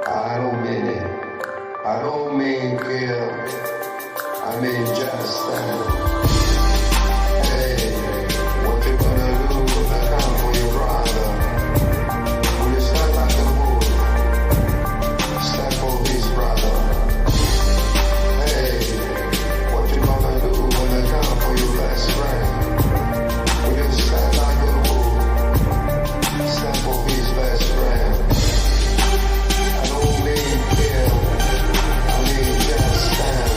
I don't mean it. I don't mean kill. I mean just stand. Hey, what you gonna do when I come for your brother? Will you stand like a bull? Stand for his brother. Hey, what you gonna do when I come for your best friend? Will you stand like a bull? Stand for his best friend. I don't mean kill. I mean just stand.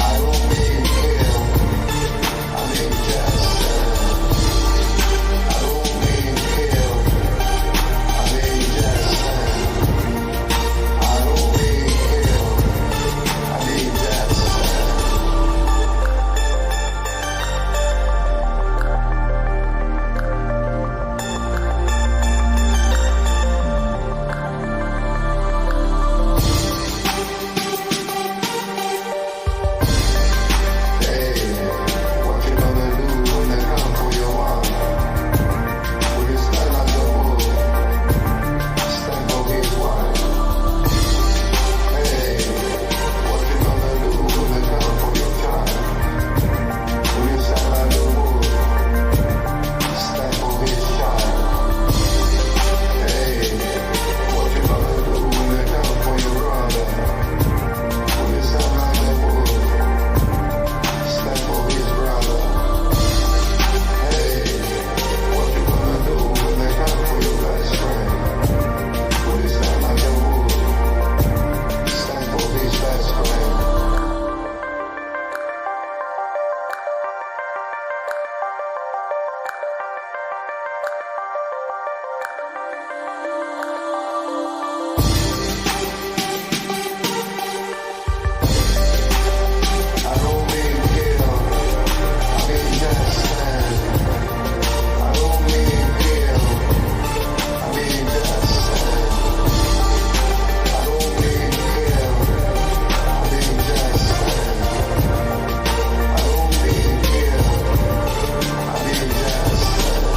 I don't mean kill. I mean just stand. I don't mean kill. I mean just stand. I don't mean kill. I mean just stand. Hey, what you gonna do when they come for your mom? Will you stand like a bull? Stand for his wife. Hey, what you gonna do when they come for your child? Will you stand like a bull? Stand for his child. Hey, what you gonna do when they come for your brother? Will you stand like a bull? Stand for his brother. Hey, what you gonna do when they come for your best friend? Will you stand like a bull? Stand for his best friend. I don't mean kill. I mean just stand. I don't mean kill. I mean just stand. I don't mean kill. I mean just stand. I don't mean kill. I mean just stand.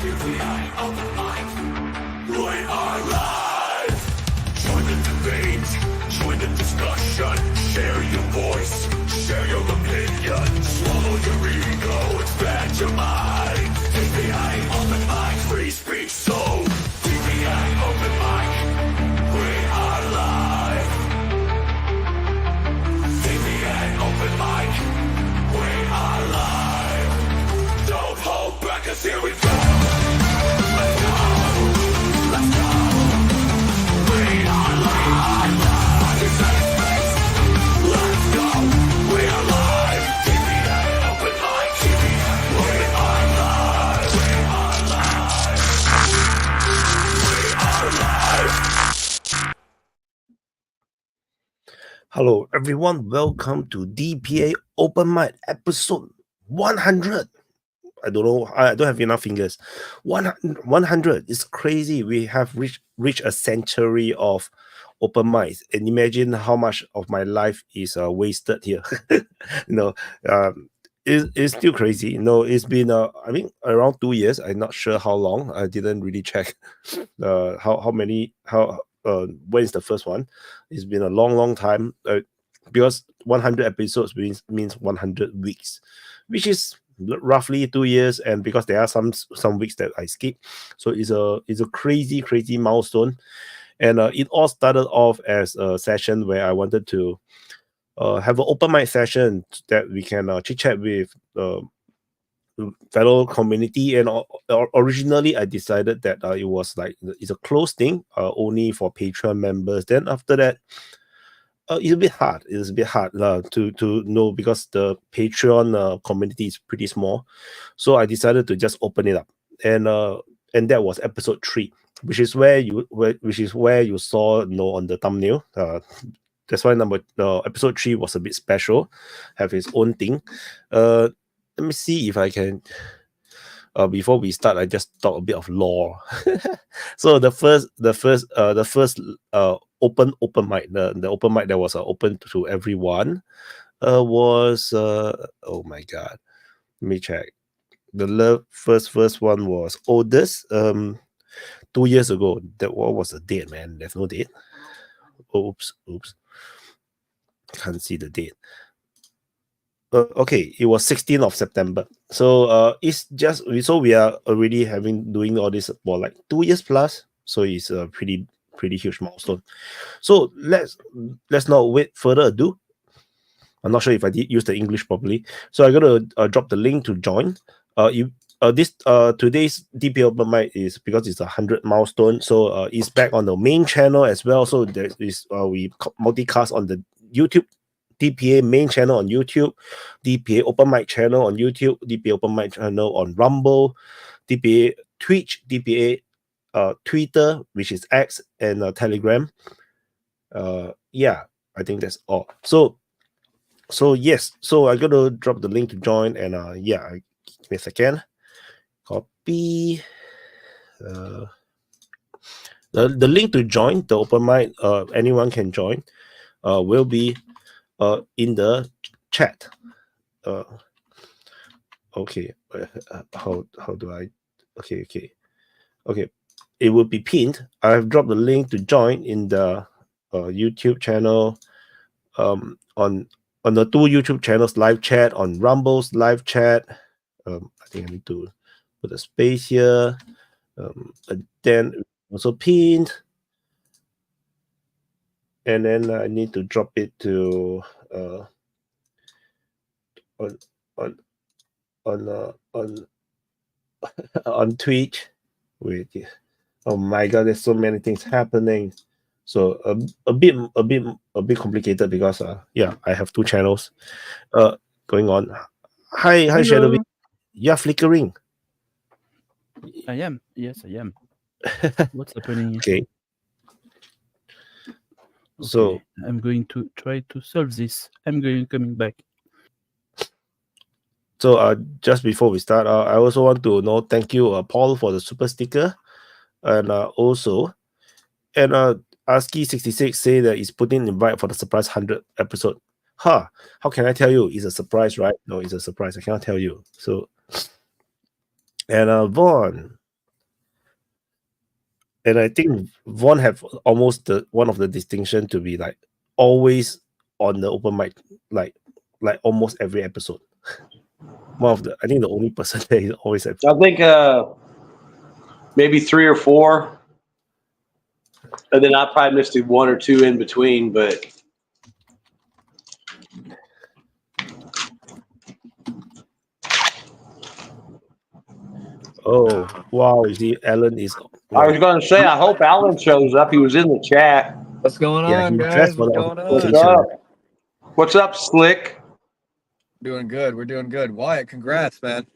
DPA Open Mic. We are live. Join the debate, join the discussion. Share your voice, share your opinion. Swallow your ego, expand your mind. DPA Open Mic, free speech so. DPA Open Mic. We are live. DPA Open Mic. We are live. Don't hold back, 'cause here we go. Let's go. Let's go. We are live. Let's go. We are live. DPA Open Mic. We are live. We are live. We are live. Hello, everyone. Welcome to DPA Open Mic episode 100. I don't know. I don't have enough fingers. 100 is crazy. We have reached a century of open mics, and imagine how much of my life is wasted here. It's still crazy. It's been I mean around 2 years. I'm not sure how long. I didn't really check when is the first one. It's been a long time because 100 episodes means 100 weeks, which is roughly 2 years, and because there are some weeks that I skip, so it's a crazy milestone. And it all started off as a session where I wanted to have an open mic session that we can chit chat with fellow community. And originally I decided that it was like it's a closed thing, only for Patreon members. Then after that, it's a bit hard. It's a bit hard to know, because the Patreon community is pretty small. So I decided to just open it up, and that was episode 3, which is where you saw, on the thumbnail. That's why episode 3 was a bit special, have its own thing. Let me see if I can. Before we start, I just talk a bit of lore. So the first open mic, the open mic that was open to everyone, was oh my god, let me check. The first one was oldest 2 years ago. What was the date, man? There's no date. Oops, can't see the date. Okay, it was 16th of September. So it's just, so we are already doing all this for like 2 years plus. So it's a pretty huge milestone. So let's not wait further ado. I'm not sure if I did use the English properly. So I'm gonna drop the link to join. Today's DPA Open Mic is because it's a 100 milestone. So it's back on the main channel as well. So there is we multicast on the YouTube DPA main channel on YouTube, DPA Open Mic channel on YouTube, DPA Open Mic channel on Rumble, DPA Twitch, DPA Twitter, which is X, and Telegram. Yeah, I think that's all. So yes, so I'm gonna drop the link to join, and yeah, give me a second. Copy. The link to join the open mic, anyone can join, will be in the chat. Okay, how do I? Okay. It will be pinned. I've dropped the link to join in the YouTube channel, on the 2 YouTube channels live chat, on Rumble's live chat. I think I need to put a space here. Then also pinned, and then I need to drop it to on Twitch. Wait, oh my god, there's so many things happening. So a bit complicated, because yeah, I have 2 channels going on. Hi Shadow. You're flickering. I am. Yes, I am. What's happening? Okay. So I'm going to try to solve this. Coming back. So just before we start, I also want to thank you, Paul, for the super sticker, and also, and ASCII66 say that he's putting invite for the surprise 100 episode. How can I tell you? It's a surprise, right? No, it's a surprise. I cannot tell you. So, and Vaughn, and I think Vaughn have almost one of the distinction to be like always on the open mic, like almost every episode. I think the only person that is always at. I think maybe 3 or 4, and then I probably missed 1 or 2 in between. But oh wow! You see, Alan is. I was going to say, I hope Alan shows up. He was in the chat. What's going on, guys? What's going on? What's up? What's up, Slick? Doing good. We're doing good. Wyatt, congrats, man.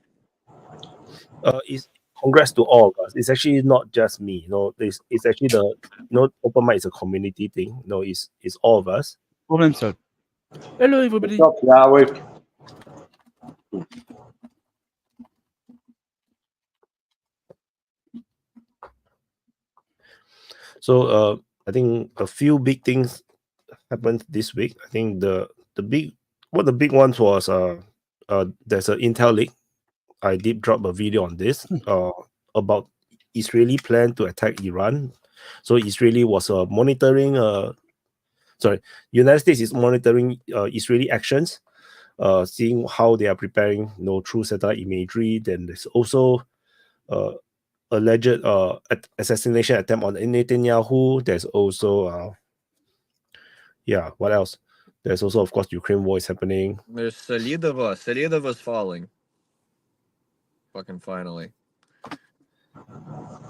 Congrats to all of us. It's actually not just me. It's actually the open mic is a community thing. It's all of us. Problem solved. Hello, everybody. What's up, Yahweh? So I think a few big things happened this week. I think the big ones was there's an intel leak. I did drop a video on this about Israeli plan to attack Iran. So Israeli was monitoring. United States is monitoring Israeli actions, seeing how they are preparing true satellite imagery. Then there's also alleged assassination attempt on Netanyahu. There's also what else? There's also, of course, Ukraine war is happening. There's Selidova. Selidova's falling. Fucking finally.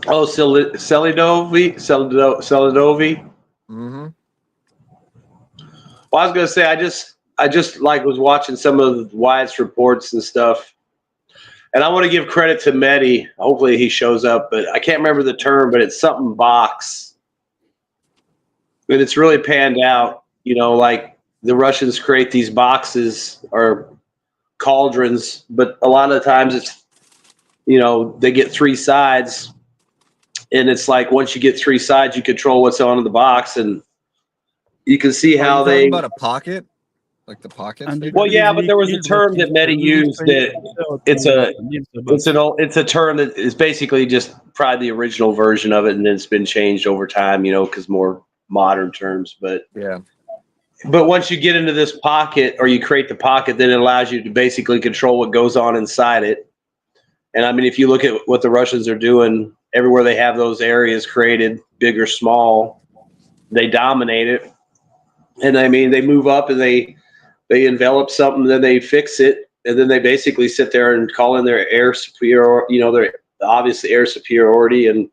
Oh, Selidovi. Mm-hmm. Well, I was gonna say I just like was watching some of Wyatt's reports and stuff, and I want to give credit to Mehdi. Hopefully he shows up, but I can't remember the term, but it's something box, and it's really panned out. You know, like the Russians create these boxes or cauldrons, but a lot of the times it's, you know, they get three sides, and it's like once you get three sides, you control what's on the box, and you can see how Are you they. talking about a pocket, like the pockets. And they you do? Well, can yeah, but easily there was a kill term what that is Mehdi really used strange that to it's a leave the box. it's a term that is basically just probably the original version of it, and then it's been changed over time, you know, because more modern terms. But Yeah. once you get into this pocket, or you create the pocket, then it allows you to basically control what goes on inside it. And I mean, if you look at what the Russians are doing, everywhere they have those areas created, big or small, they dominate it. And I mean, they move up and they envelop something, then they fix it, and then they basically sit there and call in their air superior, you know, their obvious air superiority and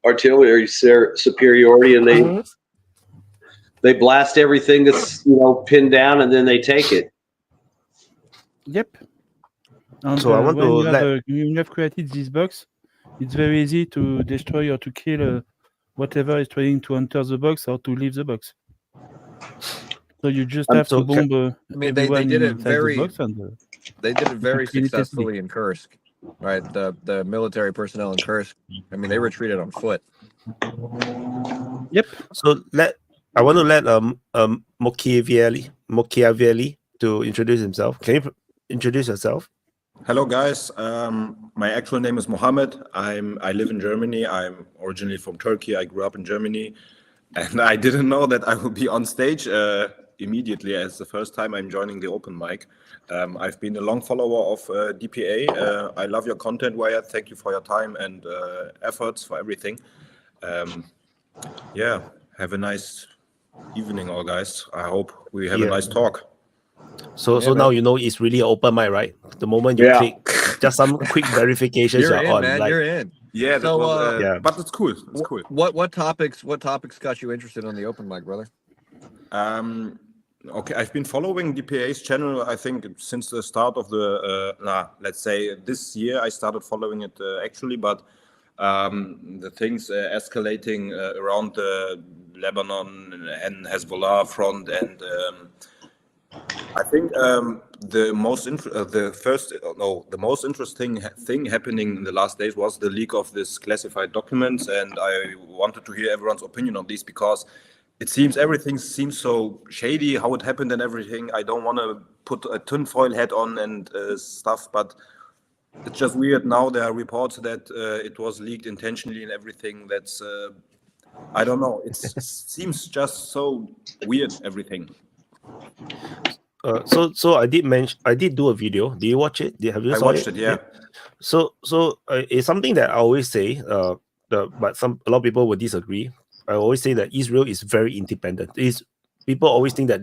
artillery superiority, and they blast everything that's, you know, pinned down, and then they take it. Yep. And So I want when to you let have, you have created this box, it's very easy to destroy or to kill whatever is trying to enter the box or to leave the box. So you just have so to bomb I mean, they everyone did it inside very the box, and they did it very kill it easily. successfully in Kursk, right? The military personnel in Kursk. I mean, they retreated on foot. Yep. So I want to let Machiavelli to introduce himself. Can you introduce yourself? Hello guys, my actual name is Mohammed. I live in Germany. I'm originally from Turkey. I grew up in Germany, and I didn't know that I will be on stage immediately as the first time I'm joining the open mic. I've been a long follower of DPA. I love your content, Wyatt. Thank you for your time and efforts for everything. Yeah, have a nice evening, all guys. I hope we have a nice talk. So Yeah, now man. you know it's really an open mic, right? The moment you Yeah. click, just some quick verifications You're are in, on. man. Like, You're in. Yeah, So, yeah. but it's cool. It's cool. What topics got you interested on the open mic, brother? Okay, I've been following DPA's channel, I think, since the start of the, let's say this year I started following it actually, but the things escalating around the Lebanon and Hezbollah front, and I think the most interesting thing happening in the last days was the leak of this classified documents, and I wanted to hear everyone's opinion on these because everything seems so shady, how it happened and everything. I don't want to put a tinfoil hat on and stuff, but it's just weird. Now there are reports that it was leaked intentionally and everything. That's I don't know. It seems just so weird, everything. So I did do a video. Did you watch it? Have you I saw watched it, yeah. So it's something that I always say. But a lot of people would disagree. I always say that Israel is very independent. People always think that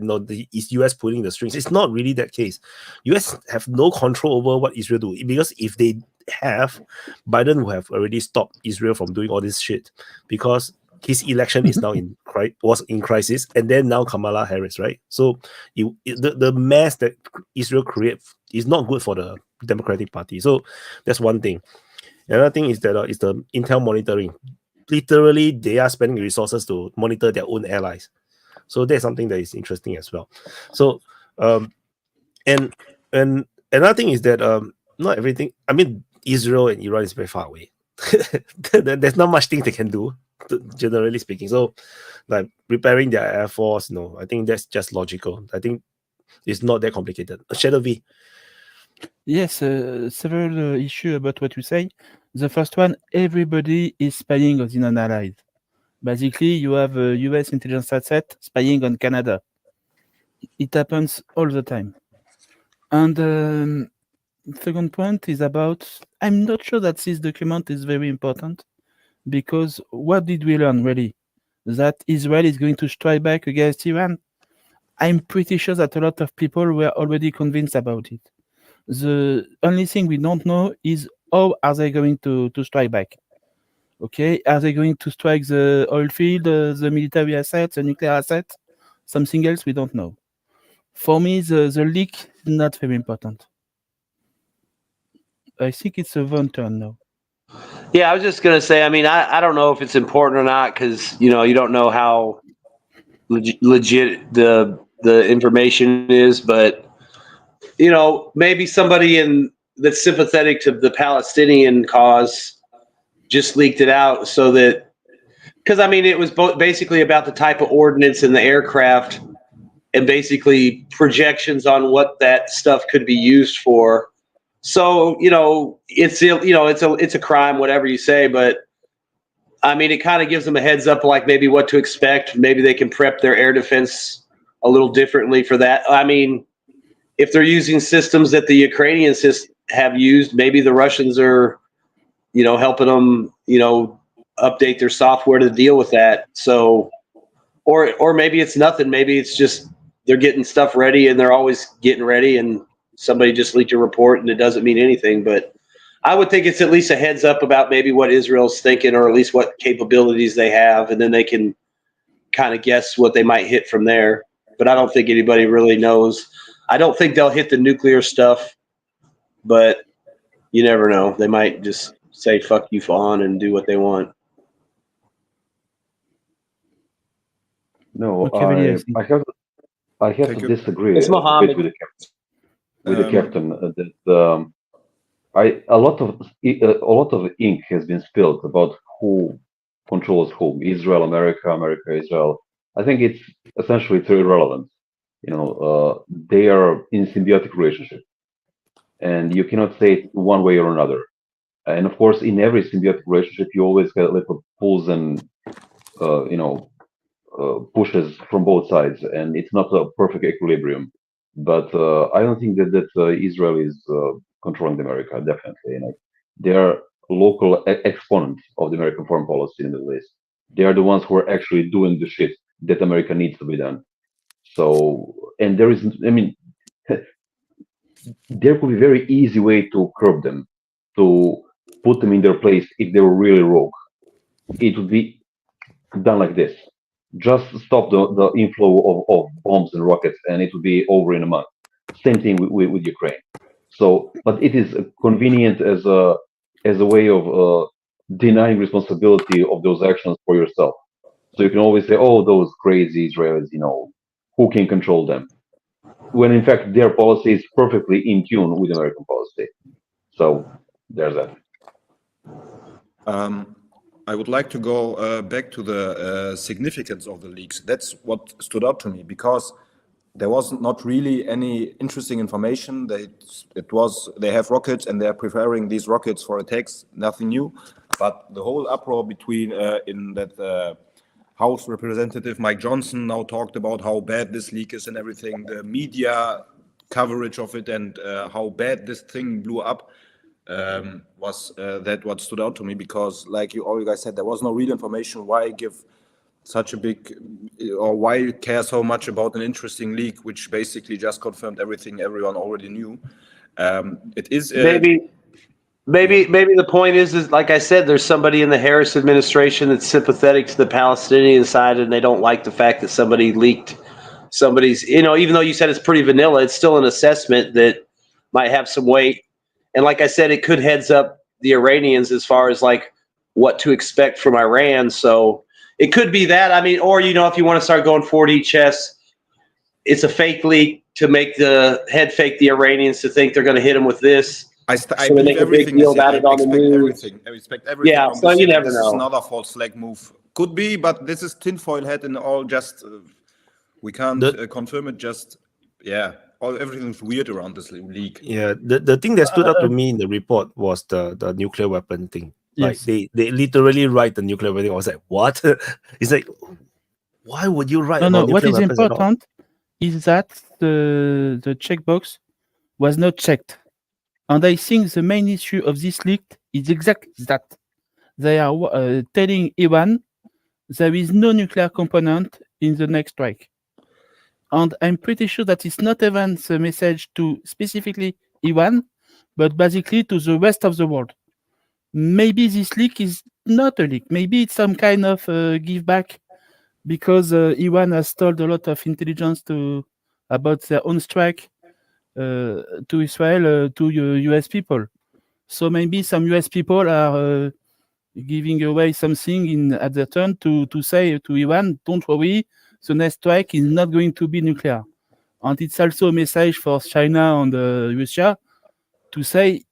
it's US pulling the strings. It's not really that case. US have no control over what Israel do, because if they have, Biden would have already stopped Israel from doing all this shit, because his election is now was in crisis, and then now Kamala Harris, right? So the mess that Israel creates is not good for the Democratic Party. So that's one thing. Another thing is that it's the intel monitoring. Literally, they are spending resources to monitor their own allies. So that's something that is interesting as well. So and another thing is that not everything. I mean, Israel and Iran is very far away. There's not much thing they can do, generally speaking. So, like preparing their air force, I think that's just logical. I think it's not that complicated. Shadow V. Yes, several issues about what you say. The first one, everybody is spying on the non-allies. Basically, you have a US intelligence asset spying on Canada. It happens all the time. And second point is about, I'm not sure that this document is very important, because what did we learn really? That Israel is going to strike back against Iran? I'm pretty sure that a lot of people were already convinced about it. The only thing we don't know is how are they going to strike back. Okay, are they going to strike the oil field, the military assets, the nuclear assets? Something else we don't know. For me, the leak is not very important. I think it's a Von turn now. Yeah, I was just gonna say. I mean, I don't know if it's important or not because you don't know how legit the information is, but maybe somebody that's sympathetic to the Palestinian cause just leaked it out so that because I mean it was basically about the type of ordnance in the aircraft and basically projections on what that stuff could be used for. So it's a crime, whatever you say, but I mean it kind of gives them a heads up, like maybe what to expect. Maybe they can prep their air defense a little differently for that. I mean, if they're using systems that the Ukrainians have used, maybe the Russians are, helping them, update their software to deal with that. So, or maybe it's nothing. Maybe it's just they're getting stuff ready and they're always getting ready and somebody just leaked a report and it doesn't mean anything. But I would think it's at least a heads up about maybe what Israel's thinking or at least what capabilities they have. And then they can kind of guess what they might hit from there. But I don't think anybody really knows. I don't think they'll hit the nuclear stuff, but you never know. They might just say, fuck you, Fawn, and do what they want. No, Okay, I have Thank to you. disagree It's a bit Mohammed. with the captain that a lot of ink has been spilled about who controls whom, Israel, America, Israel. I think it's essentially irrelevant. They are in symbiotic relationship, and you cannot say it one way or another. And of course, in every symbiotic relationship, you always get like pulls and pushes from both sides, and it's not a perfect equilibrium. But I don't think that Israel is controlling America. Definitely, they are local exponents of the American foreign policy in the Middle East. They are the ones who are actually doing the shit that America needs to be done. So, and there is, I mean, there could be a very easy way to curb them, to put them in their place if they were really rogue. It would be done like this. Just stop the inflow of bombs and rockets, and it would be over in a month. Same thing with Ukraine. So, but it is convenient as a way of denying responsibility of those actions for yourself. So you can always say, "Oh, those crazy Israelis, who can control them?" When in fact their policy is perfectly in tune with American policy. So there's that. I would like to go back to the significance of the leaks. That's what stood out to me because there was not really any interesting information. They have rockets and they are preparing these rockets for attacks. Nothing new, but the whole uproar between in that House Representative Mike Johnson now talked about how bad this leak is and everything. The media coverage of it and how bad this thing blew up. Was that what stood out to me because like all you guys said, there was no real information. Why give such a big or why care so much about an interesting leak which basically just confirmed everything everyone already knew? It is Maybe the point is like I said, there's somebody in the Harris administration that's sympathetic to the Palestinian side and they don't like the fact that somebody leaked somebody's, even though you said it's pretty vanilla, it's still an assessment that might have some weight. And like I said, it could heads up the Iranians as far as like what to expect from Iran. So it could be that. I mean, or, if you want to start going 4D chess, it's a fake leak to make the head fake the Iranians to think they're going to hit them with this. I so believe everything is about it on the news. I expect everything. Yeah, so you never know. This is another false flag move. Could be, but this is tinfoil hat and all just, we can't confirm it, just, everything's weird around this leak. Yeah, the thing that stood out to me in the report was the nuclear weapon thing. Yes. Like they literally write the nuclear weapon. I was like, what? It's like, why would you write? No. about What nuclear is weapons at all? important is that the checkbox was not checked, and I think the main issue of this leak is exactly that they are telling Iran there is no nuclear component in the next strike. And I'm pretty sure that it's not even the message to specifically Iran, but basically to the rest of the world. Maybe this leak is not a leak. Maybe it's some kind of give back because Iran has told a lot of intelligence about their own strike to Israel, to US people. So maybe some US people are giving away something at their turn to say to Iran, don't worry, the next strike is not going to be nuclear. And it's also a message for China and Russia to say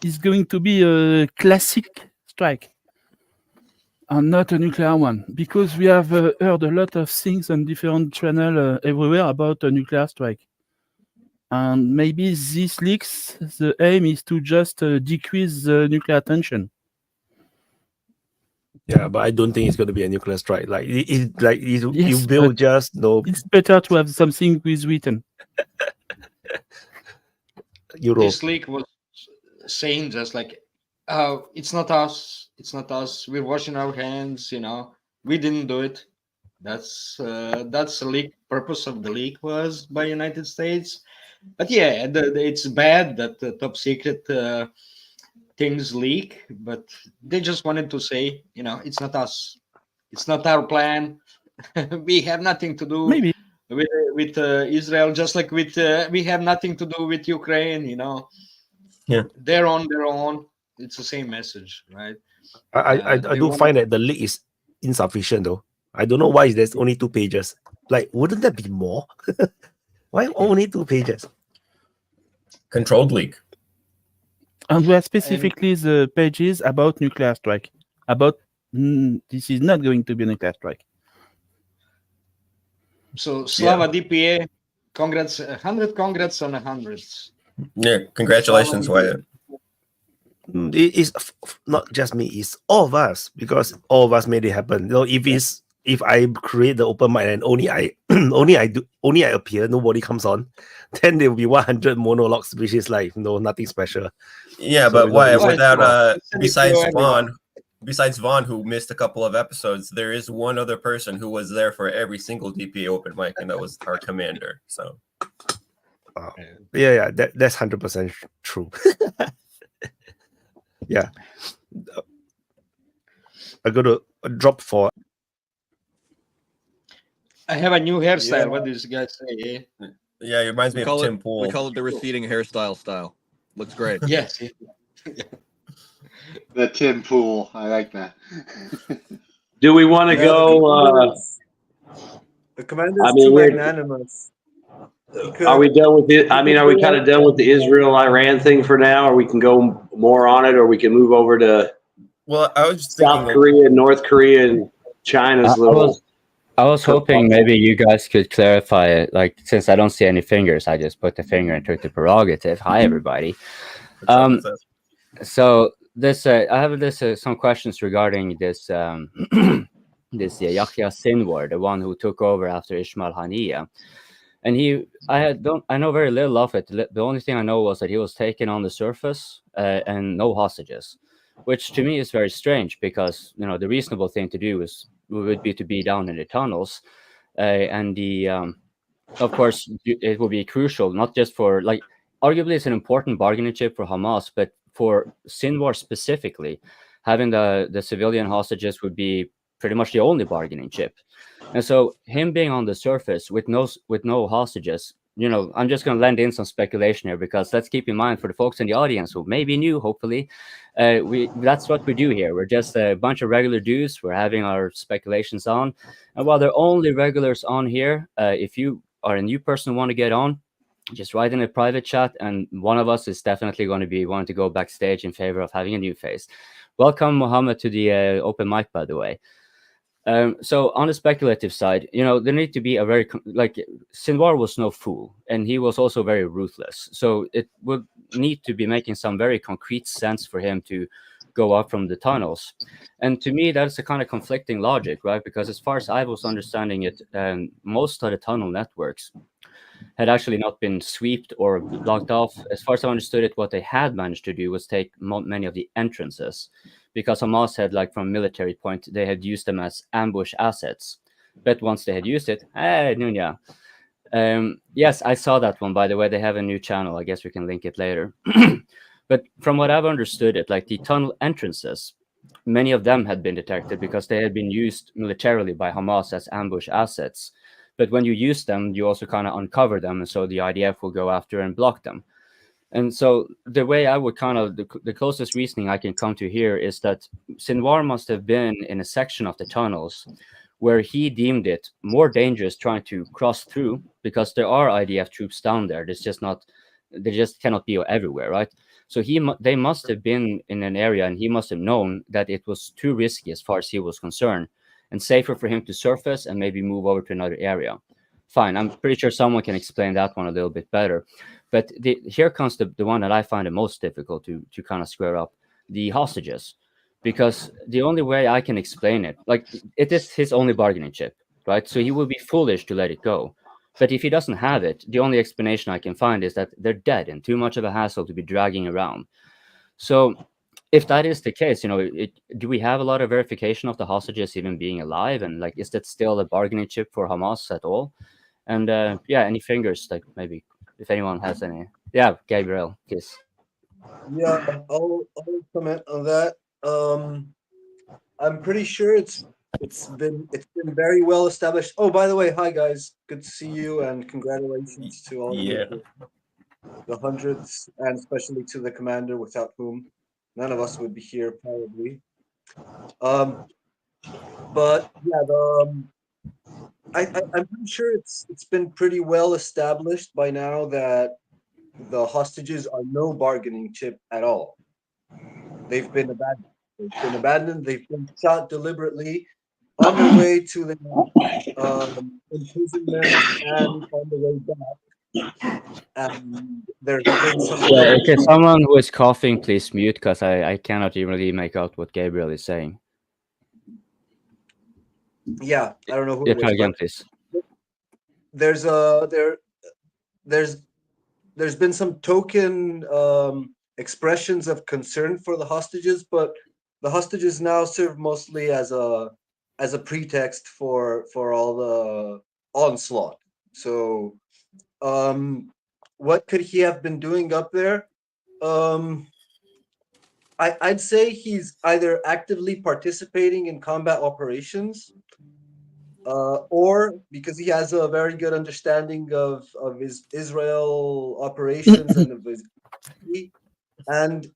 it's going to be a classic strike and not a nuclear one, because we have heard a lot of things on different channels everywhere about a nuclear strike. And maybe these leaks, the aim is to just decrease the nuclear tension. Yeah, but I don't think it's going to be a nuclear strike. Like you Yes, will but just no it's better to have something with written. Euro. This leak was saying just like, oh, it's not us, we're washing our hands, we didn't do it. That's the leak. Purpose of the leak was by United States. But yeah, it's bad that the top secret things leak, but they just wanted to say, it's not us, it's not our plan. We have nothing to do Maybe. with Israel, just like with we have nothing to do with Ukraine. Yeah. They're on their own. It's the same message, right? I do find that the leak is insufficient though. I don't know why there's only 2 pages. Like, wouldn't there be more? Why only 2 pages? Controlled leak. And we have specifically the pages about nuclear strike. About this is not going to be a nuclear strike. So Slava DPA, congrats, 100 congrats on 100. Yeah, congratulations, Wyatt. It is not just me, it's all of us, because all of us made it happen. If I create the open mic and only I appear, nobody comes on, then there will be 100 monologues, which is like nothing special. Yeah, So but Wyatt, without besides Vaughn, who missed a couple of episodes, there is one other person who was there for every single DPA open mic, and that was our commander. So yeah, that's 100% true. Yeah, I got to drop for. I have a new hairstyle. Yeah. What do you guys say? Yeah, it reminds me of Tim Pool. We call it the receding hairstyle style. Looks great. Yes. The Tim Pool. I like that. Do we want to go? The commander's too magnanimous. Are we done with it? I mean, are we kind of done with the Israel-Iran thing for now, or we can go more on it, or we can move over to I was just South Korea, North Korea, and China's I was hoping maybe you guys could clarify it. Like, since I don't see any fingers, I just put the finger and took the prerogative. Hi, everybody. So this, I have some questions regarding this this Yahya Sinwar, the one who took over after Ismail Haniyeh. And I know very little of it. The only thing I know was that he was taken on the surface and no hostages, which to me is very strange, because the reasonable thing to do would be to be down in the tunnels, and of course it will be crucial, not just for, like, arguably it's an important bargaining chip for Hamas, but for Sinwar specifically, having the civilian hostages would be pretty much the only bargaining chip. And so him being on the surface with no hostages, I'm just going to lend in some speculation here, because let's keep in mind, for the folks in the audience who may be new, hopefully, that's what we do here. We're just a bunch of regular dudes. We're having our speculations on. And while there are only regulars on here, if you are a new person who want to get on, just write in a private chat, and one of us is definitely going to be wanting to go backstage in favor of having a new face. Welcome, Mohammed, to the open mic, by the way. So on the speculative side, there need to be a very, Sinwar was no fool, and he was also very ruthless. So it would need to be making some very concrete sense for him to go up from the tunnels. And to me, that's a kind of conflicting logic, right? Because as far as I was understanding it, most of the tunnel networks had actually not been swept or blocked off. As far as I understood it, what they had managed to do was take many of the entrances, because Hamas had, from a military point, they had used them as ambush assets. But once they had used it, Yes, I saw that one, by the way. They have a new channel. I guess we can link it later. But from what I've understood it, like the tunnel entrances, many of them had been detected because they had been used militarily by Hamas as ambush assets. But when you use them, you also kind of uncover them, and so the IDF will go after and block them. And so the way I would kind of, the closest reasoning I can come to here is that Sinwar must have been in a section of the tunnels where he deemed it more dangerous trying to cross through, because there are IDF troops down there. There's just not, they just cannot be everywhere, right? So they must have been in an area, and he must have known that it was too risky as far as he was concerned, and safer for him to surface and maybe move over to another area. Fine, I'm pretty sure someone can explain that one a little bit better. But here comes the one that I find the most difficult to kind of square up, the hostages. Because the only way I can explain it, like, it is his only bargaining chip, right? So he would be foolish to let it go. But if he doesn't have it, the only explanation I can find is that they're dead and too much of a hassle to be dragging around. So if that is the case, you know, do we have a lot of verification of the hostages even being alive? And like, is that still a bargaining chip for Hamas at all? And yeah, any fingers, like maybe if anyone has any. Yeah, Gabriel, please. Yeah, I'll comment on that. I'm pretty sure it's been very well established. Oh, by the way, hi guys, good to see you, and congratulations to all of you, the hundreds, and especially to the commander, without whom none of us would be here probably. But yeah, I'm pretty sure it's been pretty well established by now that the hostages are no bargaining chip at all. They've been abandoned. They've been shot deliberately on their way to the imprisonment and on the way back. And there's been some. Yeah, okay, someone who is coughing, please mute, because I cannot even really make out what Gabriel is saying. Yeah, I don't know who. Yeah, try again, please. There's been some token expressions of concern for the hostages, but the hostages now serve mostly as a pretext for all the onslaught. So what could he have been doing up there? I'd say he's either actively participating in combat operations, or because he has a very good understanding of his Israel operations and of his, and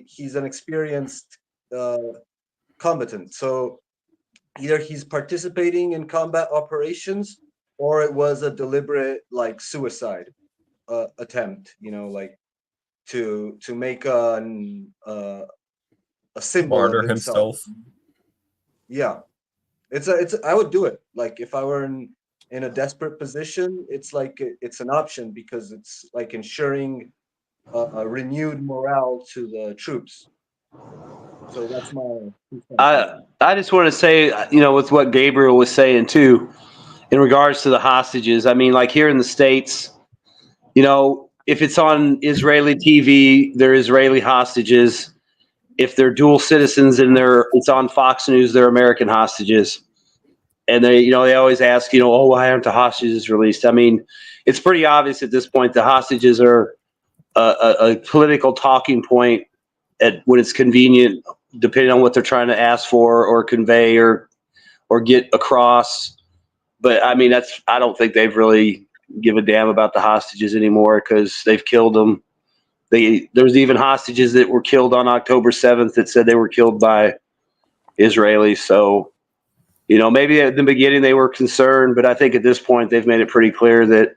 he's an experienced combatant. So either he's participating in combat operations, or it was a deliberate like suicide attempt. You know, like to make a symbol Martyr of himself. Yeah. I would do it. Like if I were in a desperate position, it's like it's an option, because it's like ensuring a renewed morale to the troops. So that's my. I just want to say, you know, with what Gabriel was saying too, in regards to the hostages. I mean, like here in the States, you know, if it's on Israeli TV, they're Israeli hostages. If they're dual citizens and it's on Fox News, they're American hostages. And they, you know, they always ask, you know, oh, why aren't the hostages released? I mean, it's pretty obvious at this point the hostages are a political talking point when it's convenient, depending on what they're trying to ask for or convey or get across. But I mean, I don't think they've really give a damn about the hostages anymore, because they've killed them. There's even hostages that were killed on October 7th that said they were killed by Israelis. So, you know, maybe at the beginning they were concerned, but I think at this point they've made it pretty clear that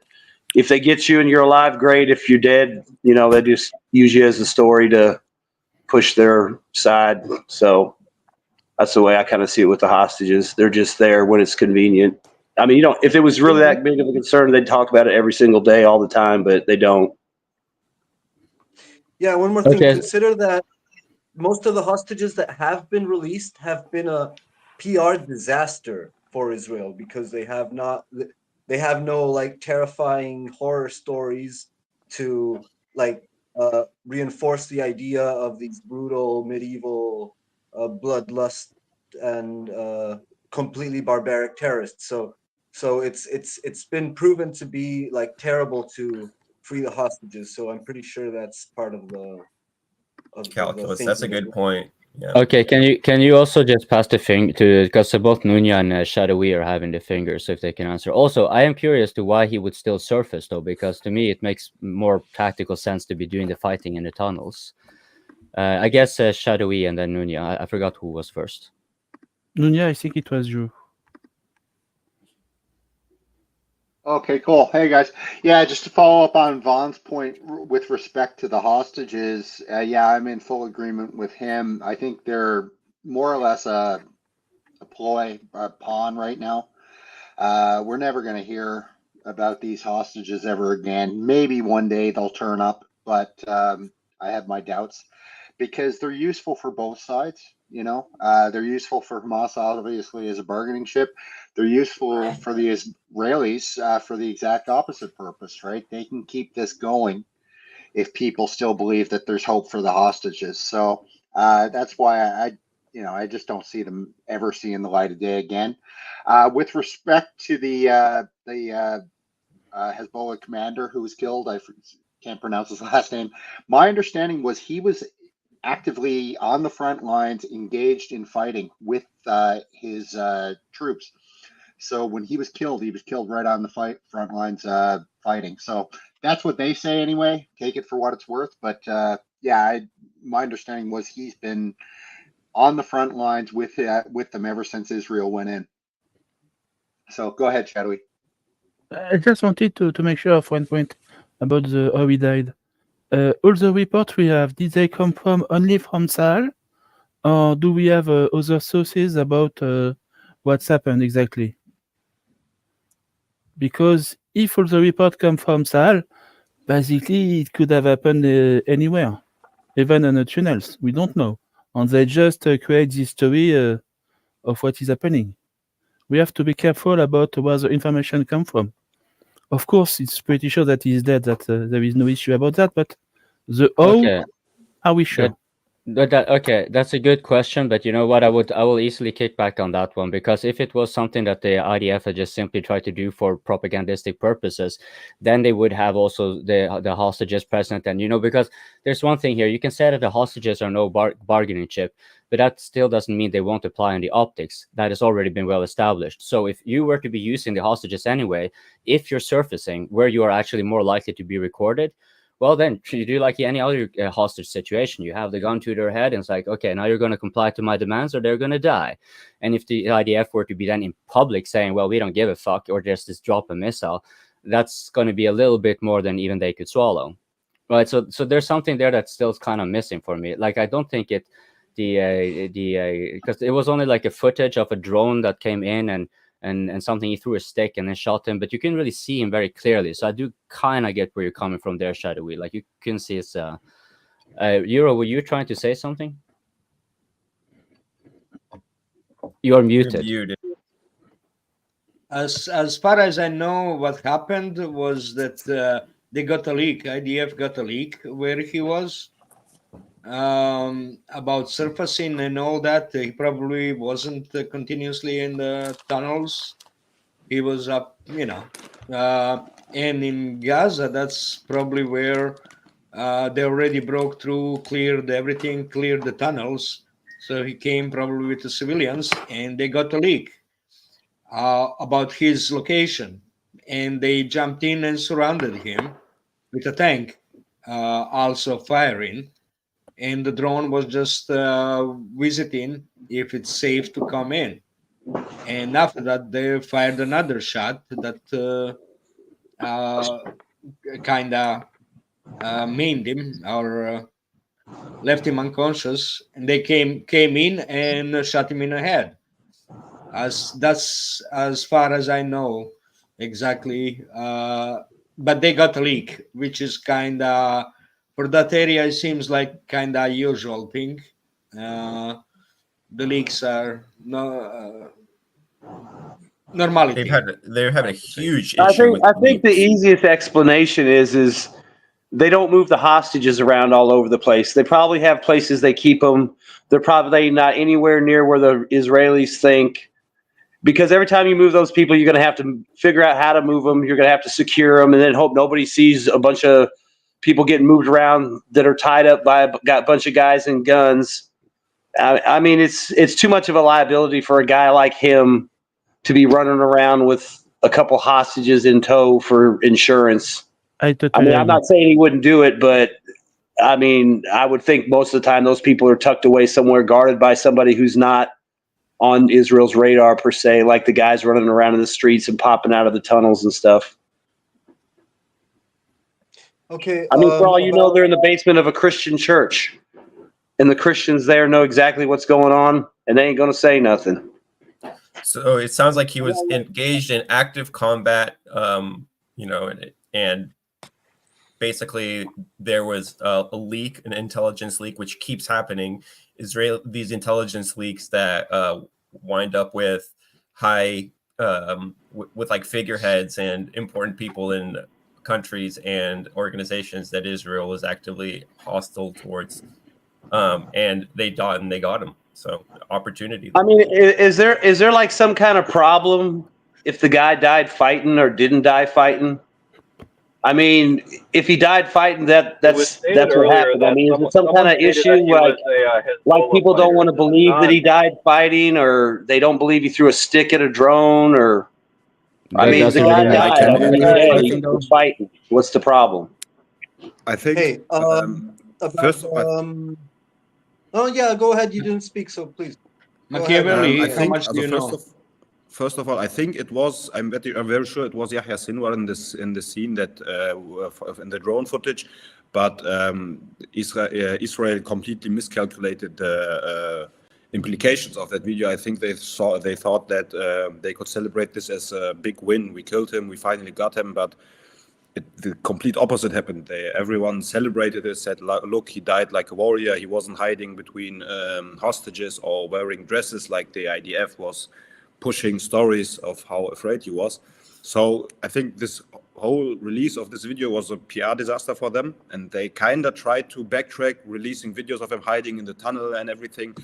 if they get you and you're alive, great. If you're dead, you know, they just use you as a story to push their side. So that's the way I kind of see it with the hostages. They're just there when it's convenient. I mean, you know, if it was really that big of a concern, they'd talk about it every single day, all the time, but they don't. Yeah, one more thing. Consider that most of the hostages that have been released have been a PR disaster for Israel, because they have no like terrifying horror stories to like reinforce the idea of these brutal medieval bloodlust and completely barbaric terrorists. So So it's been proven to be like terrible to free the hostages. So I'm pretty sure that's part of the calculus. That's a good point. Yeah. Okay, can you also just pass the thing to, because both Nunya and Shadowy are having the fingers, so if they can answer. Also, I am curious to why he would still surface though, because to me it makes more tactical sense to be doing the fighting in the tunnels. I guess Shadowy and then Nunya. I forgot who was first. Nunya, I think it was you. Okay, cool. Hey guys. Yeah, just to follow up on Vaughn's point with respect to the hostages, yeah, I'm in full agreement with him. I think they're more or less a ploy, a pawn right now. We're never going to hear about these hostages ever again. Maybe one day they'll turn up, but I have my doubts because they're useful for both sides. You know, they're useful for Hamas, obviously, as a bargaining chip. They're useful for the Israelis for the exact opposite purpose, right? They can keep this going if people still believe that there's hope for the hostages. So that's why I just don't see them ever seeing the light of day again. With respect to the Hezbollah commander who was killed, I can't pronounce his last name. My understanding was he was actively on the front lines, engaged in fighting with his troops. So when he was killed right on the front lines fighting. So that's what they say anyway. Take it for what it's worth. But yeah, my understanding was he's been on the front lines with them ever since Israel went in. So go ahead, Shadowy. I just wanted to make sure of one point about how he died. All the reports we have, did they come from only from Sahel? Or do we have other sources about what's happened exactly? Because if all the reports come from Sahel, basically it could have happened anywhere, even in the tunnels. We don't know. And they just create this story of what is happening. We have to be careful about where the information comes from. Of course, it's pretty sure that he's dead, that there is no issue about that, but the how, Okay. are we sure? Okay, that's a good question, but you know what? I will easily kick back on that one, because if it was something that the IDF had just simply tried to do for propagandistic purposes, then they would have also the hostages present. And you know, because there's one thing here, you can say that the hostages are no bargaining chip, but that still doesn't mean they won't apply on the optics. That has already been well established. So if you were to be using the hostages anyway, if you're surfacing where you are actually more likely to be recorded, well, then you do like any other hostage situation. You have the gun to their head, and it's like, okay, now you're going to comply to my demands or they're going to die. And if the IDF were to be then in public saying, well, we don't give a fuck, or just drop a missile, that's going to be a little bit more than even they could swallow. Right? So there's something there that's still kind of missing for me. Like, I don't think because it was only like a footage of a drone that came in and something, he threw a stick and then shot him, but you can really see him very clearly. So I do kind of get where you're coming from there, Shadowy. Like, you can see it's Euro, were you trying to say something? You're muted. As far as I know, what happened was that they got a leak. IDF got a leak where he was about surfacing and all that. He probably wasn't continuously in the tunnels. He was up, you know, and in Gaza, that's probably where they already broke through, cleared everything, cleared the tunnels. So he came probably with the civilians, and they got a leak about his location, and they jumped in and surrounded him with a tank, also firing. And the drone was just visiting if it's safe to come in. And after that, they fired another shot that kind of maimed him or left him unconscious. And they came in and shot him in the head. That's as far as I know exactly. But they got a leak, which is kind of, for that area, it seems like kind of usual thing. The leaks are normality. They're having a huge issue. I think the easiest explanation is they don't move the hostages around all over the place. They probably have places they keep them. They're probably not anywhere near where the Israelis think because every time you move those people, you're going to have to figure out how to move them. You're going to have to secure them, and then hope nobody sees a bunch of people getting moved around that are tied up by a bunch of guys and guns. I mean, it's too much of a liability for a guy like him to be running around with a couple hostages in tow for insurance. I mean, I'm not saying he wouldn't do it, but I mean, I would think most of the time those people are tucked away somewhere, guarded by somebody who's not on Israel's radar per se, like the guys running around in the streets and popping out of the tunnels and stuff. Okay. I mean, for all you know, they're in the basement of a Christian church, and the Christians there know exactly what's going on, and they ain't going to say nothing. So it sounds like he was engaged in active combat, you know, and basically there was a leak, an intelligence leak, which keeps happening. These intelligence leaks that wind up with high, with like figureheads and important people in countries and organizations that Israel is actively hostile towards, and they got him. So opportunity. I mean, is there like some kind of problem if the guy died fighting or didn't die fighting? I mean, if he died fighting, that's what happened. I mean, is it some kind of issue like people don't want to believe that he died fighting, or they don't believe he threw a stick at a drone, or I mean, the guy died. I mean, he was fighting. What's the problem? I think. Hey, first, oh yeah, go ahead. You didn't speak, so please. Machiavelli, how much do you know? First of all, I think it was. I'm very sure it was Yahya Sinwar in the scene that in the drone footage, but Israel completely miscalculated the implications of that video. I think they thought that they could celebrate this as a big win. We killed him. We finally got him, but the complete opposite happened. Everyone celebrated it, said, look, he died like a warrior. He wasn't hiding between hostages or wearing dresses like the IDF was pushing stories of how afraid he was. So I think this whole release of this video was a PR disaster for them. And they kind of tried to backtrack, releasing videos of him hiding in the tunnel and everything.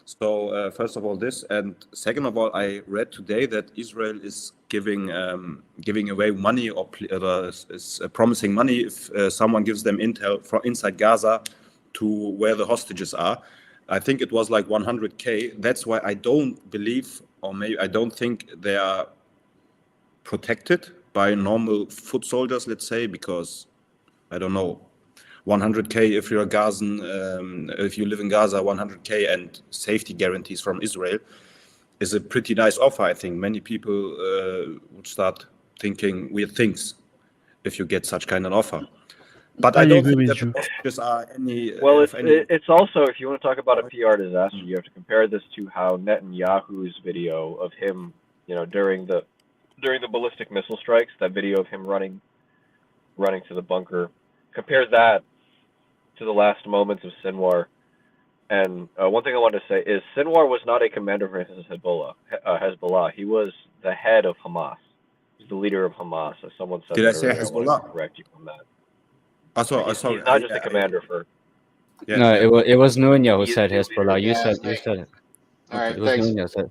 So first of all, this, and second of all, I read today that Israel is giving away money or is promising money if someone gives them intel from inside Gaza to where the hostages are. I think it was like 100K. That's why I don't believe, or maybe I don't think they are protected by normal foot soldiers, let's say, because I don't know. 100K if you're a Gazan, if you live in Gaza, 100K and safety guarantees from Israel is a pretty nice offer. I think many people would start thinking weird things if you get such kind of offer. But I don't think that the hostages are any. Well, it's also, if you want to talk about a PR disaster, you have to compare this to how Netanyahu's video of him, you know, during the ballistic missile strikes, that video of him running to the bunker. Compare that to the last moments of Sinwar. And one thing I wanted to say is Sinwar was not a commander for Hezbollah. He was the head of Hamas. He's the leader of Hamas. As someone said, did I say Hezbollah? I want to correct you on that. He's not just a commander for. Yeah. No, it was Nunya who said Hezbollah. You said it. All right, it was thanks. Nunya said.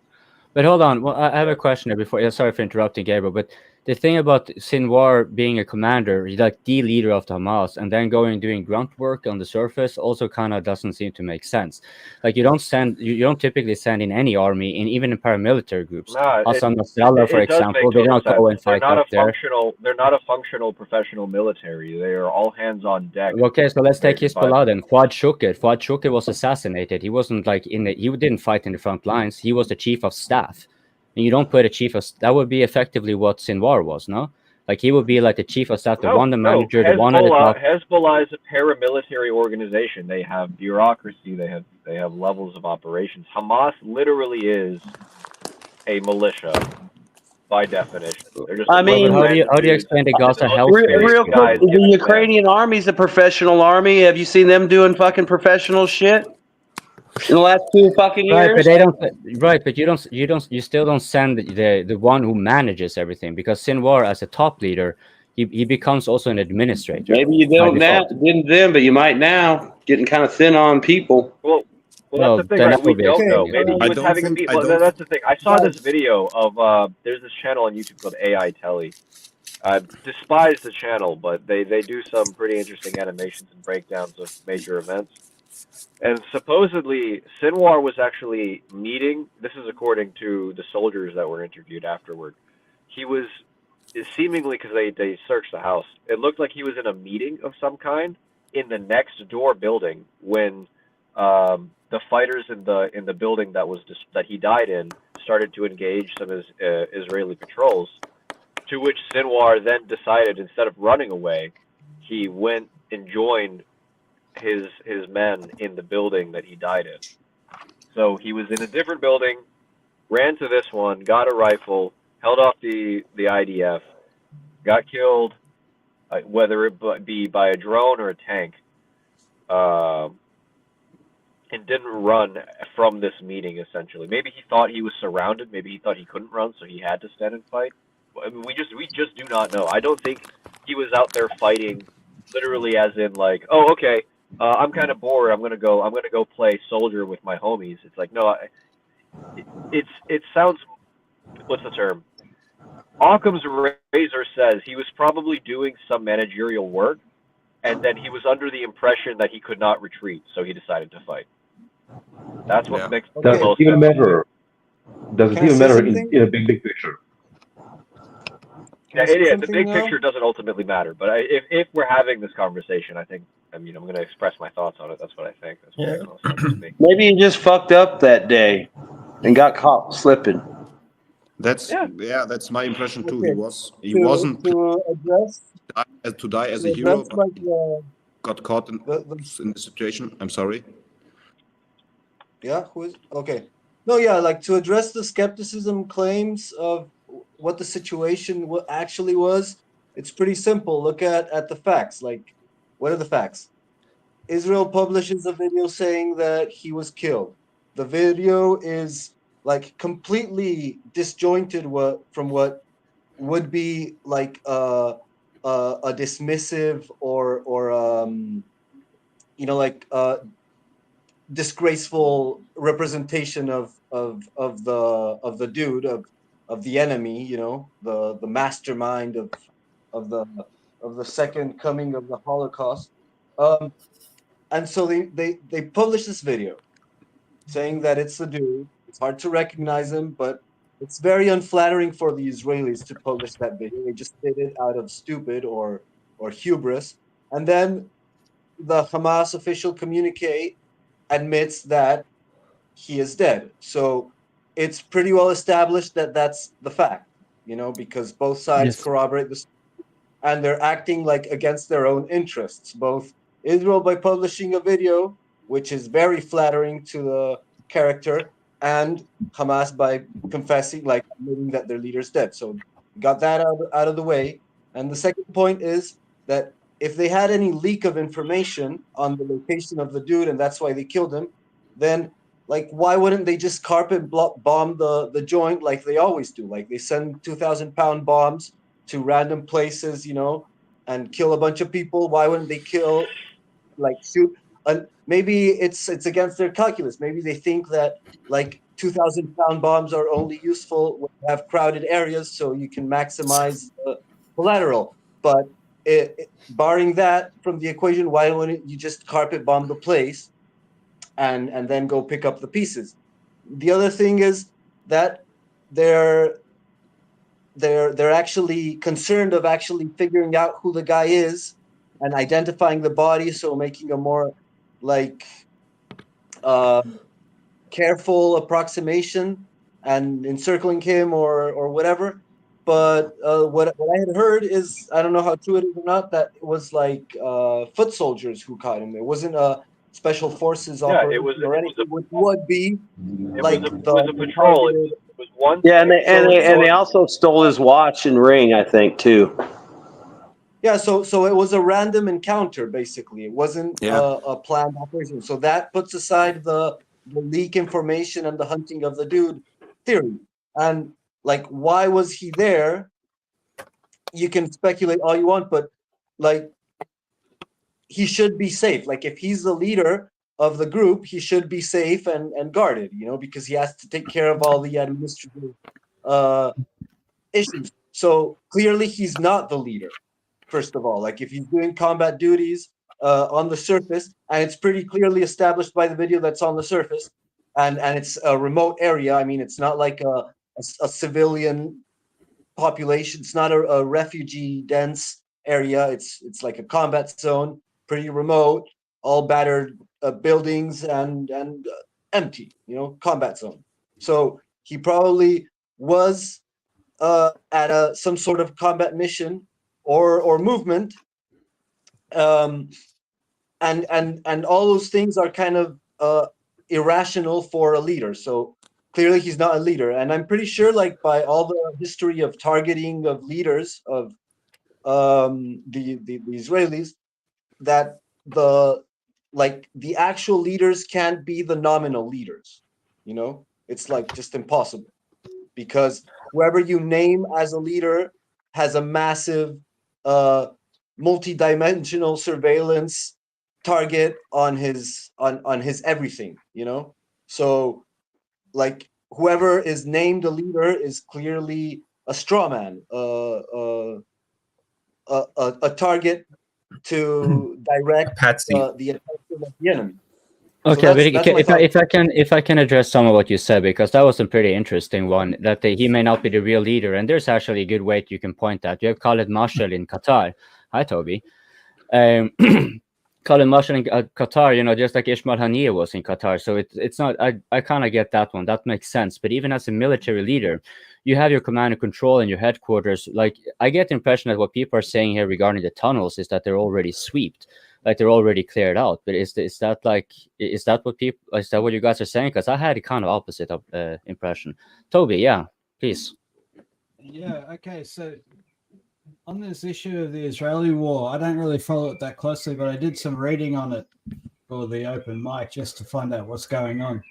But hold on. Well, I have a question there before. Yeah, sorry for interrupting, Gabriel. But the thing about Sinwar being a commander, he's like the leader of the Hamas, and then going and doing grunt work on the surface also kind of doesn't seem to make sense. Like you don't typically send in any army, and even in paramilitary groups. Hassan Nasrallah, for example, they don't go and fight up there. They're not a functional professional military. They are all hands on deck. Okay, so let's take Hezbollah then. Fuad Shukr was assassinated. He wasn't like he didn't fight in the front lines. He was the chief of staff. And you don't put a chief of that would be effectively what Sinwar was, no? Like he would be like the chief of staff, the manager, the one at the top. Hezbollah is a paramilitary organization. They have bureaucracy. They have levels of operations. Hamas literally is a militia by definition. I mean, how do you explain the Gaza health? Real quick, the Ukrainian army's a professional army. Have you seen them doing fucking professional shit in the last 2 fucking years? Right, but they don't. Right, but you still don't send the one who manages everything, because Sinwar, as a top leader, he becomes also an administrator. Maybe you don't now, didn't then, but you might now. Getting kind of thin on people. Well, Well, that's the thing, they're right? never We don't victim, know. you Maybe know. he was having a meet. Well, that's the thing. I saw this video of there's this channel on YouTube called AI Telly. I despise the channel, but they do some pretty interesting animations and breakdowns of major events. And supposedly, Sinwar was actually meeting. This is according to the soldiers that were interviewed afterward. He was seemingly, because they searched the house, it looked like he was in a meeting of some kind in the next door building when the fighters in the building that he died in started to engage some Israeli patrols. To which Sinwar then decided, instead of running away, he went and joined his men in the building that he died in. So he was in a different building, ran to this one, got a rifle, held off the IDF, got killed, whether it be by a drone or a tank, and didn't run from this meeting, essentially. Maybe he thought he was surrounded, maybe he thought he couldn't run, so he had to stand and fight. I mean, we just do not know. I don't think he was out there fighting literally as in like, oh, okay, I'm kind of bored, I'm gonna go play soldier with my homies. It's like, no, it sounds, what's the term? Occam's razor says he was probably doing some managerial work, and then he was under the impression that he could not retreat, so he decided to fight. That's what makes the Does it most even sense. matter? Does it Can I even say matter something? in a big picture? Can I Yeah, say the something big now? picture doesn't ultimately matter, but if we're having this conversation, I'm going to express my thoughts on it. That's what I think. That's what makes most sense to me. Maybe he just fucked up that day and got caught slipping. That's that's my impression too. Okay. He wasn't to address to die as to a hero, address but like got caught in the situation. I'm sorry. yeah, who is okay? No, yeah, like to address the skepticism claims of what the situation actually was. It's pretty simple. Look at the facts. Like, what are the facts? Israel publishes a video saying that he was killed. The video is like completely disjointed from what would be like a dismissive or like disgraceful representation of the dude of the enemy, the mastermind of the second coming of the Holocaust. And so they published this video saying that it's the dude. It's hard to recognize him, but it's very unflattering for the Israelis to publish that video. They just did it out of stupid or hubris. And then the Hamas official communique admits that he is dead. So it's pretty well established that that's the fact, because both sides corroborate this, and they're acting like against their own interests. Both Israel by publishing a video, which is very flattering to the character, and Hamas by confessing, like admitting that their leader's dead. So got that out of the way. And the second point is that if they had any leak of information on the location of the dude and that's why they killed him, then like why wouldn't they just carpet bomb the joint like they always do? Like they send 2,000-pound bombs to random places, and kill a bunch of people. Why wouldn't they shoot? Maybe it's against their calculus. Maybe they think that like 2,000-pound bombs are only useful when you have crowded areas, so you can maximize the collateral. But barring that from the equation, why wouldn't you just carpet bomb the place and then go pick up the pieces? The other thing is that they're actually concerned of actually figuring out who the guy is and identifying the body, so making a more careful approximation and encircling him or whatever. But what I had heard is, I don't know how true it is or not, that it was foot soldiers who caught him. It wasn't a special forces operation or anything, which would be it was a patrol. It was one. Yeah, and they also stole his watch and ring, I think, too. Yeah, so it was a random encounter, basically. It wasn't a planned operation. So that puts aside the leak information and the hunting of the dude theory. And why was he there? You can speculate all you want, but he should be safe. Like if he's the leader, of the group, he should be safe and guarded, because he has to take care of all the administrative issues. So clearly he's not the leader, first of all. Like if he's doing combat duties on the surface, and it's pretty clearly established by the video that's on the surface, and it's a remote area. I mean, it's not like a civilian population. It's not a refugee dense area. It's like a combat zone, pretty remote, all battered buildings and empty, combat zone. So he probably was at some sort of combat mission or movement, and all those things are kind of irrational for a leader. So clearly he's not a leader, and I'm pretty sure, like by all the history of targeting of leaders of the Israelis, that the actual leaders can't be the nominal leaders. It's like just impossible, because whoever you name as a leader has a massive multi-dimensional surveillance target on his everything, so like whoever is named a leader is clearly a straw man, a target to direct the attention of the enemy. Okay, So but if I can address some of what you said, because that was a pretty interesting one, that he may not be the real leader, and there's actually a good way you can point that. You have Khaled Mashal in Qatar. Hi, Toby. Khaled Mashal in Qatar, just like Ismail Haniyeh was in Qatar. So it's not. I kind of get that one. That makes sense. But even as a military leader, you have your command and control in your headquarters. Like I get the impression that what people are saying here regarding the tunnels is that they're already swept. Like they're already cleared out, but is that what you guys are saying? Because I had a kind of opposite of impression. Toby, yeah, please. Yeah, okay. So on this issue of the Israeli war, I don't really follow it that closely, but I did some reading on it for the open mic just to find out what's going on,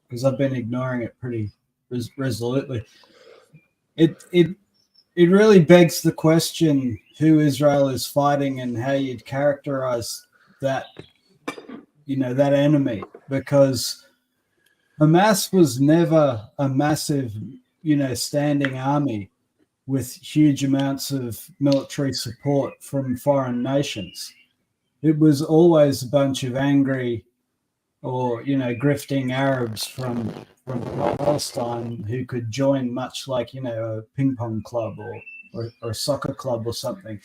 because I've been ignoring it pretty resolutely. It really begs the question who Israel is fighting and how you'd characterize that, that enemy, because Hamas was never a massive, standing army with huge amounts of military support from foreign nations. It was always a bunch of angry or, grifting Arabs from Palestine who could join, much like, a ping pong club or a soccer club or something.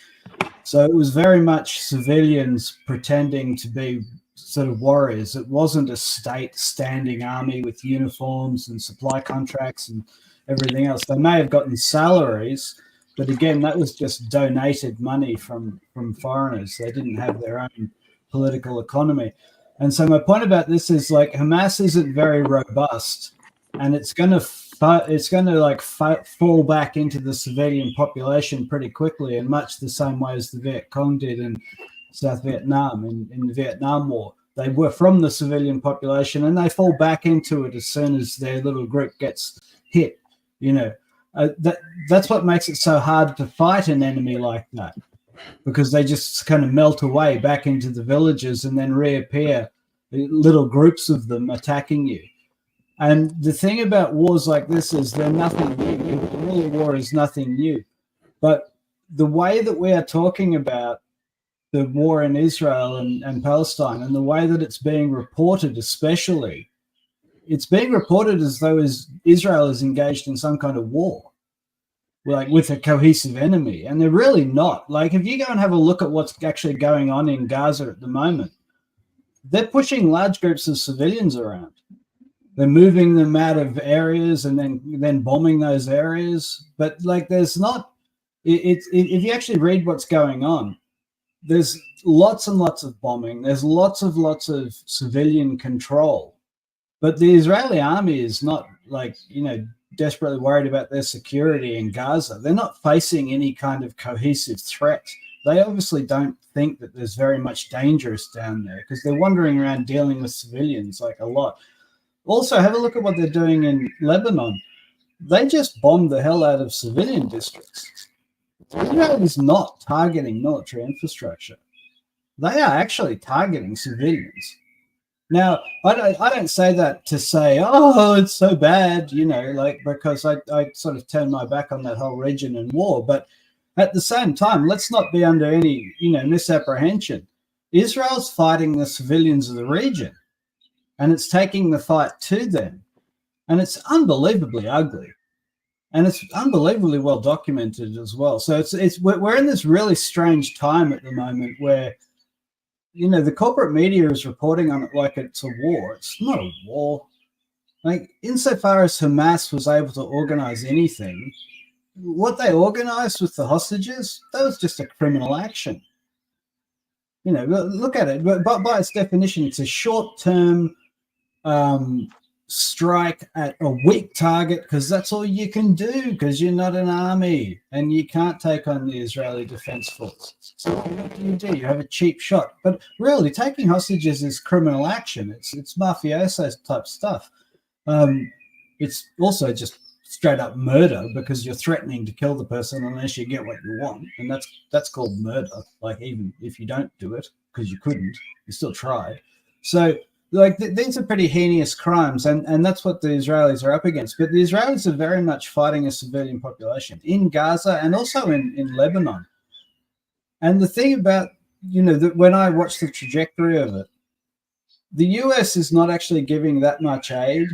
So it was very much civilians pretending to be sort of warriors. It wasn't a state standing army with uniforms and supply contracts and everything else. They may have gotten salaries, but again, that was just donated money from foreigners. They didn't have their own political economy. And so my point about this is, like, Hamas isn't very robust, and it's going to fall back into the civilian population pretty quickly, in much the same way as the Viet Cong did in South Vietnam in the Vietnam War. They were from the civilian population, and they fall back into it as soon as their little group gets hit. That's what makes it so hard to fight an enemy like that, because they just kind of melt away back into the villages and then reappear, little groups of them attacking you. And the thing about wars like this is they're nothing new. Guerrilla war is nothing new. But the way that we are talking about the war in Israel and Palestine, and the way that it's being reported, especially, it's being reported as though Israel is engaged in some kind of war, like with a cohesive enemy. And they're really not. Like, if you go and have a look at what's actually going on in Gaza at the moment, they're pushing large groups of civilians around. They're moving them out of areas and then bombing those areas. But like, there's not, if you actually read what's going on, there's lots and lots of bombing. There's lots of civilian control. But the Israeli army is not, like, desperately worried about their security in Gaza. They're not facing any kind of cohesive threat. They obviously don't think that there's very much dangerous down there, because they're wandering around dealing with civilians like a lot. Also, have a look at what they're doing in Lebanon. They just bombed the hell out of civilian districts. Israel is not targeting military infrastructure. They are actually targeting civilians. Now, I don't say that to say, oh, it's so bad, like, because I sort of turned my back on that whole region and war. But at the same time, let's not be under any, misapprehension. Israel's fighting the civilians of the region, and it's taking the fight to them. And it's unbelievably ugly. And it's unbelievably well documented as well. So we're in this really strange time at the moment where, the corporate media is reporting on it like it's a war. It's not a war. Like, insofar as Hamas was able to organize anything, what they organized with the hostages, that was just a criminal action. Look at it. But by its definition, it's a short-term strike at a weak target, because that's all you can do, because you're not an army and you can't take on the Israeli Defense Force. So what do? You have a cheap shot. But really, taking hostages is criminal action. It's mafioso type stuff. It's also just straight up murder, because you're threatening to kill the person unless you get what you want, and that's called murder. Like, even if you don't do it because you couldn't, you still tried. So like, these are pretty heinous crimes, and that's what the Israelis are up against. But the Israelis are very much fighting a civilian population in Gaza and also in Lebanon. And the thing about, when I watch the trajectory of it, the US is not actually giving that much aid.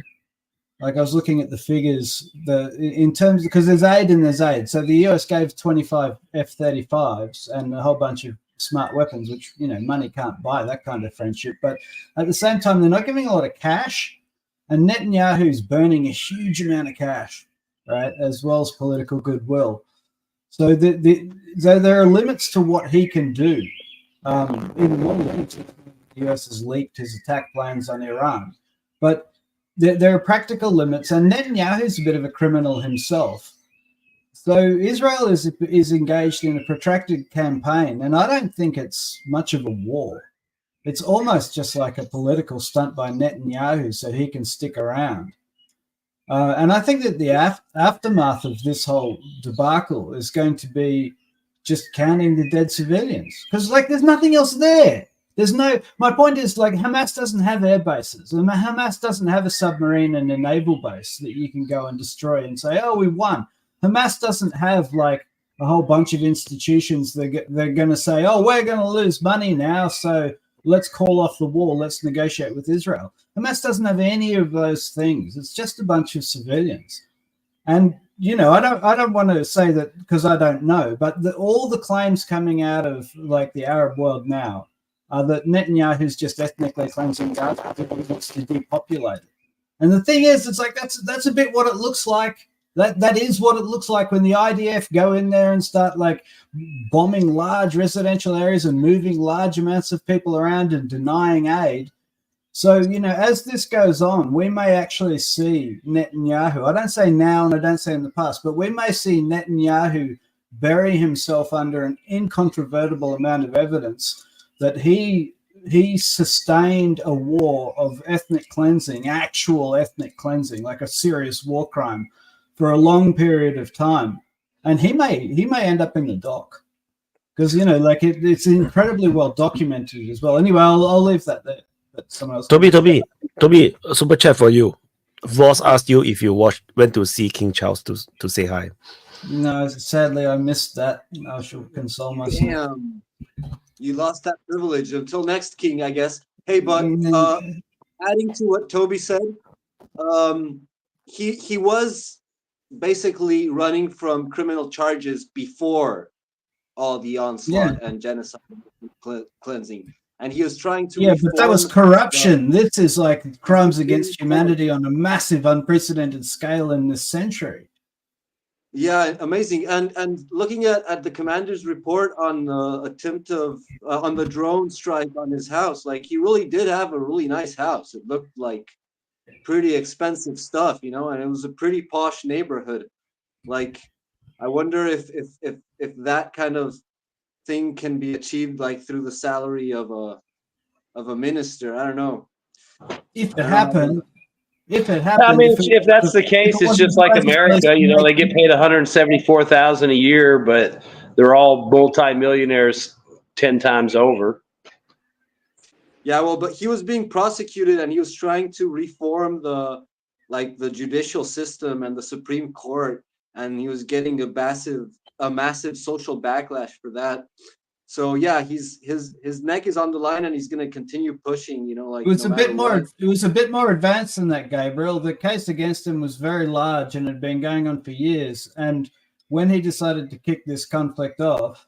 Like, I was looking at the figures, in terms, because there's aid and there's aid. So the US gave 25 F-35s and a whole bunch of smart weapons, which, money can't buy that kind of friendship. But at the same time, they're not giving a lot of cash, and Netanyahu's burning a huge amount of cash, right, as well as political goodwill. So there are limits to what he can do. Even more limits, the US has leaked his attack plans on Iran. But there are practical limits, and Netanyahu's a bit of a criminal himself. So Israel is engaged in a protracted campaign, and I don't think it's much of a war. It's almost just like a political stunt by Netanyahu so he can stick around. And I think that the aftermath of this whole debacle is going to be just counting the dead civilians, because, like, there's nothing else there. My point is, like, Hamas doesn't have air bases, and Hamas doesn't have a submarine and a naval base that you can go and destroy and say, oh, we won. Hamas doesn't have, like, a whole bunch of institutions. They're going to say, oh, we're going to lose money now, so let's call off the war. Let's negotiate with Israel. Hamas doesn't have any of those things. It's just a bunch of civilians. And, I don't want to say that because I don't know, but all the claims coming out of, like, the Arab world now are that Netanyahu's just ethnically cleansing Gaza because he wants to depopulate it. And the thing is, it's like, that's a bit what it looks like. That is what it looks like when the IDF go in there and start, like, bombing large residential areas and moving large amounts of people around and denying aid. So, as this goes on, we may actually see Netanyahu. I don't say now and I don't say in the past, but we may see Netanyahu bury himself under an incontrovertible amount of evidence that he sustained a war of ethnic cleansing, actual ethnic cleansing, like a serious war crime, for a long period of time, and he may end up in the dock, because it's incredibly well documented as well. Anyway, I'll leave that there. But someone else. Toby, super chat for you. Voss asked you if you went to see King Charles to say hi. No, sadly I missed that. I shall console myself. Damn, you lost that privilege. Until next king, I guess. Hey, but adding to what Toby said, he was basically running from criminal charges before all the onslaught and genocide cleansing, and he was trying to but that was corruption. This is like crimes against humanity on a massive, unprecedented scale in this century. Yeah, amazing. And looking at the commander's report on the attempt of on the drone strike on his house, like, he really did have a really nice house. It looked like pretty expensive stuff, and it was a pretty posh neighborhood. Like, I wonder if that kind of thing can be achieved, like, through the salary of a minister. I don't know. If it happened. I mean, if that's the case, it's just like America. They get paid $174,000 a year, but they're all multi-millionaires 10 times over. Yeah, well, but he was being prosecuted and he was trying to reform the judicial system and the Supreme Court, and he was getting a massive social backlash for that. So yeah, his neck is on the line and he's going to continue pushing, like It was no a matter bit more. what. It was a bit more advanced than that, Gabriel. The case against him was very large and had been going on for years. And when he decided to kick this conflict off,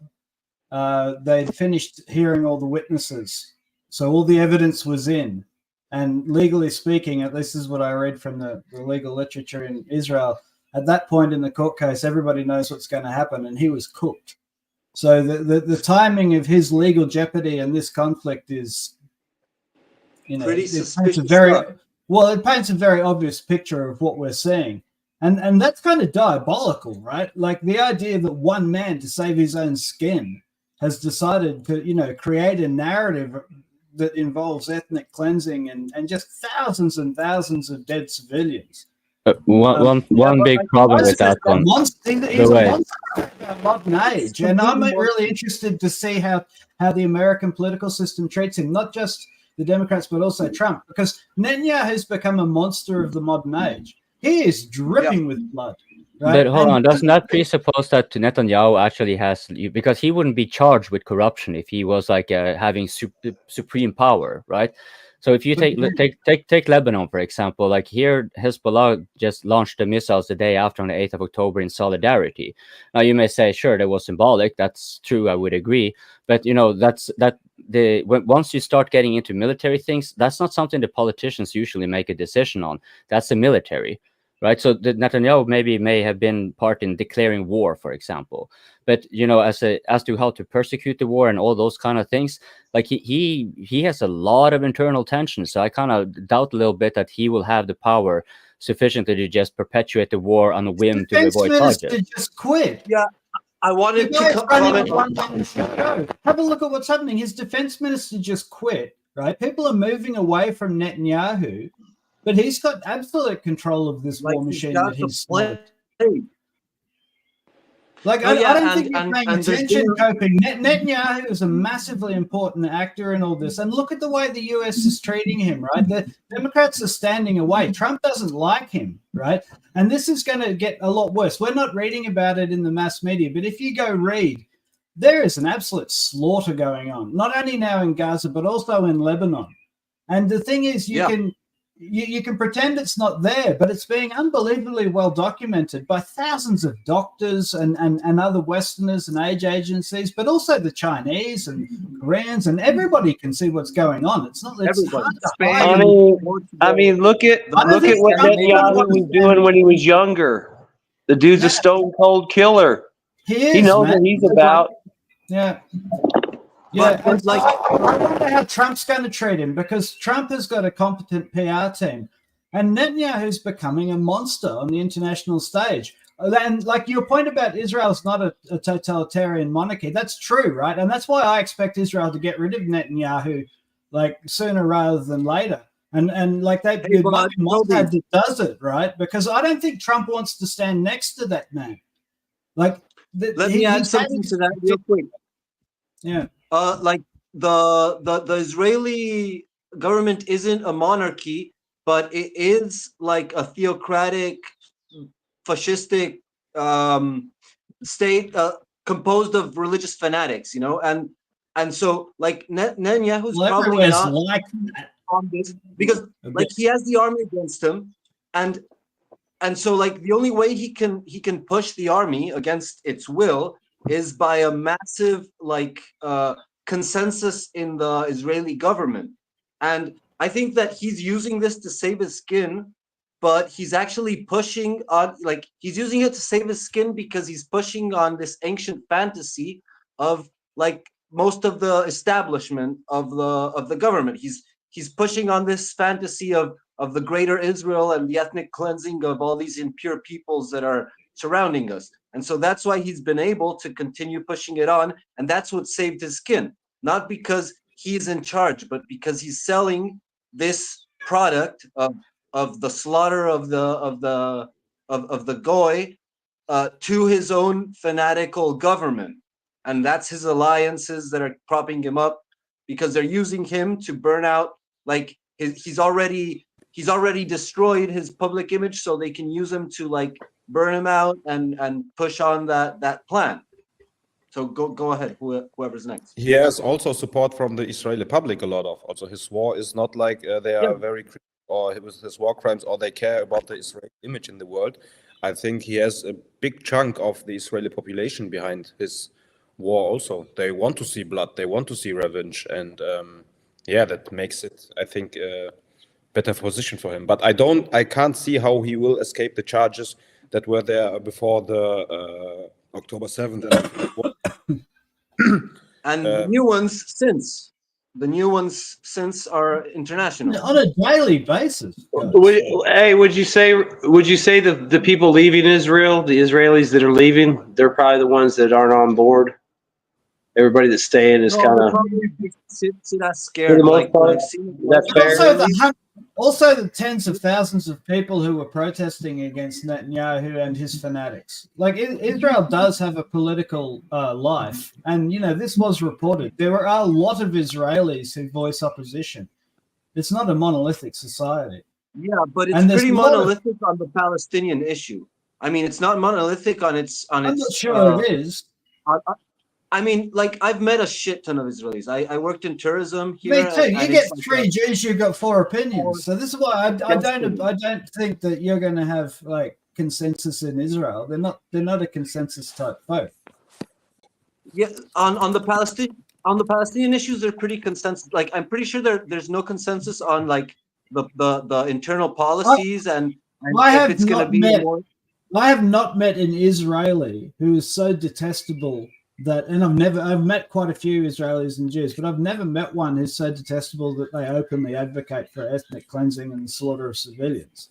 they'd finished hearing all the witnesses, so all the evidence was in. And legally speaking, at least this is what I read from the legal literature in Israel. At that point in the court case, everybody knows what's going to happen, and he was cooked. So the timing of his legal jeopardy in this conflict is, Pretty it suspicious it paints a very obvious picture of what we're seeing. And that's kind of diabolical, right? Like the idea that one man, to save his own skin, has decided to, create a narrative that involves ethnic cleansing and just thousands and thousands of dead civilians. One big problem with that one. He's a monster of modern age, and I'm really interested to see how the American political system treats him, not just the Democrats, but also Trump, because Netanyahu has become a monster of the modern age. He is dripping with blood. Right? But hold on, doesn't that presuppose that Netanyahu actually has, because he wouldn't be charged with corruption if he was like having supreme power, right? So if you take Lebanon, for example, like here, Hezbollah just launched the missiles the day after on the 8th of October in solidarity. Now you may say, sure, that was symbolic. That's true. I would agree. But once you start getting into military things, that's not something the politicians usually make a decision on. That's the military. Right, so the Netanyahu may have been part in declaring war, for example, but as to how to persecute the war and all those kind of things, like he has a lot of internal tension. So I kind of doubt a little bit that he will have the power sufficiently to just perpetuate the war on a whim to avoid charges. Just quit. Yeah, I wanted to comment. Have a look at what's happening. His defense minister just quit. Right, people are moving away from Netanyahu. But he's got absolute control of this war machine that he's started. Like, I don't think you're paying attention, Coping. Netanyahu is a massively important actor in all this. And look at the way the US is treating him, right? The Democrats are standing away. Trump doesn't like him, right? And this is going to get a lot worse. We're not reading about it in the mass media, but if you go read, there is an absolute slaughter going on, not only now in Gaza, but also in Lebanon. And the thing is, you can pretend it's not there, but it's being unbelievably well documented by thousands of doctors and other Westerners and age agencies, but also the Chinese and Koreans, and everybody can see what's going on. It's not. It's hard to hide. I mean, look at what Netanyahu was doing when he was younger. The dude's a stone cold killer. He knows what he's about. Yeah. Yeah, but I wonder how Trump's going to treat him, because Trump has got a competent PR team, and Netanyahu's becoming a monster on the international stage. And like your point about Israel's not a totalitarian monarchy, that's true, right? And that's why I expect Israel to get rid of Netanyahu, like sooner rather than later. And like Mossad does it, right? Because I don't think Trump wants to stand next to that man. Like, let me add something to that real quick. Yeah. Like the Israeli government isn't a monarchy, but it is like a theocratic, fascistic state composed of religious fanatics, and so like Netanyahu's probably not like on this, because like he has the army against him, and so like the only way he can push the army against its will is by a massive consensus in the Israeli government. And I think that he's using this to save his skin, but he's actually pushing on, he's using it to save his skin because he's pushing on this ancient fantasy of most of the establishment of the government. He's pushing on this fantasy of the greater Israel and the ethnic cleansing of all these impure peoples that are surrounding us. And so that's why he's been able to continue pushing it on. And that's what saved his skin, not because he's in charge, but because he's selling this product of the slaughter of the goy to his own fanatical government. And that's his alliances that are propping him up. because they're using him to burn out. Like he's already destroyed his public image, so they can use him to like burn him out and push on that plan. So go ahead, whoever's next. He has also support from the Israeli public a lot of. Also, his war is not like they are very critical or with his war crimes or they care about the Israeli image in the world. I think he has a big chunk of the Israeli population behind his war also. They want to see blood, they want to see revenge, and yeah, that makes it, I think, a better position for him. But I can't see how he will escape the charges that were there before the October 7th. And the new ones since are international on a daily basis. Would you say the people leaving Israel, the Israelis that are leaving, they're probably the ones that aren't on board? Everybody that's staying is kind of scared. For the most part, that's fair. Also, the tens of thousands of people who were protesting against Netanyahu and his fanatics. Like Israel does have a political life, and this was reported. There are a lot of Israelis who voice opposition. It's not a monolithic society. Yeah, but it's pretty monolithic on the Palestinian issue. I mean, it's not monolithic on its. I'm not sure it is. I mean, like, I've met a shit ton of Israelis. I worked in tourism here. Me too. You get three Jews, you've got four opinions. So this is why I don't think that you're going to have like consensus in Israel. They're not a consensus type vote. Yeah, on the Palestinian issues, they're pretty consensus. Like, I'm pretty sure there's no consensus on like the internal policies and if it's going to be more. I have not met an Israeli who is so detestable that, and I've met quite a few Israelis and Jews, but I've never met one who's so detestable that they openly advocate for ethnic cleansing and the slaughter of civilians.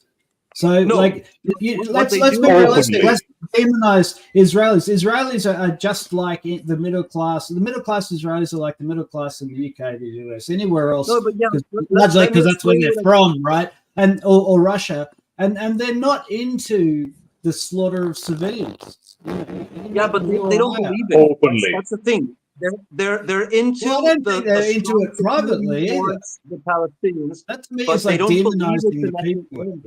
So, let's be realistic. Let's demonize Israelis. Israelis are just like the middle class. The middle class Israelis are like the middle class in the UK, the US, anywhere else, because that's where they're from, right? And or Russia, and they're not into the slaughter of civilians. Yeah, but they don't believe it. Openly. That's the thing. They're into into it privately either. The Palestinians. That to me but is like demonizing the people.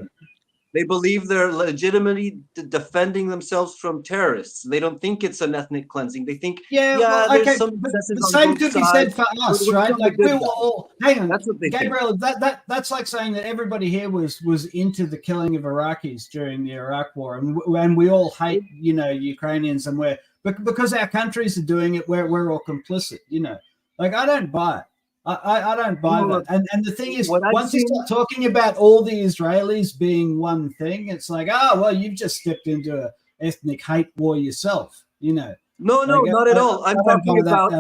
They believe they're legitimately defending themselves from terrorists. They don't think it's an ethnic cleansing. They think, there's some the same could be said for us, right? Like we were all. Hang on, that's what they Gabriel. That's like saying that everybody here was into the killing of Iraqis during the Iraq War, and we all hate, Ukrainians, and because our countries are doing it, we're all complicit. Like I don't buy it. I don't buy that. And the thing is, once you start talking about all the Israelis being one thing, it's like, you've just stepped into an ethnic hate war yourself, No, not at all. I'm talking about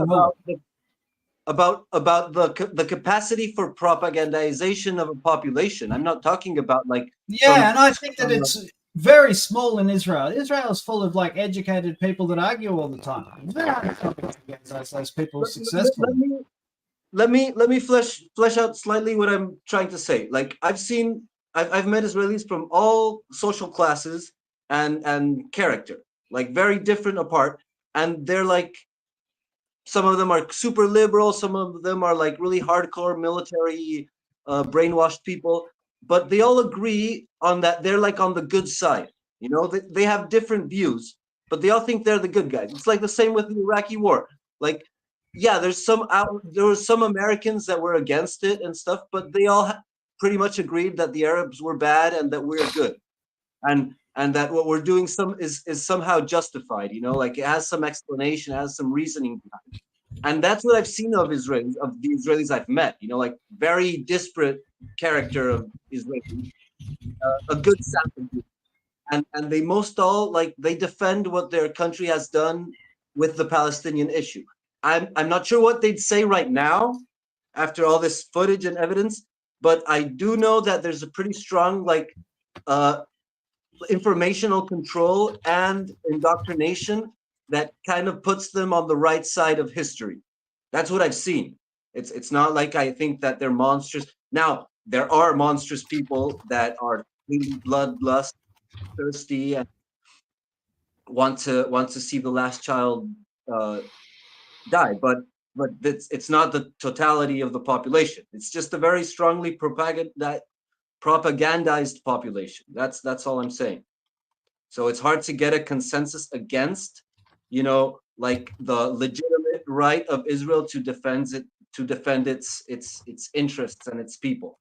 the capacity for propagandization of a population. I'm not talking about like. Yeah, and I think that it's very small in Israel. Israel is full of like educated people that argue all the time. It's very hard to compete against those people who are successful. Let me flesh out slightly what I'm trying to say. Like I've met Israelis from all social classes and character, like very different apart, and they're like, some of them are super liberal, some of them are like really hardcore military brainwashed people, but they all agree on that they're like on the good side. They have different views, but they all think they're the good guys. It's like the same with the Iraqi war. Like, yeah, there were some Americans that were against it and stuff, but they all pretty much agreed that the Arabs were bad and that we're good, and that what we're doing is somehow justified. Like it has some explanation, it has some reasoning behind it. And that's what I've seen of the Israelis I've met. Like very disparate character of Israelis, a good sample group, and they most all like they defend what their country has done with the Palestinian issue. I'm not sure what they'd say right now after all this footage and evidence, but I do know that there's a pretty strong like informational control and indoctrination that kind of puts them on the right side of history. That's what I've seen. It's not like I think that they're monstrous. Now, there are monstrous people that are really bloodlust, thirsty, and want to see the last child die, but but it's not the totality of the population. It's just a very strongly propagandized population. That's all I'm saying. So it's hard to get a consensus against, like the legitimate right of Israel to defend its interests and its people.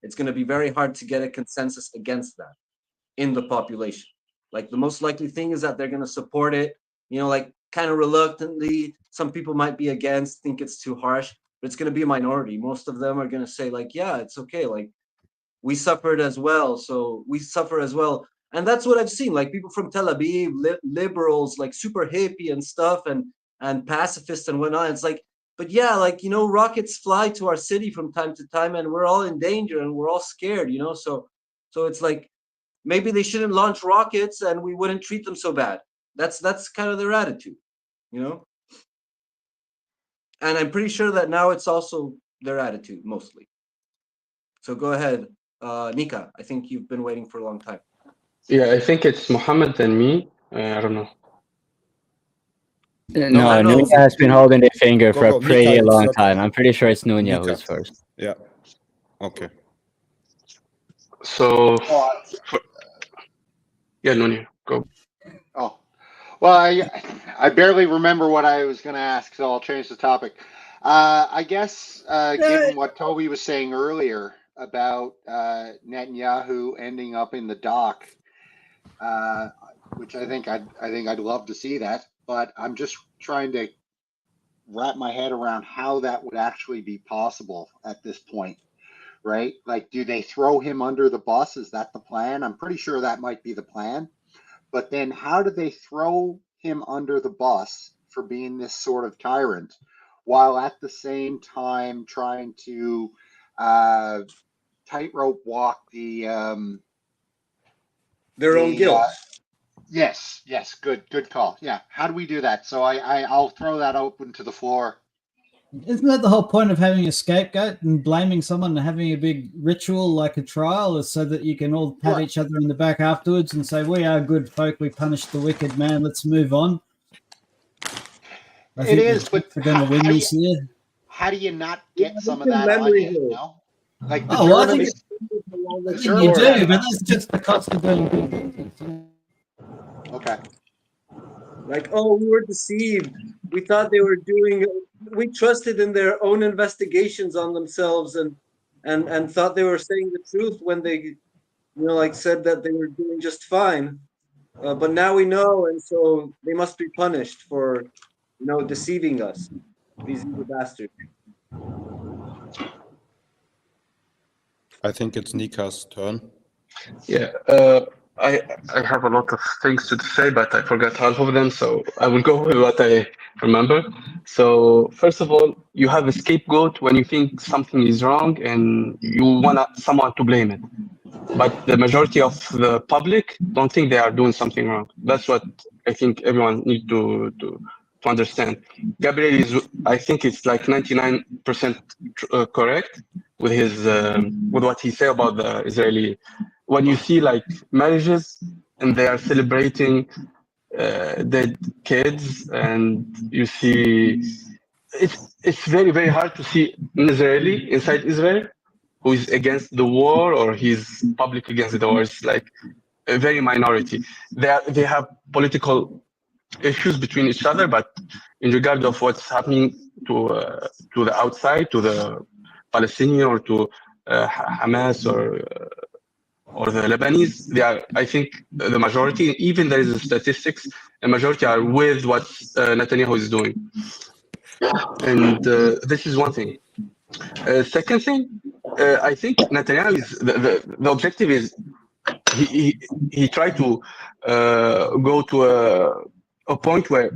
It's going to be very hard to get a consensus against that in the population. Like the most likely thing is that they're going to support it, like kind of reluctantly. Some people might be against, think it's too harsh, but it's going to be a minority. Most of them are going to say like, yeah, it's okay. Like we suffered as well. So we suffer as well. And that's what I've seen, like people from Tel Aviv, liberals, like super hippie and stuff, and pacifists and whatnot. It's like, but yeah, like, rockets fly to our city from time to time and we're all in danger and we're all scared, so it's like, maybe they shouldn't launch rockets and we wouldn't treat them so bad. That's kind of their attitude, And I'm pretty sure that now it's also their attitude mostly. So go ahead, Nika, I think you've been waiting for a long time. Yeah, I think it's Mohammed and me. I don't know. No, Nunya has been holding the finger for a pretty long time. I'm pretty sure it's Nunya who's first. Yeah. Okay. So, yeah, Nunya, go. Oh, well, I barely remember what I was going to ask, so I'll change the topic. I guess given what Toby was saying earlier about Netanyahu ending up in the dock, which I think I'd love to see that, but I'm just trying to wrap my head around how that would actually be possible at this point, right? Like, do they throw him under the bus? Is that the plan? I'm pretty sure that might be the plan. But then how do they throw him under the bus for being this sort of tyrant while at the same time trying to tightrope walk their own guilt? Yes, good call. Yeah, how do we do that? So I'll throw that open to the floor. Isn't that the whole point of having a scapegoat and blaming someone and having a big ritual like a trial, is so that you can all pat each other in the back afterwards and say, we are good folk, we punished the wicked man, let's move on? It is, but we're going to win this year. How do you not get some of that on you, Like I think you do, but that's just the cost of doing business. Okay. Like, oh, we were deceived. We thought they were we trusted in their own investigations on themselves and thought they were saying the truth when they, said that they were doing just fine. But now we know, and so they must be punished for, deceiving us. These evil bastards. I think it's Nika's turn. Yeah, I have a lot of things to say, but I forgot half of them, so I will go with what I remember. So first of all, you have a scapegoat when you think something is wrong and you want someone to blame it. But the majority of the public don't think they are doing something wrong. That's what I think everyone needs to understand. Gabriel is, I think it's like 99% correct with his with what he said about the Israeli. When you see like marriages and they are celebrating dead kids, and you see it's very, very hard to see an Israeli inside Israel who is against the war or he's public against the war. It's like a very minority. They have political issues between each other, but in regard of what's happening to the outside, to the Palestinian or to Hamas or the Lebanese, they are, I think, the majority. Even there is statistics, the majority are with what Netanyahu is doing, and this is one thing. Second thing, I think Netanyahu is the objective is he tried to go to a point where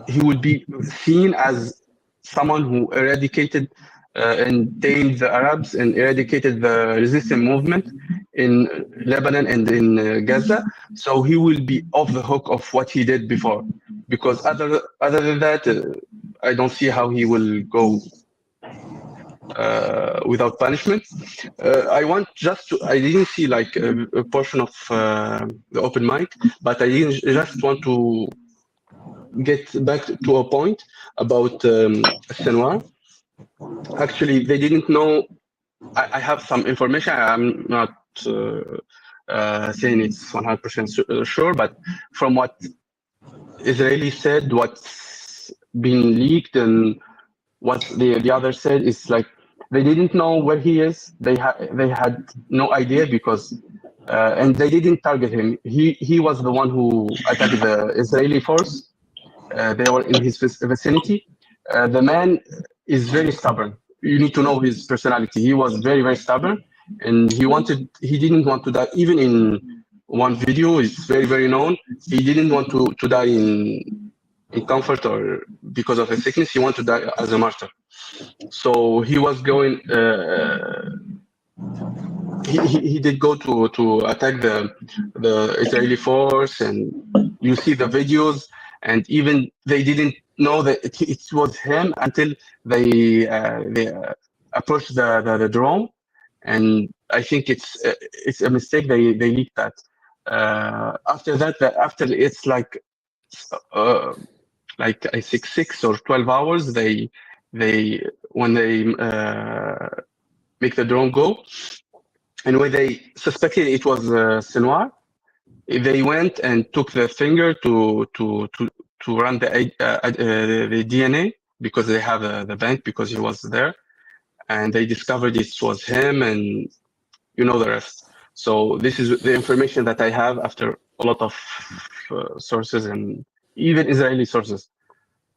he would be seen as someone who eradicated and tamed the Arabs and eradicated the resistance movement in Lebanon and in Gaza. So he will be off the hook of what he did before, because other than that, I don't see how he will go without punishment. I didn't see like a portion of the open mic, but I just want to get back to a point about Sinwar. Actually, they didn't know. I have some information. I'm not saying it's 100% sure, but from what Israeli said, what's been leaked, and what the other said is like they didn't know where he is. They had no idea because and they didn't target him. He was the one who attacked the Israeli force. They were in his vicinity. The man is very stubborn. You need to know his personality. He was very, very stubborn, and he didn't want to die. Even in one video, it's very, very known. He didn't want to die in comfort or because of a sickness. He wanted to die as a martyr. So he was going. He did go to attack the Israeli force, and you see the videos. And even they didn't know that it was him until they approached the drone. And I think it's a mistake. They leaked that. After that, after it's like I think 6 or 12 hours, when they make the drone go, and when they suspected it was Sinwar, they went and took the finger to run the DNA because they have the bank because he was there, and they discovered it was him, and you know the rest. So this is the information that I have after a lot of sources and even Israeli sources.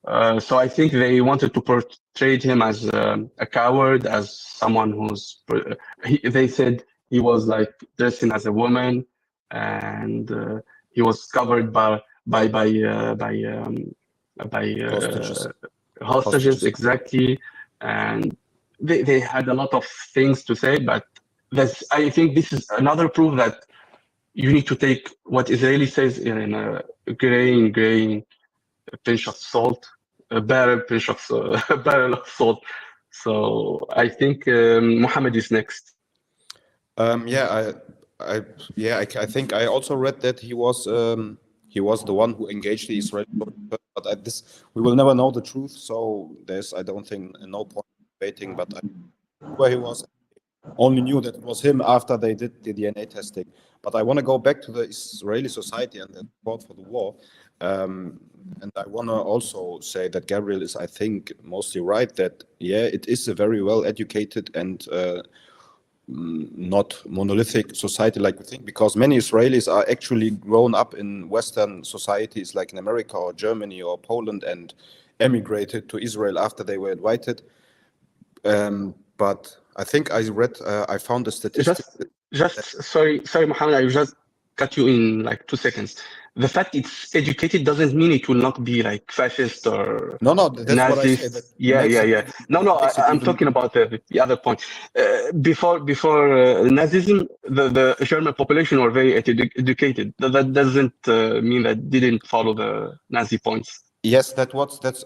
So I think they wanted to portray him as a coward, as someone who's. They said he was like dressing as a woman, and he was covered by hostages, exactly. And they had a lot of things to say, but I think this is another proof that you need to take what Israeli says in a grain pinch of salt, a barrel pinch of a barrel of salt. So I think Mohammed is next. I think I also read that he was the one who engaged the Israeli, but we will never know the truth. So there's, I don't think, no point debating. But where he was, only knew that it was him after they did the DNA testing. But I want to go back to the Israeli society and the support for the war. And I want to also say that Gabriel is, I think, mostly right that, it is a very well-educated and not monolithic society like we think, because many Israelis are actually grown up in Western societies like in America or Germany or Poland and emigrated to Israel after they were invited. But I think I found a statistic. Sorry, Mohammed, I just cut you in like 2 seconds. The fact it's educated doesn't mean it will not be like fascist or that's Nazis. what I say. Yeah. No, I'm talking about the other point. Before Nazism, the German population were very educated. That doesn't mean that didn't follow the Nazi points. Yes,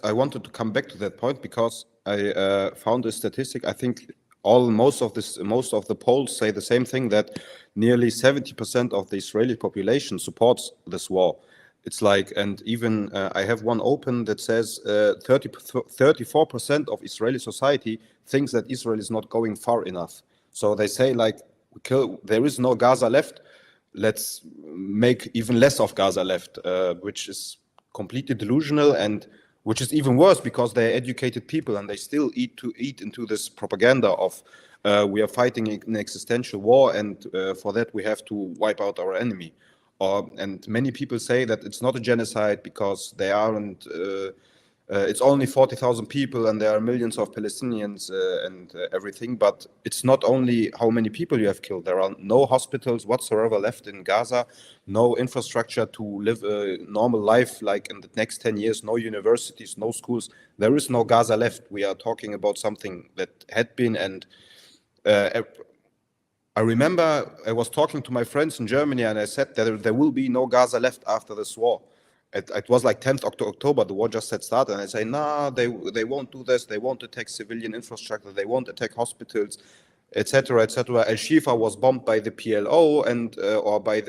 I wanted to come back to that point because I found a statistic. I think most of the polls say the same thing, that nearly 70% of the Israeli population supports this war. It's like, and even I have one open that says 34% of Israeli society thinks that Israel is not going far enough. So they say like, there is no Gaza left. Let's make even less of Gaza left, which is completely delusional, and which is even worse because they're educated people and they still eat into this propaganda of we are fighting an existential war, and for that we have to wipe out our enemy. And many people say that it's not a genocide because they aren't. It's only 40,000 people and there are millions of Palestinians and everything. But it's not only how many people you have killed. There are no hospitals whatsoever left in Gaza, no infrastructure to live a normal life like in the next 10 years, no universities, no schools. There is no Gaza left. We are talking about something that had been, and I remember I was talking to my friends in Germany and I said that there will be no Gaza left after this war. It was like 10th October, the war just had started, and I say, nah, they won't do this, they won't attack civilian infrastructure, they won't attack hospitals, etc., etc. Al-Shifa was bombed by the PLO and or by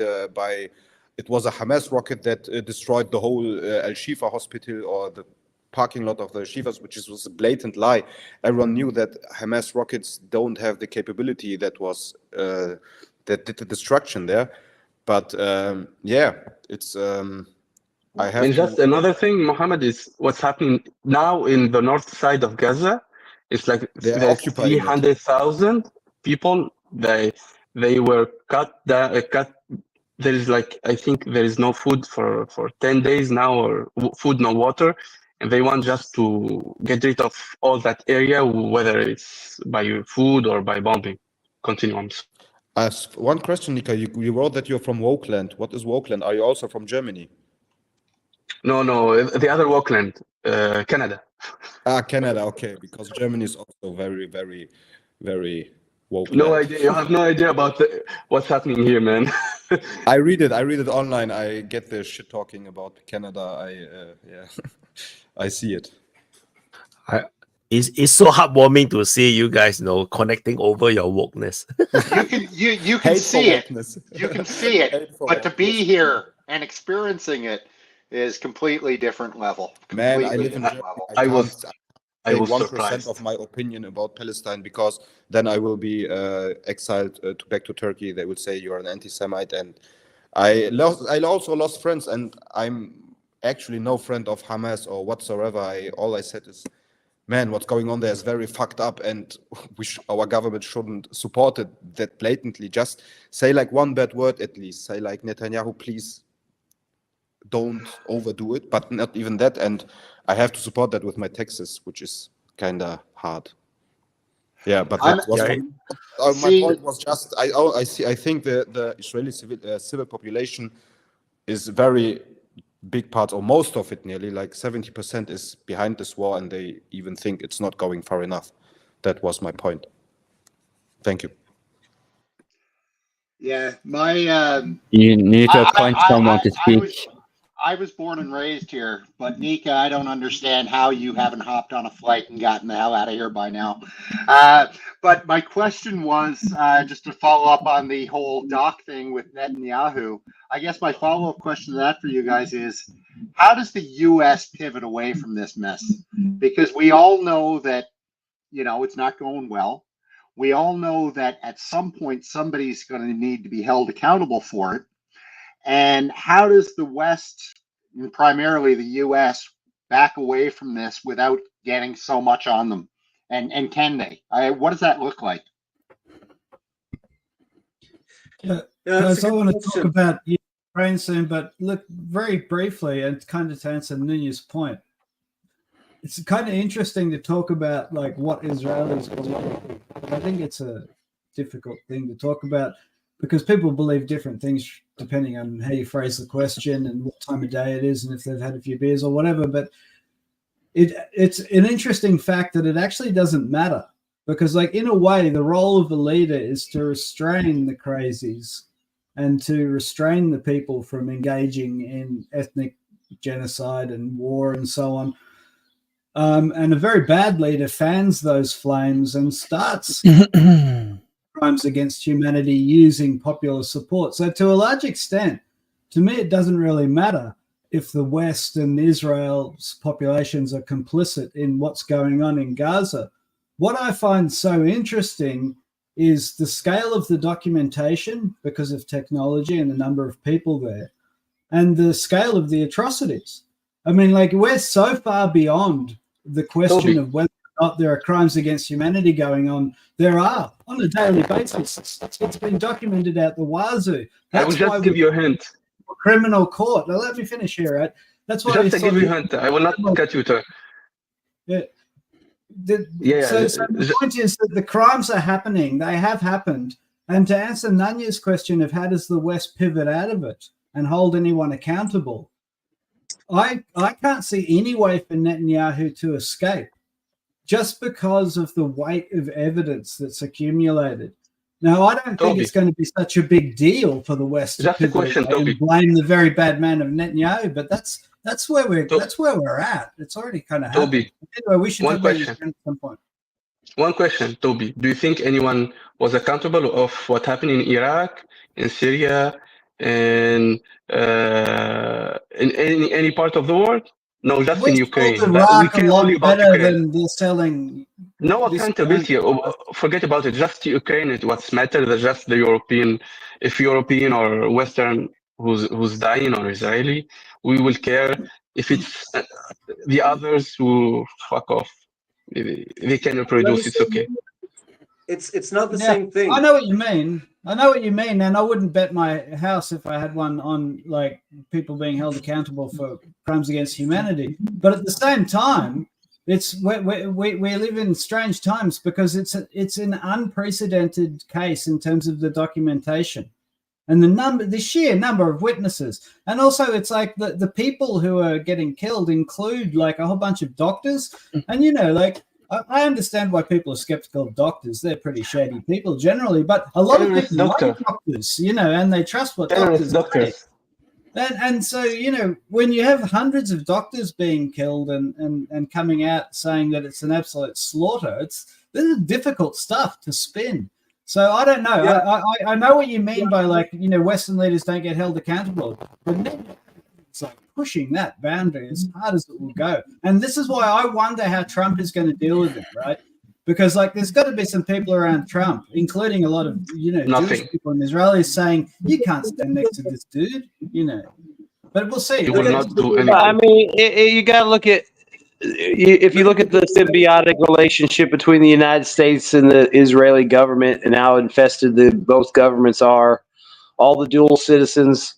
it was a Hamas rocket that destroyed the whole Al-Shifa hospital or the parking lot of the Shivas, which was a blatant lie. Everyone knew that Hamas rockets don't have the capability that was that did the destruction there. But yeah, it's I have And just another thing, Mohammed, is what's happening now in the north side of Gaza. It's like They're there's occupying it. 300,000 people. They were cut. There is like, I think there is no food for 10 days now, or food, no water, and they want just to get rid of all that area, whether it's by food or by bombing. Continue on. One question, Nika, you wrote that you're from Wokeland. What is Wokeland? Are you also from Germany? No, the other Wokeland, Canada. Canada, okay, because Germany is also very, very, very woke. No idea. You have no idea about what's happening here, man. I read it online. I get the shit talking about Canada. Yeah, I see it. It's so heartwarming to see you guys, connecting over your wokeness. You can see it. You can see it. But to be here and experiencing it is completely different level. Man, I live in Germany. I was 1% surprised of my opinion about Palestine, because then I will be exiled back to Turkey. They would say you're an anti-Semite, and I also lost friends, and I'm actually no friend of Hamas or whatsoever. All I said is, man, what's going on there is very fucked up, and our government shouldn't support it that blatantly. Just say like one bad word at least. Say like, Netanyahu, please don't overdo it, but not even that. And I have to support that with my taxes, which is kind of hard. Yeah, but that was my point was just I think the Israeli civil population is very big part, or most of it, nearly like 70% is behind this war, and they even think it's not going far enough. That was my point. Thank you. Yeah, my You need to appoint someone to speak. I was born and raised here, but Nika, I don't understand how you haven't hopped on a flight and gotten the hell out of here by now. But my question was just to follow up on the whole doc thing with Netanyahu. I guess my follow-up question to that for you guys is, how does the U.S. pivot away from this mess? Because we all know that, it's not going well. We all know that at some point somebody's going to need to be held accountable for it. And how does the West, and primarily the U.S., back away from this without getting so much on them? And can they? What does that look like? Guys, I want to talk about Ukraine soon, but look, very briefly, and kind of to answer Nunez's point, it's kind of interesting to talk about like what Israelis believe. I think it's a difficult thing to talk about, because people believe different things depending on how you phrase the question and what time of day it is and if they've had a few beers or whatever. But it's an interesting fact that it actually doesn't matter, because like in a way the role of a leader is to restrain the crazies and to restrain the people from engaging in ethnic genocide and war and so on. And a very bad leader fans those flames and starts crimes against humanity using popular support. So to a large extent, to me, it doesn't really matter if the West and Israel's populations are complicit in what's going on in Gaza. What I find so interesting is the scale of the documentation because of technology and the number of people there, and the scale of the atrocities. I mean, like, we're so far beyond the question of whether or not there are crimes against humanity going on. There are on a daily basis. It's been documented out the wazoo. I will just give you a hint. Criminal court. Now let me finish here, right? That's why just to give you a hint. I will not cut you to. So the point is that the crimes are happening. They have happened. And to answer Nanya's question of how does the West pivot out of it and hold anyone accountable, I can't see any way for Netanyahu to escape just because of the weight of evidence that's accumulated. Now, I don't think it's going to be such a big deal for the West to pivot and blame the very bad man of Netanyahu, but that's where we're at. It's already kind of happened. Anyway, we should talk about Ukraine at some point. One question, Toby. Do you think anyone was accountable of what happened in Iraq, in Syria, in any part of the world? No, just in We Ukraine. sold But we Iraq a care only lot about better Ukraine. than they're selling. No this accountability. Ukraine. Forget about it. Just Ukraine is what's matters. It's just the European. If European or Western who's dying or Israeli, we will care. If it's the others who fuck off, they can reproduce. It's okay. It's not the Yeah, same thing. I know what you mean. I know what you mean, and I wouldn't bet my house if I had one on like people being held accountable for crimes against humanity. But at the same time, it's we live in strange times because it's an unprecedented case in terms of the documentation and the sheer number of witnesses, and also it's like the people who are getting killed include like a whole bunch of doctors, and like. I understand why people are skeptical of doctors. They're pretty shady people generally, but a lot of people like doctors, and they trust what doctors say. And so, when you have hundreds of doctors being killed and coming out saying that it's an absolute slaughter, this is difficult stuff to spin. So I don't know. Yeah. I know what you mean by Western leaders don't get held accountable, but it's like pushing that boundary as hard as it will go. And this is why I wonder how Trump is going to deal with it, right? Because there's got to be some people around Trump, including a lot of Jewish people and Israelis, saying you can't stand next to this dude, But we'll see. He will not do anything. I mean, you got to look at if you look at the symbiotic relationship between the United States and the Israeli government and how infested both governments are, all the dual citizens.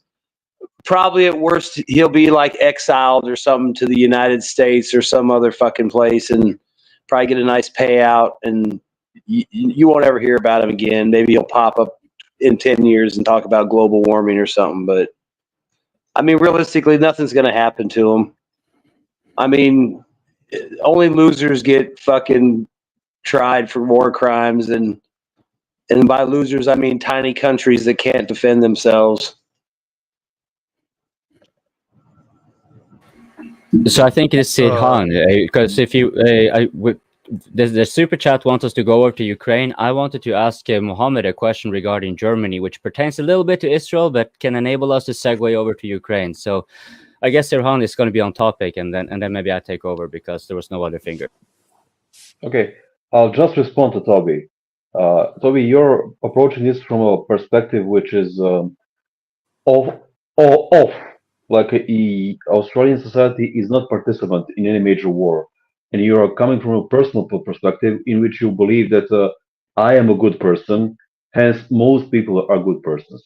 Probably at worst, he'll be like exiled or something to the United States or some other fucking place and probably get a nice payout. And you won't ever hear about him again. Maybe he'll pop up in 10 years and talk about global warming or something. But I mean, realistically, nothing's going to happen to him. I mean, only losers get fucking tried for war crimes. And by losers, I mean tiny countries that can't defend themselves. So I think it's Sirhan, because if you, the super chat wants us to go over to Ukraine. I wanted to ask Mohammed a question regarding Germany, which pertains a little bit to Israel, but can enable us to segue over to Ukraine. So I guess Sirhan is going to be on topic, and then maybe I take over because there was no other finger. Okay, I'll just respond to Toby. Toby, you're approaching this from a perspective which is off. Like Australian society is not participant in any major war, and you are coming from a personal perspective in which you believe that I am a good person, hence most people are good persons.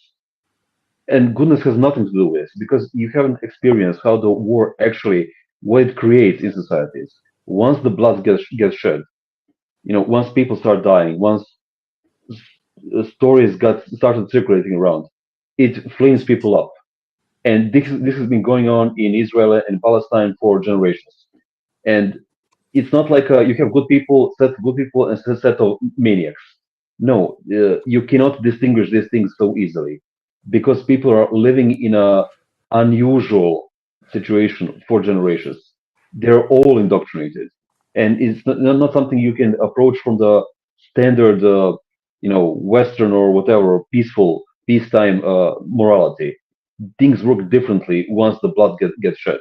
And goodness has nothing to do with this because you haven't experienced how the war actually, what it creates in societies. Once the blood gets shed, once people start dying, once stories started circulating around, it flames people up. And this has been going on in Israel and Palestine for generations. And it's not like you have good people, set of good people, and set of maniacs. No, you cannot distinguish these things so easily because people are living in an unusual situation for generations. They're all indoctrinated. And it's not something you can approach from the standard, Western or whatever, peacetime morality. Things work differently once the blood gets shed.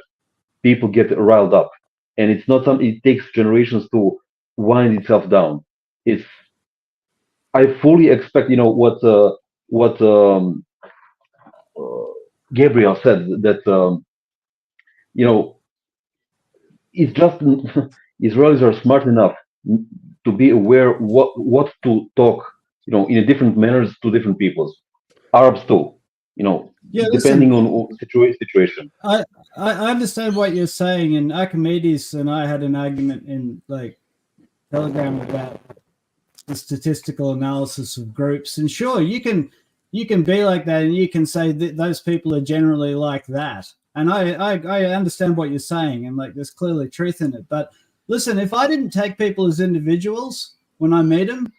People get riled up, and it's not something. It takes generations to wind itself down. I fully expect, what Gabriel said that it's just Israelis are smart enough to be aware what to talk, in a different manners to different peoples. Arabs too. Depending on situation. I understand what you're saying, and Archimedes and I had an argument in Telegram about the statistical analysis of groups. And sure, you can be like that, and you can say that those people are generally like that. And I understand what you're saying, and there's clearly truth in it. But listen, if I didn't take people as individuals when I meet them,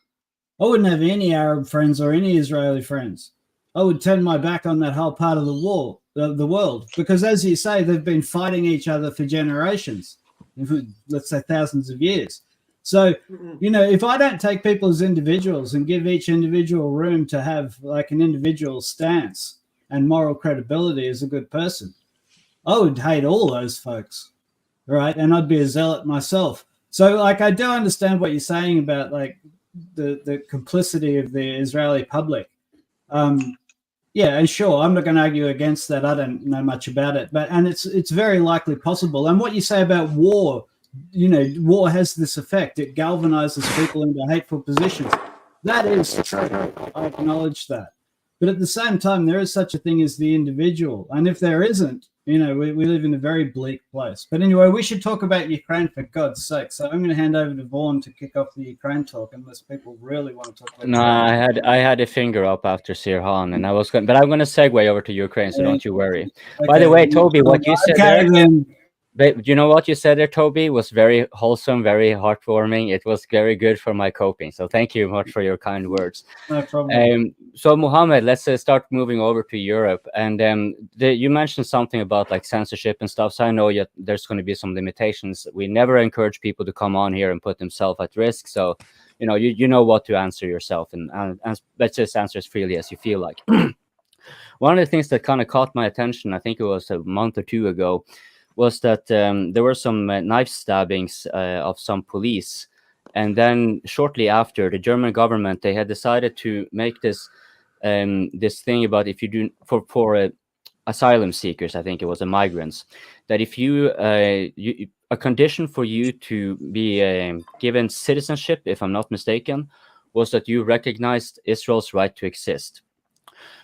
I wouldn't have any Arab friends or any Israeli friends. I would turn my back on that whole part of the world, because as you say, they've been fighting each other for generations, let's say thousands of years. So, if I don't take people as individuals and give each individual room to have an individual stance, and moral credibility as a good person. I would hate all those folks, right? And I'd be a zealot myself. So, like, I do understand what you're saying about, like, the complicity of the Israeli public. Yeah, and sure, I'm not going to argue against that. I don't know much about it, and it's very likely possible. And what you say about war, war has this effect. It galvanizes people into hateful positions. That is true. I acknowledge that. But at the same time, there is such a thing as the individual. And if there isn't, we live in a very bleak place. But anyway, we should talk about Ukraine, for God's sake. So I'm going to hand over to Vaughan to kick off the Ukraine talk, unless people really want to talk about No, I had a finger up after Sirhan, and I was going, but I'm going to segue over to Ukraine, so don't you worry. Okay. By the way, Toby, what you said there, then. but you know what you said there, Toby, was very wholesome, very heartwarming. It was very good for my coping. So thank you much for your kind words. No problem. So Mohammed, let's start moving over to Europe. And you mentioned something about like censorship and stuff. So I know there's going to be some limitations. We never encourage people to come on here and put themselves at risk. So, you know what to answer yourself, and let's just answer as freely as you feel like. One of the things that kind of caught my attention, I think it was a month or two ago, was that there were some knife stabbings of some police. And then shortly after, the German government, they had decided to make this thing about if you do for asylum seekers, I think it was, migrants, that if you a condition for you to be given citizenship, if I'm not mistaken, was that you recognized Israel's right to exist.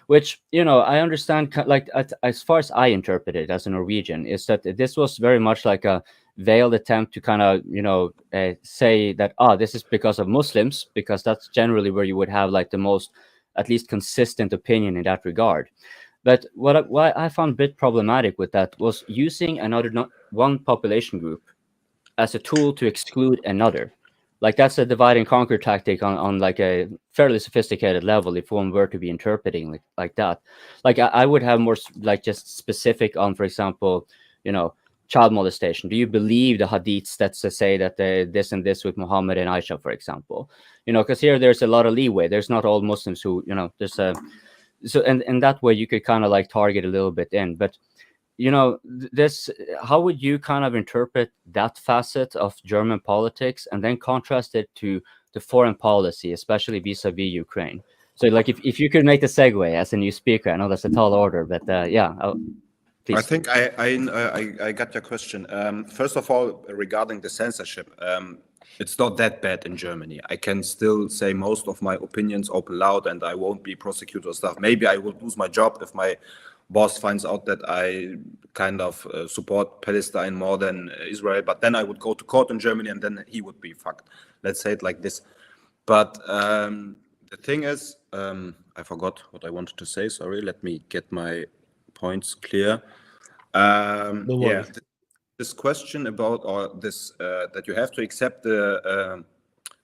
Which, I understand, like, as far as I interpret it as a Norwegian, is that this was very much like a veiled attempt to kind of, say that, this is because of Muslims, because that's generally where you would have like the most, at least, consistent opinion in that regard. But what I found a bit problematic with that was using one population group as a tool to exclude another. Like, that's a divide and conquer tactic on like a fairly sophisticated level, if one were to be interpreting like that. Like, I would have more like just specific on, for example, child molestation. Do you believe the hadiths that say that this and this with Muhammad and Aisha, for example? Because here there's a lot of leeway. There's not all Muslims who, there's a, so, and that way you could kind of like target a little bit in. But, this, how would you kind of interpret that facet of German politics and then contrast it to the foreign policy, especially vis-a-vis Ukraine? So, like, if you could make the segue as a new speaker, I know that's a tall order, but please. I think I got your question. First of all, regarding the censorship, it's not that bad in Germany. I can still say most of my opinions open loud, and I won't be prosecuted or stuff. Maybe I will lose my job if my boss finds out that I kind of support Palestine more than Israel, but then I would go to court in Germany, and then he would be fucked. Let's say it like this. But the thing is, I forgot what I wanted to say. Sorry, let me get my points clear. This question about, or this that you have to accept the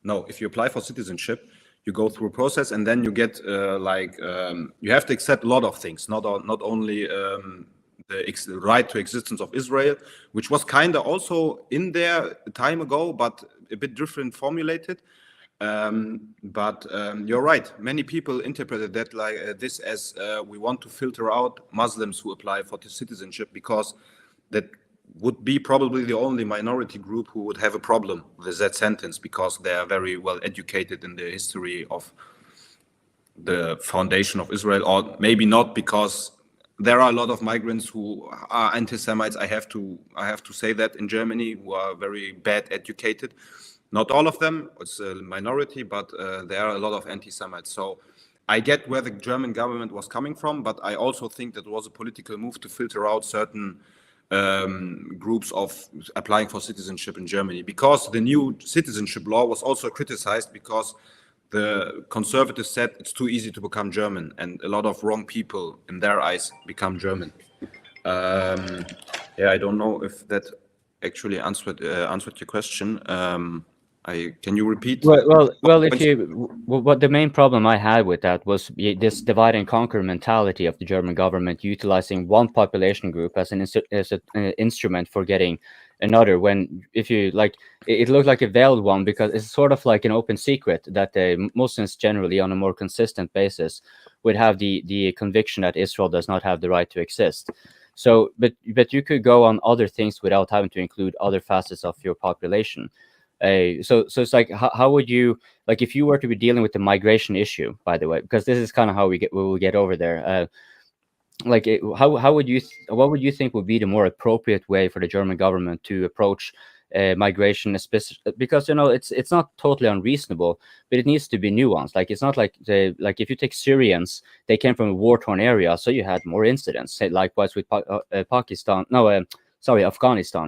if you apply for citizenship, you go through a process, and then you get you have to accept a lot of things, not only the right to existence of Israel, which was kind of also in there a time ago, but a bit different formulated. But you're right. Many people interpreted that like this as we want to filter out Muslims who apply for the citizenship, because that would be probably the only minority group who would have a problem with that sentence, because they are very well educated in the history of the foundation of Israel, or maybe not, because there are a lot of migrants who are anti-Semites. I have to say that in Germany, who are very bad educated. Not all of them, it's a minority, but there are a lot of anti-Semites. So I get where the German government was coming from, but I also think that it was a political move to filter out certain groups of applying for citizenship in Germany, because the new citizenship law was also criticized because the conservatives said it's too easy to become German, and a lot of wrong people in their eyes become German. I don't know if that actually answered your question. Can you repeat? Well, what the main problem I had with that was this divide and conquer mentality of the German government, utilizing one population group as an instrument for getting another, when if you like it looked like a veiled one, because it's sort of like an open secret that Muslims generally on a more consistent basis would have the conviction that Israel does not have the right to exist. So but you could go on other things without having to include other facets of your population. So it's like, how would you, like, if you were to be dealing with the migration issue, by the way, because this is kind of how we will get over there, like how would you what would you think would be the more appropriate way for the German government to approach migration, especially because it's not totally unreasonable, but it needs to be nuanced. Like, it's not like if you take Syrians, they came from a war-torn area, so you had more incidents. Say likewise with Afghanistan,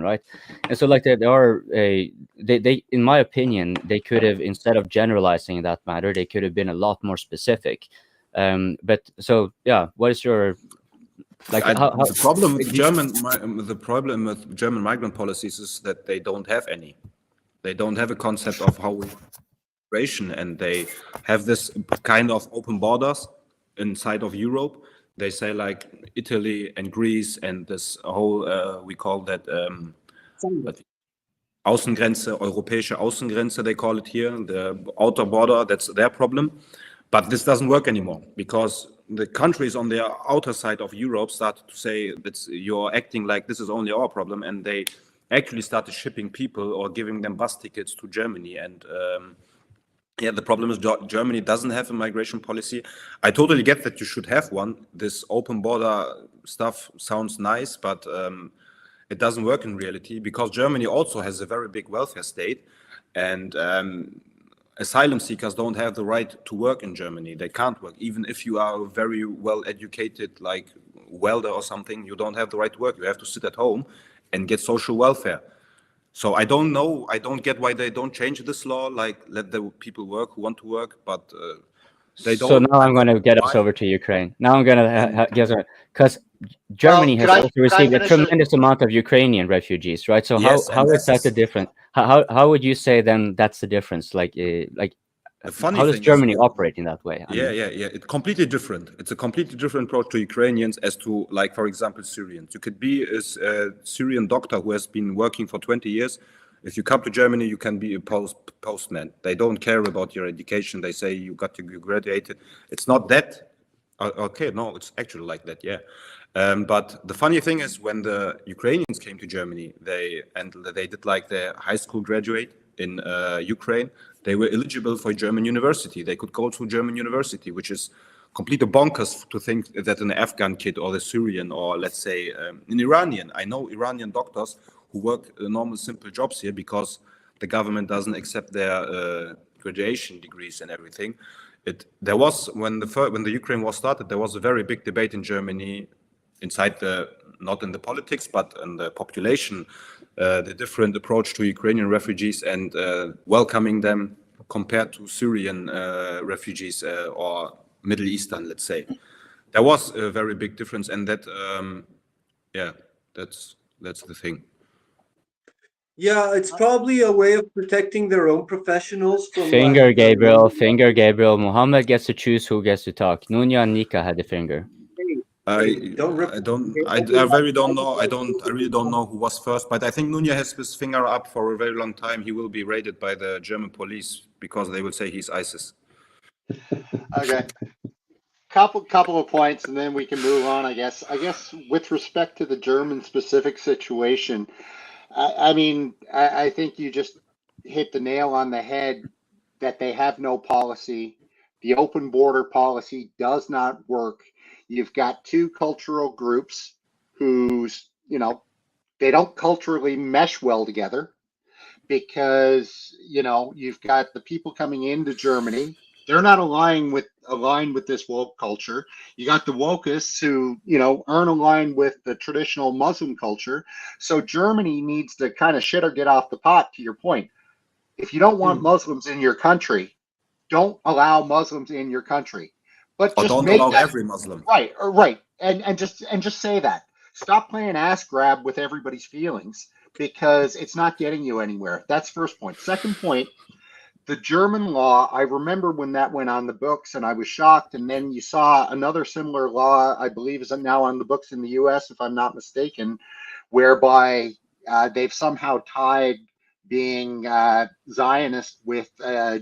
right? And so like there are they in my opinion, they could have, instead of generalizing that matter, they could have been a lot more specific. But so yeah, what is your the problem with German migrant policies is that they don't have any. They don't have a concept of how migration, and they have this kind of open borders inside of Europe. They say like Italy and Greece and this whole we call that Außengrenze, europäische Außengrenze, they call it here, the outer border. That's their problem. But this doesn't work anymore, because the countries on the outer side of Europe started to say that you're acting like this is only our problem, and they actually started shipping people or giving them bus tickets to Germany. And yeah, the problem is Germany doesn't have a migration policy. I totally get that you should have one. This open border stuff sounds nice, but it doesn't work in reality, because Germany also has a very big welfare state, and asylum seekers don't have the right to work in Germany. They can't work. Even if you are very well educated, like welder or something, you don't have the right to work. You have to sit at home and get social welfare. So I don't know. I don't get why they don't change this law, like let the people work who want to work, but they don't. So now I'm going to get us over to Ukraine. Now I'm going to get because Germany has also received a tremendous amount of Ukrainian refugees, right? So yes, how is that the difference? How would you say then that's the difference? Like how does Germany operate in that way? Yeah. It's completely different. It's a completely different approach to Ukrainians as to, like, for example, Syrians. You could be a Syrian doctor who has been working for 20 years. If you come to Germany, you can be a postman. They don't care about your education. They say you graduated. It's not that. Okay, no, it's actually like that, yeah. But the funny thing is, when the Ukrainians came to Germany, they did like their high school graduate in Ukraine, they were eligible for German university. They could go to German university, which is completely bonkers to think that an Afghan kid or the Syrian or, let's say, an Iranian. I know Iranian doctors who work normal, simple jobs here because the government doesn't accept their graduation degrees and everything. There was, when the Ukraine war started, there was a very big debate in Germany, inside not in the politics, but in the population, the different approach to Ukrainian refugees and welcoming them compared to Syrian refugees or Middle Eastern, let's say. There was a very big difference, and that, that's the thing. Yeah, it's probably a way of protecting their own professionals from Finger Gabriel. Mohammed gets to choose who gets to talk. Nunya and Nika had the finger. I really don't know. I really don't know who was first, but I think Nunya has his finger up for a very long time. He will be raided by the German police because they will say he's ISIS. Okay. Couple of points, and then we can move on. I guess with respect to the German specific situation, I mean, I think you just hit the nail on the head that they have no policy. The open border policy does not work. You've got two cultural groups whose, they don't culturally mesh well together, because, you've got the people coming into Germany. They're not aligned with this woke culture. You got the wokeists who, aren't aligned with the traditional Muslim culture. So Germany needs to kind of shit or get off the pot, to your point. If you don't want Muslims in your country, don't allow Muslims in your country. But just don't allow every Muslim. Right. And just say that. Stop playing ass grab with everybody's feelings, because it's not getting you anywhere. That's first point. Second point, the German law, I remember when that went on the books and I was shocked. And then you saw another similar law, I believe is now on the books in the US, if I'm not mistaken, whereby they've somehow tied being Zionist with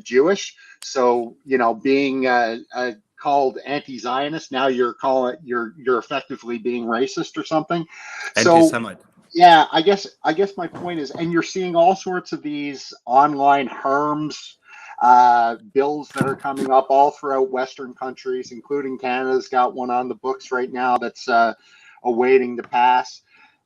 Jewish. So, you know, being called anti-Zionist, now you're effectively being racist or something. Anti-Semite. So, yeah, I guess my point is, and you're seeing all sorts of these online HERMs bills that are coming up all throughout Western countries, including Canada's got one on the books right now that's awaiting to pass.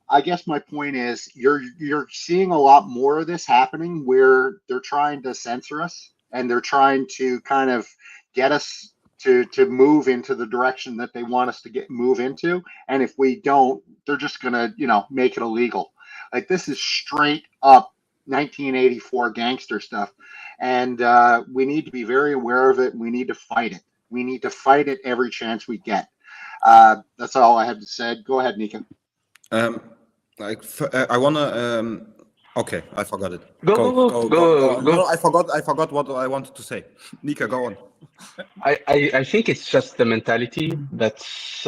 I guess my point is you're seeing a lot more of this happening where they're trying to censor us and they're trying to kind of get us to move into the direction that they want us to move into. And if we don't, they're just going to, you know, make it illegal. Like, this is straight up 1984 gangster stuff. And we need to be very aware of it. We need to fight it. We need to fight it every chance we get. That's all I have to say. Go ahead, Nika. I wanna. Okay, I forgot it. Go. No, I forgot what I wanted to say. Nika, go on. I think it's just the mentality that's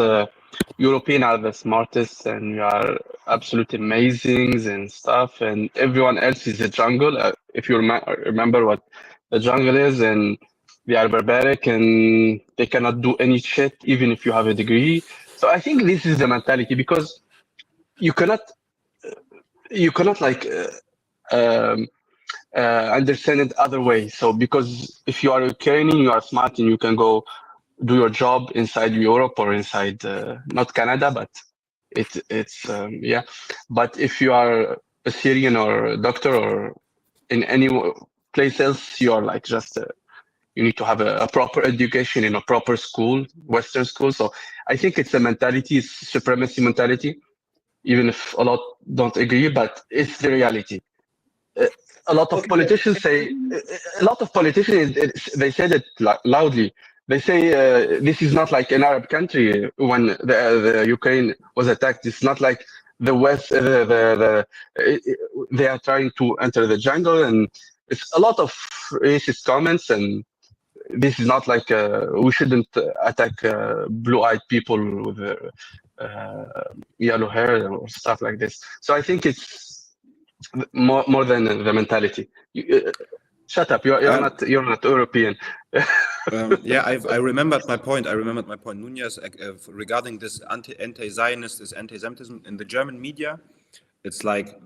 European are the smartest and we are absolutely amazing and stuff, and everyone else is the jungle. If you remember what the jungle is, and they are barbaric and they cannot do any shit even if you have a degree. So I think this is the mentality, because you cannot like understand it other way. So because if you are Ukrainian, you are smart and you can go do your job inside Europe or inside not Canada, but it's yeah. But if you are a Syrian or a doctor or in any place else, you are like just you need to have a proper education in a proper school, Western school. So I think it's a mentality, it's supremacy mentality, even if a lot don't agree, but it's the reality. A lot of politicians say, they said it loudly. They say this is not like an Arab country when the Ukraine was attacked. It's not like the West, they are trying to enter the jungle, and it's a lot of racist comments. And this is not like we shouldn't attack blue-eyed people with yellow hair or stuff like this. So I think it's more than the mentality. Shut up! You're not European. Yeah, I remembered my point. Nunez, regarding this anti-Zionist, this anti-Semitism in the German media, it's like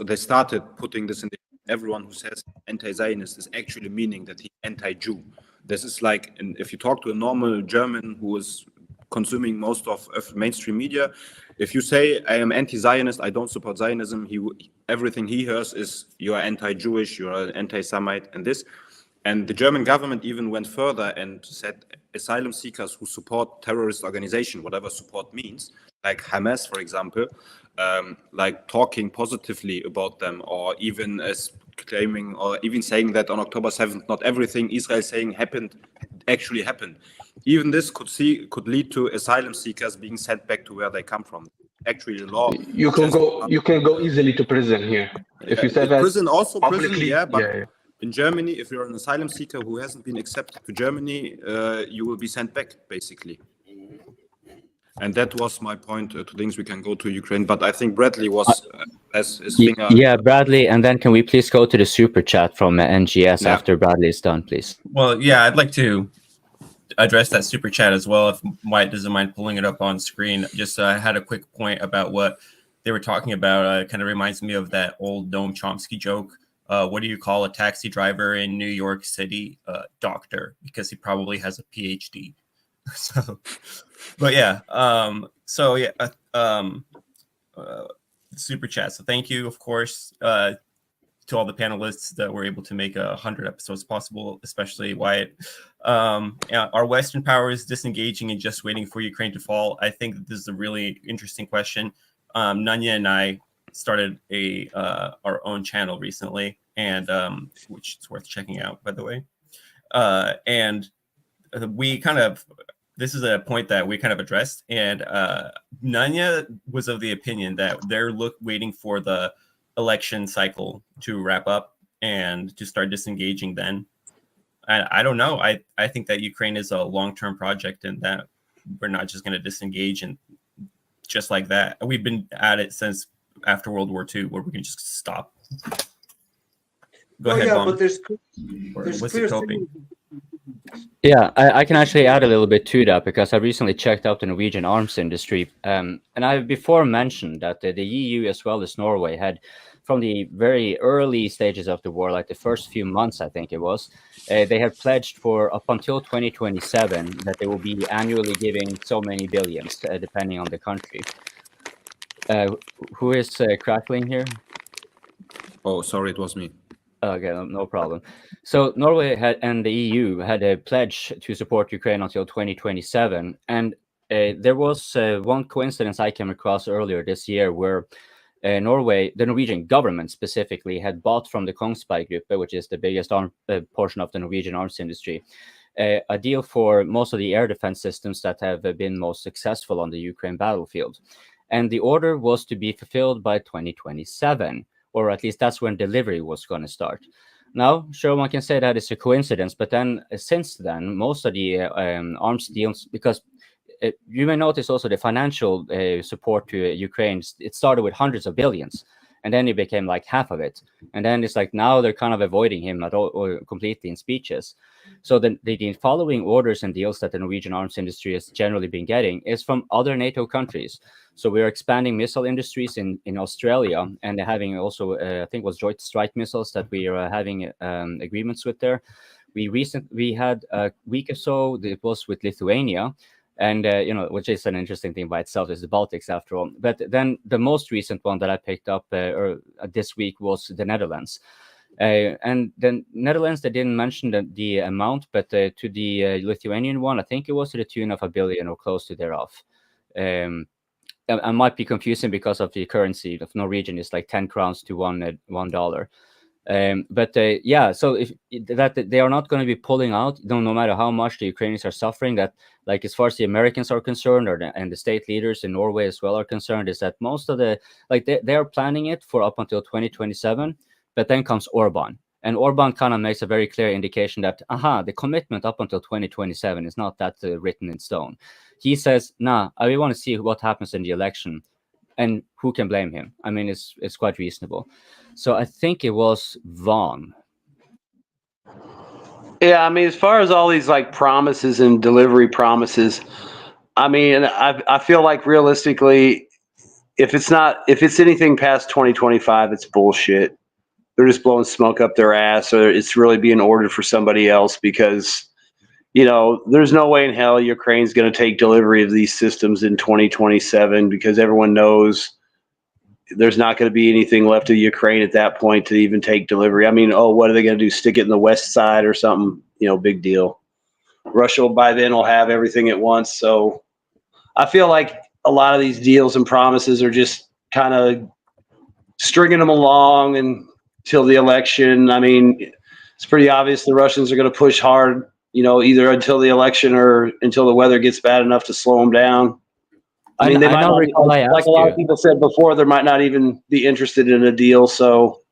they started putting this in. Everyone who says anti-Zionist is actually meaning that he's anti-Jew. This is like, if you talk to a normal German who is consuming most of mainstream media, if you say I am anti-Zionist, I don't support Zionism, everything he hears is you are anti-Jewish, you are anti-Semite, and this. And the German government even went further and said asylum seekers who support terrorist organization, whatever support means, like Hamas, for example, like talking positively about them, or even as claiming or even saying that on October 7th, not everything Israel saying actually happened. Even this could lead to asylum seekers being sent back to where they come from. Actually, the law. You can go easily to prison here if you say that. Prison, publicly, yeah, but yeah. In Germany, if you're an asylum seeker who hasn't been accepted to Germany, you will be sent back, basically. And that was my point to things we can go to Ukraine. But I think Bradley was as his finger. Yeah, Bradley. And then can we please go to the super chat from NGS after Bradley is done, please? Well, yeah, I'd like to address that super chat as well, if White doesn't mind pulling it up on screen. Just I had a quick point about what they were talking about. It kind of reminds me of that old Noam Chomsky joke. What do you call a taxi driver in New York City? Doctor, because he probably has a PhD. So, but yeah, super chat. So thank you, of course, to all the panelists that were able to make 100 episodes possible, especially Wyatt. Are Western powers disengaging and just waiting for Ukraine to fall? I think this is a really interesting question. Nanya and I started our own channel recently, and which is worth checking out, by the way. And we kind of, this is a point that we kind of addressed, and Nanya was of the opinion that they're waiting for the election cycle to wrap up and to start disengaging then. I don't know. I think that Ukraine is a long-term project, and that we're not just going to disengage and just like that. We've been at it since after World War II, where we can just stop. Go Oh ahead, yeah, Vaughn. but there's What's clear it coping? Yeah, I can actually add a little bit to that because I recently checked out the Norwegian arms industry. And I before mentioned that the EU as well as Norway had, from the very early stages of the war, like the first few months, I think it was, they had pledged for up until 2027 that they will be annually giving so many billions, depending on the country. Who is crackling here? Oh, sorry, it was me. Okay, no problem. So Norway had and the EU had a pledge to support Ukraine until 2027, and there was one coincidence I came across earlier this year where Norway, the Norwegian government specifically, had bought from the Kongsberg Group, which is the biggest portion of the Norwegian arms industry, a deal for most of the air defense systems that have been most successful on the Ukraine battlefield, and the order was to be fulfilled by 2027. Or at least that's when delivery was going to start. Now, sure, one can say that it's a coincidence, but then since then, most of the arms deals, because you may notice also the financial support to Ukraine, it started with hundreds of billions, and then it became like half of it. And then it's like now they're kind of avoiding him at all, or completely in speeches. So the following orders and deals that the Norwegian arms industry has generally been getting is from other NATO countries. So we're expanding missile industries in Australia, and they're having also, I think it was Joint Strike Missiles that we are having agreements with there. We had a week or so, it was with Lithuania, and which is an interesting thing by itself, is the Baltics after all. But then the most recent one that I picked up this week was the Netherlands. And the Netherlands, they didn't mention the amount, but to the Lithuanian one, I think it was to the tune of $1 billion or close to thereof. I might be confusing because of the currency of Norwegian is like 10 crowns to $1. Yeah, so if that they are not going to be pulling out, no matter how much the Ukrainians are suffering, that like as far as the Americans are concerned, and the state leaders in Norway as well are concerned, is that most of the they are planning it for up until 2027, but then comes Orban. And Orban kind of makes a very clear indication that, the commitment up until 2027 is not that written in stone. He says, we want to see what happens in the election, and who can blame him? I mean, it's quite reasonable. So I think it was Vaughn. Yeah, I mean, as far as all these like promises and delivery promises, I mean, I feel like realistically, if it's anything past 2025, it's bullshit. They're just blowing smoke up their ass, or it's really being ordered for somebody else, because, there's no way in hell Ukraine's going to take delivery of these systems in 2027, because everyone knows there's not going to be anything left of Ukraine at that point to even take delivery. I mean, what are they going to do? Stick it in the west side or something? Big deal. Russia by then will have everything at once. So I feel like a lot of these deals and promises are just kind of stringing them along until the election. I mean, it's pretty obvious the Russians are going to push hard, either until the election or until the weather gets bad enough to slow them down. I mean, they might not, like a lot of people said before, they might not even be interested in a deal. So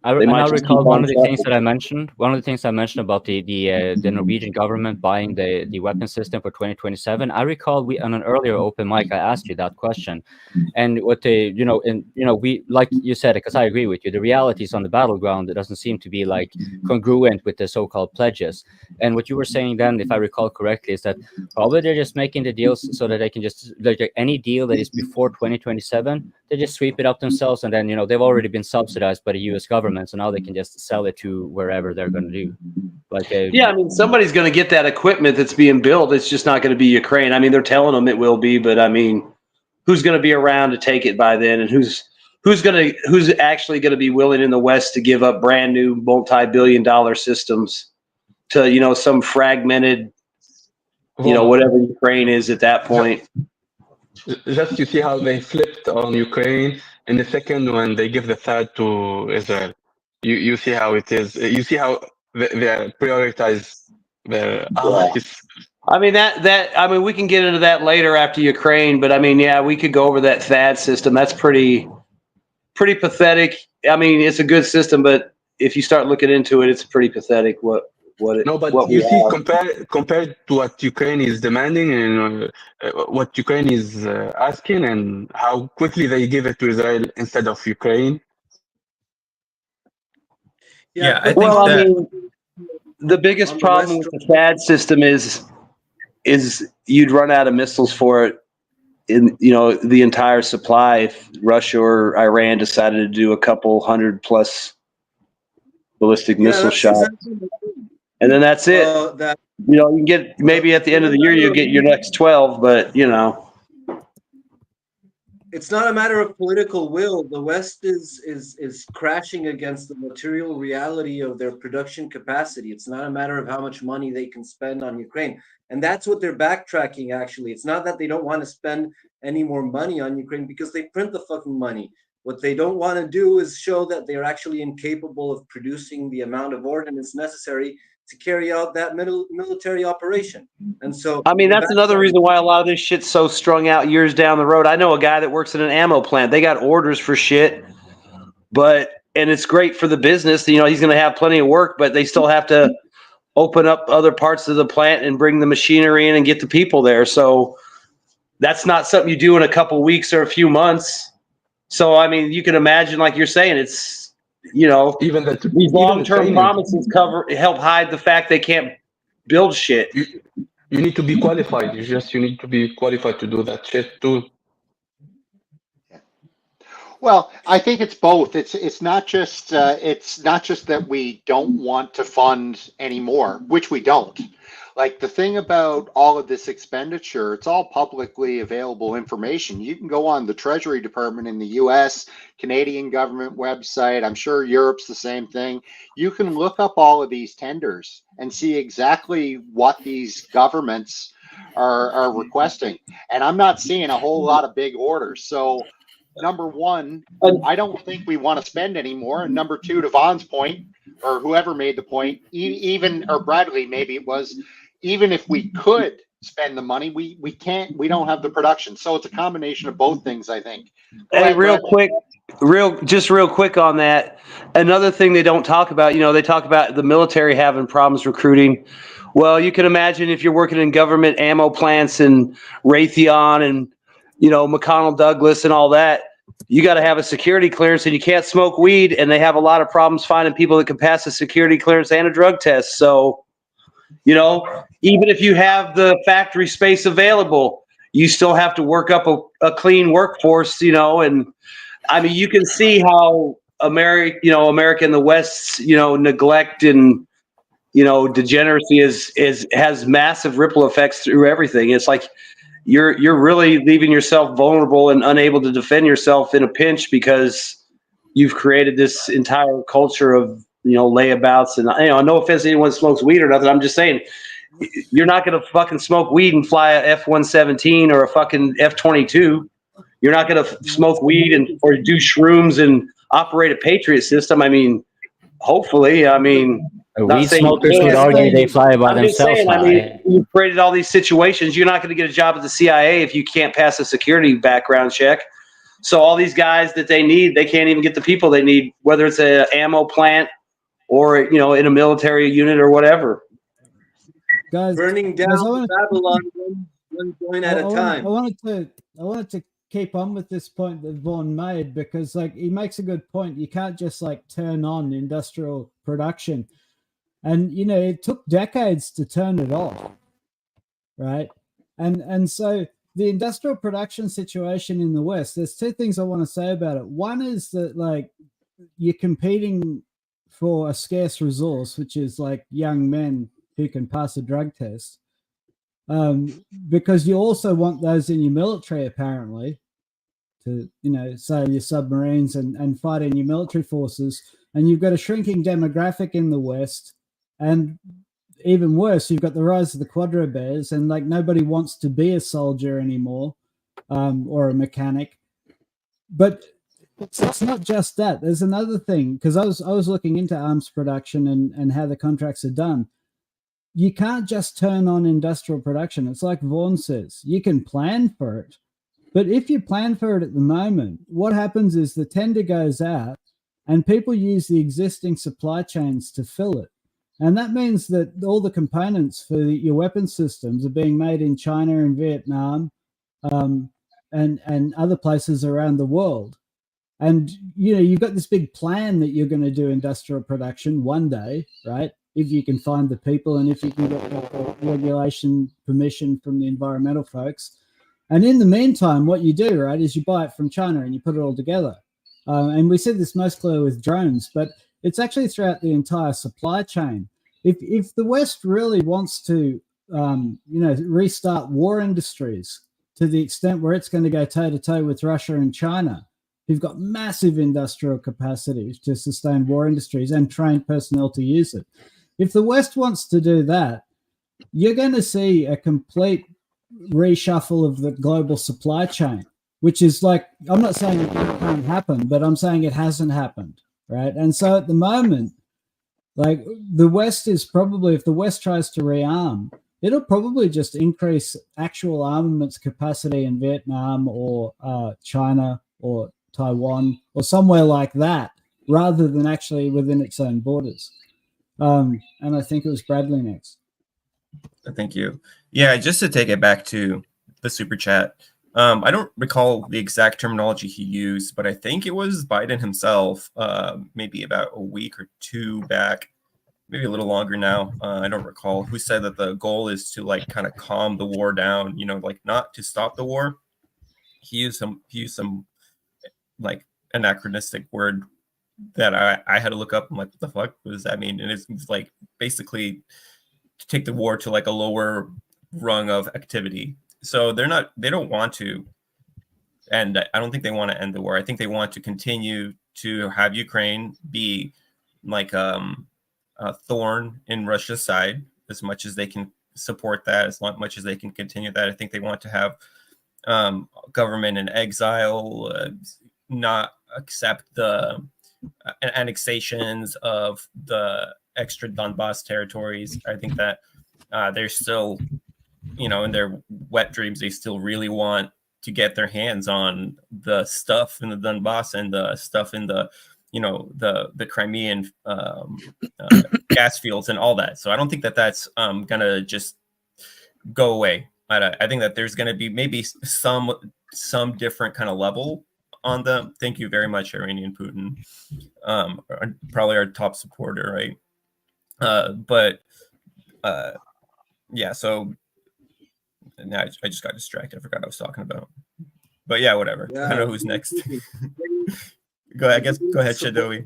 I recall one of the things that I mentioned. One of the things I mentioned about the Norwegian government buying the weapon system for 2027. I recall on an earlier open mic I asked you that question, and what we, like you said, because I agree with you, the realities on the battleground, it doesn't seem to be like congruent with the so-called pledges. And what you were saying then, if I recall correctly, is that probably they're just making the deals so that they can just like any deal that is before 2027, they just sweep it up themselves, and then they've already been subsidized by the U.S. government. So now they can just sell it to wherever they're going to do. Yeah, I mean, somebody's going to get that equipment that's being built. It's just not going to be Ukraine. I mean, they're telling them it will be, but I mean, who's going to be around to take it by then, and who's actually going to be willing in the West to give up brand new multi-billion-dollar systems to some fragmented, whatever Ukraine is at that point. Just to see how they flipped on Ukraine in the second when they give the third to Israel. You see how it is. You see how they prioritize their allies. I mean I mean, we can get into that later after Ukraine, but I mean, yeah, we could go over that THAAD system. That's pretty pathetic. I mean, it's a good system, but if you start looking into it, it's pretty pathetic what No, but what we you see, have. compared to what Ukraine is demanding and what Ukraine is asking, and how quickly they give it to Israel instead of Ukraine. Yeah, I think Well, I that mean, the biggest on the problem West with the THAAD system is you'd run out of missiles for it in the entire supply if Russia or Iran decided to do a couple 100+ ballistic missile that's shots, exactly the thing. and then that's it. That You can get maybe at the end of the year you get your next 12, but it's not a matter of political will. The West is crashing against the material reality of their production capacity. It's not a matter of how much money they can spend on Ukraine. And that's what they're backtracking, actually. It's not that they don't want to spend any more money on Ukraine because they print the fucking money. What they don't want to do is show that they're actually incapable of producing the amount of ordnance necessary to carry out that military operation. And so I mean, that's another reason why a lot of this shit's so strung out years down the road. I know a guy that works in an ammo plant. They got orders for shit, and it's great for the business. He's going to have plenty of work, but they still have to open up other parts of the plant and bring the machinery in and get the people there. So that's not something you do in a couple weeks or a few months. So, I mean, you can imagine, like you're saying, it's, even these long-term promises help hide the fact they can't build shit. You need to be qualified. You need to be qualified to do that shit too. Well, I think it's both. It's not just that we don't want to fund anymore, which we don't. Like, the thing about all of this expenditure, it's all publicly available information. You can go on the Treasury Department in the US, Canadian government website. I'm sure Europe's the same thing. You can look up all of these tenders and see exactly what these governments are requesting. And I'm not seeing a whole lot of big orders. So, number one, I don't think we want to spend anymore. And number two, to Vaughn's point, or whoever made the point, or Bradley, maybe it was, even if we could spend the money, we can't, we don't have the production. So it's a combination of both things, I think. Hey, real quick on that. Another thing they don't talk about, they talk about the military having problems recruiting. Well, you can imagine if you're working in government ammo plants and Raytheon and, McConnell Douglas and all that, you got to have a security clearance and you can't smoke weed. And they have a lot of problems finding people that can pass a security clearance and a drug test. So, even if you have the factory space available, you still have to work up a clean workforce, and I mean, you can see how America and the West's, neglect and, degeneracy has massive ripple effects through everything. It's like you're really leaving yourself vulnerable and unable to defend yourself in a pinch because you've created this entire culture of, layabouts. And, no offense to anyone that smokes weed or nothing. I'm just saying, you're not going to fucking smoke weed and fly a F-117 or a fucking F-22. You're not going to smoke weed or do shrooms and operate a Patriot system. I mean, hopefully, weed smokers would argue they fly by themselves. You've created all these situations. You're not going to get a job at the CIA if you can't pass a security background check. So all these guys that they need, they can't even get the people they need, whether it's an ammo plant or, in a military unit or whatever. Guys, burning down Babylon one joint at a time. I wanted to keep on with this point that Vaughn made because, he makes a good point. You can't just turn on industrial production, and it took decades to turn it off, right? And so the industrial production situation in the West. There's two things I want to say about it. One is that you're competing for a scarce resource, which is young men who can pass a drug test, because you also want those in your military, apparently, to sail your submarines and fight in your military forces. And you've got a shrinking demographic in the West, and even worse, you've got the rise of the quadrobears, and nobody wants to be a soldier anymore, or a mechanic. But it's not just that. There's another thing, because I was looking into arms production and how the contracts are done. You can't just turn on industrial production. It's like Vaughn says. You can plan for it. But if you plan for it at the moment, what happens is the tender goes out and people use the existing supply chains to fill it. And that means that all the components for your weapon systems are being made in China and Vietnam and other places around the world. And, you've got this big plan that you're going to do industrial production one day, right? If you can find the people and if you can get the regulation permission from the environmental folks. And in the meantime, what you do, right, is you buy it from China and you put it all together. And we see this most clearly with drones, but it's actually throughout the entire supply chain. If the West really wants to, restart war industries to the extent where it's going to go toe-to-toe with Russia and China, who've got massive industrial capacity to sustain war industries and trained personnel to use it. If the West wants to do that, you're going to see a complete reshuffle of the global supply chain, which is like, I'm not saying it can't happen, but I'm saying it hasn't happened, right? And so at the moment, like the West is probably, if the West tries to rearm, it'll probably just increase actual armaments capacity in Vietnam or China or Taiwan or somewhere like that, rather than actually within its own borders. And I think it was Bradley next. Thank you. Yeah, just to take it back to the super chat. I don't recall the exact terminology he used, but I think it was Biden himself, maybe about a week or two back, maybe a little longer now. I don't recall, who said that the goal is to like kind of calm the war down, like not to stop the war. He used some like anachronistic word that I had to look up. I'm like, what the fuck does that mean? And it's like basically to take the war to like a lower rung of activity. So they don't want to end. I don't think they want to end the war. I think they want to continue to have Ukraine be like a thorn in Russia's side as much as they can support that, as much as they can continue that. I think they want to have government in exile, not accept the annexations of the extra Donbass territories. I think that they're still, in their wet dreams, they still really want to get their hands on the stuff in the Donbass and the stuff in the, the Crimean gas fields and all that. So I don't think that that's gonna just go away. I think that there's gonna be maybe some different kind of level on them. Thank you very much, Iranian Putin. Probably our top supporter, right? Yeah, so now I just got distracted. I forgot what I was talking about. But yeah, whatever. Yeah. I don't know who's next. Go ahead, Shadowy.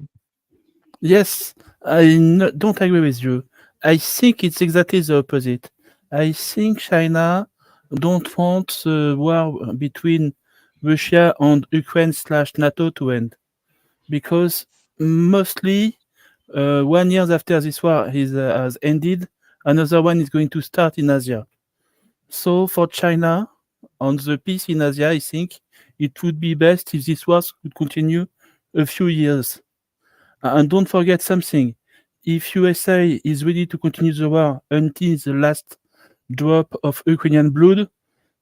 Yes, don't agree with you. I think it's exactly the opposite. I think China don't want the war between Russia and Ukraine/NATO to end, because mostly 1 year after this war has ended, another one is going to start in Asia. So for China, on the peace in Asia, I think it would be best if this war could continue a few years. And don't forget something. If USA is ready to continue the war until the last drop of Ukrainian blood,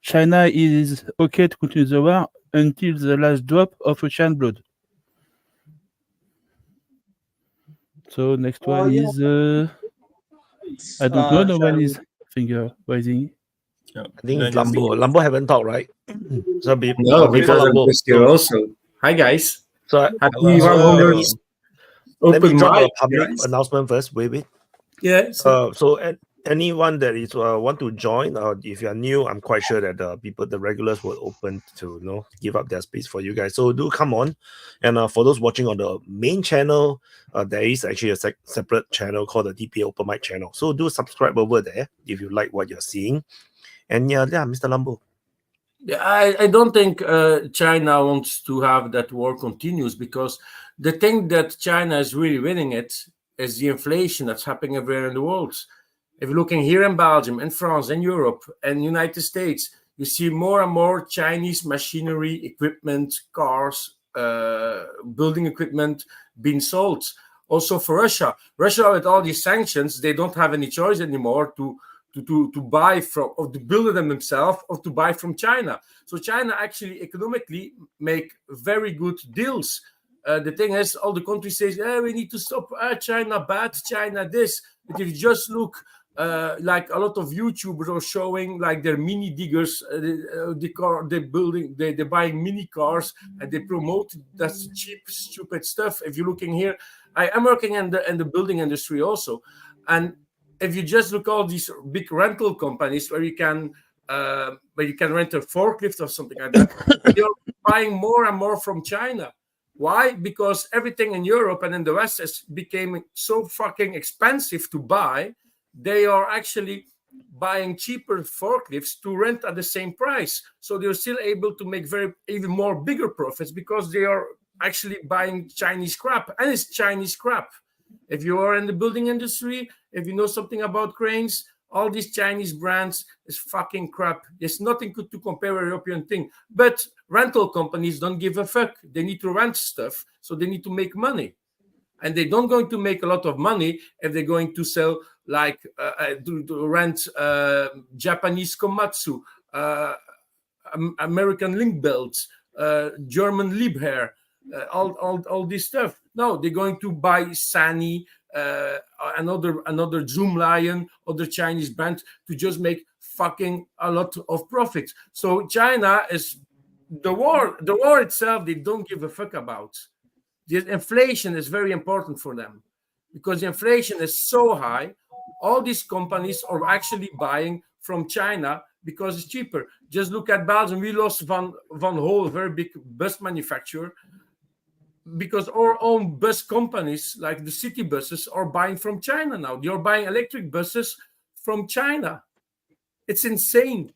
China is okay to continue the war until the last drop of Russian blood. So next one is I don't know. No one is finger raising. I think Lambo haven't talked, right? So No, because I'm just here also. Hi guys. So Happy 100 let me Open drop a Mic, public guys. announcement first. Wait. Yeah. So anyone that is want to join, if you are new, I'm quite sure that the regulars will open to give up their space for you guys. So do come on, and for those watching on the main channel, there is actually a separate channel called the DPA Open Mic channel. So do subscribe over there if you like what you're seeing. And yeah, Mr. Lambo. I don't think China wants to have that war continues, because the thing that China is really winning it is the inflation that's happening everywhere in the world. If you're looking here in Belgium, in France, in Europe, and United States, you see more and more Chinese machinery, equipment, cars, building equipment being sold. Also for Russia, with all these sanctions, they don't have any choice anymore to buy from, or to build them themselves, or to buy from China. So China actually economically make very good deals. The thing is, all the countries say, we need to stop China bad, China this. But if you just look, like a lot of YouTubers are showing, like their mini diggers, they're buying mini cars and they promote that's cheap, stupid stuff. If you're looking here, I am working in the building industry also, and if you just look all these big rental companies where you can rent a forklift or something like that, you're buying more and more from China. Why? Because everything in Europe and in the West has became so fucking expensive to buy. They are actually buying cheaper forklifts to rent at the same price. So they're still able to make even more bigger profits because they are actually buying Chinese crap, and it's Chinese crap. If you are in the building industry, if you know something about cranes, all these Chinese brands is fucking crap. There's nothing good to compare a European thing. But rental companies don't give a fuck. They need to rent stuff, so they need to make money. And they don't going to make a lot of money if they're going to sell, like, to rent Japanese Komatsu, American link belts, German Liebherr, all this stuff. No, they're going to buy Sany, another Zoom Lion, other Chinese brand to just make fucking a lot of profit. So China is the war itself. They don't give a fuck about. The inflation is very important for them because the inflation is so high. All these companies are actually buying from China because it's cheaper. Just look at Belgium. We lost Van Hol, a very big bus manufacturer, because our own bus companies, like the city buses, are buying from China now. They're buying electric buses from China. It's insane.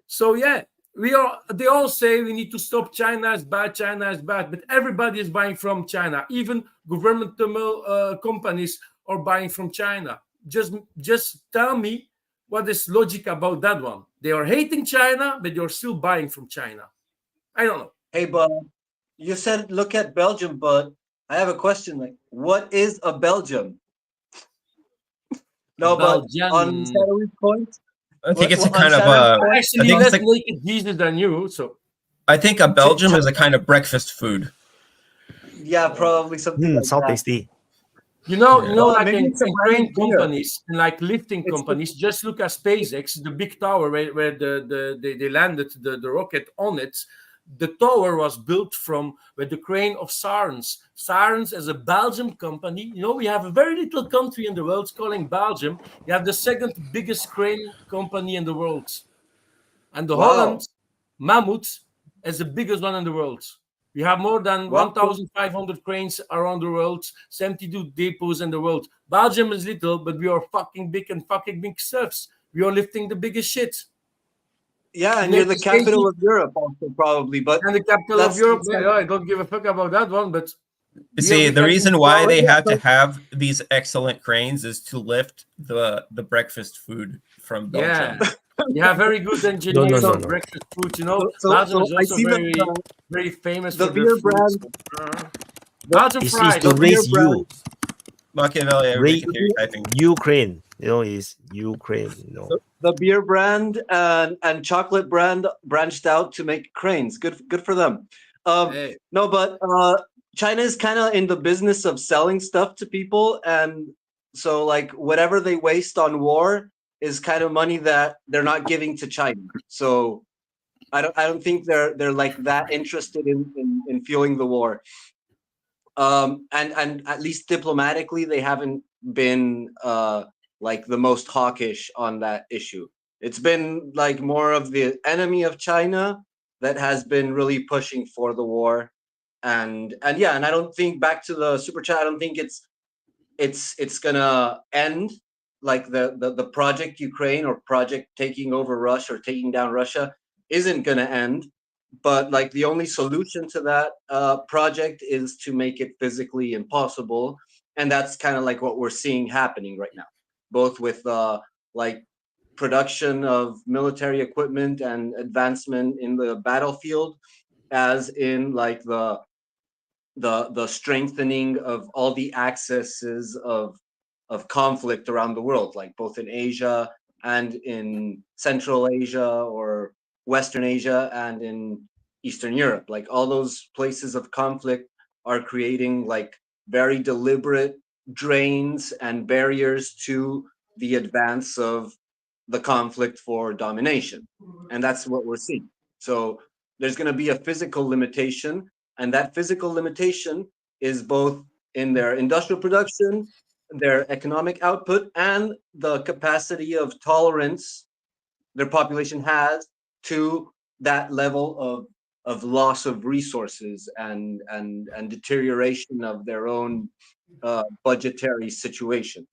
So yeah, they all say we need to stop. China is bad, but everybody is buying from China. Even governmental companies are buying from China. Just tell me what is logic about that one. They are hating China, but they're still buying from China. I don't know. Hey, but you said look at Belgium, but I have a question. Like, what is a Belgium? No, Belgium. But on Saturay's point, I think it's a on kind of Saturday's point- Actually, less naked Jesus than you. So I think a Belgium is a kind of breakfast food. yeah, probably something like so that. tasty. You know, Well, like maybe in it's a crane brand dinner. companies and like lifting companies, just look at SpaceX, the big tower where they landed the rocket on it. The tower was built with the crane of Sarens. Sarens is a Belgian company. You know, we have a very little country in the world calling Belgium. You have the second biggest crane company in the world. And the Holland Mammoth is the biggest one in the world. We have more than 1,500 cranes around the world, 72 depots in the world. Belgium is little, but we are fucking big and fucking big stuffs. We are lifting the biggest shit. Yeah, and you're the capital of Europe also probably, but and the capital of Europe. Yeah, I don't give a fuck about that one, but You see, the reason why they had to have these excellent cranes is to lift the breakfast food from Belgium. Yeah, you have very good engineers no, on no. breakfast food. You know, So Belgium is I also see very, that very famous the for their beer food. brand. Belgium It's fries. to the raise beer brand- you. Machiavelli, everybody can hear you typing. Ukraine. You know, is Ukraine. You know. The beer brand and chocolate brand branched out to make cranes. Good for them. No, but China is kind of in the business of selling stuff to people, and so like whatever they waste on war is kind of money that they're not giving to China. So I don't think they're like that interested in fueling the war. And at least diplomatically, they haven't been like the most hawkish on that issue. It's been like more of the enemy of China that has been really pushing for the war, and yeah, and I don't think, back to the super chat, I don't think it's gonna end like the project Ukraine or project taking over Russia or taking down Russia isn't gonna end. But like the only solution to that project is to make it physically impossible, and that's kind of like what we're seeing happening right now, both with like production of military equipment and advancement in the battlefield, as in like the strengthening of all the accesses of conflict around the world, like both in Asia and in Central Asia or Western Asia and in Eastern Europe. Like all those places of conflict are creating like very deliberate drains and barriers to the advance of the conflict for domination. And that's what we're seeing. So there's going to be a physical limitation, and that physical limitation is both in their industrial production, their economic output, and the capacity of tolerance their population has to that level of loss of resources and deterioration of their own budgetary situation.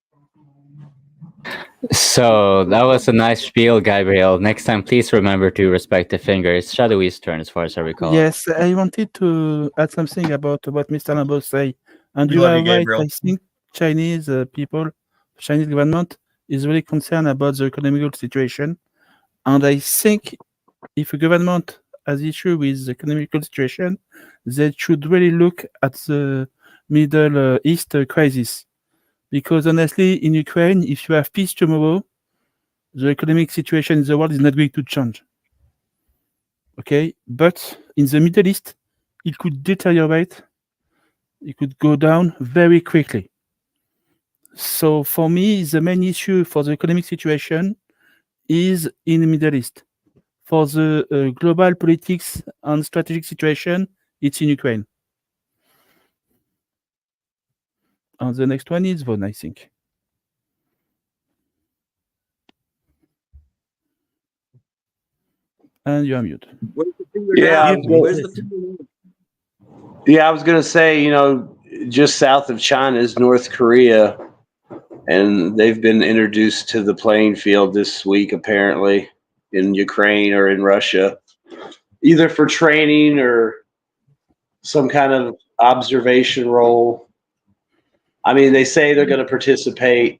So that was a nice spiel, Gabriel. Next time, please remember to respect the finger. It's Shadowy's turn, as far as I recall. Yes, I wanted to add something about what Mr. Nabo say. And We you love are you, right. Gabriel. I think Chinese people, Chinese government is really concerned about the economical situation. And I think if a government has issue with the economical situation, they should really look at the Middle East crisis. Because honestly, in Ukraine, if you have peace tomorrow, the economic situation in the world is not going to change. Okay? But in the Middle East, it could deteriorate. It could go down very quickly. So for me, the main issue for the economic situation is in the Middle East. For the global politics and strategic situation, it's in Ukraine. And the next one is Von, I think. And you are mute. Yeah, Where's the finger? Yeah, I was going to say, you know, just south of China is North Korea, and they've been introduced to the playing field this week, apparently, in Ukraine or in Russia, either for training or some kind of observation role. I mean, they say they're going to participate,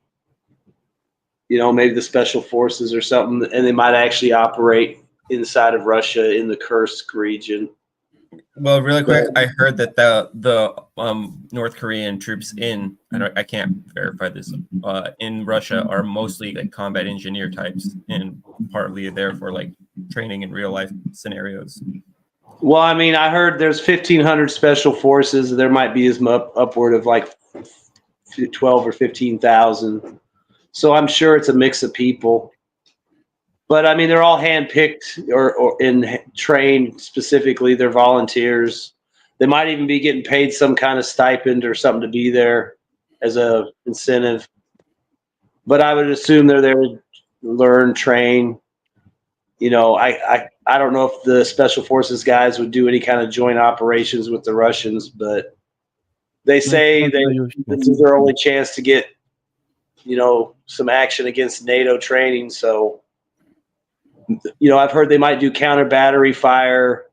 you know, maybe the special forces or something, and they might actually operate inside of Russia in the Kursk region. Well, really quick, I heard that the North Korean troops in I can't verify this in Russia are mostly like combat engineer types and partly there for like training in real life scenarios. Well, I mean, I heard there's 1,500 special forces. There might be as much upward of like 12 or 15,000. So I'm sure it's a mix of people. But I mean, they're all handpicked or trained specifically. They're volunteers. They might even be getting paid some kind of stipend or something to be there as a incentive. But I would assume they're there to learn, train. You know, I don't know if the special forces guys would do any kind of joint operations with the Russians, but they say this is their only chance to get, you know, some action against NATO training. So, you know, I've heard they might do counter battery fire,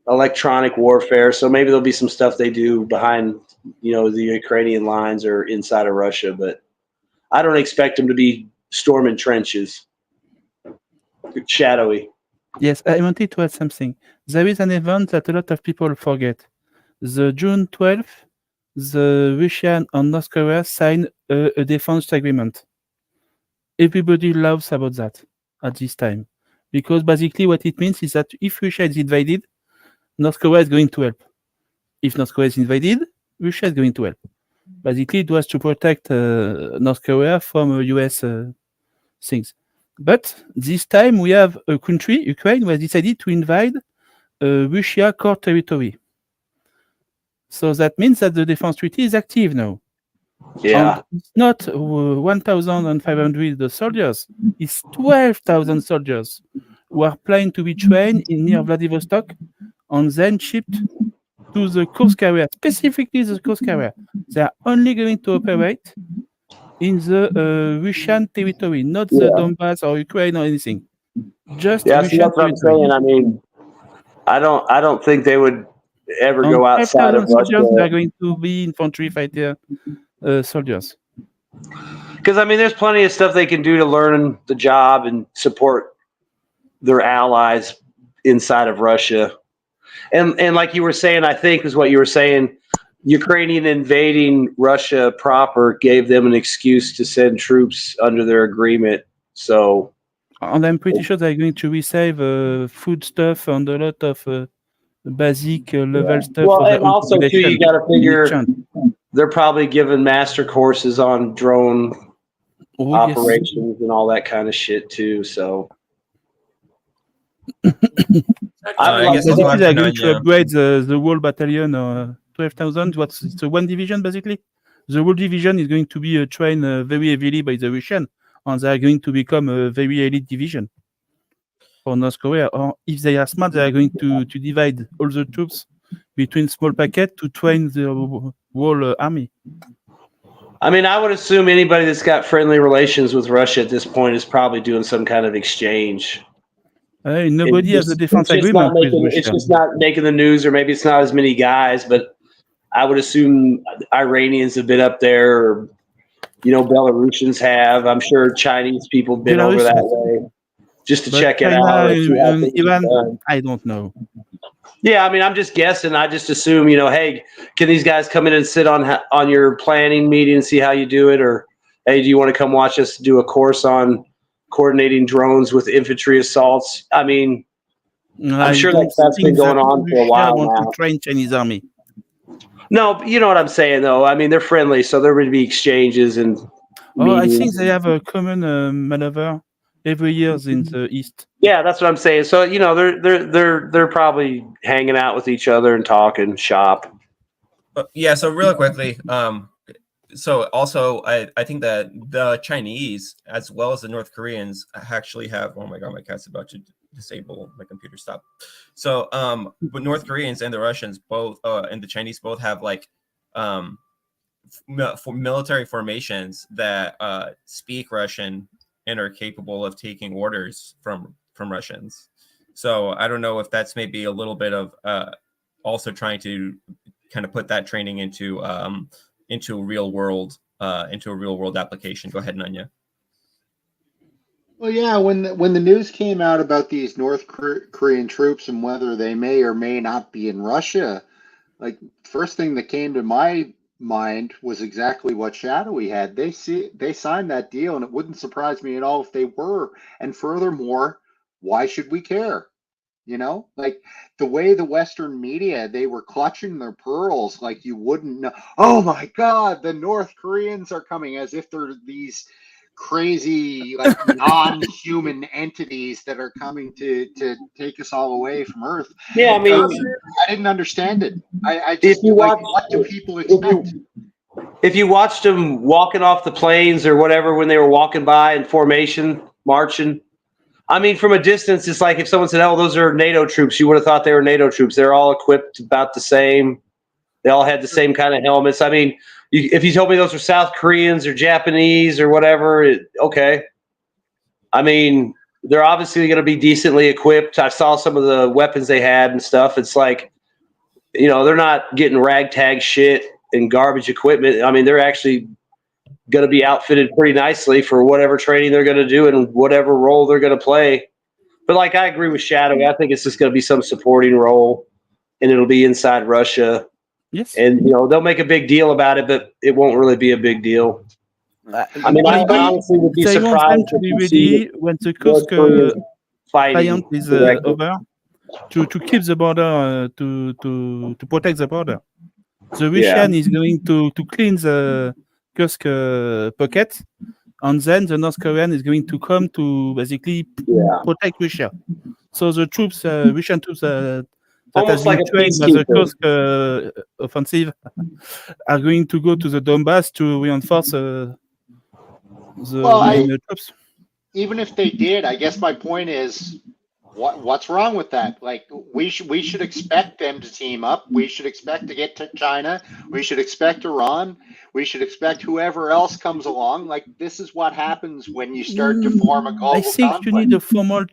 electronic warfare. So maybe there'll be some stuff they do behind, you know, the Ukrainian lines or inside of Russia. But I don't expect them to be storming trenches. Shadowy. Yes, I wanted to add something. There is an event that a lot of people forget. The June 12th, the Russian and North Korea signed a defense agreement. Everybody loves about that at this time. Because basically what it means is that if Russia is invaded, North Korea is going to help. If North Korea is invaded, Russia is going to help. Basically, it was to protect North Korea from US things. But this time we have a country, Ukraine, who has decided to invade Russia core territory. So that means that the defense treaty is active now. Yeah. And it's not 1,500 soldiers. It's 12,000 soldiers who are planning to be trained in near Vladivostok and then shipped to the Kursk area, specifically the Kursk area. They are only going to operate in the Russian territory, not the Donbass or Ukraine or anything. Just Yeah, Russian see, that's what I'm territory. saying. I mean, I don't think they would ever And go outside of 5,000 soldiers Russia. they are going to be infantry fighter soldiers. Because I mean, there's plenty of stuff they can do to learn the job and support their allies inside of Russia. And like you were saying, I think is what you were saying, Ukrainian invading Russia proper gave them an excuse to send troops under their agreement. So, and I'm pretty sure they're going to receive food stuff and a lot of basic level stuff. well, for their and own also too, population you got to in figure exchange. they're probably giving master courses on drone operations and all that kind of shit too. So I guess it's basically, they're going to Nanya. upgrade the whole battalion or 12,000. What's it's a one division basically? The whole division is going to be trained very heavily by the Russian, and they are going to become a very elite division for North Korea. Or if they are smart, they are going to divide all the troops between small packets to train the whole army. I mean, I would assume anybody that's got friendly relations with Russia at this point is probably doing some kind of exchange. Nobody has a defense agreement with Russia. It's just not making the news, or maybe it's not as many guys, but I would assume Iranians have been up there, or, Belarusians have. I'm sure Chinese people have been over that way just to check it out. Iran, I don't know. Yeah, I mean, I'm just guessing. I just assume, hey, can these guys come in and sit on your planning meeting and see how you do it? Or, hey, do you want to come watch us do a course on coordinating drones with infantry assaults? I mean, I'm sure that's been going on for a while now. To train Chinese army. No, you know what I'm saying, though. I mean, they're friendly, so there would be exchanges and. I think they have a common maneuver every year in the East. Yeah, that's what I'm saying. So they're probably hanging out with each other and talking shop. Yeah. So really quickly, so also I think that the Chinese as well as the North Koreans actually have. Oh my God, my cat's about to disable my computer. Stop. So but North Koreans and the Russians both and the Chinese both have like for military formations that speak Russian and are capable of taking orders from Russians. So I don't know if that's maybe a little bit of also trying to kind of put that training into a real world application. Go ahead, Nanya. Well, yeah, when the news came out about these North Korean troops and whether they may or may not be in Russia, like first thing that came to my mind was exactly what Shadowy had. They signed that deal, and it wouldn't surprise me at all if they were. And furthermore, why should we care? Like the way the Western media, they were clutching their pearls like you wouldn't know. Oh my God, the North Koreans are coming, as if they're these crazy, like non-human entities that are coming to take us all away from Earth. Yeah, I mean, I didn't understand it. I just what do people expect? If you watched them walking off the planes or whatever when they were walking by in formation, marching, I mean, from a distance, it's like if someone said, "Oh, those are NATO troops," you would have thought they were NATO troops. They're all equipped about the same. They all had the same kind of helmets. I mean, if you told me those were South Koreans or Japanese or whatever, okay. I mean, they're obviously going to be decently equipped. I saw some of the weapons they had and stuff. It's like, they're not getting ragtag shit and garbage equipment. I mean, they're actually going to be outfitted pretty nicely for whatever training they're going to do and whatever role they're going to play. But like, I agree with Shadow. I think it's just going to be some supporting role, and it'll be inside Russia. Yes. And, they'll make a big deal about it, but it won't really be a big deal. I mean, I honestly would be they surprised want them to be ready when the Kursk client is over to keep the border, to protect the border. The Russian is going to clean the Kursk pocket, and then the North Korean is going to come to basically protect Russia. So the troops, Russian troops that almost has been like a trained by the peacekeeper. Kursk offensive are going to go to the Donbass to reinforce the troops. Even if they did, I guess my point is, what's wrong with that? Like, we should expect them to team up. We should expect to get to China. We should expect Iran. We should expect whoever else comes along. Like, this is what happens when you start to form a global I think conflict. you need a formal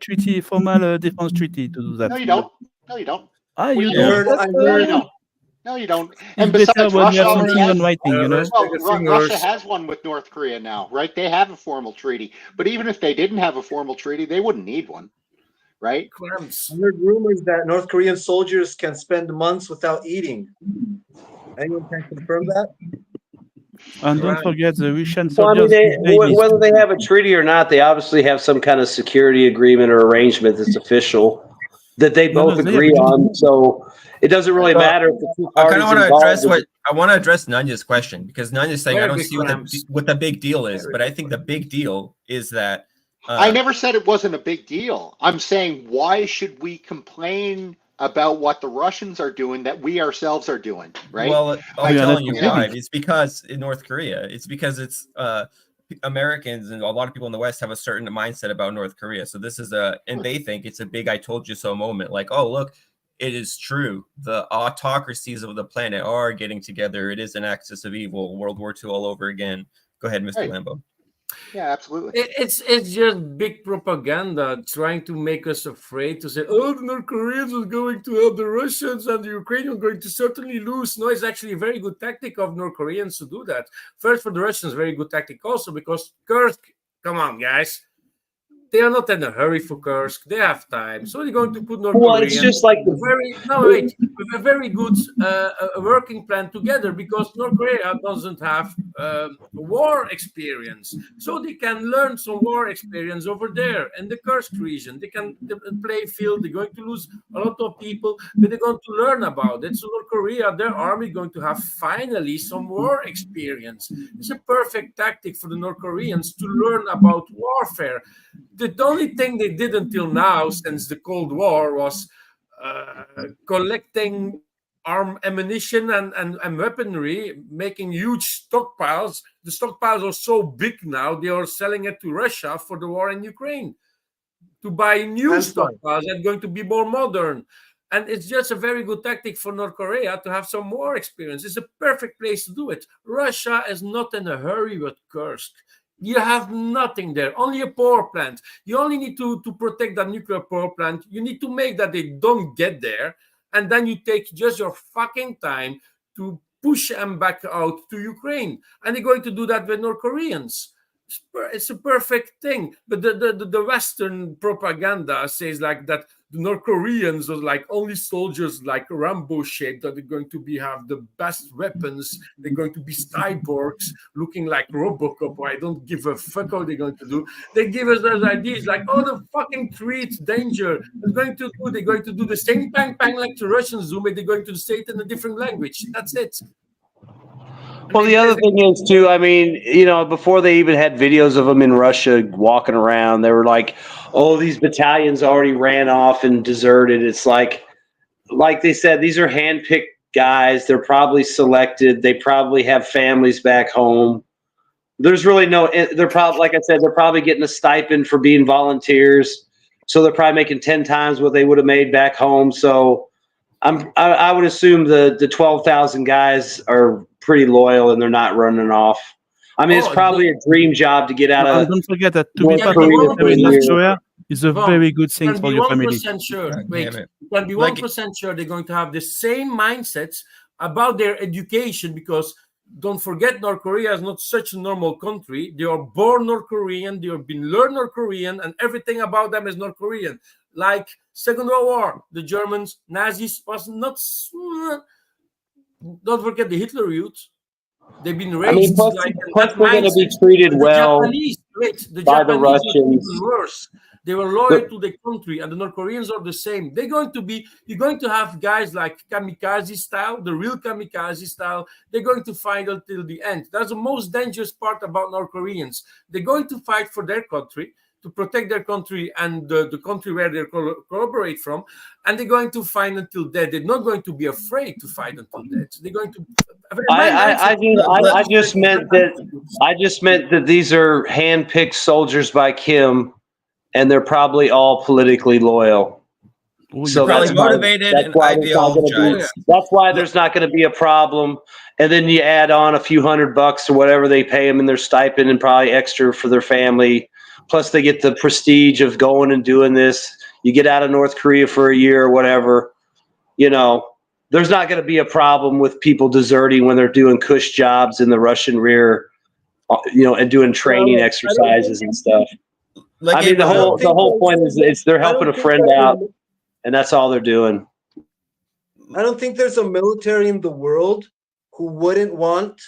defense treaty to do that. No, you don't. No, you don't. You don't. No, you don't. And it's better besides, when you Russia have already something has, on writing, well, Russia has one with North Korea now, right? They have a formal treaty. But even if they didn't have a formal treaty, they wouldn't need one, right? I heard rumors that North Korean soldiers can spend months without eating. Anyone can confirm that? And don't forget the Russian Well, I mean, soldiers. whether they have a treaty or not, they obviously have some kind of security agreement or arrangement that's official. that they both agree on. So it doesn't really matter if the two I parties kind of want to involved. address Nanya's question, because Nanya's saying I Very don't big see clamps. what the big deal is, but I think the big deal is that I never said it wasn't a big deal. I'm saying, why should we complain about what the Russians are doing that we ourselves are doing, right? Well, I I'm don't- telling you you know, why. It's because in North Korea, it's because it's Americans and a lot of people in the West have a certain mindset about North Korea. So this is and they think it's a big "I told you so" moment. Like, oh, look, it is true. The autocracies of the planet are getting together. It is an axis of evil. World War II all over again. Go ahead, Mr. Right. Lambo. Yeah, absolutely. It's just big propaganda trying to make us afraid to say, oh, the North Koreans are going to help the Russians and the Ukrainians are going to certainly lose. No, it's actually a very good tactic of North Koreans to do that. First, for the Russians, very good tactic also, because Kursk, come on, guys. They are not in a hurry for Kursk. They have time. So they're going to put North Koreans it's just like with a very good working plan together, because North Korea doesn't have war experience. So they can learn some war experience over there in the Kursk region. They can play field. They're going to lose a lot of people, but they're going to learn about it. So North Korea, their army, is going to have finally some war experience. It's a perfect tactic for the North Koreans to learn about warfare. The only thing they did until now, since the Cold War, was collecting ammunition and weaponry, making huge stockpiles. The stockpiles are so big now, they are selling it to Russia for the war in Ukraine to buy new stockpiles that are going to be more modern. And it's just a very good tactic for North Korea to have some war experience. It's a perfect place to do it. Russia is not in a hurry with Kursk. You have nothing there, only a power plant. You only need to protect that nuclear power plant. You need to make that they don't get there. And then you take just your fucking time to push them back out to Ukraine. And they're going to do that with North Koreans. It's a perfect thing. But the Western propaganda says like that the North Koreans are like only soldiers like Rambo shape, that they're going to have the best weapons. They're going to be cyborgs looking like Robocop. I don't give a fuck how they're going to do. They give us those ideas like, oh, the fucking threat, danger. They're going to do the same bang bang like the Russians do, but they're going to say it in a different language. That's it. Well, the other thing is, too, I mean, before they even had videos of them in Russia walking around, they were like, oh, these battalions already ran off and deserted. It's like they said, these are handpicked guys. They're probably selected. They probably have families back home. There's really they're probably, like I said, they're probably getting a stipend for being volunteers. So they're probably making 10 times what they would have made back home. So I would assume the 12,000 guys are pretty loyal and they're not running off. I mean, it's probably a dream job to get out of. Don't forget that to be part of the family in North Korea is a very good thing for your family. 1% sure. Wait, you can be 1% sure they're going to have the same mindsets about their education, because don't forget, North Korea is not such a normal country. They are born North Korean. They have been learned North Korean, and everything about them is North Korean. Like Second World War, the Germans, Nazis was not. Don't forget the Hitler Youth. They've been raised plus like they're going to be treated well by the Russians. Even worse. They were loyal to the country, and the North Koreans are the same. You're going to have guys like kamikaze style, the real kamikaze style. They're going to fight until the end. That's the most dangerous part about North Koreans. They're going to fight for their country, to protect their country and the country where they collaborate from, and they're going to fight until death. They're not going to be afraid to fight until death. They're going to. I just meant that these are handpicked soldiers by Kim, and they're probably all politically loyal. So probably motivated and ideologized. That's why there's not going to be a problem. And then you add on a few $100 or whatever they pay them in their stipend, and probably extra for their family. Plus, they get the prestige of going and doing this. You get out of North Korea for a year or whatever. There's not going to be a problem with people deserting when they're doing cush jobs in the Russian rear, and doing training exercises and stuff. I mean, the whole point is they're helping a friend out, and that's all they're doing. I don't think there's a military in the world who wouldn't want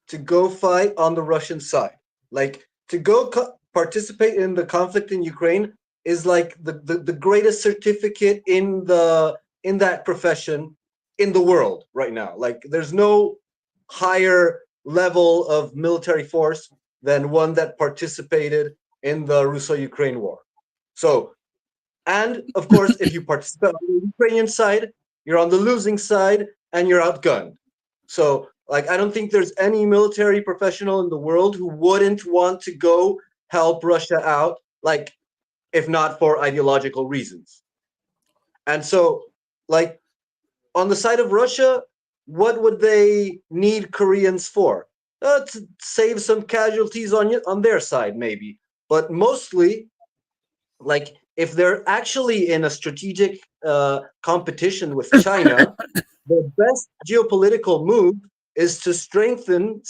to go fight on the Russian side. Like, to go participate in the conflict in Ukraine is like the greatest certificate in that profession in the world right now. Like there's no higher level of military force than one that participated in the Russo-Ukraine war. So, and of course, if you participate on the Ukrainian side, you're on the losing side and you're outgunned. So, like, I don't think there's any military professional in the world who wouldn't want to go help Russia out, like, if not for ideological reasons. And so, like, on the side of Russia, what would they need Koreans for? To save some casualties on their side, maybe. But mostly, like, if they're actually in a strategic competition with China, the best geopolitical move is to strengthen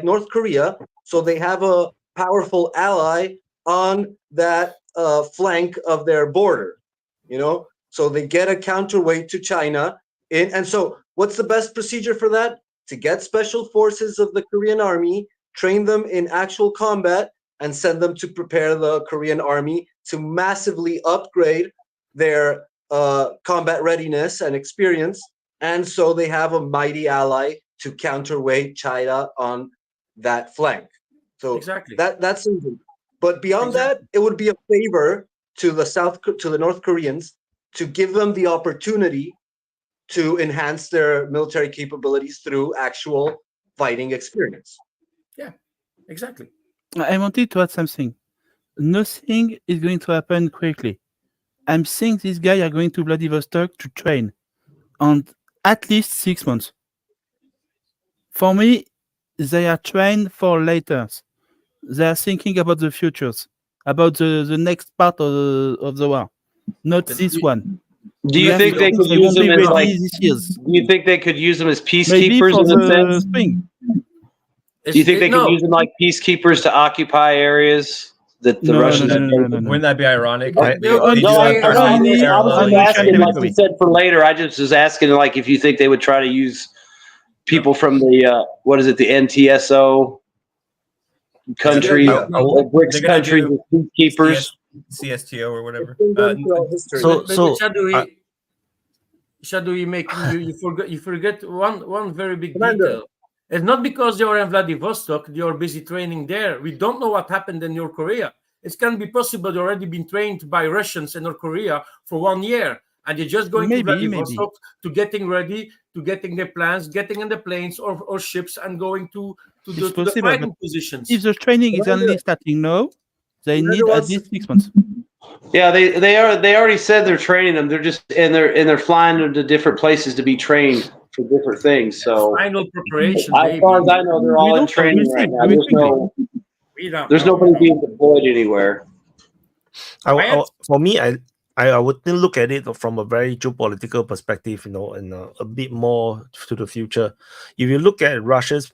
North Korea, so they have a powerful ally on that flank of their border, you know? So they get a counterweight to China. And so what's the best procedure for that? To get special forces of the Korean army, train them in actual combat, and send them to prepare the Korean army to massively upgrade their combat readiness and experience. And so they have a mighty ally to counterweight China on that flank. So exactly. That's something. But beyond that, it would be a favor to the North Koreans to give them the opportunity to enhance their military capabilities through actual fighting experience. Yeah, exactly. I wanted to add something. Nothing is going to happen quickly. I'm saying these guys are going to Vladivostok to train on at least 6 months. For me, they are trained for later. They are thinking about the futures, about the next part of the war, not this one. Do you think they could use them as like? Do you think they could use them as peacekeepers in a sense? Spring. Do you think they could use them like peacekeepers to occupy areas that the Russians? Wouldn't that be ironic? I was asking, like you said, for later. I just was asking, like, if you think they would try to use people from the the NTSO countries, BRICS countries, as peacekeepers. CSTO or whatever. Shadui making you forget one very big detail. It's not because you're in Vladivostok, you're busy training there. We don't know what happened in North Korea. It can be possible you've already been trained by Russians in North Korea for 1 year, and you're just going to Vladivostok to getting ready, to getting their plans, getting in the planes or ships, and going to the fighting positions. If the training is only starting now, they need at least 6 months. Yeah, they already said they're training them. They're just they're flying them to different places to be trained for different things. So final preparation. As far as I know, they're all in training right now. There's nobody being deployed anywhere. For me, I would look at it from a very geopolitical perspective, and a bit more to the future. If you look at Russia's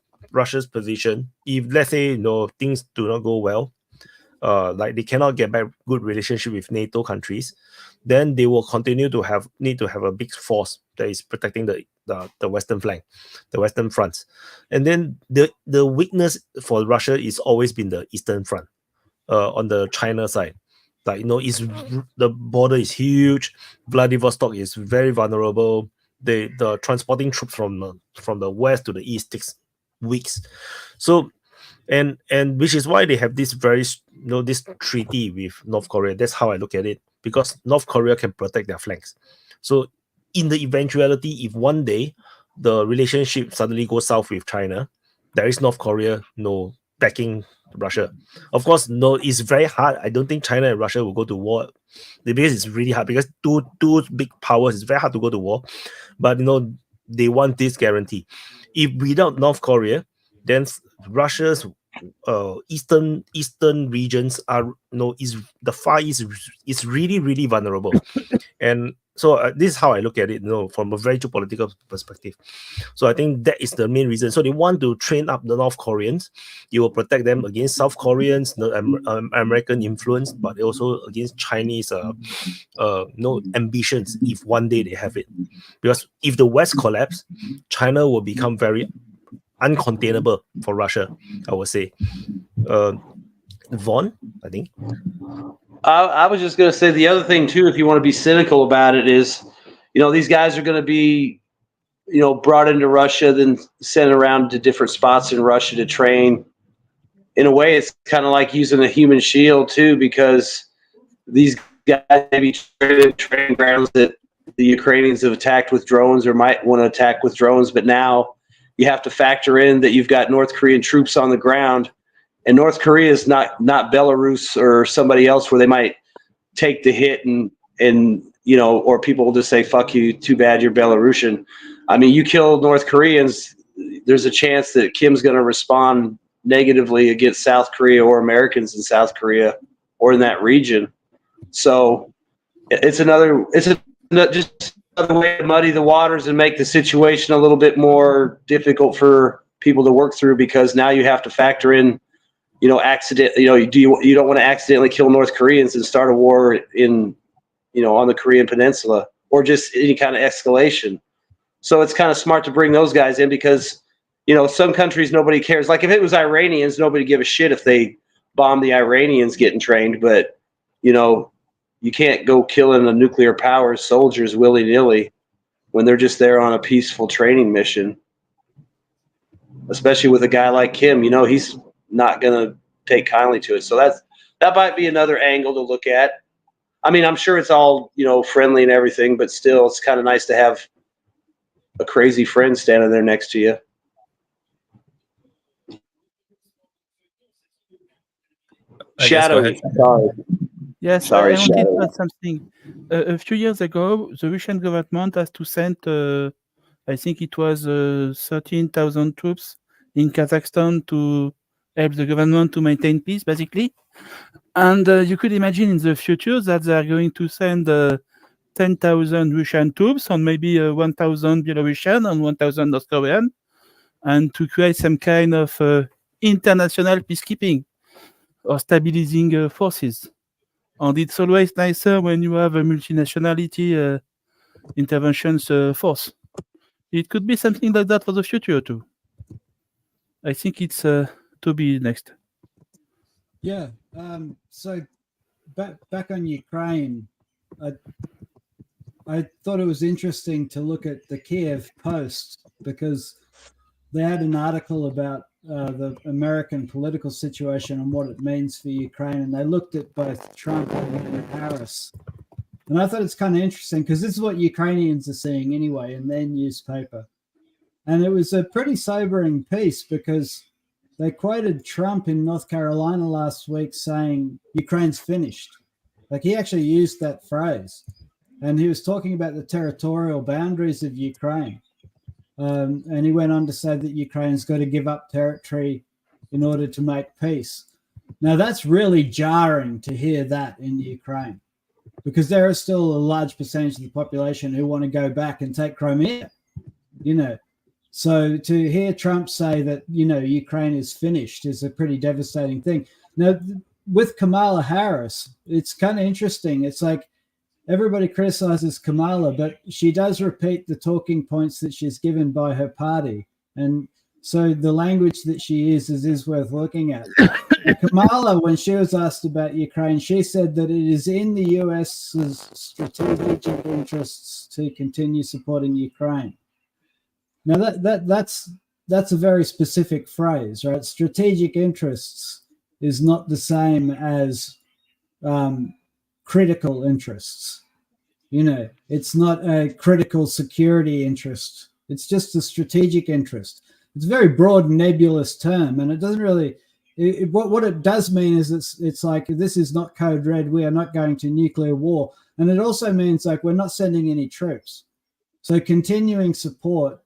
position, if let's say things do not go well, like they cannot get back good relationship with NATO countries, then they will continue to need to have a big force that is protecting the western flank, the western fronts. And then the weakness for Russia is always been the eastern front, on the China side. Like the border is huge. Vladivostok is very vulnerable. The transporting troops from the west to the east takes weeks. So and which is why they have this very this treaty with North Korea. That's how I look at it, because North Korea can protect their flanks. So in the eventuality, if one day the relationship suddenly goes south with China, there is North Korea backing Russia. Of course, it's very hard. I don't think China and Russia will go to war, because it's really hard, because two big powers, it's very hard to go to war. But they want this guarantee. If without North Korea, then Russia's eastern regions are the Far East is really, really vulnerable. And so this is how I look at it, from a very geopolitical perspective. So I think that is the main reason. So they want to train up the North Koreans. You will protect them against South Koreans, American influence, but also against Chinese ambitions if one day they have it. Because if the West collapse, China will become very uncontainable for Russia, I would say. Vaughn, I think. I was just going to say the other thing too, if you want to be cynical about it, is, these guys are going to be, brought into Russia, then sent around to different spots in Russia to train. In a way, it's kind of like using a human shield too, because these guys may be training grounds that the Ukrainians have attacked with drones or might want to attack with drones, but now you have to factor in that you've got North Korean troops on the ground, and North Korea is not Belarus or somebody else where they might take the hit and or people will just say, fuck you, too bad you're Belarusian. I mean, you kill North Koreans, there's a chance that Kim's going to respond negatively against South Korea or Americans in South Korea or in that region. So it's just another way to muddy the waters and make the situation a little bit more difficult for people to work through, because now you have to factor in, you don't want to accidentally kill North Koreans and start a war in, on the Korean Peninsula, or just any kind of escalation. So it's kind of smart to bring those guys in, because, some countries, nobody cares. Like if it was Iranians, nobody give a shit if they bomb the Iranians getting trained, but, you can't go killing a nuclear power soldiers willy-nilly when they're just there on a peaceful training mission. Especially with a guy like Kim, he's not going to take kindly to it. So that might be another angle to look at. I mean, I'm sure it's all, friendly and everything, but still it's kind of nice to have a crazy friend standing there next to you. Shadowy. Sorry. Yes, Sorry, I wanted Shadow. to add something. A few years ago, the Russian government has to send, I think it was 13,000 troops in Kazakhstan to help the government to maintain peace, basically. And you could imagine in the future that they are going to send 10,000 Russian troops and maybe 1,000 Belarusian and 1,000 North Korean, and to create some kind of international peacekeeping or stabilizing forces. And it's always nicer when you have a multinationality interventions force. It could be something like that for the future too. I think it's to be next. Yeah. So back on Ukraine, I thought it was interesting to look at the Kiev Post, because they had an article about the American political situation and what it means for Ukraine, and they looked at both Trump and Harris. And I thought it's kind of interesting, because this is what Ukrainians are seeing anyway in their newspaper. And it was a pretty sobering piece, because they quoted Trump in North Carolina last week saying Ukraine's finished. Like, he actually used that phrase. And he was talking about the territorial boundaries of Ukraine. And he went on to say that Ukraine's got to give up territory in order to make peace. Now, that's really jarring to hear that in Ukraine, because there is still a large percentage of the population who want to go back and take Crimea, So to hear Trump say that, Ukraine is finished is a pretty devastating thing. Now, with Kamala Harris, it's kind of interesting. It's like, everybody criticizes Kamala, but she does repeat the talking points that she's given by her party. And so the language that she uses is worth looking at. Kamala, when she was asked about Ukraine, she said that it is in the US's strategic interests to continue supporting Ukraine. Now, that's a very specific phrase, right? Strategic interests is not the same as critical interests. It's not a critical security interest. It's just a strategic interest. It's a very broad, nebulous term, and it doesn't really. What it does mean is it's like, this is not code red. We are not going to nuclear war, and it also means like we're not sending any troops. So continuing support.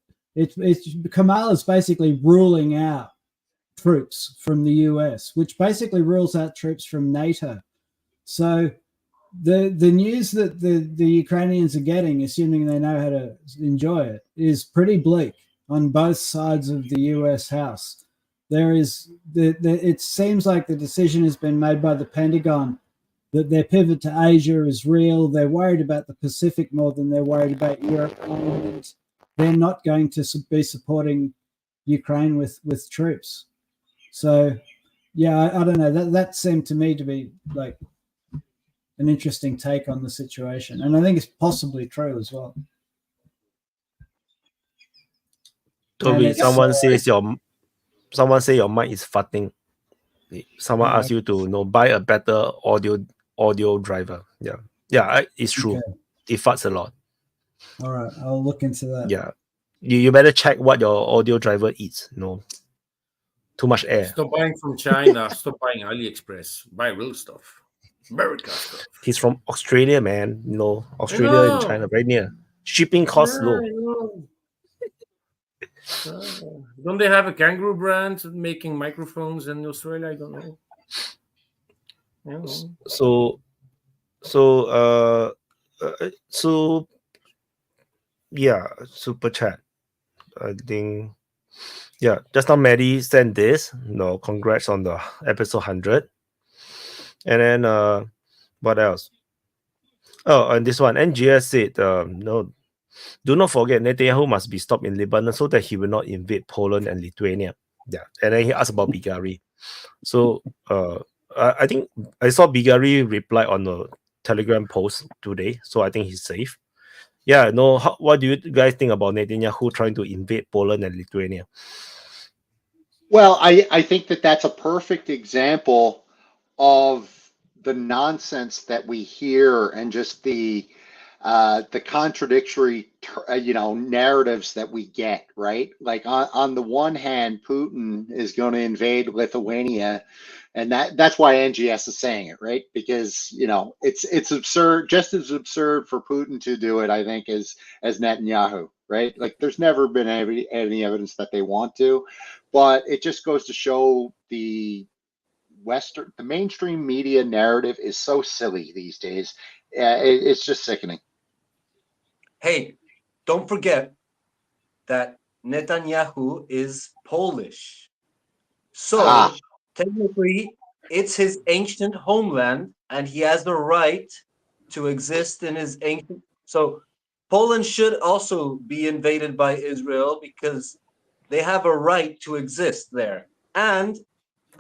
Kamala's basically ruling out troops from the US, which basically rules out troops from NATO. So the news that the Ukrainians are getting, assuming they know how to enjoy it, is pretty bleak on both sides of the US House. It seems like the decision has been made by the Pentagon that their pivot to Asia is real. They're worried about the Pacific more than they're worried about Europe, and they're not going to be supporting Ukraine with troops. So Yeah, I don't know. That seemed to me to be like an interesting take on the situation, and I think it's possibly true as well. Toby, someone say your mic is farting. Someone asks you to buy a better audio driver. Yeah, it's true. Okay. It farts a lot. All right, I'll look into that. Yeah, you better check what your audio driver eats. Too much air. Stop buying from China. Stop buying AliExpress. Buy real stuff. America stuff. He's from Australia, man. Australia and China very near. Shipping costs low. Don't they have a kangaroo brand making microphones in Australia? I don't know. So yeah, super chat. I think just now Maddie sent this. Congrats on the episode 100. And then what else? Oh, and this one, NGS said, do not forget Netanyahu must be stopped in Lebanon so that he will not invade Poland and Lithuania. Yeah, and then he asked about Bigari. So I think I saw Bigari reply on a Telegram post today, so I think he's safe. Yeah, what do you guys think about Netanyahu trying to invade Poland and Lithuania? Well, I think that's a perfect example of the nonsense that we hear and just the contradictory narratives that we get, right? Like on the one hand, Putin is going to invade Lithuania, and that's why NGS is saying it, right? Because it's absurd, just as absurd for Putin to do it, I think, as Netanyahu, right? Like there's never been any evidence that they want to, but it just goes to show the mainstream media narrative is so silly these days. It's just sickening. Hey, don't forget that Netanyahu is Polish. So technically, it's his ancient homeland, and he has the right to exist in his ancient. So Poland should also be invaded by Israel because they have a right to exist there. And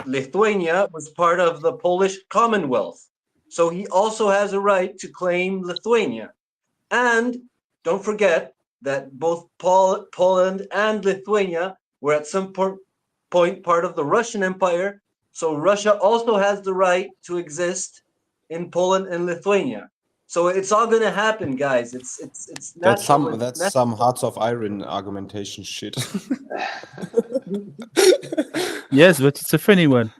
Lithuania was part of the Polish Commonwealth. So he also has a right to claim Lithuania. And don't forget that both Poland and Lithuania were at some point part of the Russian Empire. So Russia also has the right to exist in Poland and Lithuania. So it's all going to happen, guys. It's that's some Hearts of Iron argumentation shit. Yes, but it's a funny one.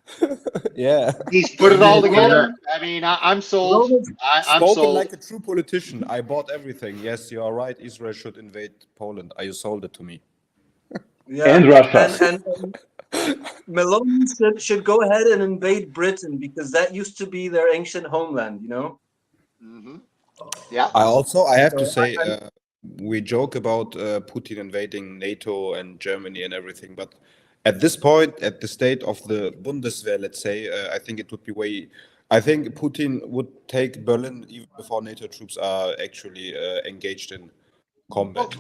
Yeah, he's put it all together. I mean, I'm sold. I'm spoken sold. like a true politician. I bought everything. Yes, you are right. Israel should invade Poland. You sold it to me. Yeah, And Russia. And Meloni should go ahead and invade Britain because that used to be their ancient homeland, Mm-hmm. Yeah. I have to say, we joke about Putin invading NATO and Germany and everything, but at this point, at the state of the Bundeswehr, let's say, I think it would be I think Putin would take Berlin even before NATO troops are actually engaged in combat.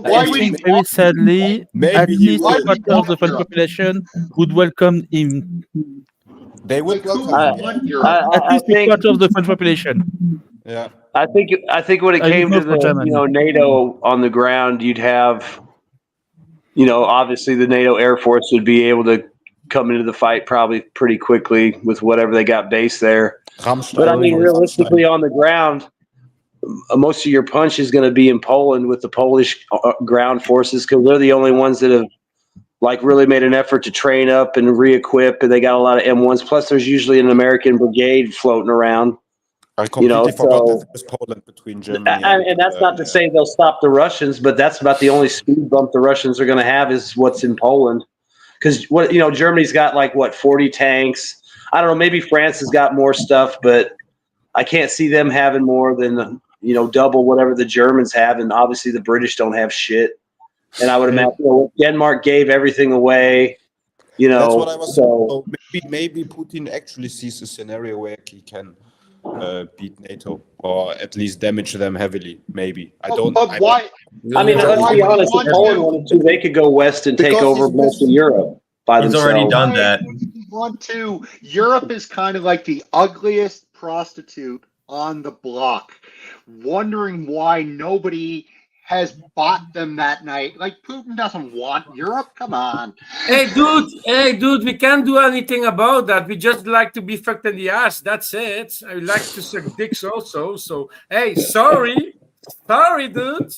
I think very sadly, at least a quarter of the French population would welcome him. They would welcome him. At least a quarter of the French population. Yeah. I think when it came to the NATO on the ground, you'd have obviously the NATO Air Force would be able to come into the fight probably pretty quickly with whatever they got based there. But I mean, realistically on the ground, most of your punch is going to be in Poland with the Polish ground forces because they're the only ones that have really made an effort to train up and re-equip, and they got a lot of M1s. Plus, there's usually an American brigade floating around. I completely forgot that there's Poland between Germany and that's not to say they'll stop the Russians, but that's about the only speed bump the Russians are going to have is what's in Poland. Because Germany's got 40 tanks. I don't know, maybe France has got more stuff, but I can't see them having more than double whatever the Germans have, and obviously the British don't have shit. And I would imagine Denmark gave everything away. That's what I was saying. So maybe Putin actually sees a scenario where he can beat NATO or at least damage them heavily. Maybe But why? I mean, let's be honest. If Poland wanted to, they could go west and take over most of Europe by themselves. He's already done that. want to. Europe is kind of like the ugliest prostitute on the block, wondering why nobody has bought them that night. Like, Putin doesn't want Europe. Come on. Hey, dude, we can't do anything about that. We just like to be fucked in the ass. That's it. I like to suck dicks also. So, hey, sorry, dude.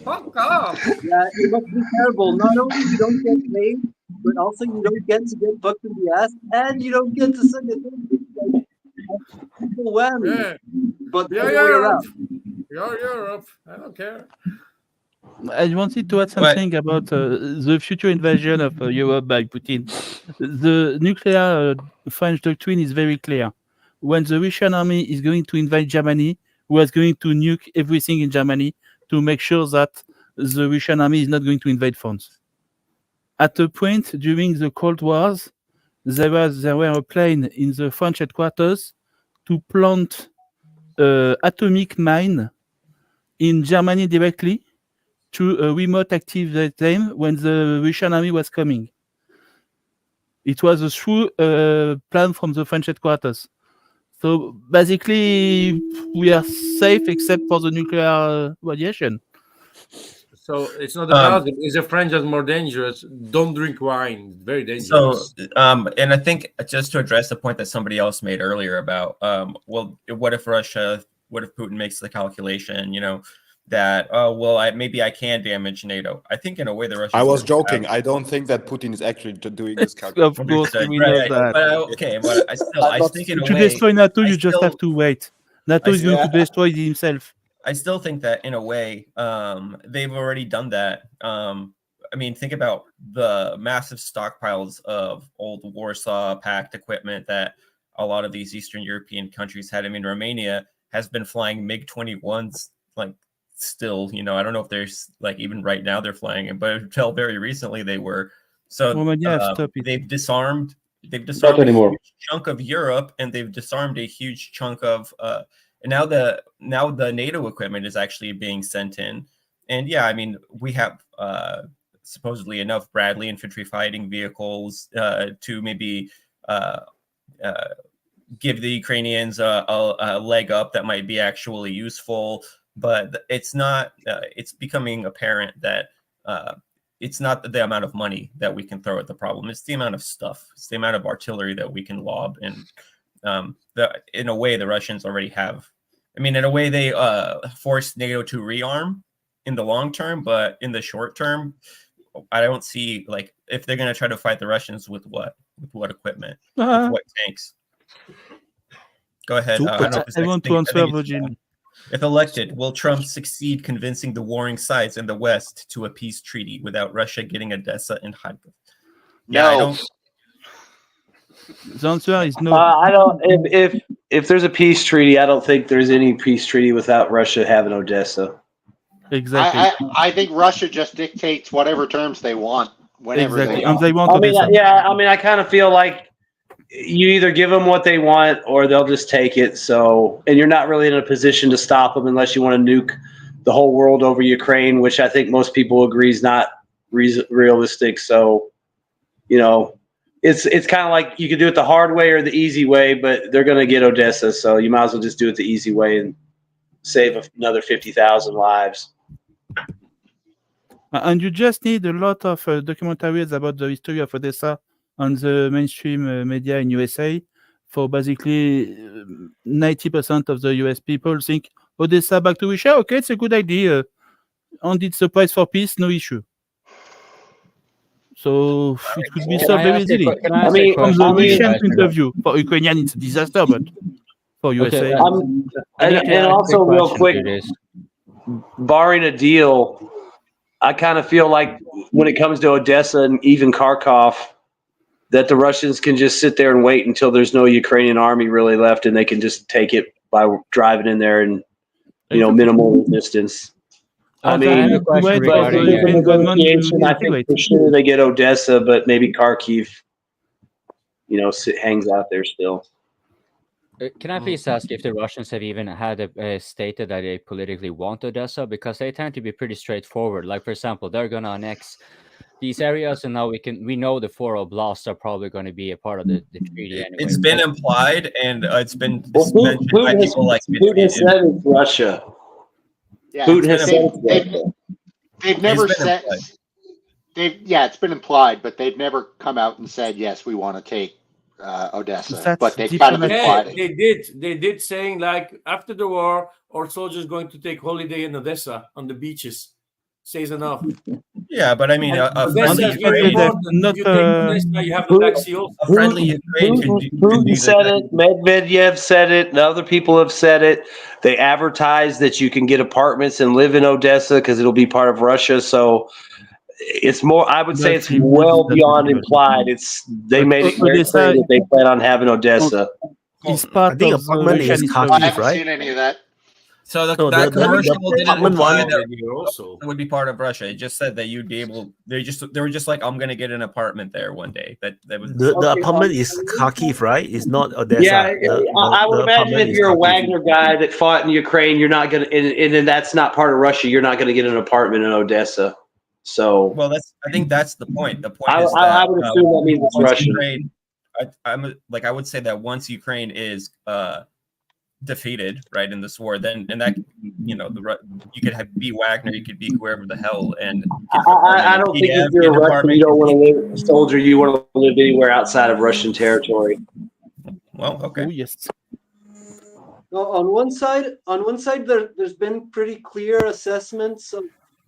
Fuck off. Yeah, it must be terrible. Not only you don't get paid, but also you don't get to get fucked in the ass, and you don't get to suck a dick. Like, triple whammy. Yeah. But the Yeah, other way around. You're Europe. I don't care. I wanted to add something about the future invasion of Europe by Putin. The nuclear French doctrine is very clear. When the Russian army is going to invade Germany, we are going to nuke everything in Germany to make sure that the Russian army is not going to invade France. At a point during the Cold Wars, there were a plane in the French headquarters to plant atomic mine in Germany directly to remote activate them when the Russian army was coming. It was a true plan from the French headquarters. So basically, we are safe except for the nuclear radiation. So it's not about it. It's the French that's more dangerous. Don't drink wine. Very dangerous. So, and I think just to address the point that somebody else made earlier about, well, what if Putin makes the calculation, that, maybe I can damage NATO. I think in a way the Russians. I was joking. I don't think that Putin is actually doing this calculation. Of course, we know that. But I think in a way. To destroy NATO, you just have to wait. NATO is going to destroy himself. I still think that in a way, they've already done that. I mean, think about the massive stockpiles of old Warsaw Pact equipment that a lot of these Eastern European countries had. I mean, Romania has been flying MiG-21s, like, still, I don't know if there's, like, even right now they're flying it, but until very recently they were. So they've disarmed a huge chunk of Europe, and they've disarmed a huge chunk of and now the NATO equipment is actually being sent in. And yeah, I mean, we have supposedly enough Bradley infantry fighting vehicles to maybe give the Ukrainians a leg up that might be actually useful. But it's not. It's becoming apparent that it's not the amount of money that we can throw at the problem. It's the amount of stuff. It's the amount of artillery that we can lob. And in a way, the Russians already have. I mean, in a way, they forced NATO to rearm in the long term, but in the short term, I don't see, like, if they're going to try to fight the Russians with what equipment, with what tanks. Go ahead. I want to answer, Virgin. If elected, will Trump succeed convincing the warring sides in the West to a peace treaty without Russia getting Odessa and Kharkiv? Yeah, I don't. The answer is no. I don't. If there's a peace treaty, I don't think there's any peace treaty without Russia having Odessa. Exactly. I think Russia just dictates whatever terms they want whenever they want. And they want Odessa. I kind of feel like you either give them what they want or they'll just take it. So, and you're not really in a position to stop them unless you want to nuke the whole world over Ukraine, which I think most people agree is not realistic. So, it's kind of like you could do it the hard way or the easy way, but they're going to get Odessa. So you might as well just do it the easy way and save another 50,000 lives. And you just need a lot of documentaries about the history of Odessa on the mainstream media in USA. For basically 90% of the US people think Odessa back to Russia. Okay, it's a good idea. And it's a price for peace, no issue. So it could be solved very easily. From the Russian point of view, for Ukrainian it's a disaster, but for USA. And also, real quick, barring a deal, I kind of feel like when it comes to Odessa and even Kharkov, that the Russians can just sit there and wait until there's no Ukrainian army really left, and they can just take it by driving in there and minimal resistance. I mean, I think for sure they get Odessa, but maybe Kharkiv, hangs out there still. Can I please ask if the Russians have even had stated that they politically want Odessa? Because they tend to be pretty straightforward. Like, for example, they're going to annex these areas, and now we know the 4 oblasts are probably going to be a part of the treaty anyway. It's been implied, and it's been Well, mentioned by people like Putin has said it's Russia. Yeah, Putin has said it's Russia. they've never been said. It's been implied, but they've never come out and said yes, we want to take Odessa. That's But they've kind of diplomatic. implied Yeah, it. they did saying like after the war, our soldiers going to take holiday in Odessa on the beaches. Says enough. Yeah, but I mean, a Odessa friendly is very Ukraine, important. If you take Odessa, you have the Black Sea also. a friendly Ukraine can do Putin said it. Medvedev said it. And other people have said it. They advertise that you can get apartments and live in Odessa because it'll be part of Russia. So it's more. I would say it's well beyond implied. They made it very clear that they plan on having Odessa. It's part I think of apartment the is Russian I Kharkiv, haven't right? seen any of that. So No, that the commercial didn't apartment imply one. that it would be part of Russia. It just said that you'd be able. They were just like, I'm gonna get an apartment there one day. That was The apartment is Kharkiv, right? It's not Odessa. Yeah, I would the imagine apartment if is you're a Kharkiv. Wagner guy that fought in Ukraine, you're not gonna, and that's not part of Russia. You're not gonna get an apartment in Odessa. So, well, I think that's the point. The point I is that would assume that means it's once Russian. Ukraine, I would say that once Ukraine is defeated, right, in this war, then you could be Wagner, you could be whoever the hell, and I don't think if you're a Russian, you don't want to live a soldier. You want to live anywhere outside of Russian territory. Well, okay. Oh, yes. No, on one side, there's been pretty clear assessments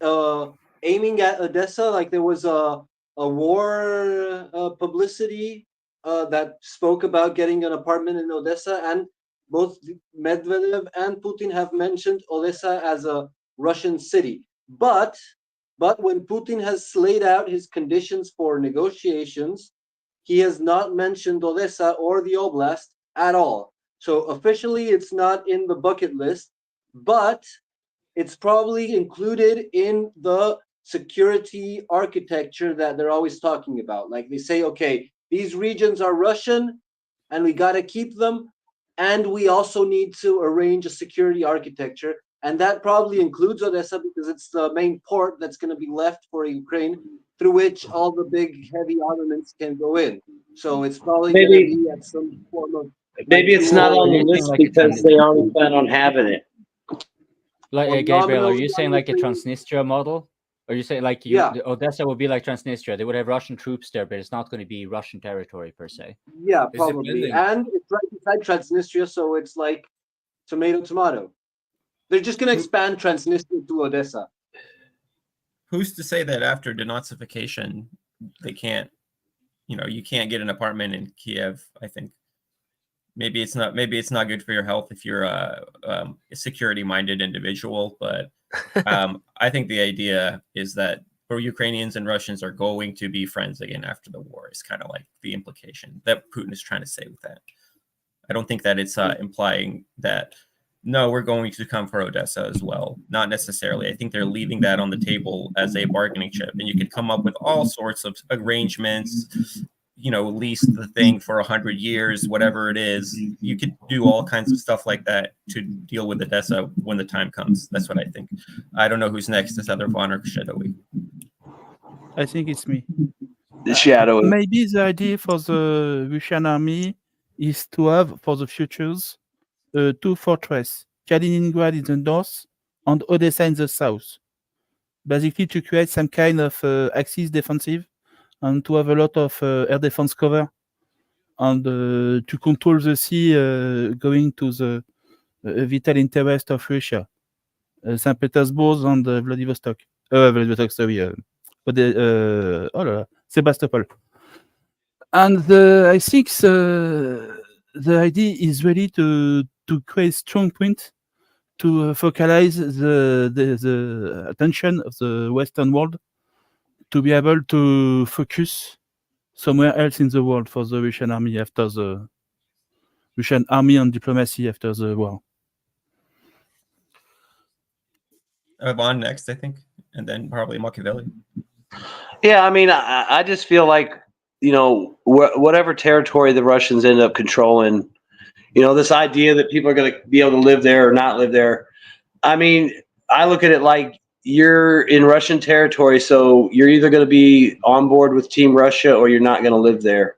of aiming at Odessa. Like there was a war publicity that spoke about getting an apartment in Odessa, and both Medvedev and Putin have mentioned Odessa as a Russian city. But when Putin has laid out his conditions for negotiations, he has not mentioned Odessa or the Oblast at all. So officially, it's not in the bucket list, but it's probably included in the security architecture that they're always talking about. Like they say, okay, these regions are Russian and we got to keep them. And we also need to arrange a security architecture. And that probably includes Odessa because it's the main port that's going to be left for Ukraine through which all the big heavy armaments can go in. So it's probably going to be at some form of... Maybe it's not on the list because they already plan on having it. Like Gabriel, are you saying like a Transnistria model? Or you say like Odessa would be like Transnistria? They would have Russian troops there, but it's not going to be Russian territory per se. Yeah, probably. And it's right beside Transnistria, so it's like tomato. They're just going to expand Transnistria to Odessa. Who's to say that after denazification they can't, you can't get an apartment in Kiev? I think maybe it's not good for your health if you're a security-minded individual, but I think the idea is that Ukrainians and Russians are going to be friends again after the war. Is kind of like the implication that Putin is trying to say with that. I don't think that it's implying that, no, we're going to come for Odessa as well. Not necessarily. I think they're leaving that on the table as a bargaining chip. And you could come up with all sorts of arrangements, lease the thing for 100 years, whatever it is. You could do all kinds of stuff like that to deal with Odessa when the time comes. That's what I think. I don't know who's next. Is either Vaughn or Shadowy? I think it's me. The Shadow. Maybe the idea for the Russian army is to have, for the futures, 2 fortresses, Kaliningrad in the north and Odessa in the south. Basically to create some kind of axis defensive and to have a lot of air defense cover and to control the sea going to the vital interest of Russia, St. Petersburg and Vladivostok. Sebastopol. And I think the idea is really to create strong point to focalize the attention of the Western world to be able to focus somewhere else in the world for the Russian army after the Russian army and diplomacy after the war. Vaughn next, I think, and then probably Machiavelli. Yeah, I mean, I just feel like, whatever territory the Russians end up controlling, this idea that people are going to be able to live there or not live there. I mean, I look at it like, you're in Russian territory, so you're either going to be on board with Team Russia or you're not going to live there.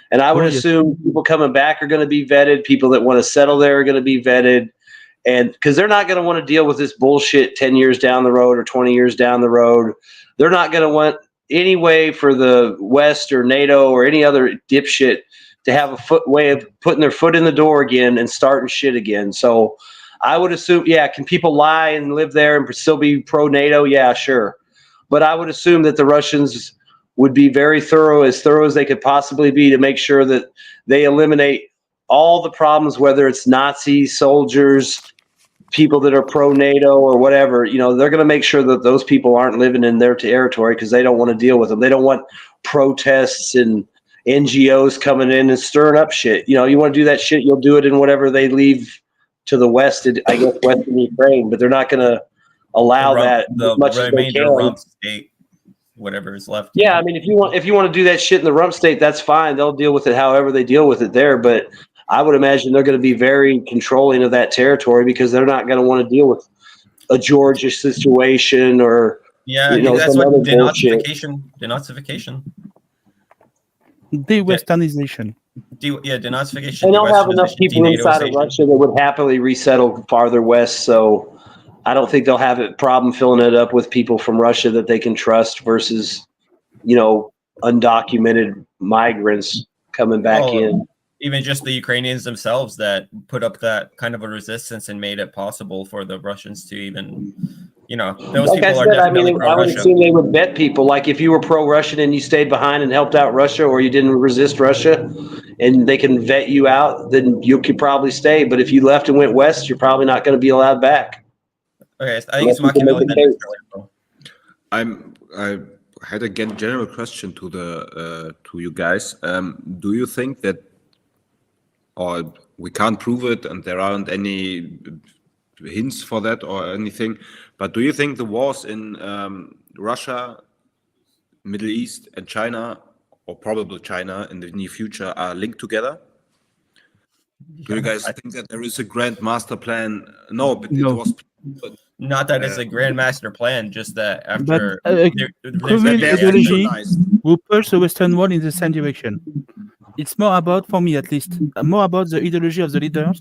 And I would assume people coming back are going to be vetted. People that want to settle there are going to be vetted. And because they're not going to want to deal with this bullshit 10 years down the road or 20 years down the road. They're not going to want any way for the West or NATO or any other dipshit to have a way of putting their foot in the door again and starting shit again. So I would assume, can people lie and live there and still be pro-NATO? Yeah, sure. But I would assume that the Russians would be very thorough as they could possibly be to make sure that they eliminate all the problems, whether it's Nazi soldiers, people that are pro-NATO or whatever. They're going to make sure that those people aren't living in their territory because they don't want to deal with them. They don't want protests and NGOs coming in and stirring up shit. You want to do that shit, you'll do it in whatever they leave to the west, I guess Western Ukraine, but they're not going to allow that as much as they can. Rump state, whatever is left. Yeah, I mean, if you want to do that shit in the rump state, that's fine. They'll deal with it however they deal with it there. But I would imagine they're going to be very controlling of that territory because they're not going to want to deal with a Georgia situation or that's what denazification. De-Westernization. Denazification. And they'll have enough people inside of Russia that would happily resettle farther west. So I don't think they'll have a problem filling it up with people from Russia that they can trust versus, undocumented migrants coming back in. Even just the Ukrainians themselves that put up that kind of a resistance and made it possible for the Russians to even, those like people I are said, definitely I would pro-Russia. assume they would vet people. Like if you were pro-Russian and you stayed behind and helped out Russia, or you didn't resist Russia, and they can vet you out, then you could probably stay. But if you left and went west, you're probably not going to be allowed back. Okay, I think it's Machiavelli. I had a general question to you guys. Do you think that, or we can't prove it, and there aren't any hints for that or anything, but do you think the wars in Russia, Middle East, and China, or probably China in the near future, are linked together? Do you guys think that there is a grand master plan? No, but it was. Not that it's a grand master plan, just that after Kremlin ideology will push the Western world in the same direction. It's more about, for me at least, more about the ideology of the leaders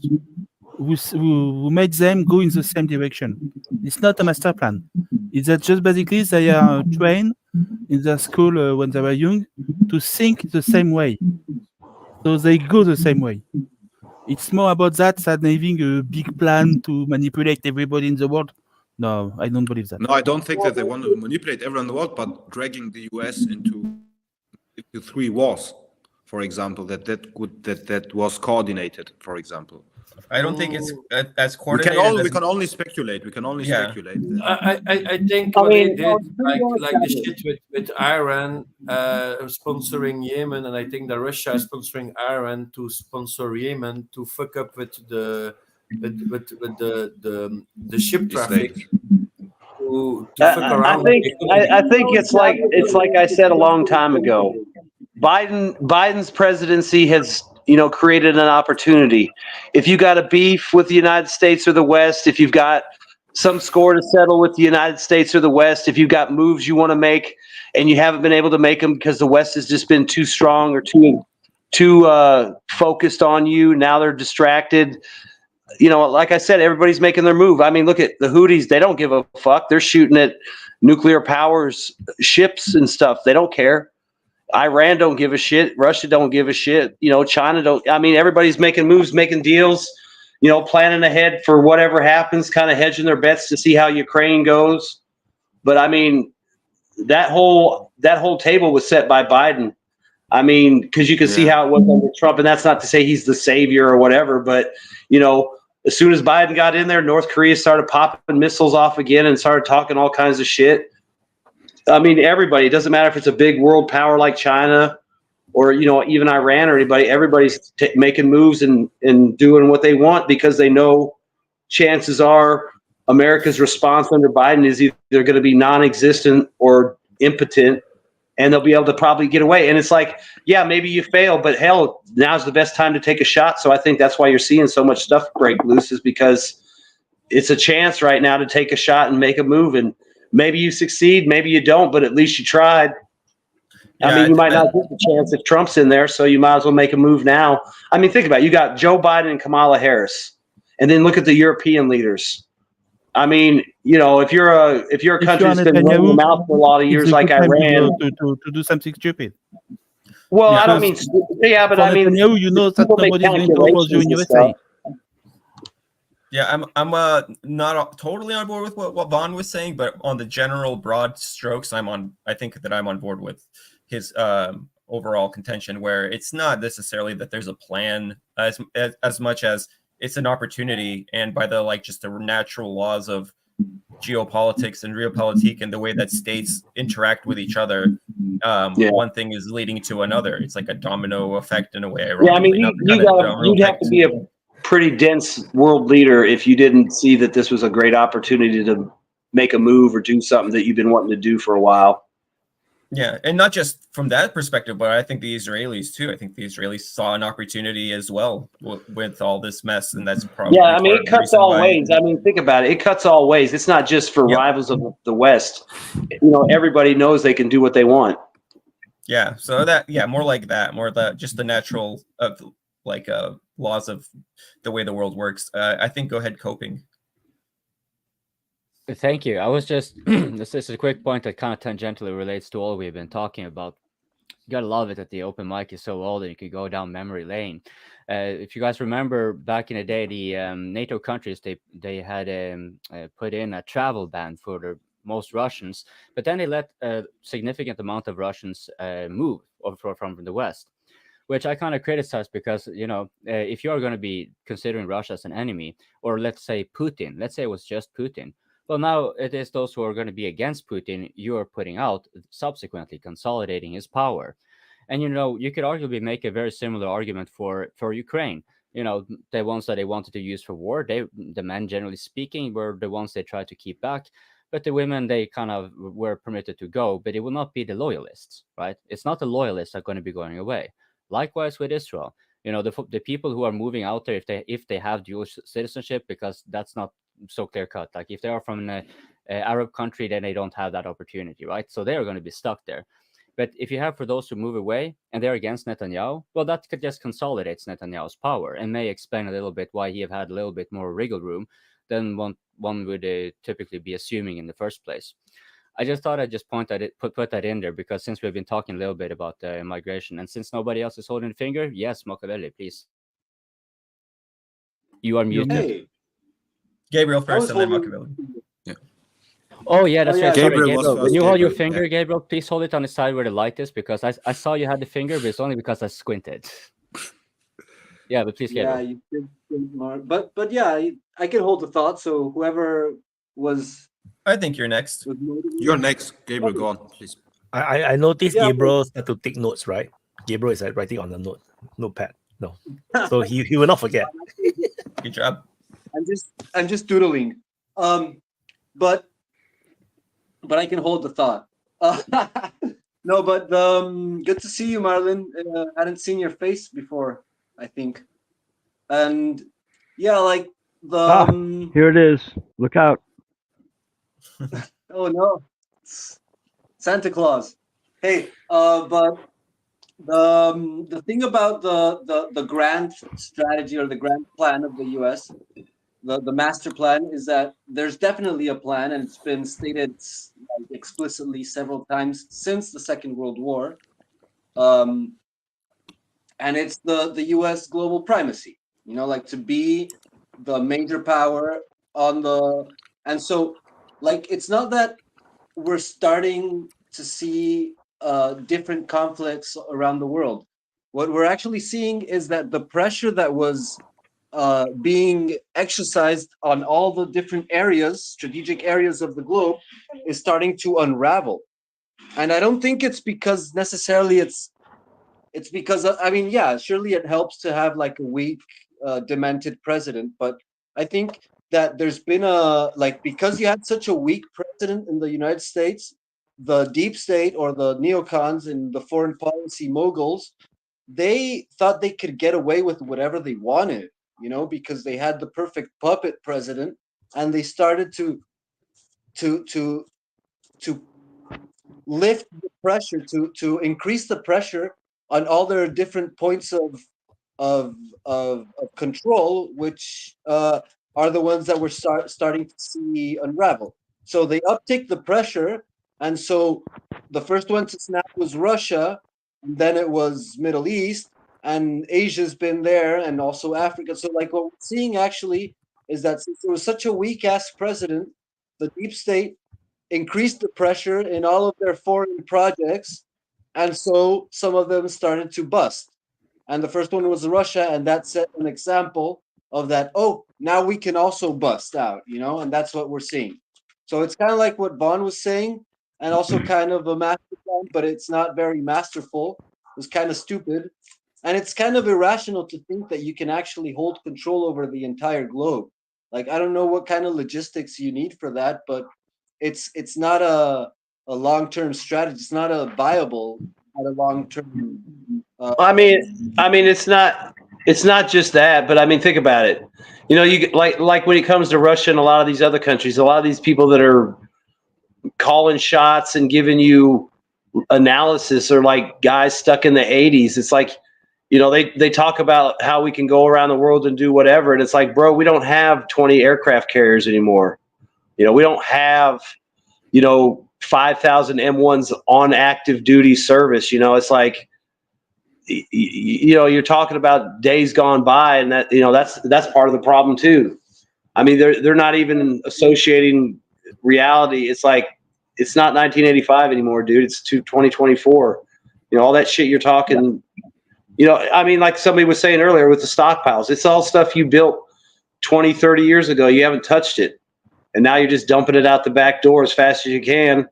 who made them go in the same direction. It's not a master plan. It's that just basically they are trained in their school when they were young to think the same way. So they go the same way. It's more about that than having a big plan to manipulate everybody in the world. No, I don't believe that. No, I don't think that they want to manipulate everyone in the world, but dragging the US into 3 wars, for example, that was coordinated, for example. I don't think it's as coordinated. We can only speculate. Speculate. I think what they did, like the shit with Iran sponsoring Yemen, and I think that Russia is sponsoring Iran to sponsor Yemen to fuck up with the ship traffic. To fuck around. I think it's like I said a long time ago. Biden's presidency has created an opportunity. If you got a beef with the United States or the West, if you've got some score to settle with the United States or the West, if you've got moves you want to make and you haven't been able to make them because the West has just been too strong or too focused on you, now they're distracted. Like I said, everybody's making their move. I mean, look at the Houthis. They don't give a fuck. They're shooting at nuclear powers ships and stuff. They don't care. Iran don't give a shit. Russia don't give a shit. China don't. I mean, everybody's making moves, making deals, planning ahead for whatever happens, kind of hedging their bets to see how Ukraine goes. But I mean, that whole table was set by Biden. I mean, because you can see how it was under Trump, and that's not to say he's the savior or whatever, but as soon as Biden got in there, North Korea started popping missiles off again and started talking all kinds of shit. I mean, everybody, it doesn't matter if it's a big world power like China or, even Iran or anybody, everybody's making moves and doing what they want because they know chances are America's response under Biden is either going to be non-existent or impotent, and they'll be able to probably get away. And it's like, yeah, maybe you fail, but hell, now's the best time to take a shot. So I think that's why you're seeing so much stuff break loose, is because it's a chance right now to take a shot and make a move. And maybe you succeed, maybe you don't, but at least you tried. I mean, you might not get the chance if Trump's in there, so you might as well make a move now. I mean, think about it. You got Joe Biden and Kamala Harris, and then look at the European leaders. I mean, you know, if you're a country that's been running your mouth for a lot of years, like Iran, to do something stupid. well, I don't mean, yeah, but I mean, Netanyahu, you know that people make nobody's going to oppose you in calculations and USA. stuff. Yeah, I'm not totally on board with what Vaughn was saying, but on the general broad strokes, I think that I'm on board with his overall contention, where it's not necessarily that there's a plan as much as it's an opportunity, and by the just the natural laws of geopolitics and realpolitik and the way that states interact with each other, one thing is leading to another. It's like a domino effect in a way. Yeah, I mean, you'd have to be a pretty dense world leader if you didn't see that this was a great opportunity to make a move or do something that you've been wanting to do for a while. Yeah, and not just from that perspective, but I think the Israelis too. I think the Israelis saw an opportunity as well with all this mess, and that's probably I mean, it cuts all ways. I mean, think about it. It cuts all ways. It's not just for rivals of the West. You know, everybody knows they can do what they want. Yeah, so more like that, more just the natural of laws of the way the world works. I think go ahead, Coping. Thank you. I was just this is a quick point that kind of tangentially relates to all we've been talking about. You gotta love it that the open mic is so old and you could go down memory lane. If you guys remember back in the day, the NATO countries they had put in a travel ban for most Russians, but then they let a significant amount of Russians move over from the West, which I kind of criticize because, you know, if you're going to be considering Russia as an enemy, or let's say Putin, let's say it was just Putin. Well, now it is those who are going to be against Putin you are putting out, subsequently consolidating his power. And, you know, you could arguably make a very similar argument for Ukraine. You know, the ones that they wanted to use for war, the men, generally speaking, were the ones they tried to keep back. But the women, they kind of were permitted to go, but it will not be the loyalists, right? It's not the loyalists that are going to be going away. Likewise with Israel, you know, the people who are moving out there, if they have dual citizenship, because that's not so clear cut. Like if they are from an Arab country, then they don't have that opportunity, right? So they are going to be stuck there. But if you have for those who move away and they're against Netanyahu, well, that just consolidates Netanyahu's power and may explain a little bit why he have had a little bit more wriggle room than one would typically be assuming in the first place. I just thought I'd just put that in there because since we've been talking a little bit about migration, and since nobody else is holding the finger, yes, Machiavelli, please. You are muted. Hey. Gabriel first and then Machiavelli. Yeah. Oh, yeah, that's right. Gabriel Sorry, was Gabriel. When you hold your Gabriel, finger, Gabriel, please hold it on the side where the light is because I saw you had the finger, but it's only because I squinted. Yeah, but please, Gabriel. Yeah, you did more. But yeah, I can hold the thought. So whoever was. I think you're next. You're next, Gabriel. Go on, please. I noticed Yeah, Gabriel started to take notes, right? Gabriel is writing on the notepad. No, so he will not forget. Good job. I'm just doodling. But I can hold the thought. No, but good to see you, Marlon. I hadn't seen your face before, I think. And yeah, like the here it is. Look out. Oh no, it's Santa Claus. Hey, but the thing about the grand strategy or the grand plan of the U.S., the master plan, is that there's definitely a plan, and it's been stated explicitly several times since the Second World War. And it's the U.S. global primacy. You know, like to be the major power on the, and so like it's not that we're starting to see different conflicts around the world. What we're actually seeing is that the pressure that was being exercised on all the different areas, strategic areas of the globe, is starting to unravel. And I don't think it's because necessarily it's because I mean, yeah, surely it helps to have like a weak, demented president, but I think that there's been because you had such a weak president in the United States, the deep state or the neocons and the foreign policy moguls, they thought they could get away with whatever they wanted, you know, because they had the perfect puppet president, and they started to lift the pressure, to increase the pressure on all their different points of control, which are the ones that we're starting to see unravel. So they uptick the pressure, and so the first one to snap was Russia, and then it was Middle East, and Asia's been there, and also Africa. So like what we're seeing actually is that since there was such a weak ass president, the deep state increased the pressure in all of their foreign projects, and so some of them started to bust. And the first one was Russia, and that set an example of that. Oh, now we can also bust out, and that's what we're seeing. So it's kind of like what Vaughn was saying, and also kind of a master plan, but it's not very masterful. It's kind of stupid, and it's kind of irrational to think that you can actually hold control over the entire globe. Like, I don't know what kind of logistics you need for that, but it's not a long-term strategy. It's not a viable at a long-term. I mean, it's not just that, but I mean, think about it. You like when it comes to Russia and a lot of these other countries, a lot of these people that are calling shots and giving you analysis are like guys stuck in the 80s. It's like, they talk about how we can go around the world and do whatever, and it's like, bro, we don't have 20 aircraft carriers anymore. We don't have 5,000 M1s on active duty service. It's like, you're talking about days gone by, and that's part of the problem too. I mean, they're not even associating reality. It's like, it's not 1985 anymore, dude. It's 2024. All that shit you're talking. I mean, like somebody was saying earlier with the stockpiles, it's all stuff you built 20, 30 years ago. You haven't touched it, and now you're just dumping it out the back door as fast as you can.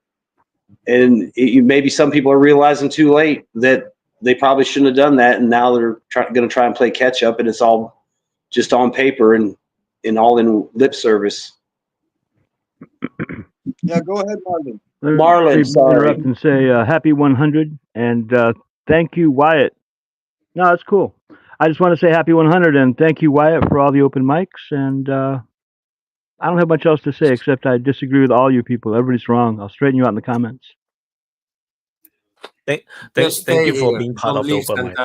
And maybe some people are realizing too late that they probably shouldn't have done that, and now they're going to try and play catch up, and it's all just on paper and all in lip service. Yeah, go ahead, Marlon. Marlon, sorry. Interrupt and say happy 100, and thank you, Wyatt. No, it's cool. I just want to say happy 100, and thank you, Wyatt, for all the open mics. And I don't have much else to say except I disagree with all you people. Everybody's wrong. I'll straighten you out in the comments. Thank you for being part of the open mic.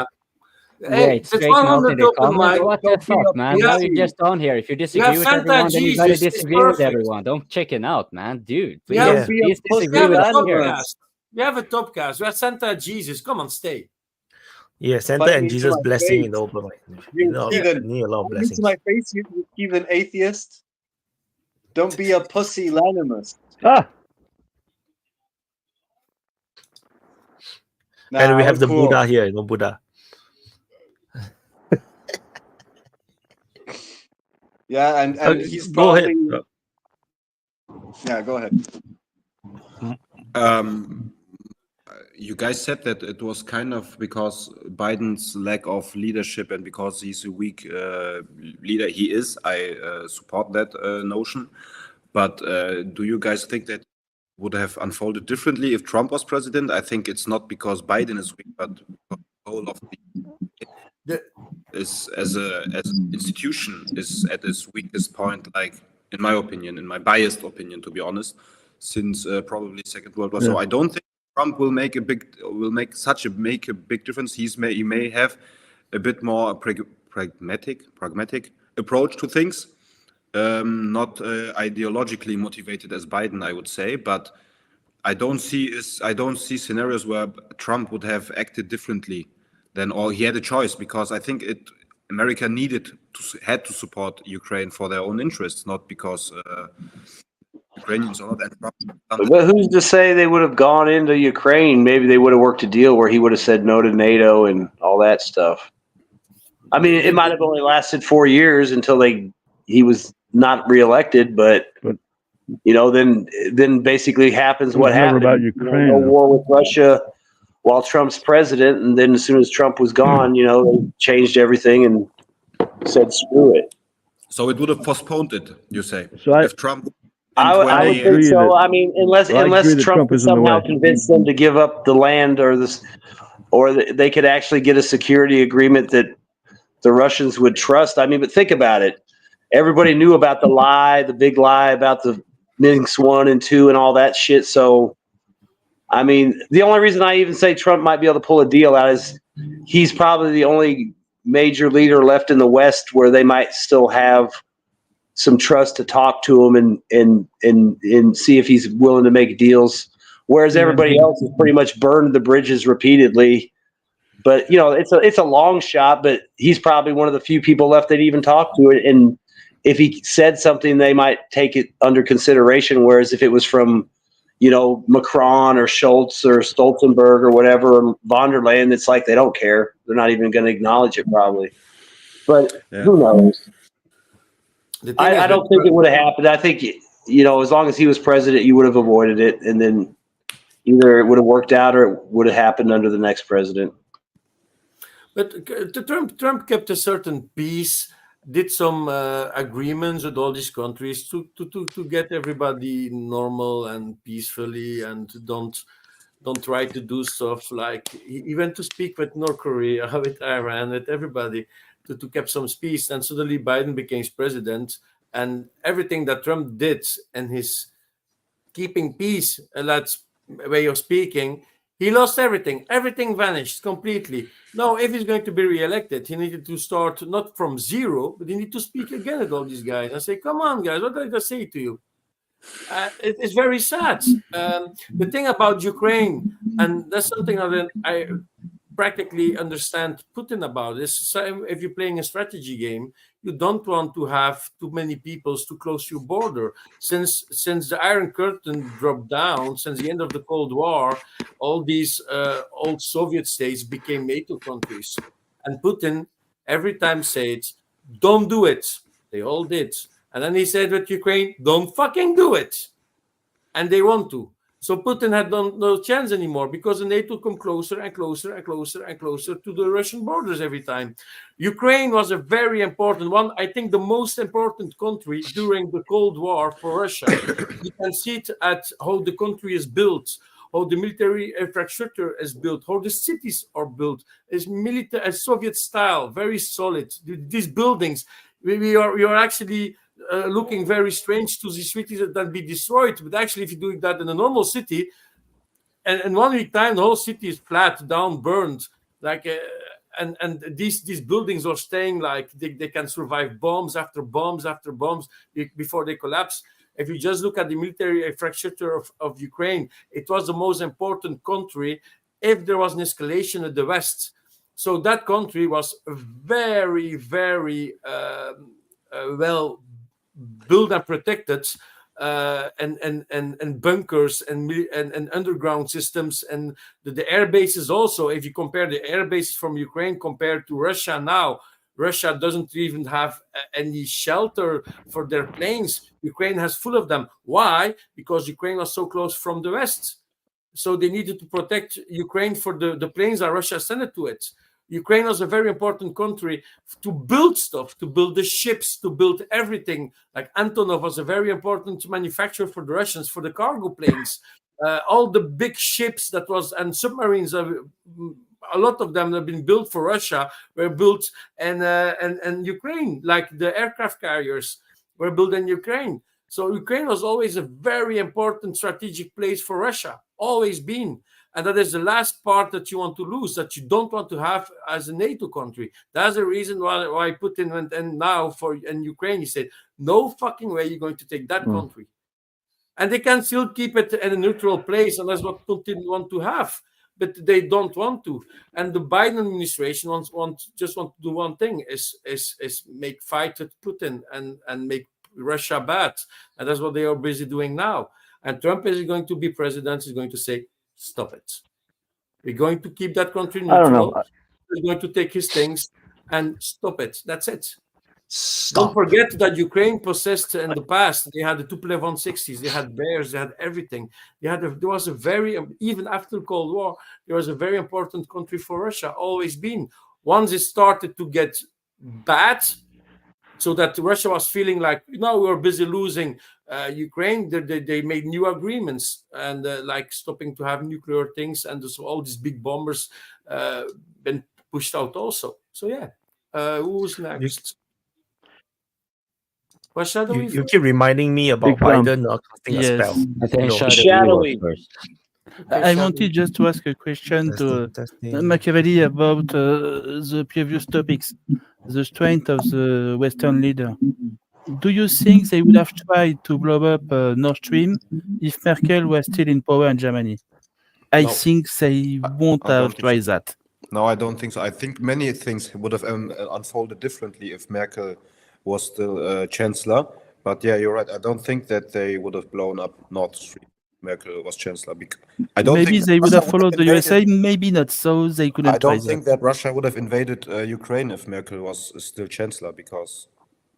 Hey, straighten out in the comments. What the fuck, man? Now you're just on here. If you disagree with everyone, then you gotta disagree with everyone. Don't chicken out, man. Dude, please disagree with us here. You have a top cast. We have Santa Jesus. Come on, stay. Yeah, Santa and Jesus blessing in the open mic. Need a lot of blessings. To my face, you even atheist. Don't be a pussy lanimous. And we have the cool Buddha here, Buddha. Yeah, and he's probably. Go ahead. Yeah, go ahead. You guys said that it was kind of because Biden's lack of leadership and because he's a weak leader. He is. I support that notion. But do you guys think that would have unfolded differently if Trump was president? I think it's not because Biden is weak, but because the whole of the is as an institution is at its weakest point. Like, in my opinion, in my biased opinion, to be honest, since probably Second World War. Yeah. So I don't think Trump will make a big difference. He may have a bit more pragmatic approach to things, not ideologically motivated as Biden, I would say. But I don't see scenarios where Trump would have acted differently than, or he had a choice, because I think America had to support Ukraine for their own interests, not because Ukrainians are not. But who's to say they would have gone into Ukraine? Maybe they would have worked a deal where he would have said no to NATO and all that stuff. I mean, it might have only lasted 4 years until he was not reelected, but then basically happens what happened. About Ukraine, no war with Russia while Trump's president, and then as soon as Trump was gone, they changed everything and said screw it. So it would have postponed it, you say? So if Trump. I would think so. I mean, unless Trump somehow convinced them to give up the land or they could actually get a security agreement that the Russians would trust. I mean, but think about it. Everybody knew about the big lie about the Minsk 1 and 2 and all that shit. So, I mean, the only reason I even say Trump might be able to pull a deal out is he's probably the only major leader left in the West where they might still have some trust to talk to him and see if he's willing to make deals. Whereas everybody else has pretty much burned the bridges repeatedly. But, you know, it's a long shot, but he's probably one of the few people left that even talk to it. And if he said something, they might take it under consideration. Whereas if it was from, you know, Macron or Schultz or Stoltenberg or whatever, or von der Leyen, it's like they don't care. They're not even going to acknowledge it probably. But who knows? I don't think it would have happened. I think, you know, as long as he was president, you would have avoided it. And then either it would have worked out or it would have happened under the next president. But Trump kept a certain peace, did some agreements with all these countries to get everybody normal and peacefully, and don't try to do stuff like he went to speak with North Korea, with Iran, with everybody to keep some peace. And suddenly Biden became president, and everything that Trump did and his keeping peace, that's way of speaking, he lost everything. Everything vanished completely. Now, if he's going to be reelected, he needed to start not from zero, but he needed to speak again with all these guys and say, come on, guys, what did I just say to you? It's very sad. The thing about Ukraine, and that's something that I practically understand Putin about, is so if you're playing a strategy game, you don't want to have too many peoples too close to your border. Since the Iron Curtain dropped down, since the end of the Cold War, all these old Soviet states became NATO countries. And Putin every time said, don't do it. They all did. And then he said with Ukraine, don't fucking do it. And they want to. So Putin had no chance anymore because the NATO come closer and closer and closer and closer to the Russian borders every time. Ukraine was a very important one. I think the most important country during the Cold War for Russia. You can see it at how the country is built, how the military infrastructure is built, how the cities are built. It's military, as Soviet style, very solid. These buildings, we are actually looking very strange to the cities that be destroyed. But actually, if you're doing that in a normal city, and 1 week time, the whole city is flat, down, burned. Like, and these buildings are staying like they can survive bombs after bombs after bombs before they collapse. If you just look at the military infrastructure of Ukraine, it was the most important country if there was an escalation in the West. So that country was very, very well built and protected, and bunkers and underground systems, and the air bases also. If you compare the air bases from Ukraine compared to Russia now, Russia doesn't even have any shelter for their planes. Ukraine has full of them. Why? Because Ukraine was so close from the West. So they needed to protect Ukraine for the planes that Russia sent to it. Ukraine was a very important country to build stuff, to build the ships, to build everything. Like Antonov was a very important manufacturer for the Russians, for the cargo planes. All the big ships that was, and submarines, a lot of them have been built for Russia, were built in Ukraine, like the aircraft carriers were built in Ukraine. So Ukraine was always a very important strategic place for Russia, always been. And that is the last part that you want to lose, that you don't want to have as a NATO country. That's the reason why Putin went in now in Ukraine. He said, no fucking way you're going to take that country. And they can still keep it in a neutral place, and that's what Putin want to have. But they don't want to. And the Biden administration just want to do one thing, is make fight with Putin and make Russia bad. And that's what they are busy doing now. And Trump is going to be president, is going to say, stop it. We're going to keep that country neutral. I don't know. He's going to take his things and stop it. That's it. Stop. Don't forget that Ukraine possessed in the past. They had the Tupolev 160s. They had Bears. They had everything. There was a very, even after the Cold War, there was a very important country for Russia. Always been. Once it started to get bad, so that Russia was feeling like, we're busy losing Ukraine, they made new agreements and like stopping to have nuclear things, and so all these big bombers been pushed out also. So yeah, who's next? What shadowy? You keep reminding me about Big thumb. Biden casting a spell. I think No. shadowy was first. I wanted just to ask a question to Machiavelli about the previous topics, the strength of the Western leader. Do you think they would have tried to blow up Nord Stream if Merkel was still in power in Germany? I No. think they won't I don't have think tried so. that. No, I don't think so. I think many things would have unfolded differently if Merkel was still chancellor. But yeah, you're right. I don't think that they would have blown up Nord Stream. Merkel was chancellor. I don't Maybe think they would Russia have followed the invaded- USA, maybe not, so they couldn't I try don't think that Russia would have invaded Ukraine if Merkel was still chancellor, because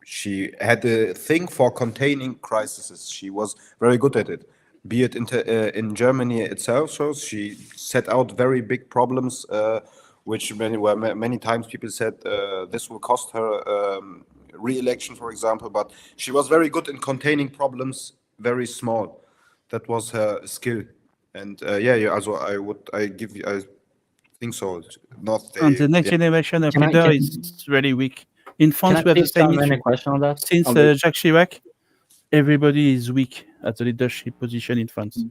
she had a thing for containing crises. She was very good at it. Be it in Germany itself, so she set out very big problems, which many times people said this will cost her re-election, for example. But she was very good in containing problems, very small. That was her skill. And also I think so. Not And the next generation of leader is really weak. In France, we have the same issue. Question on that? Since Jacques Chirac, everybody is weak at the leadership position in France.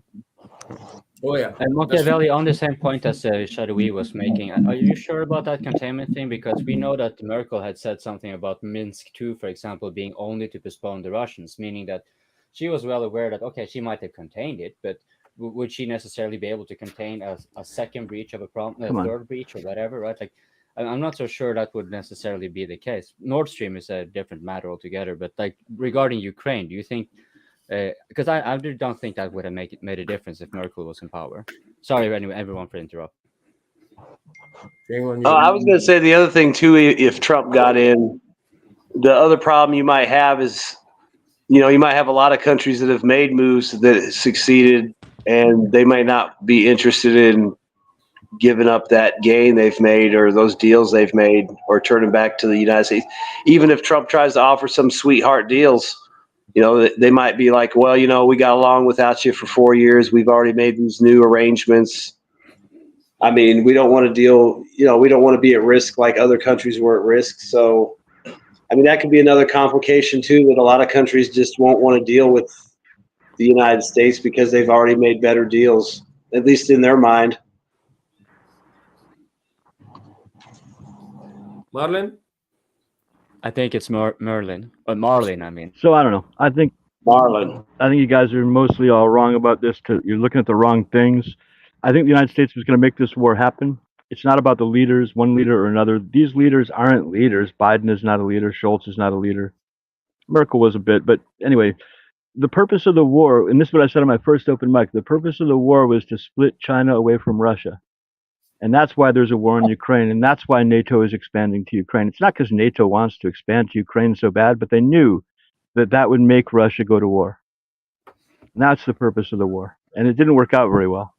Oh yeah. And Machiavelli, on the same point as Shadowy was making, are you sure about that containment thing? Because we know that Merkel had said something about Minsk II, for example, being only to postpone the Russians, meaning that she was well aware that, okay, she might have contained it, but would she necessarily be able to contain a second breach of a third breach or whatever, right? Like, I'm not so sure that would necessarily be the case. Nord Stream is a different matter altogether, but like regarding Ukraine, do you think? Because I don't think that would have made a difference if Merkel was in power. Sorry, anyway, everyone for interrupting. I was going to say the other thing too. If Trump got in, the other problem you might have is, you might have a lot of countries that have made moves that succeeded, and they might not be interested in giving up that gain they've made or those deals they've made or turning back to the United States. Even if Trump tries to offer some sweetheart deals, they might be like, well, we got along without you for 4 years. We've already made these new arrangements. I mean, we don't want to deal, we don't want to be at risk like other countries were at risk. So, I mean, that could be another complication too, that a lot of countries just won't want to deal with the United States because they've already made better deals, at least in their mind. Marlon? I think it's Merlin. Or Marlin, I mean. So I don't know. I think Marlin. I think you guys are mostly all wrong about this. You're looking at the wrong things. I think the United States was going to make this war happen. It's not about the leaders, one leader or another. These leaders aren't leaders. Biden is not a leader. Schultz is not a leader. Merkel was a bit. But anyway, the purpose of the war, and this is what I said on my first open mic, the purpose of the war was to split China away from Russia. And that's why there's a war in Ukraine, and that's why NATO is expanding to Ukraine. It's not because NATO wants to expand to Ukraine so bad, but they knew that that would make Russia go to war. And that's the purpose of the war. And it didn't work out very well.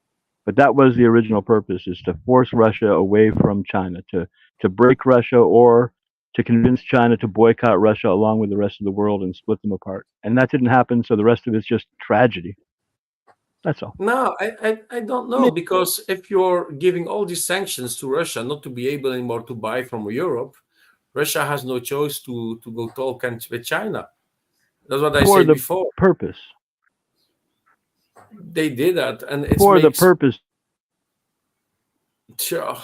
But that was the original purpose, is to force Russia away from China, to break Russia or to convince China to boycott Russia along with the rest of the world and split them apart. And that didn't happen, so the rest of it's just tragedy. That's all. No, I don't know, because if you're giving all these sanctions to Russia not to be able anymore to buy from Europe, Russia has no choice to go talk with China. That's what I said before. For the purpose. They did that, and it's For the purpose. Sure.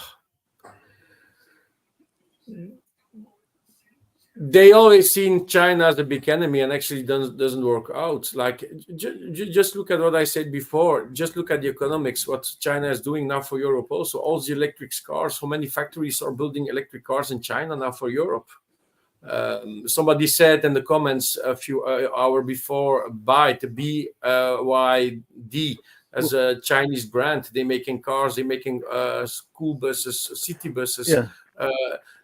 They always seen China as a big enemy, and actually doesn't work out. Like, just look at what I said before. Just look at the economics, what China is doing now for Europe also. All the electric cars, how many factories are building electric cars in China now for Europe? Somebody said in the comments a few hours before, BYD, B-Y-D, as a Chinese brand. They're making cars, they're making school buses, city buses. Yeah.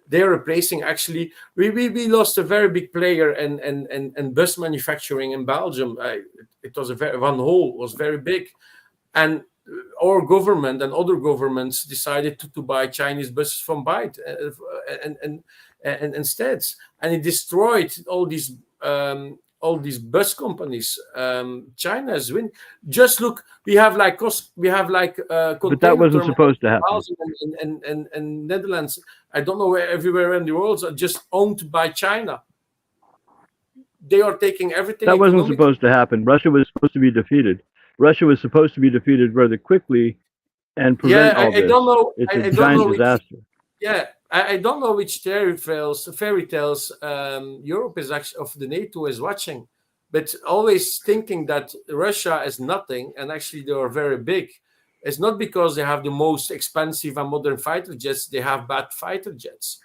They're replacing, actually, we lost a very big player in bus manufacturing in Belgium. It was Van Hol was very big. And our government and other governments decided to buy Chinese buses from BYD and instead. And it destroyed all these bus companies. China is winning. Just look, we have like but that wasn't supposed to happen. In Netherlands, I don't know where, everywhere in the world, are just owned by China. they are taking everything. That wasn't economic. supposed to happen. Russia was supposed to be defeated. Russia was supposed to be defeated rather quickly and prevent all I this. don't know. It's I a don't giant know which, disaster. yeah, I don't know which fairy tales Europe is actually of the NATO is watching, but always thinking that Russia is nothing and actually they are very big. It's not because they have the most expensive and modern fighter jets. They have bad fighter jets.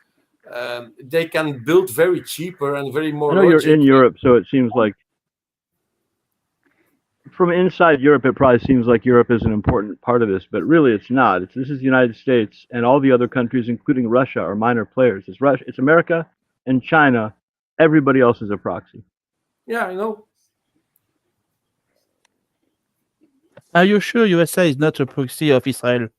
They can build very cheaper and very more. I know you're in Europe, so it seems like from inside Europe, it probably seems like Europe is an important part of this, but really it's not. This is the United States, and all the other countries, including Russia, are minor players. It's Russia, it's America and China. Everybody else is a proxy. Yeah, I know. Are you sure USA is not a proxy of Israel?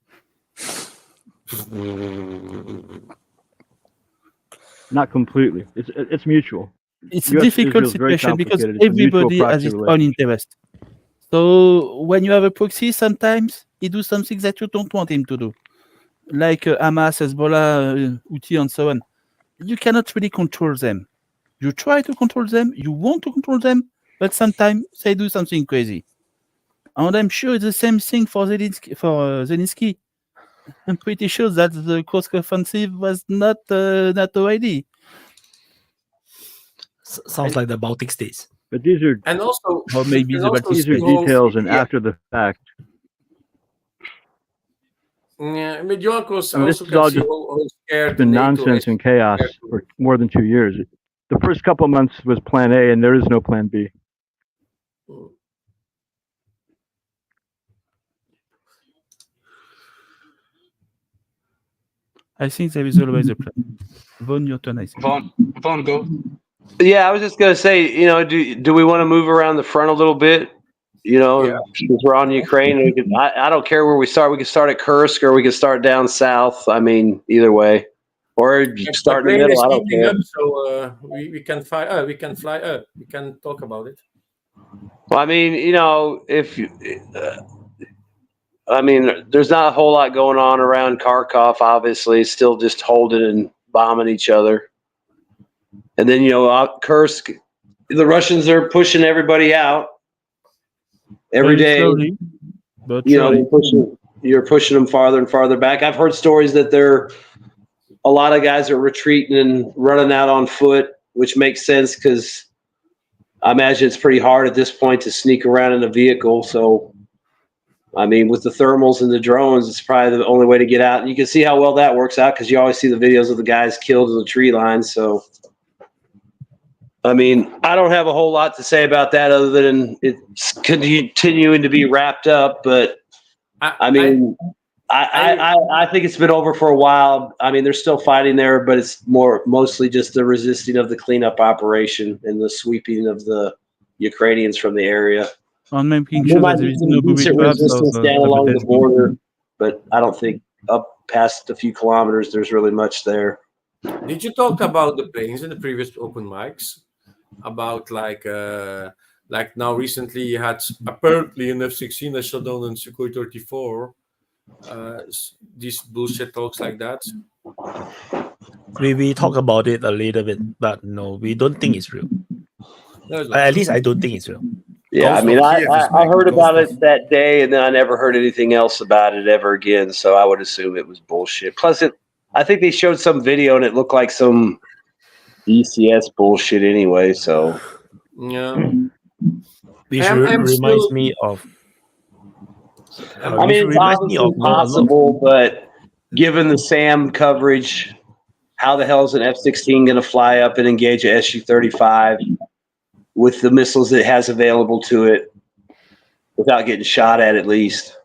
Not completely. It's mutual. It's a US difficult Israel is very situation because complicated. It's a mutual everybody has proxy its own relationship. interest. So when you have a proxy, sometimes he do something that you don't want him to do, like Hamas, Hezbollah, Houthi, and so on. You cannot really control them. You try to control them, you want to control them, but sometimes they do something crazy. And I'm sure it's the same thing for Zelensky. I'm pretty sure that the Kursk offensive was not NATO idea. Sounds like the Baltic states. But these are And also, or maybe and the also Baltic these are states. details and Yeah. after the fact. Yeah, but you also, I mean, this also is can all see just how scared been NATO nonsense is. and chaos for more than 2 years. The first couple of months was plan A, and there is no plan B. I think there is always a plan. Von, your turn, I think. Vaughn, go. Yeah, I was just gonna say, do we want to move around the front a little bit? Since we're on Ukraine, I don't care where we start. We can start at Kursk, or we can start down south. I mean, either way, or start in the plane middle. is I don't heating care. up, so we can fly. We can fly up. We can talk about it. Well, I mean, if you, there's not a whole lot going on around Kharkov. Obviously, it's still just holding and bombing each other. And then Kursk, the Russians are pushing everybody out every Very day. slowly, but surely. You're pushing them farther and farther back. I've heard stories that a lot of guys are retreating and running out on foot, which makes sense because I imagine it's pretty hard at this point to sneak around in a vehicle. So, I mean, with the thermals and the drones, it's probably the only way to get out. And you can see how well that works out because you always see the videos of the guys killed in the tree line. So, I mean, I don't have a whole lot to say about that other than it's continuing to be wrapped up. But I think it's been over for a while. I mean, they're still fighting there, but it's mostly just the resisting of the cleanup operation and the sweeping of the Ukrainians from the area. On making There sure might that there be is some no booby decent traps resistance of down along the sabotage. border, but I don't think up past a few kilometers there's really much there. Did you talk about the planes in the previous open mics? About like now recently you had apparently an F-16 that shot down on Sukhoi 34. These bullshit talks like that. We talk about it a little bit, but no, we don't think it's real. At least I don't think it's real. Yeah, I mean, I heard about it that day, and then I never heard anything else about it ever again. So I would assume it was bullshit. Plus, I think they showed some video, and it looked like some ECS bullshit anyway. So yeah, which reminds me of. I mean, it's obviously possible, but given the SAM coverage, how the hell is an F-16 going to fly up and engage a Su-35 with the missiles it has available to it without getting shot at least?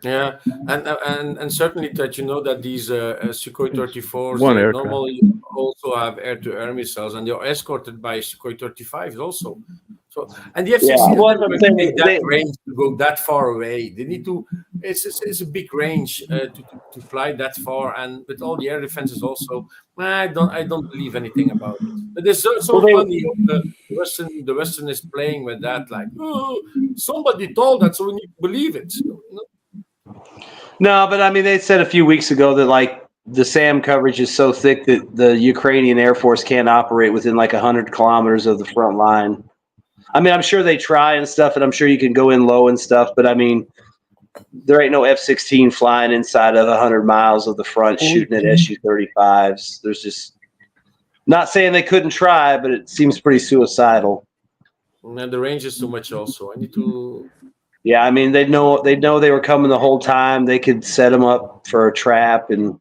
Yeah, and certainly that that these Sukhoi 34s normally also have air-to-air missiles, and they're escorted by Sukhoi 35s also. So, and the F-16 doesn't make that range to go that far away. They need to. It's a big range to fly that far, and with all the air defenses also. I don't believe anything about it. But it's so funny. The Western is playing with that, like, oh, somebody told that, so we need to believe it. No, but I mean, they said a few weeks ago that like the SAM coverage is so thick that the Ukrainian Air Force can't operate within like 100 kilometers of the front line. I mean, I'm sure they try and stuff, and I'm sure you can go in low and stuff, but I mean, there ain't no F-16 flying inside of 100 miles of the front shooting at Su-35s. There's just, not saying they couldn't try, but it seems pretty suicidal. And the range is too much also. I need to... Yeah, I mean, they know they were coming the whole time. They could set them up for a trap and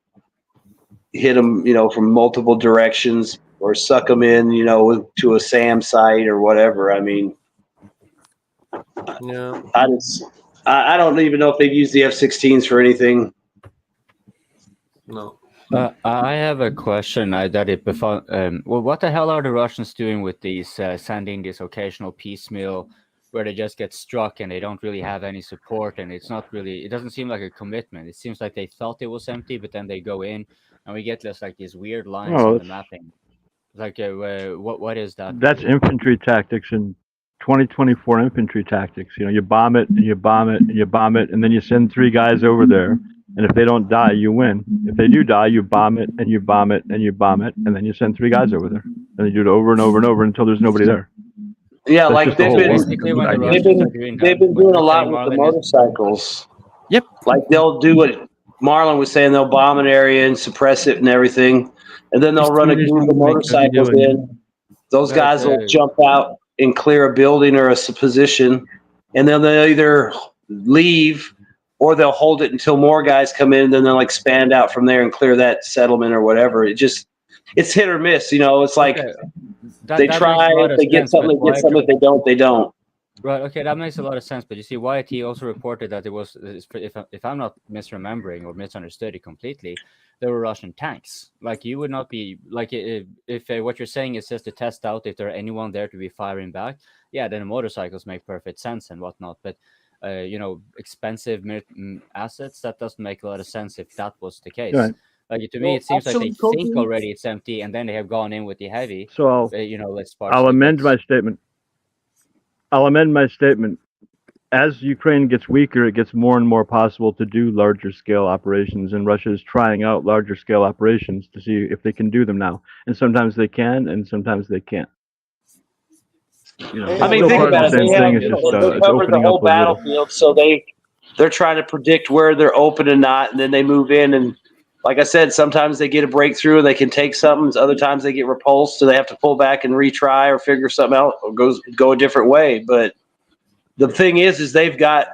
hit them, you know, from multiple directions, or suck them in, you know, to a SAM site or whatever. I mean, yeah, I don't even know if they've used the F-16s for anything. No. I have a question. Well, what the hell are the Russians doing with these sending this occasional piecemeal where they just get struck and they don't really have any support, and it's not really, it doesn't seem like a commitment. It seems like they thought it was empty, but then they go in and we get just like these weird lines on the mapping. Like, what is that? That's infantry tactics and 2024 infantry tactics. You know, you bomb it and you bomb it and you bomb it, and then you send 3 guys over there. And if they don't die, you win. If they do die, you bomb it and you bomb it and you bomb it, and then you send 3 guys over there. And you do it over and over and over until there's nobody there. Yeah, That's like just the whole they've been doing a lot with the motorcycles. Yep. Like they'll do what Marlon was saying, they'll bomb an area and suppress it and everything, and then they'll run a group of motorcycles in. Those guys will jump out and clear a building or a position, and then they'll either leave or they'll hold it until more guys come in, and then they'll expand out from there and clear that settlement or whatever. It's hit or miss, you know. It's like they try, if they get something, they get something. If they don't, they don't. Right. Okay, that makes a lot of sense. But you see, Wyatt, he also reported that it was, if I'm not misremembering or misunderstood it completely, there were Russian tanks. Like, you would not be like, if what you're saying is just to test out if there are anyone there to be firing back. Yeah, then the motorcycles make perfect sense and whatnot. But you know, expensive assets, that doesn't make a lot of sense if that was the case. Right. Like, to me, it seems like they think already it's empty, and then they have gone in with the heavy. So you know, let's. I'll amend my statement. As Ukraine gets weaker, it gets more and more possible to do larger scale operations, and Russia is trying out larger scale operations to see if they can do them now. And sometimes they can, and sometimes they can't. You know, I mean, think about it. They covered the whole battlefield, so they're trying to predict where they're open and not, and then they move in. And like I said, sometimes they get a breakthrough and they can take something. Other times they get repulsed, so they have to pull back and retry or figure something out or go a different way. But the thing is they've got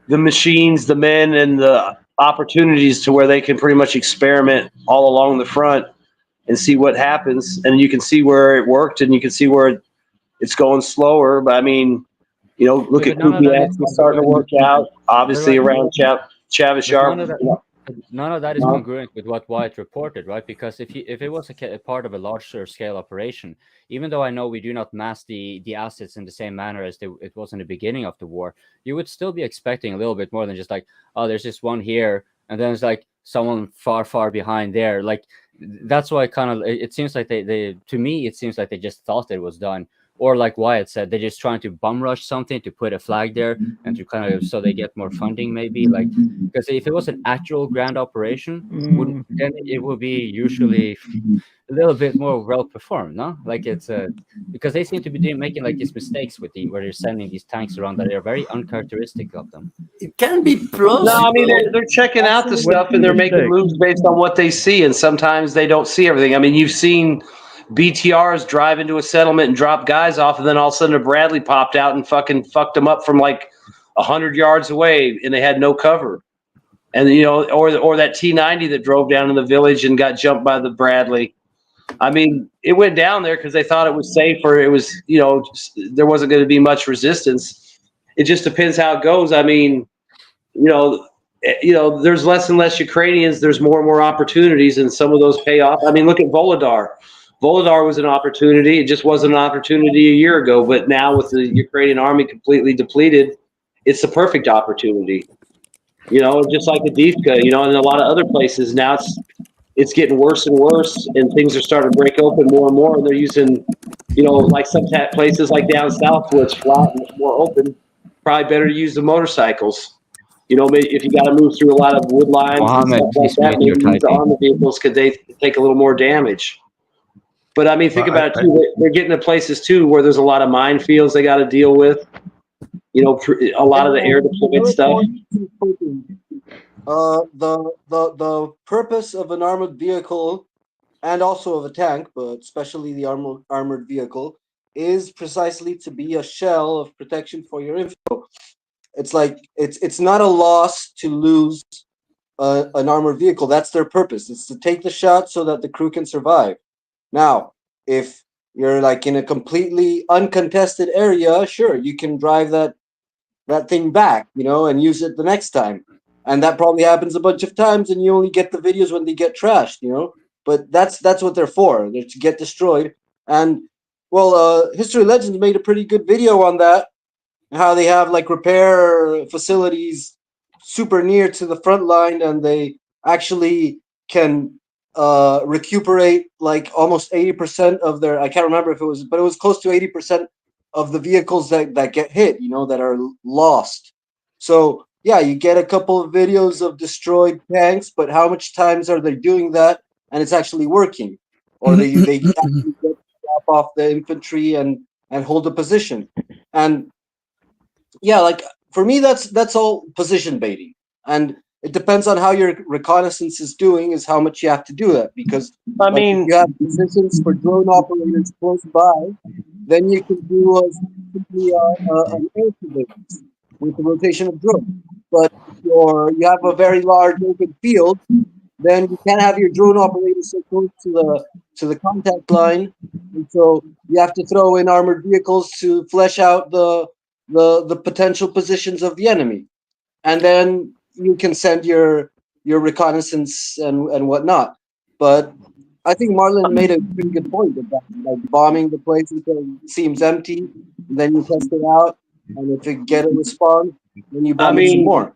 the machines, the men, and the opportunities to where they can pretty much experiment all along the front and see what happens. And you can see where it worked, and you can see where it's going slower. But I mean, you know, look at Kupiansk, it's starting to work out. Obviously, around Chavis Yar. None of that is congruent with what Wyatt reported, right? Because if it was a part of a larger scale operation, even though I know we do not mass the assets in the same manner as it was in the beginning of the war, you would still be expecting a little bit more than just like, oh, there's just one here, and then it's like someone far behind there. Like, that's why it seems like they to me, it seems like they just thought it was done. Or like Wyatt said, they're just trying to bum rush something to put a flag there and to kind of so they get more funding, maybe. Like, because if it was an actual grand operation, then it would be usually a little bit more well performed, no? Like, it's because they seem to be making like these mistakes with where they're sending these tanks around that are very uncharacteristic of them. It can be plausible. No, I mean they're checking out the stuff and they're making moves based on what they see, and sometimes they don't see everything. I mean, you've seen BTRs drive into a settlement and drop guys off, and then all of a sudden a Bradley popped out and fucking fucked them up from like 100 yards away, and they had no cover. And you know, or that T-90 that drove down in the village and got jumped by the Bradley. I mean, it went down there because they thought it was safe, or it was, you know, there wasn't going to be much resistance. It just depends how it goes. I mean, you know, there's less and less Ukrainians. There's more and more opportunities, and some of those pay off. I mean, look at Volodar. Volodar was an opportunity. It just wasn't an opportunity a year ago. But now with the Ukrainian army completely depleted, it's the perfect opportunity. You know, just like Avdiivka, you know, and a lot of other places now it's getting worse and worse, and things are starting to break open more and more. And they're using, you know, like some places like down south where it's flat and it's more open, probably better to use the motorcycles. You know, if you got to move through a lot of wood lines and Mohammed, stuff like please that, mute your maybe these typing. armored vehicles could they take a little more damage. But I mean, think Well, about it too. They're getting to places too where there's a lot of minefields they got to deal with. You know, a lot of the air deployed stuff. The purpose of an armored vehicle, and also of a tank, but especially the armored vehicle, is precisely to be a shell of protection for your info. It's like it's not a loss to lose an armored vehicle. That's their purpose. It's to take the shot so that the crew can survive. Now, if you're like in a completely uncontested area, sure, you can drive that thing back, you know, and use it the next time. And that probably happens a bunch of times, and you only get the videos when they get trashed, you know. But that's what they're for. They're to get destroyed. And well, History Legends made a pretty good video on that, how they have like repair facilities super near to the front line, and they actually can recuperate like almost 80% of their, I can't remember if it was, but it was close to 80% of the vehicles that get hit, you know, that are lost. So yeah, you get a couple of videos of destroyed tanks, but how much times are they doing that and it's actually working? Or they actually get off the infantry and hold a position. And yeah, like for me, that's all position baiting, and it depends on how your reconnaissance is doing, is how much you have to do that. Because I mean, if you have positions for drone operators close by, then you can do an air surveillance with the rotation of drones. But if you have a very large open field, then you can't have your drone operators so close to the contact line, and so you have to throw in armored vehicles to flesh out the potential positions of the enemy, and then you can send your reconnaissance and whatnot. But I think Marlon made a pretty good point about like bombing the place until it seems empty, and then you test it out, and if you get a response, then you bomb it some more.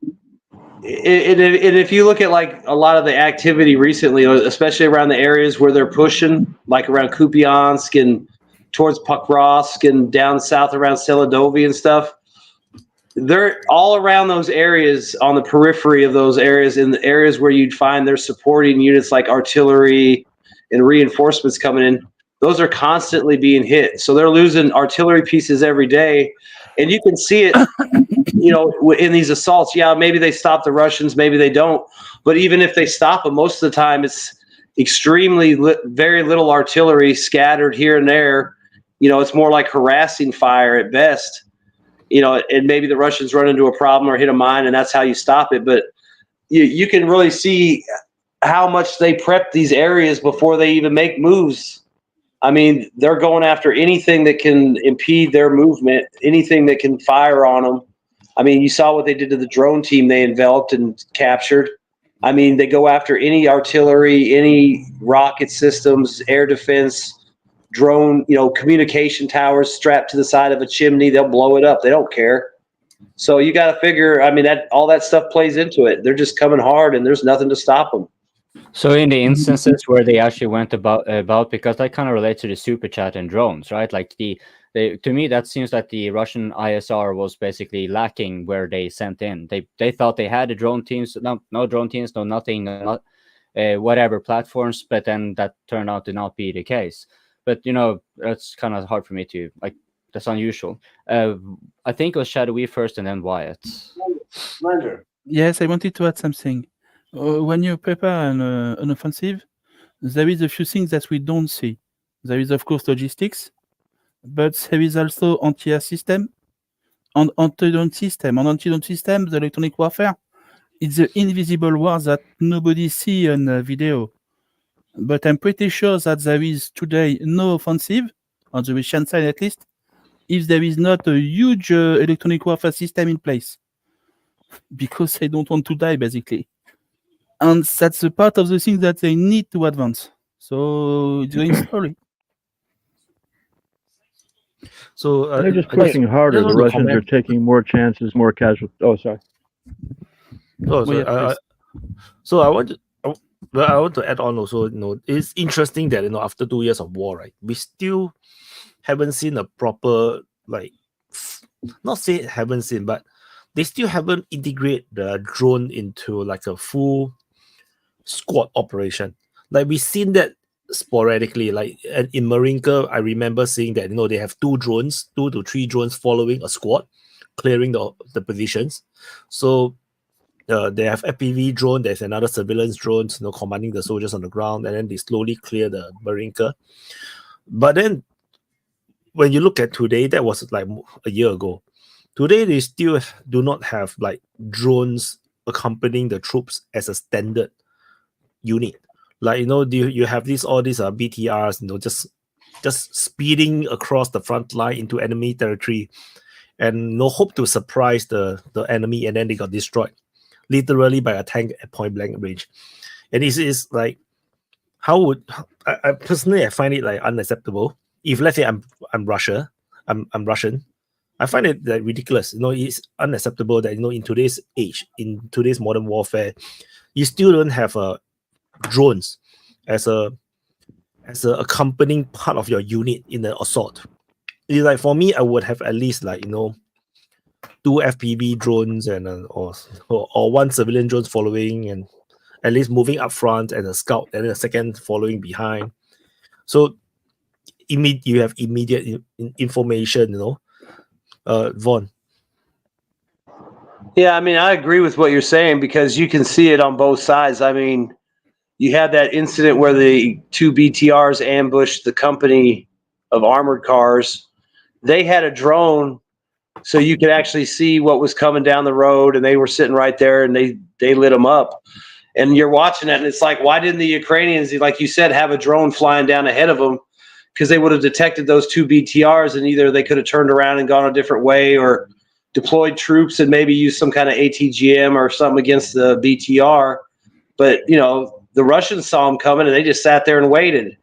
And if you look at like a lot of the activity recently, especially around the areas where they're pushing, like around Kupiansk and towards Pokrovsk and down south around Seladovia and stuff, they're all around those areas, on the periphery of those areas, in the areas where you'd find their supporting units like artillery and reinforcements coming in. Those are constantly being hit. So they're losing artillery pieces every day. And you can see it, you know, in these assaults. Yeah, maybe they stop the Russians, maybe they don't. But even if they stop them, most of the time it's extremely very little artillery scattered here and there. You know, it's more like harassing fire at best. You know, and maybe the Russians run into a problem or hit a mine, and that's how you stop it. But you can really see how much they prep these areas before they even make moves. I mean, they're going after anything that can impede their movement, anything that can fire on them. I mean, you saw what they did to the drone team they enveloped and captured. I mean, they go after any artillery, any rocket systems, air defense, drone, you know, communication towers strapped to the side of a chimney. They'll blow it up. They don't care. So you got to figure, I mean, that all that stuff plays into it. They're just coming hard, and there's nothing to stop them. So in the instances where they actually went about, because that kind of relates to the super chat and drones, right? Like to me, that seems that the Russian ISR was basically lacking where they sent in. They thought they had the drone teams, no drone teams, no nothing, not whatever platforms, but then that turned out to not be the case. But you know, that's kind of hard for me to like. That's unusual. I think it was Shadowy first, and then Wyatt. Yes, I wanted to add something. When you prepare an offensive, there is a few things that we don't see. There is, of course, logistics, but there is also anti-air system and anti-drone system. On anti-drone system, the electronic warfare, it's the invisible war that nobody see on video. But I'm pretty sure that there is today no offensive, on the Russian side at least, if there is not a huge electronic warfare system in place. Because they don't want to die, basically. And that's a part of the thing that they need to advance. So it's going slowly. So they're just pushing harder. The Russians are taking more chances, more casualties. Oh, sorry. Oh, so I want to add on also. You know, it's interesting that after 2 years of war, right, we still haven't seen a proper not say haven't seen, but they still haven't integrated the drone into like a full squad operation. Like we've seen that sporadically. Like in Marinka, I remember seeing that they have 2 to 3 drones following a squad, clearing the positions. So they have FPV drone. There's another surveillance drone, commanding the soldiers on the ground, and then they slowly clear the Marinka. But then, when you look at today, that was like a year ago. Today, they still do not have like drones accompanying the troops as a standard unit. Like you have all these BTRs, just speeding across the front line into enemy territory, and no hope to surprise the enemy, and then they got destroyed, literally by a tank at point blank range. And it is like, I personally I find it like unacceptable. If let's say I'm Russia, I'm Russian, I find it like ridiculous. It's unacceptable that in today's age, in today's modern warfare, you still don't have drones as a accompanying part of your unit in the assault. It's like, for me, I would have at least like 2 FPV drones and or 1 civilian drone following, and at least moving up front as a scout, and then a second following behind. So you have immediate information. Vaughn. Yeah, I mean, I agree with what you're saying, because you can see it on both sides. I mean, you had that incident where the 2 BTRs ambushed the company of armored cars. They had a drone, so you could actually see what was coming down the road, and they were sitting right there, and they lit them up. And you're watching it, and it's like, why didn't the Ukrainians, like you said, have a drone flying down ahead of them? Because they would have detected those 2 BTRs, and either they could have turned around and gone a different way, or deployed troops and maybe used some kind of ATGM or something against the BTR. But, the Russians saw them coming, and they just sat there and waited.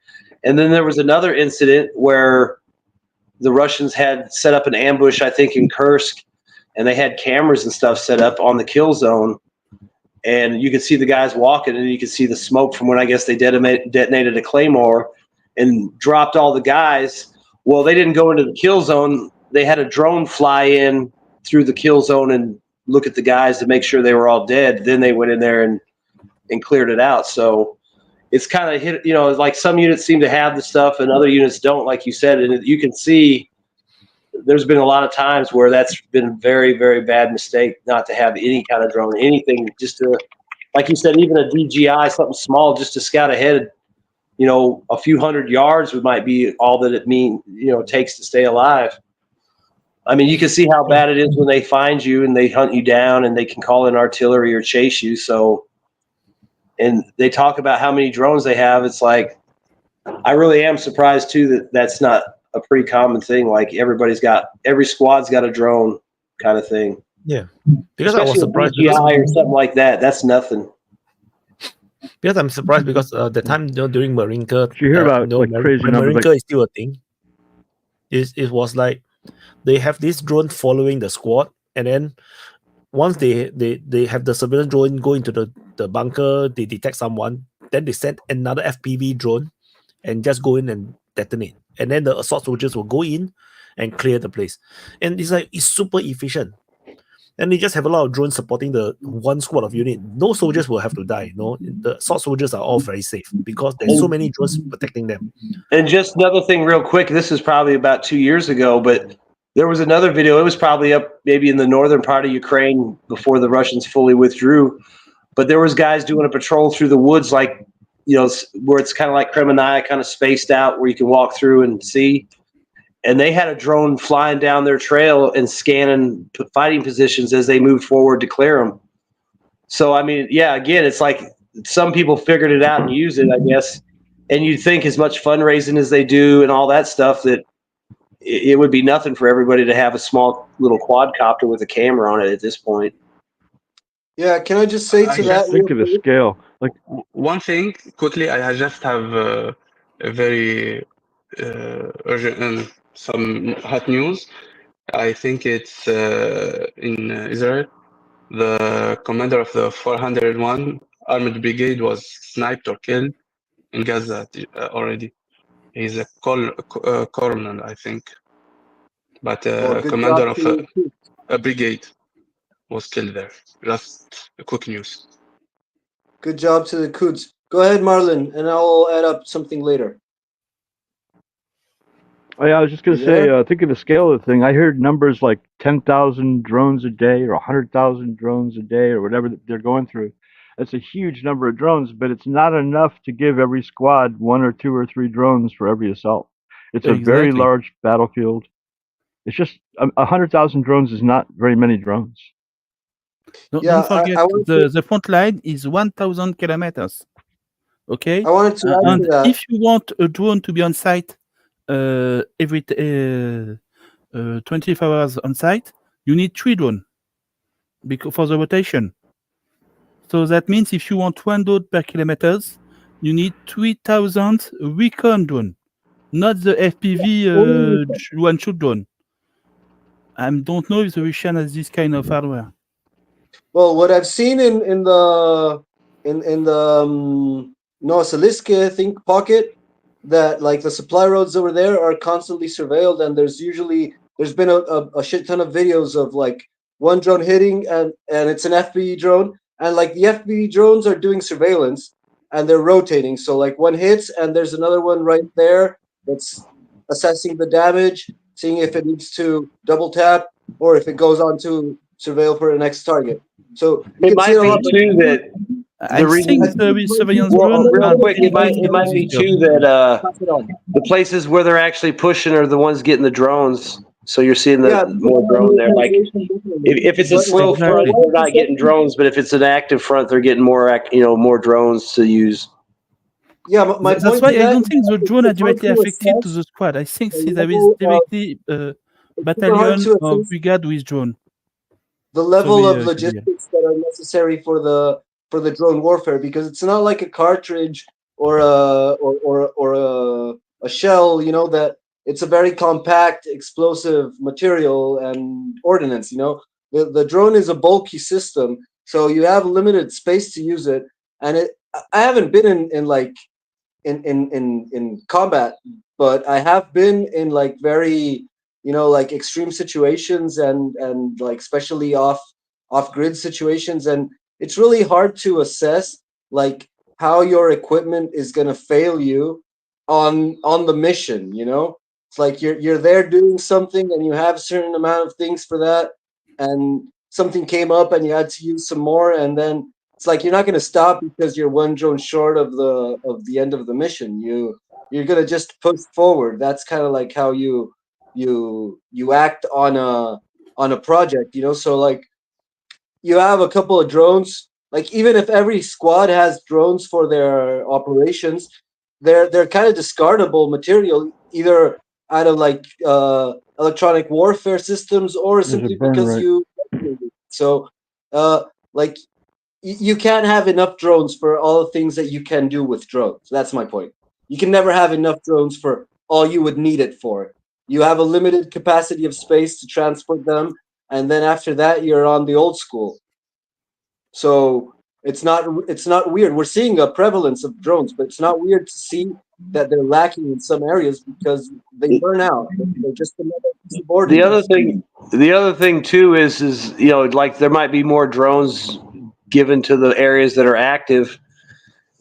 And then there was another incident where the Russians had set up an ambush, I think, in Kursk, and they had cameras and stuff set up on the kill zone. And you could see the guys walking, and you could see the smoke from when, I guess, they detonated a claymore and dropped all the guys. Well, they didn't go into the kill zone. They had a drone fly in through the kill zone and look at the guys to make sure they were all dead. Then they went in there and cleared it out. So it's kind of hit, like some units seem to have the stuff and other units don't, like you said. And you can see there's been a lot of times where that's been a very, very bad mistake not to have any kind of drone, anything, just to, like you said, even a DJI, something small, just to scout ahead, a few hundred yards might be all that it takes to stay alive. I mean, you can see how bad it is when they find you and they hunt you down, and they can call in artillery or chase you. So, and they talk about how many drones they have. It's like, I really am surprised too that that's not a pretty common thing. Like every squad's got a drone kind of thing. Yeah, because especially I was surprised DJI or something like that. That's nothing. Because I'm surprised because the time during Marinka, Did you hear about crazy numbers? Marinka is still a thing. It was like they have this drone following the squad, and then once they have the surveillance drone go into the bunker, they detect someone, then they send another FPV drone and just go in and detonate, and then the assault soldiers will go in and clear the place. And it's super efficient. And they just have a lot of drones supporting the 1 squad of unit. No soldiers will have to die. The assault soldiers are all very safe because there's so many drones protecting them. And just another thing real quick, this is probably about 2 years ago, but there was another video. It was probably up maybe in the northern part of Ukraine before the Russians fully withdrew. But there was guys doing a patrol through the woods, like, where it's kind of like Kremenaya, kind of spaced out, where you can walk through and see. And they had a drone flying down their trail and scanning fighting positions as they moved forward to clear them. So, I mean, yeah, again, it's like some people figured it out and use it, I guess. And you'd think as much fundraising as they do and all that stuff, that it would be nothing for everybody to have a small little quadcopter with a camera on it at this point. Yeah, can I just say to that? Think of the scale. Like one thing quickly, I just have a very urgent and some hot news. I think it's in Israel. The commander of the 401 Armored Brigade was sniped or killed in Gaza already. He's a colonel, I think, but commander of a brigade. was still there. Just a quick news. Good job to the Coots. Go ahead, Marlon, and I'll add up something later. Oh, yeah, I was just going You to say, there? think of the scale of the thing. I heard numbers like 10,000 drones a day or 100,000 drones a day or whatever that they're going through. That's a huge number of drones, but it's not enough to give every squad 1 or 2 or 3 drones for every assault. It's a very Exactly. large battlefield. It's just 100,000 drones is not very many drones. Don't forget, the front line is 1,000 kilometers. Okay? I wanted to add And to that. if you want a drone to be on site every 24 hours on site, you need 3 drones for the rotation. So that means if you want 1 drone per kilometers, you need 3,000 recon drone, not the FPV one-shot drone. I don't know if the Russian has this kind of hardware. Well, what I've seen in the Novosibirsk, I think, pocket, that like the supply roads over there are constantly surveilled, and there's been a shit ton of videos of like one drone hitting and it's an FPV drone, and like the FPV drones are doing surveillance and they're rotating. So like one hits and there's another one right there that's assessing the damage, seeing if it needs to double tap or if it goes on to surveil for the next target. So you It can see might a lot be too that the reason. Well, real quick, it might be too that the places where they're actually pushing are the ones getting the drones. So you're seeing more drone there. Like if it's a slow front, they're not getting drones, but if it's an active front, they're getting more drones to use. Yeah, my That's point why to I that don't think the drone are directly to affected to assess the squad. I think the there is level directly hard battalion to or assess brigade with drone. the level of Sorry, logistics that are necessary for the drone warfare, because it's not like a cartridge or a shell, you know, that it's a very compact explosive material and ordnance, you know. The drone is a bulky system, so you have limited space to use it. And I haven't been in combat, but I have been in like very, you know, like extreme situations and like especially off grid situations, and it's really hard to assess like how your equipment is going to fail you on the mission, you know. It's like you're there doing something and you have a certain amount of things for that, and something came up and you had to use some more, and then it's like you're not going to stop because you're one drone short of the end of the mission. You're going to just push forward. That's kind of like how you act on a project, you know. So like you have a couple of drones, like even if every squad has drones for their operations, they're kind of discardable material, either out of like electronic warfare systems or There's a simply burn because rate. so like you can't have enough drones for all the things that you can do with drones. That's my point. You can never have enough drones for all you would need it for. You have a limited capacity of space to transport them, and then after that you're on the old school. So it's not weird. We're seeing a prevalence of drones, but it's not weird to see that they're lacking in some areas because they burn out. They're just another piece of ordnance. The other thing too is you know, like there might be more drones given to the areas that are active.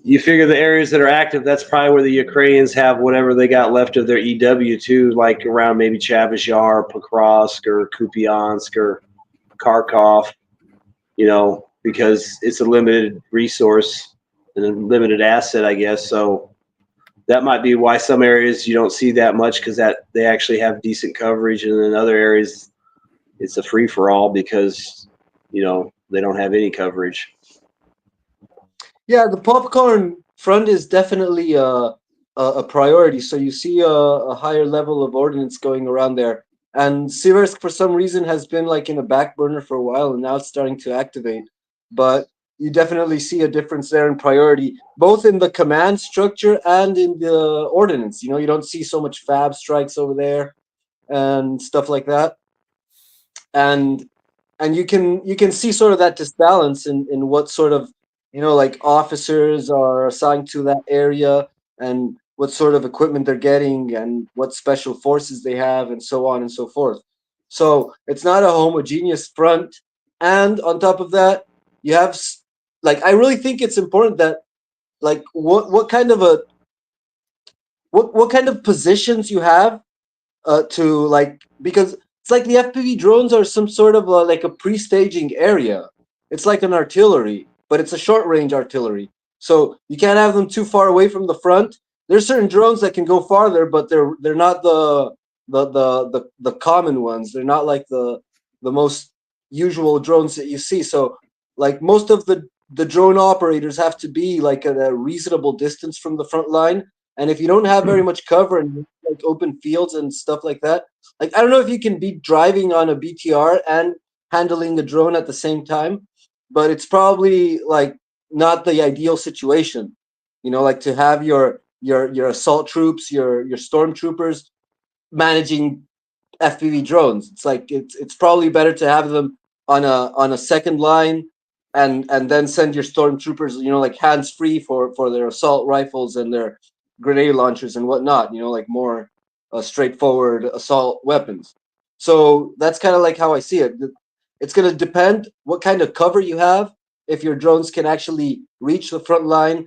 You figure the areas that are active, that's probably where the Ukrainians have whatever they got left of their EW too, like around maybe Chavez Yar, Pokrovsk, or Kupiansk, or Kharkov, you know, because it's a limited resource and a limited asset, I guess. So that might be why some areas you don't see that much, because that they actually have decent coverage, and in other areas it's a free for all because, you know, they don't have any coverage. Yeah, the popcorn front is definitely a priority. So you see a higher level of ordnance going around there. And Siversk, for some reason, has been like in a back burner for a while, and now it's starting to activate. But you definitely see a difference there in priority, both in the command structure and in the ordnance. You know, you don't see so much fab strikes over there and stuff like that. And you can see sort of that disbalance in what sort of, you know, like officers are assigned to that area and what sort of equipment they're getting and what special forces they have and so on and so forth. So it's not a homogeneous front, and on top of that, you have like, I really think it's important that like what kind of positions you have to like, because it's like the FPV drones are some sort of like a pre-staging area. It's like an artillery, but it's a short-range artillery. So you can't have them too far away from the front. There's certain drones that can go farther, but they're not the common ones. They're not like the most usual drones that you see. So like most of the drone operators have to be like at a reasonable distance from the front line. And if you don't have very much cover and like open fields and stuff like that, like I don't know if you can be driving on a BTR and handling a drone at the same time, but it's probably like not the ideal situation, you know, like to have your assault troops, your stormtroopers managing FPV drones. It's like it's probably better to have them on a second line and then send your stormtroopers, you know, like hands free for their assault rifles and their grenade launchers and whatnot, you know, like more straightforward assault weapons. So that's kind of like how I see it. It's going to depend what kind of cover you have, if your drones can actually reach the front line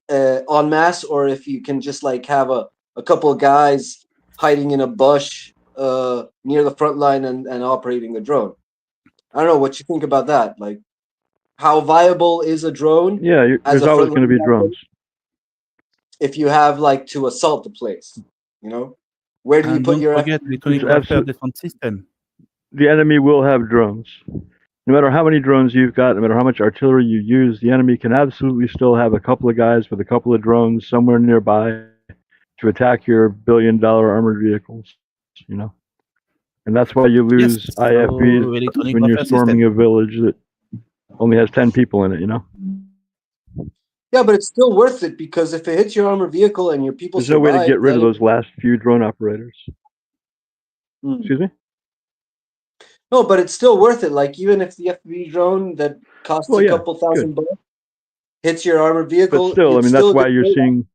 en masse, or if you can just like have a couple of guys hiding in a bush near the front line and operating the drone. I don't know what you think about that. Like, how viable is a drone? Yeah, there's always going to be drones. If you have like to assault the place, you know, where do you put your? Defense system. The enemy will have drones. No matter how many drones you've got, no matter how much artillery you use, the enemy can absolutely still have a couple of guys with a couple of drones somewhere nearby to attack your billion-dollar armored vehicles, you know. And that's why you lose IFVs when you're storming a village that only has 10 people in it, you know. Yeah, but it's still worth it, because if it hits your armored vehicle and your people There's no way to get rid of those last few drone operators. Excuse me? No, but it's still worth it. Like, even if the FPV drone that costs a couple thousand bucks hits your armored vehicle, but still, I mean, that's why you're seeing.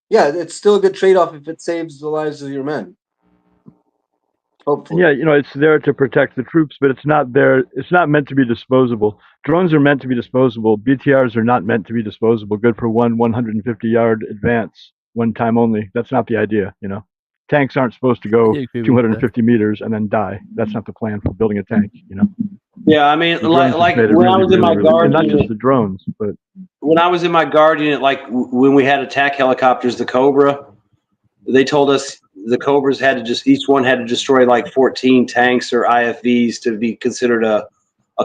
Yeah, it's still a good trade-off if it saves the lives of your men. Hopefully. Yeah, you know, it's there to protect the troops, but it's not there. It's not meant to be disposable. Drones are meant to be disposable. BTRs are not meant to be disposable. Good for 150-yard advance, one time only. That's not the idea, you know. Tanks aren't supposed to go 250 meters and then die. That's not the plan for building a tank, you know. Yeah, I mean, like when I was in my guard not unit, just the drones, but when I was in my guard unit, like when we had attack helicopters, the Cobra, they told us the Cobras had to just, each one had to destroy like 14 tanks or IFVs to be considered a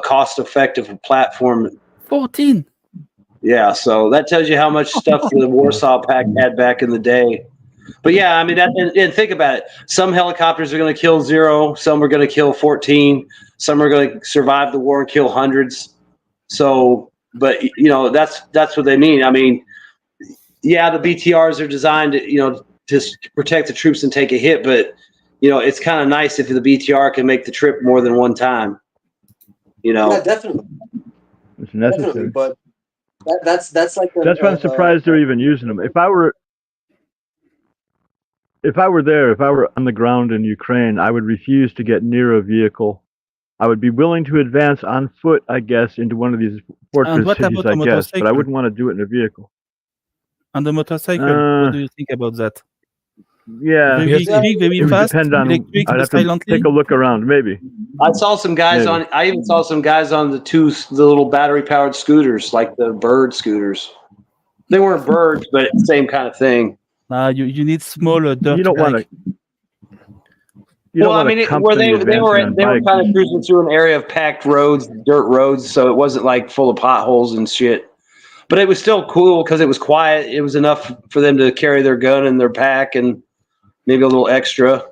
cost-effective platform. 14. Yeah, so that tells you how much stuff the Warsaw Pact had back in the day. But yeah, I mean, and think about it. Some helicopters are going to kill 0. Some are going to kill 14. Some are going to survive the war and kill hundreds. So, but you know, that's what they mean. I mean, yeah, the BTRs are designed to, you know, to protect the troops and take a hit. But you know, it's kind of nice if the BTR can make the trip more than one time. You know, yeah, definitely. It's necessary. Definitely, but that's like that's why I'm surprised they're even using them. If I were there, if I were on the ground in Ukraine, I would refuse to get near a vehicle. I would be willing to advance on foot, I guess, into one of these fortress cities, I guess, but I wouldn't want to do it in a vehicle. On the motorcycle, what do you think about that? Yeah, very fast. Depend on. I'd have to take a look around, maybe. I saw some guys I even saw some guys on the little battery-powered scooters, like the bird scooters. They weren't birds, but same kind of thing. You need smaller dirt. You don't want to. Well, I mean, where they were kind of cruising through an area of packed roads, dirt roads, so it wasn't like full of potholes and shit. But it was still cool because it was quiet. It was enough for them to carry their gun and their pack and maybe a little extra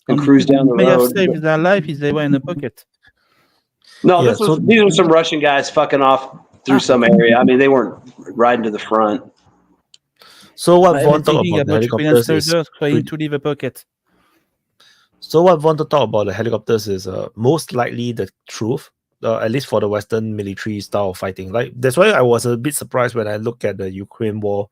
and cruise down the road. May have saved their life if they were in the pocket. No, these were some Russian guys fucking off through some area. I mean, they weren't riding to the front. So what Vaughn talk about the helicopters is trying to leave a pocket. So what Vaughn to talk about the helicopters is most likely the truth, at least for the Western military style of fighting. Like that's why I was a bit surprised when I look at the Ukraine war.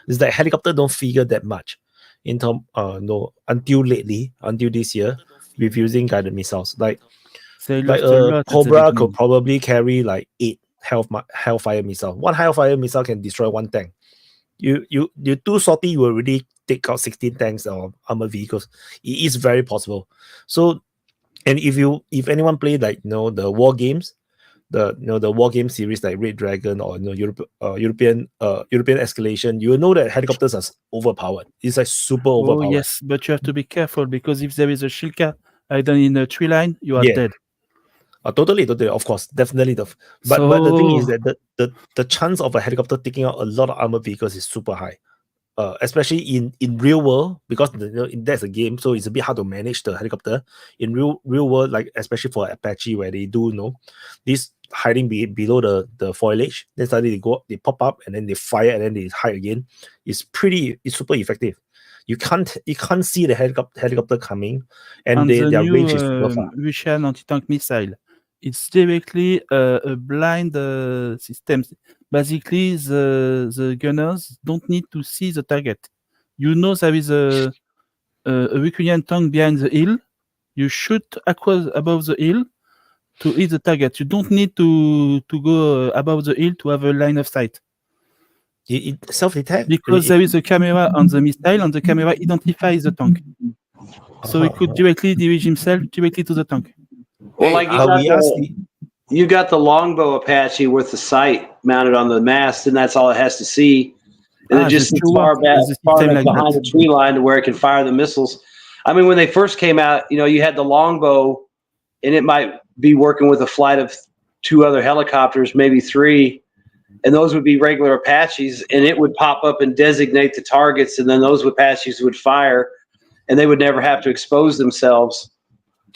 Is that helicopter don't figure that much in term until lately, until this year. with using guided missiles. Like They lost a a lot at the Cobra could beginning. probably carry like 8 Hellfire missile. One Hellfire missile can destroy one tank. You're too salty, you will really take out 16 tanks or armored vehicles. It is very possible. So, and if anyone played like the war games, the war game series like Red Dragon or European Escalation, you will know that helicopters are overpowered. It's like super Oh overpowered. yes, but you have to be careful because if there is a Shilka hidden in a tree line, you are Yeah. dead. Totally, of course, definitely. But the thing is that the chance of a helicopter taking out a lot of armored vehicles is super high, especially in real world, because that's a game, so it's a bit hard to manage the helicopter in real world, like especially for Apache where they do this hiding below the foliage, then suddenly they pop up and then they fire and then they hide again. It's super effective. You can't see the helicopter coming, and the their new range is super far. Russian anti-tank missile, it's directly a blind system. Basically, the gunners don't need to see the target. There is a Ukrainian tank behind the hill. You shoot above the hill to hit the target. You don't need to go above the hill to have a line of sight. It self-detect because there is a camera on the missile, and the camera identifies the tank, so he could directly dirige himself directly to the tank. Well, like you got the longbow Apache with the sight mounted on the mast, and that's all it has to see, and it just sits far enough behind the tree line to where it can fire the missiles. I mean, when they first came out, you had the longbow, and it might be working with a flight of 2 other helicopters, maybe 3. And those would be regular Apaches, and it would pop up and designate the targets, and then those Apaches would fire, and they would never have to expose themselves.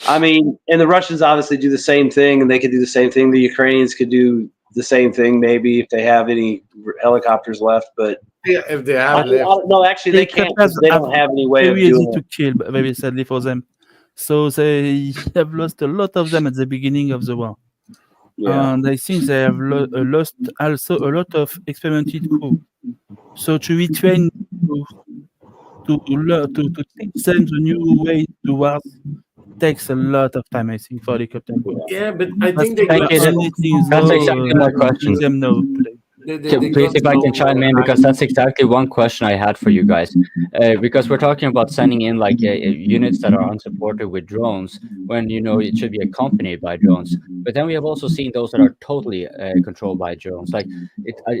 I mean, and the Russians obviously do the same thing, and they could do the same thing. The Ukrainians could do the same thing, maybe, if they have any helicopters left. But if they have left. No, actually, they can't. They don't have any way of very doing easy to kill, very sadly for them. So they have lost a lot of them at the beginning of the war. Yeah. And I think they have lost also a lot of experimented crew. So to retrain to teach them the new way to war takes a lot of time, I think, for helicopter crew. Yeah, but I think that's exactly my question. Please, if I can chime in, because that's exactly one question I had for you guys. Because we're talking about sending in like units that are unsupported with drones, when it should be accompanied by drones. But then we have also seen those that are totally controlled by drones. Like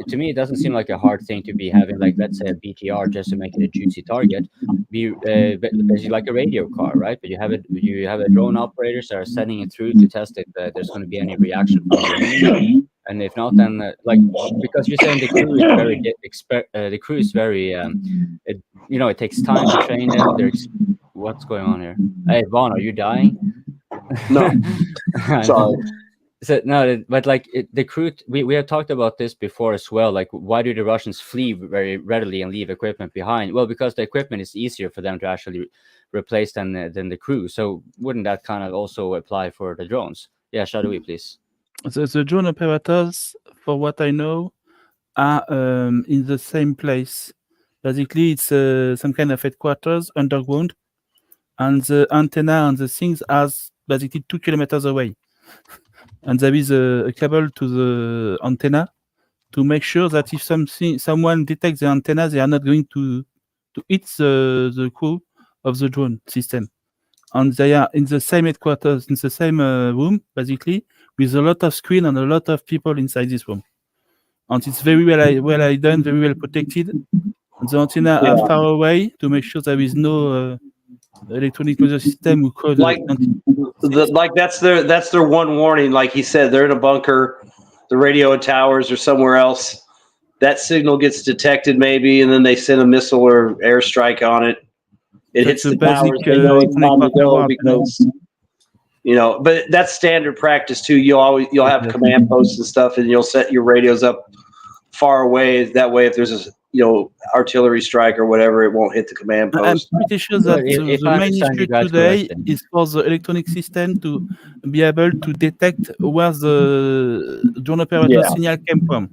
to me, it doesn't seem like a hard thing to be having, like, let's say a BTR just to make it a juicy target, be basically like a radio car, right? But you have a drone operators that are sending it through to test if there's going to be any reaction from the enemy. And if not, then because you're saying the crew is very it takes time to train them. What's going on here? Hey, Vaughn, are you dying? No, sorry. So, no, but like the crew, we have talked about this before as well. Like, why do the Russians flee very readily and leave equipment behind? Well, because the equipment is easier for them to actually replace than the crew. So, wouldn't that kind of also apply for the drones? Yeah, Shadowy, please. The drone operators, for what I know, are in the same place. Basically, it's some kind of headquarters underground, and the antenna and the things are basically 2 kilometers away. And there is a cable to the antenna to make sure that if someone detects the antenna, they are not going to hit the crew of the drone system. And they are in the same headquarters, in the same room, basically, with a lot of screen and a lot of people inside this room. And it's very well done, very well protected. And the antenna are far away to make sure there is no electronic measure system who could that's their one warning. Like he said, they're in a bunker, the radio towers are somewhere else. That signal gets detected maybe, and then they send a missile or airstrike on it. It hits the towers. They know it's time to go because but that's standard practice too. You'll have command posts and stuff, and you'll set your radios up far away. That way, if there's a artillery strike or whatever, it won't hit the command post. I'm pretty sure that the main issue today is for the electronic system to be able to detect where the drone operator signal came from.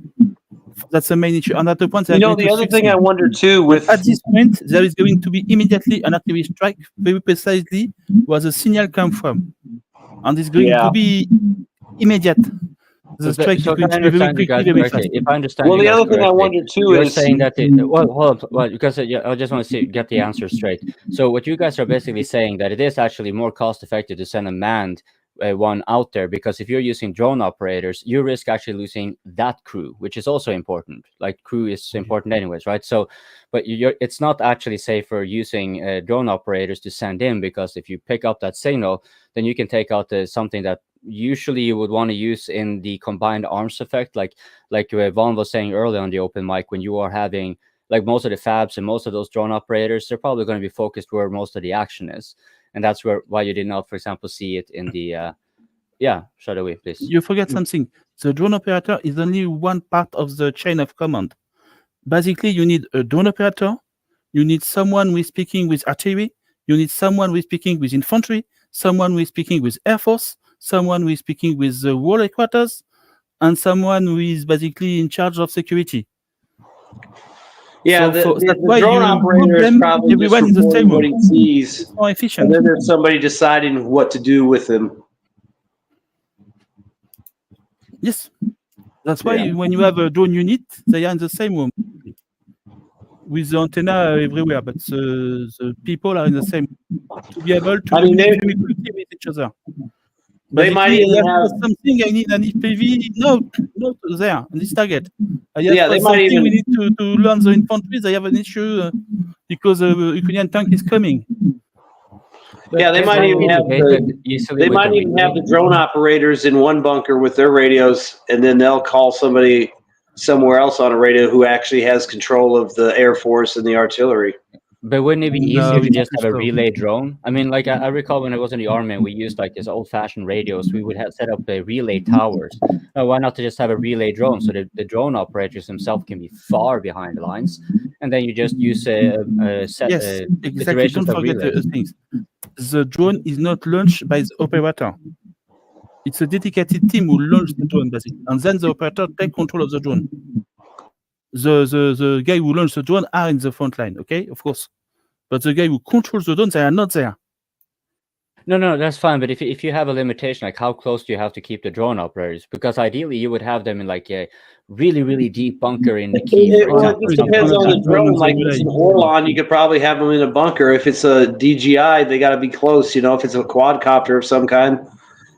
That's the main issue. And at the point, You know, the other thing I wonder too with at this point, there is going to be immediately an activist strike, very precisely where the signal come from, and it's going to be immediate. The strike is So going can I to be very understand you quickly, guys very correctly? fast. If I understand Well, you the guys other thing I correctly, wonder too you're is saying that well, hold on, well, because I just want to get the answer straight. So what you guys are basically saying that it is actually more cost effective to send a manned one out there, because if you're using drone operators, you risk actually losing that crew, which is also important. Like crew is important anyways, right? So, but it's not actually safer using drone operators to send in, because if you pick up that signal, then you can take out something that usually you would want to use in the combined arms effect, like Vaughn was saying earlier on the open mic, when you are having like most of the fabs and most of those drone operators, they're probably going to be focused where most of the action is, and that's why you did not, for example, see it in the Shadowy, please. You forget something. The drone operator is only one part of the chain of command. Basically, you need a drone operator, you need someone who is speaking with artillery, you need someone who is speaking with infantry, someone who is speaking with air force, someone who is speaking with the war headquarters, and someone who is basically in charge of security. Yeah, So that's the why drone you operator group is them probably just everyone in the same reporting what room. he sees, It's more efficient. and then there's somebody deciding what to do with them. Yes, that's why when you have a drone unit, they are in the same room with the antenna everywhere, but the people are in the same to be able to communicate very quickly with each other. They might Basically, even I have have something, I need an FPV. No, not there on this target. I have Yeah, they might something even- we need to learn the infantry. They have an issue because the Ukrainian tank is coming. Yeah, they might even have the drone operators in one bunker with their radios, and then they'll call somebody somewhere else on a radio who actually has control of the Air Force and the artillery. But wouldn't it be No, easier to it's just have a so. relay drone? I mean, like I recall when I was in the army, and we used like this old-fashioned radios. We would have set up relay towers. Why not to just have a relay drone, so that the drone operators themselves can be far behind the lines, and then you just use set Yes, exactly. iterations Don't of forget relays. the things. The drone is not launched by the operator. It's a dedicated team who launch the drone, basically, and then the operator take control of the drone. The guy who launched the drone are in the front line, okay, of course, but the guy who controls the drone, they are not there. No, that's fine. But if you have a limitation, like how close do you have to keep the drone operators? Because ideally, you would have them in like a really deep bunker in the key. Well, it just depends on the drone. Like if it's an Orlan, you could probably have them in a bunker. If it's a DJI, they got to be close. You know, if it's a quadcopter of some kind,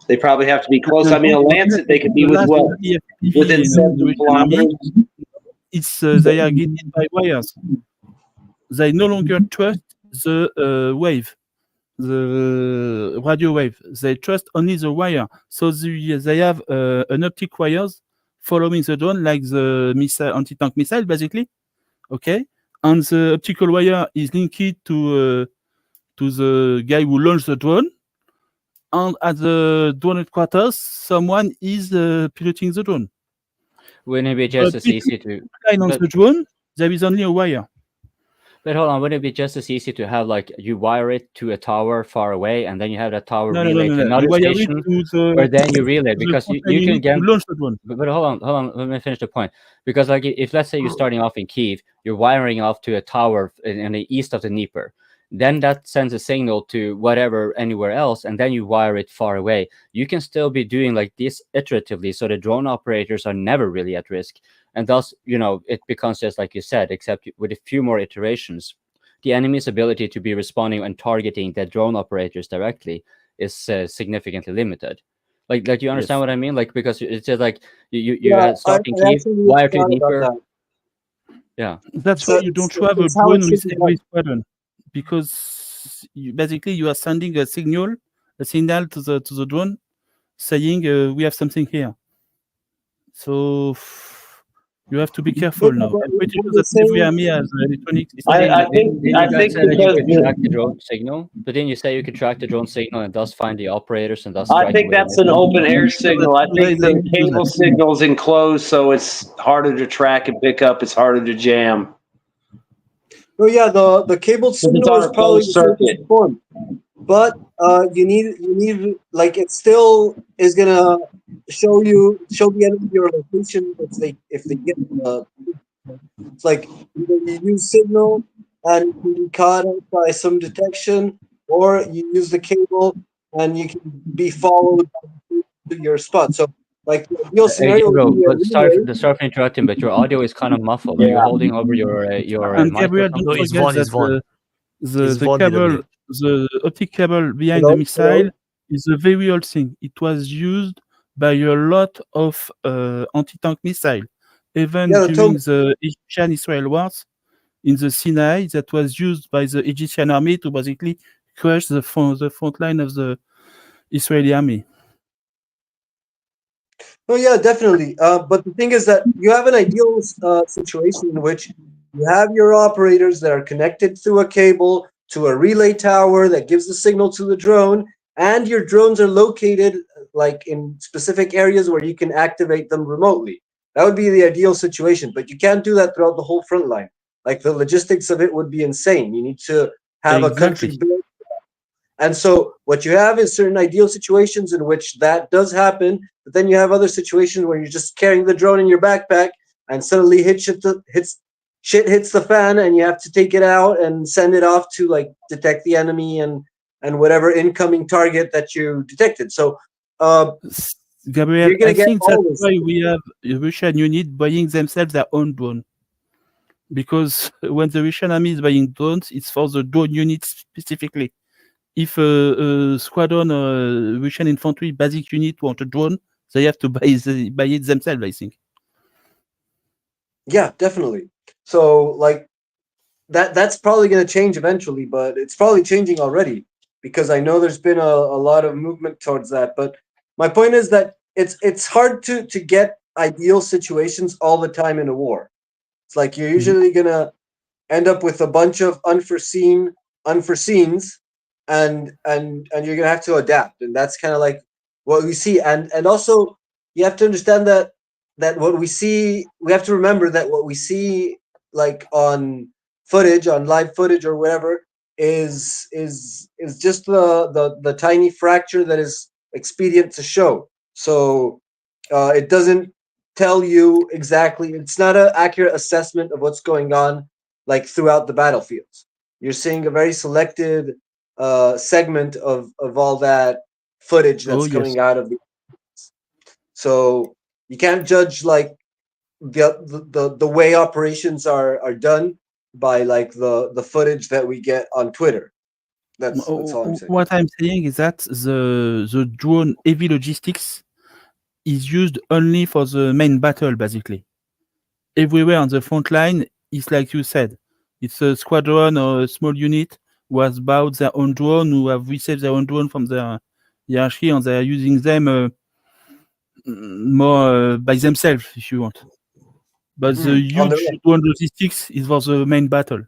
they probably have to be close. I mean, a Lancet, they could be with what? Within 70 kilometers. It's they are guided by wires. They no longer trust the wave, the radio wave. They trust only the wire. So they have an optic wires following the drone, like the missile, anti-tank missile, basically. Okay, and the optical wire is linked to the guy who launched the drone. And at the drone headquarters, someone is piloting the drone. Wouldn't it be just as easy to? On the drone, there is only a wire. But hold on, wouldn't it be just as easy to have like you wire it to a tower far away, and then you have that tower relay to another You wire it station, to the- or then you relay to the because front you line can unit get. to launch the drone. But hold on, let me finish the point. Because like if let's say you're starting off in Kyiv, you're wiring off to a tower in the east of the Dnieper. Then that sends a signal to whatever anywhere else, and then you wire it far away. You can still be doing like this iteratively, so the drone operators are never really at risk, and thus it becomes just like you said, except with a few more iterations. The enemy's ability to be responding and targeting the drone operators directly is significantly limited. Like you understand what I mean? Like because it's just like you starting Kyiv, wire to Dnieper. Yeah, That's why you don't have a drone with every squadron, because basically you are sending a signal to the drone, saying we have something here. So you have to be careful now. I'm pretty sure that every army has electronics. I think you could because track the drone signal, but then you say you could track the drone signal and thus find the operators and thus. I think that's an open air signal. I think the cable signal's enclosed, so it's harder to track and pick up. It's harder to jam. No, yeah, the cable signal on is a probably closed the safest circuit. form, but you need like it still is gonna show the enemy your location if they get the It's like either you use signal and you can be caught up by some detection, or you use the cable and you can be followed to your spot. So, like the ideal Hey, scenario Gabriel, would be a but relay. sorry for interrupting, but your audio is kind of muffled. Are you holding over your And Gabriel, microphone? don't No, it's forget Vaughn. It's that Vaughn. the It's Vaughn did a cable, bit. the optic cable behind Hello? the missile is a very old thing. It was used by a lot of anti-tank missile, even Yeah, the during tone. the Egyptian-Israel wars in the Sinai. That was used by the Egyptian army to basically crush the front line of the Israeli army. Oh yeah, definitely. But the thing is that you have an ideal situation in which you have your operators that are connected through a cable to a relay tower that gives the signal to the drone, and your drones are located like in specific areas where you can activate them remotely. That would be the ideal situation, but you can't do that throughout the whole front line. Like the logistics of it would be insane. You need to have a country Exactly. built. And so what you have is certain ideal situations in which that does happen, but then you have other situations where you're just carrying the drone in your backpack and suddenly shit hits the fan and you have to take it out and send it off to like detect the enemy and whatever incoming target that you detected. So Gabriel, you're gonna I get think all that's this. why we have Russian unit buying themselves their own drone. Because when the Russian army is buying drones, it's for the drone units specifically. If a squadron or Russian infantry basic unit want a drone, they have to buy it themselves, I think. Yeah, definitely. So like that's probably going to change eventually, but it's probably changing already because I know there's been a lot of movement towards that. But my point is that it's hard to get ideal situations all the time in a war. It's like you're usually going to end up with a bunch of unforeseens, and you're going to have to adapt, and that's kind of like what we see. And also you have to understand that what we see, we have to remember that what we see like on live footage or whatever is just the tiny fracture that is expedient to show. So it doesn't tell you exactly, it's not an accurate assessment of what's going on like throughout the battlefields. You're seeing a very selected segment of all that footage that's coming out of the. So you can't judge like the way operations are done by like the footage that we get on Twitter. That's all I'm saying. What I'm saying is that the drone heavy logistics is used only for the main battle, basically. Everywhere on the front line, it's like you said, it's a squadron or a small unit who has bought their own drone, who have received their own drone from their hierarchy, and they are using them more by themselves, if you want. But the huge drone logistics is for the main battle.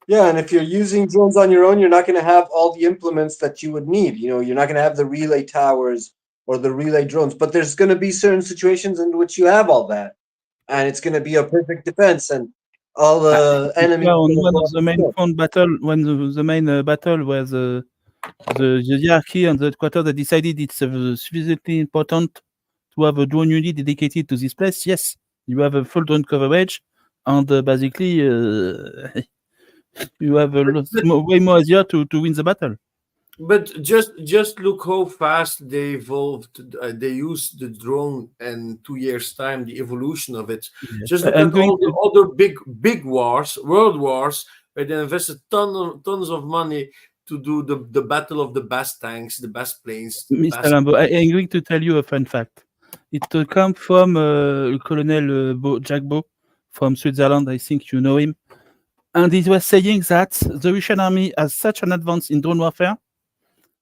Yeah, and if you're using drones on your own, you're not going to have all the implements that you would need. You know, you're not going to have the relay towers or the relay drones, but there's going to be certain situations in which you have all that, and it's going to be a perfect defense, and all the enemies. On one of the main front battle, when the main battle was the hierarchy and the headquarters that decided it's sufficiently important to have a drone unit dedicated to this place. Yes, you have a full drone coverage, and basically you have way more easier to win the battle. But just look how fast they evolved. They used the drone, and 2 years' time, the evolution of it. Yes. Just look at all the other big wars, world wars, where they invested tons of money to do the battle of the best tanks, the best planes. Mr. Lambo, I'm going to tell you a fun fact. It comes from Colonel Jack Bo from Switzerland. I think you know him. And he was saying that the Russian army has such an advance in drone warfare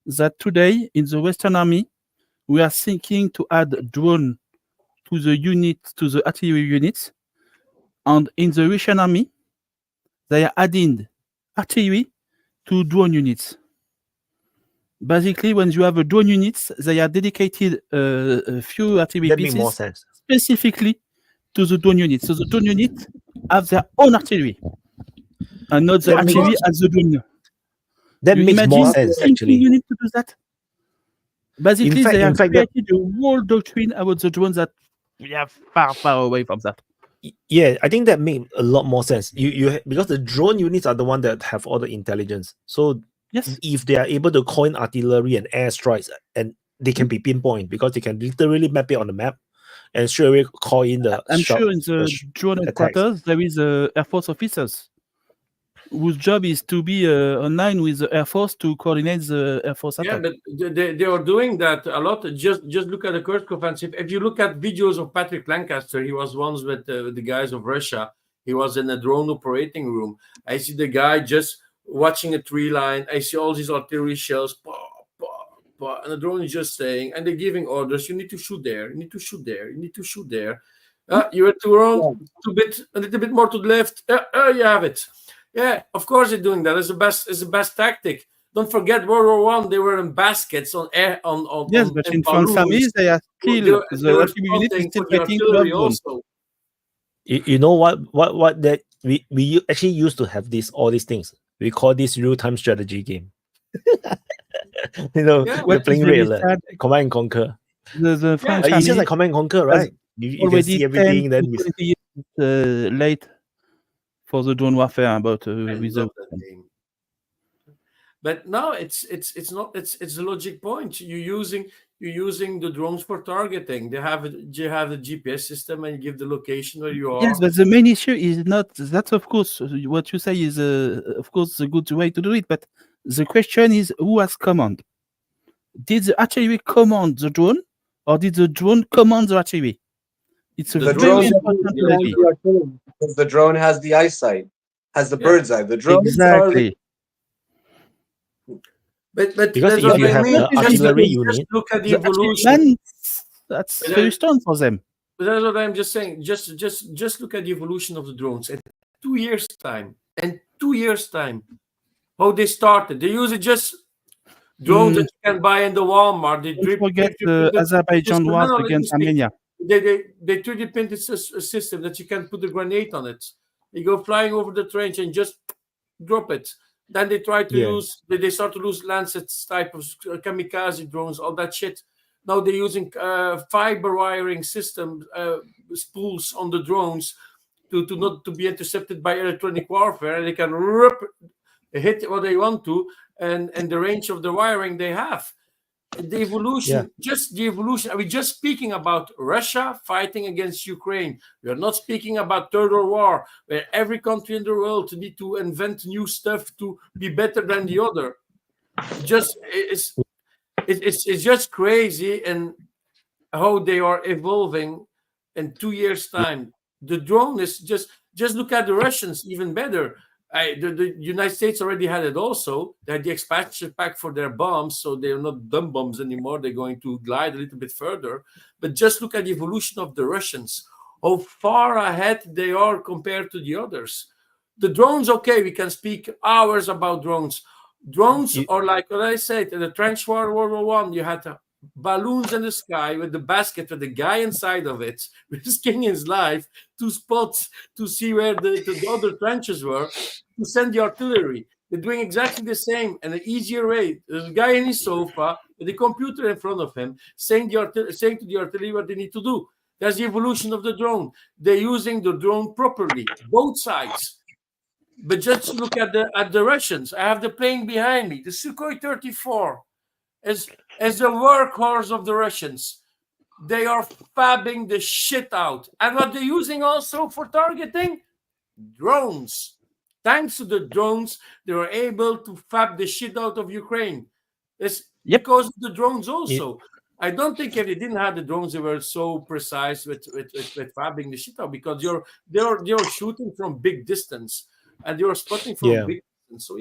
that today in the Western army, we are thinking to add drone to the artillery units. And in the Russian army, they are adding artillery to drone units. Basically, when you have a drone units, they are dedicated a few artillery That makes more pieces sense. specifically to the drone units. So the drone units have their own artillery and not the artillery as the drone. That makes more sense, actually. You need to do that. Basically, In fact, they have that- created a whole doctrine about the drones that we are far away from that. Yeah, I think that makes a lot more sense. Because the drone units are the one that have all the intelligence. So yes, if they are able to coin artillery and airstrikes, and they can be pinpoint because they can literally map it on the map and straight away call in the. I'm sure in the drone attacks. headquarters there is Air Force officers whose job is to be online with the Air Force to coordinate the Air Force attack. Yeah, but they are doing that a lot. Just look at the Kursk offensive. If you look at videos of Patrick Lancaster, he was once with the guys of Russia. He was in a drone operating room. I see the guy just watching a tree line. I see all these artillery shells. And the drone is just saying, and they're giving orders. You need to shoot there. You need to shoot there. You need to shoot there. You are too wrong. A little bit more to the left. You have it. Yeah, of course they're doing that. It's the best tactic. Don't forget World War I. They were in baskets on air on. Yes, but in France, they are still the unit is still fighting also. You know what that we actually used to have all these things. We call this real-time strategy game. We're playing real Command and Conquer. The French it's just like Command and Conquer, right? You can see everything. Then late for the drone warfare about with But no, it's not. It's a logic point. You're using the drones for targeting. They have a GPS system and you give the location where you are. Yes, but the main issue is not that. Of course, what you say is of course a good way to do it. But the question is, who has command? Did the artillery command the drone, or did the drone command the artillery? It's a very important because the drone has the eyesight, has the bird's eye. The drone exactly. But because if you have the artillery unit, just look at the evolution. That's very strong for them. But that's what I'm just saying. Just look at the evolution of the drones. In 2 years' time, how they started. They use it just drones that you can buy in the Walmart. Don't forget Azerbaijan war against Armenia. They 3D printed a system that you can put a grenade on it. You go flying over the trench and just drop it. Then they try to they start to use Lancets type of kamikaze drones, all that shit. Now they're using fiber wiring system spools on the drones to not to be intercepted by electronic warfare, and they can hit what they want to, and the range of the wiring they have. The evolution, just the evolution. Are we just speaking about Russia fighting against Ukraine? We are not speaking about third world war, where every country in the world need to invent new stuff to be better than the other. It's just crazy, and how they are evolving in 2 years' time. The drone is just look at the Russians, even better. The United States already had it also. They had the expansion pack for their bombs, so they're not dumb bombs anymore. They're going to glide a little bit further. But just look at the evolution of the Russians, how far ahead they are compared to the others. The drones, okay, we can speak hours about drones. Drones are like what I said, in the trench war, World War I, you had balloons in the sky with the basket with the guy inside of it, risking his life to spot, to see where the other trenches were, to send the artillery. They're doing exactly the same in an easier way. There's a guy in his sofa with a computer in front of him saying to the artillery what they need to do. That's the evolution of the drone. They're using the drone properly, both sides. But just look at the Russians. I have the plane behind me, the Sukhoi 34. As the workhorse of the Russians. They are fabbing the shit out. And what they're using also for targeting? Drones. Thanks to the drones, they were able to fab the shit out of Ukraine. It's because of the drones also. I don't think if they didn't have the drones, they were so precise with fabbing the shit out, because they're shooting from big distance and you're spotting from big distance. So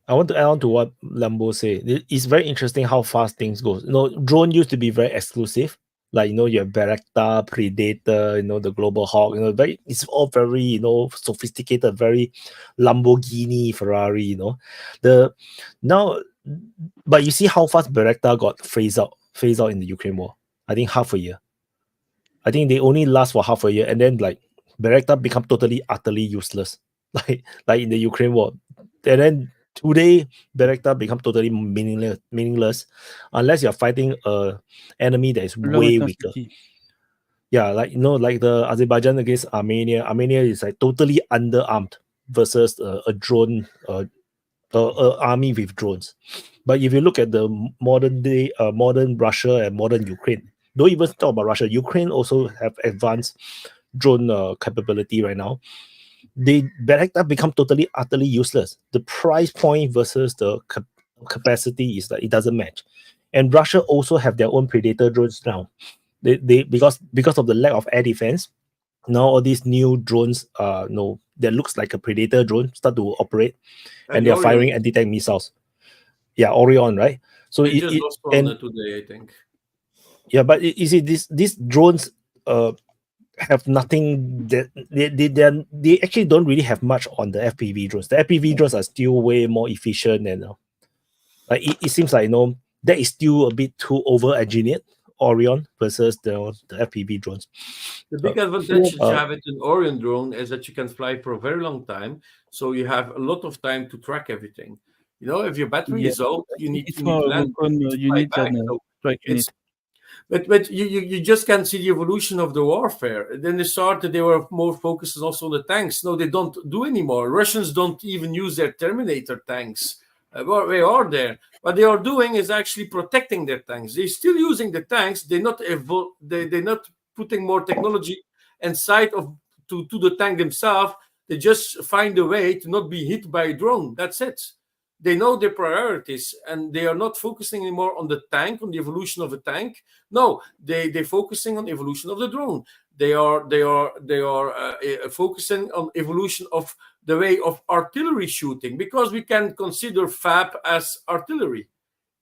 I want to add on to what Lambo said. It's very interesting how fast things go. Drone used to be very exclusive. Like, you have Bayraktar, Predator, the Global Hawk, it's all very, sophisticated, very Lamborghini, Ferrari, but you see how fast Bayraktar got phased out in the Ukraine war. I think half a year. I think they only last for half a year, and then Bayraktar become totally, utterly useless, like in the Ukraine war. And then today, Bayraktar become totally meaningless unless you're fighting an enemy that is way weaker. Yeah, like like the Azerbaijan against Armenia. Armenia is like totally underarmed versus a drone, army with drones. But if you look at the modern Russia and modern Ukraine, don't even talk about Russia. Ukraine also have advanced drone capability right now. Bayraktar become totally utterly useless. The price point versus the capacity is that it doesn't match. And Russia also have their own Predator drones now. They because of the lack of air defense, now all these new drones that looks like a Predator drone start to operate, and the they're firing Orion. anti-tank missiles. Yeah, Orion, right? So They just lost one today, I think. Yeah, but you see, these drones have nothing that they actually don't really have much on the FPV drones. The FPV drones are still way more efficient, and like it seems like that is still a bit too over-engineered, Orion versus the FPV drones. The big advantage that you have with an Orion drone is that you can fly for a very long time, so you have a lot of time to track everything. If your battery is out, you need to land. Unit than strike unit. But you just can't see the evolution of the warfare. Then they were more focused also on the tanks. No, they don't do anymore. Russians don't even use their Terminator tanks. Well, they are there. What they are doing is actually protecting their tanks. They're still using the tanks. They're not they're not putting more technology inside to the tank themselves. They just find a way to not be hit by a drone. That's it. They know their priorities, and they are not focusing anymore on the tank, on the evolution of the tank. No, they're focusing on the evolution of the drone. They are focusing on evolution of the way of artillery shooting, because we can consider FAB as artillery.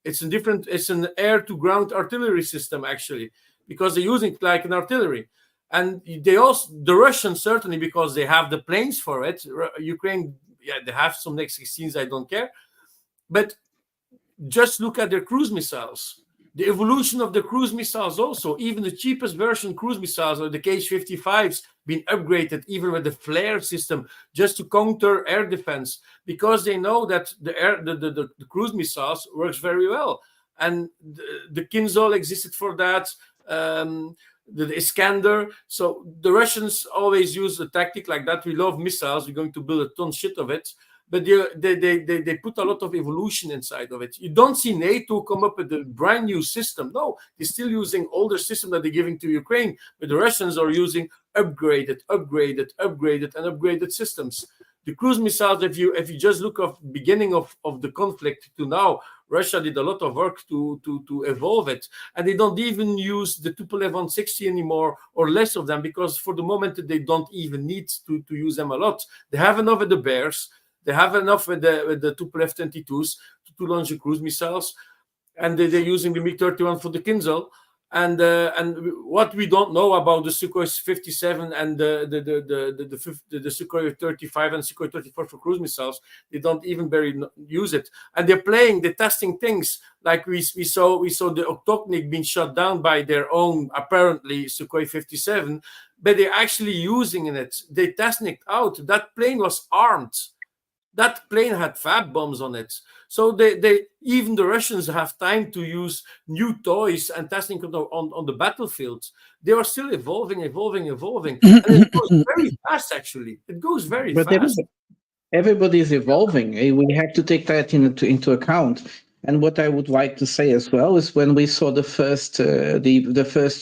It's an air-to-ground artillery system, actually, because they're using it like an artillery. And the Russians, certainly, because they have the planes for it. Ukraine, they have some X-16s, I don't care. But just look at their cruise missiles. The evolution of the cruise missiles also, even the cheapest version cruise missiles, or the Cage-55s, been upgraded even with the flare system just to counter air defense, because they know that the cruise missiles works very well. And the Kinzhal existed for that, the Iskander. So the Russians always use a tactic like that. We love missiles. We're going to build a ton shit of it. But they put a lot of evolution inside of it. You don't see NATO come up with a brand new system. No, they're still using older system that they're giving to Ukraine. But the Russians are using upgraded systems. The cruise missiles, if you just look at the beginning of the conflict to now, Russia did a lot of work to evolve it. And they don't even use the Tupolev 160 anymore, or less of them, because for the moment they don't even need to use them a lot. They have enough of the Bears. They have enough with the Tupolev 22s to launch the cruise missiles, and they're using the MiG-31 for the Kinzhal. And what we don't know about the Sukhoi 57 and the Sukhoi 35 and Sukhoi 34 for cruise missiles, they don't even use it. And they're testing things like we saw the Oktoknik being shot down by their own apparently Sukhoi 57, but they're actually using it. They're testing it out. That plane was armed. That plane had FAB bombs on it. So they even the Russians have time to use new toys and testing on the battlefield. They are still evolving. And it goes very fast, actually. It goes very fast. Everybody is evolving. We have to take that into account. And what I would like to say as well is when we saw the first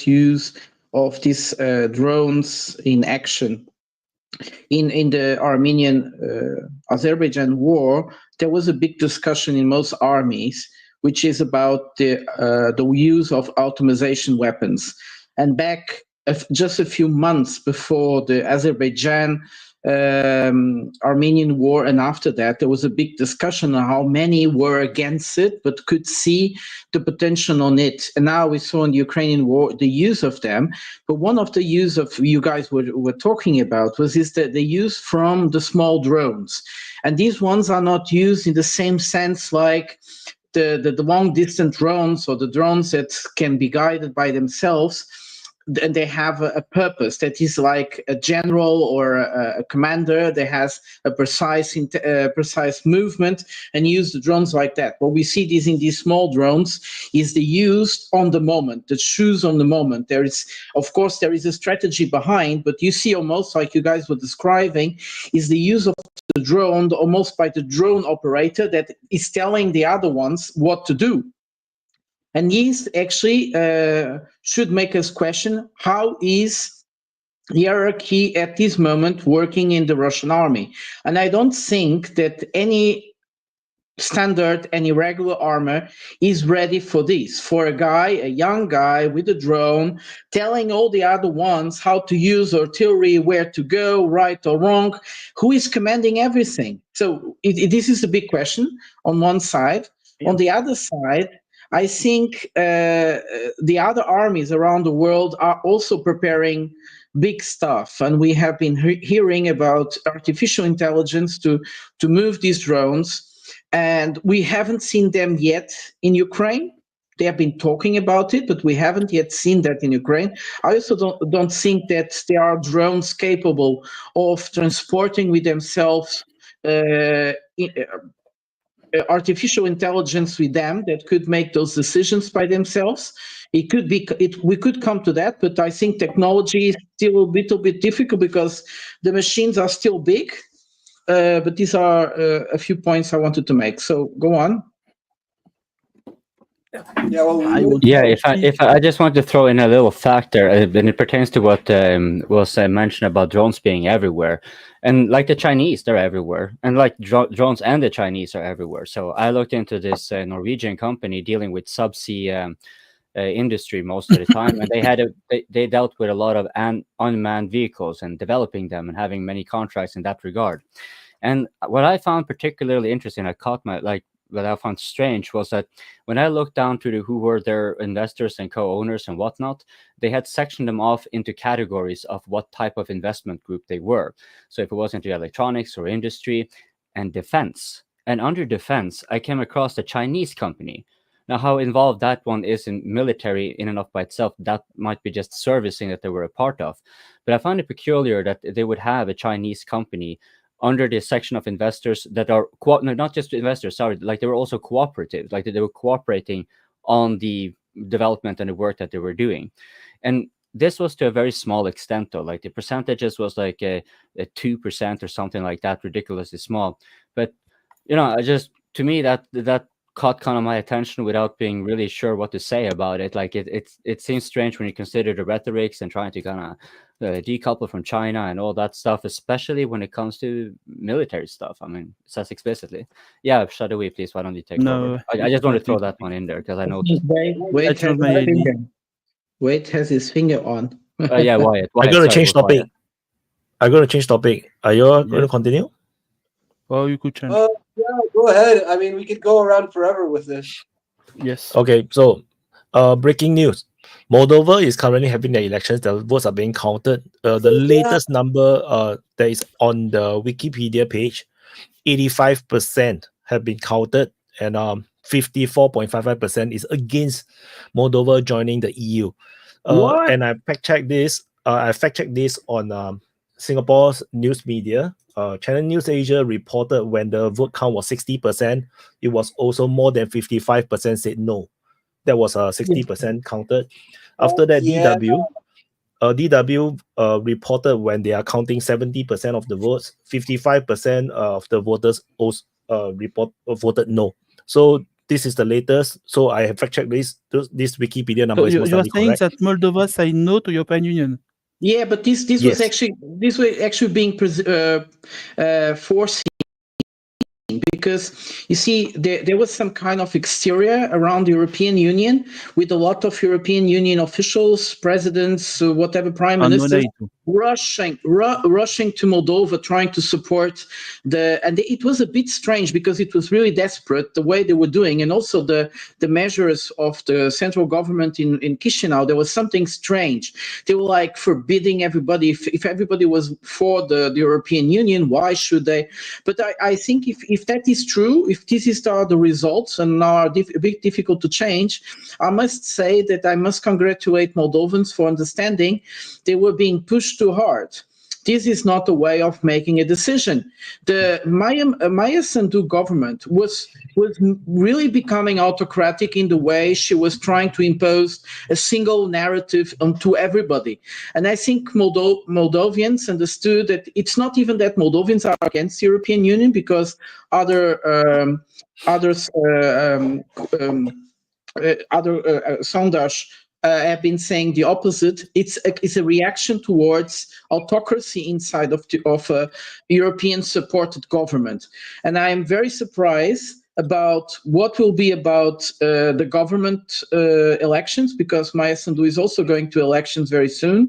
use of these drones in action, in the Armenian-Azerbaijan war, there was a big discussion in most armies, which is about the use of automation weapons. And back just a few months before the Azerbaijan Armenian war, and after that, there was a big discussion on how many were against it, but could see the potential on it. And now we saw in the Ukrainian war the use of them. But one of the use of you guys were talking about was the use from the small drones. And these ones are not used in the same sense like the long distance drones or the drones that can be guided by themselves. and they have a purpose that is like a general or a commander that has a precise movement and use the drones like that. What we see is in these small drones is the use on the moment, the choose on the moment. There is, of course, there is a strategy behind, but you see almost like you guys were describing, is the use of the drone almost by the drone operator that is telling the other ones what to do. And these actually should make us question how is hierarchy at this moment working in the Russian army. And I don't think that any standard, any regular armor is ready for this. For a young guy with a drone, telling all the other ones how to use artillery, where to go, right or wrong, who is commanding everything? So this is a big question on one side. Yeah. On the other side, I think the other armies around the world are also preparing big stuff, and we have been hearing about artificial intelligence to move these drones, and we haven't seen them yet in Ukraine. They have been talking about it, but we haven't yet seen that in Ukraine. I also don't think that there are drones capable of transporting with themselves artificial intelligence with them that could make those decisions by themselves. It could be, we could come to that, but I think technology is still a little bit difficult because the machines are still big. But these are a few points I wanted to make. So go on. Yeah, well, if I just want to throw in a little factor, and it pertains to what was mentioned about drones being everywhere, and like the Chinese, they're everywhere, and like drones and the Chinese are everywhere. So I looked into this Norwegian company dealing with subsea industry most of the time, and they dealt with a lot of unmanned vehicles and developing them and having many contracts in that regard. And what I found particularly interesting, what I found strange was that when I looked down to who were their investors and co-owners and whatnot, they had sectioned them off into categories of what type of investment group they were. So if it was into electronics or industry and defense. And under defense, I came across a Chinese company. Now, how involved that one is in military in and of by itself, that might be just servicing that they were a part of. But I found it peculiar that they would have a Chinese company under this section of investors that are not just investors, sorry, like they were also cooperative, like they were cooperating on the development and the work that they were doing. And this was to a very small extent, though, like the percentages was like a 2% or something like that, ridiculously small. But, you know, to me, that caught kind of my attention without being really sure what to say about it. Like it seems strange when you consider the rhetorics and trying to kind of decouple from China and all that stuff, especially when it comes to military stuff. I mean, it says explicitly. Yeah, Shadowy, please, why don't you take over? I just want to throw that one in there because I know. Wait has his finger on. Yeah, Wyatt. I'm going to change topic. I'm going to change topic. Are you going to continue? Oh, you could change. Yeah, go ahead. I mean, we could go around forever with this. Yes. Okay, so breaking news. Moldova is currently having their elections. The votes are being counted. The latest number that is on the Wikipedia page, 85% have been counted, and 54.55% is against Moldova joining the EU. And I fact-checked this. I fact-checked this on Singapore's news media. Channel News Asia reported when the vote count was 60%, it was also more than 55% said no. That was 60% counted. After that, DW reported when they are counting 70% of the votes, 55% of the voters also voted no. So this is the latest. So I have fact-checked this. This Wikipedia number is most you're saying correct. that Moldova say no to European Union? Yeah, but this was actually being foreseen, because you see there was some kind of hysteria around the European Union with a lot of European Union officials, presidents, whatever, prime ministers rushing to Moldova, trying to support and it was a bit strange because it was really desperate the way they were doing, and also the measures of the central government in Chisinau. There was something strange. They were like forbidding everybody. If everybody was for the European Union, why should they? But I think if if that is true, if this are the results and are a bit difficult to change, I must say that I must congratulate Moldovans for understanding they were being pushed too hard. This is not a way of making a decision. The Maya Sandu government was really becoming autocratic in the way she was trying to impose a single narrative onto everybody. And I think Moldovians understood that it's not even that Moldovians are against the European Union, because other sondage have been saying the opposite. It's a reaction towards autocracy inside of a European-supported government, and I am very surprised about what will be about the government elections, because Maya Sandu is also going to elections very soon.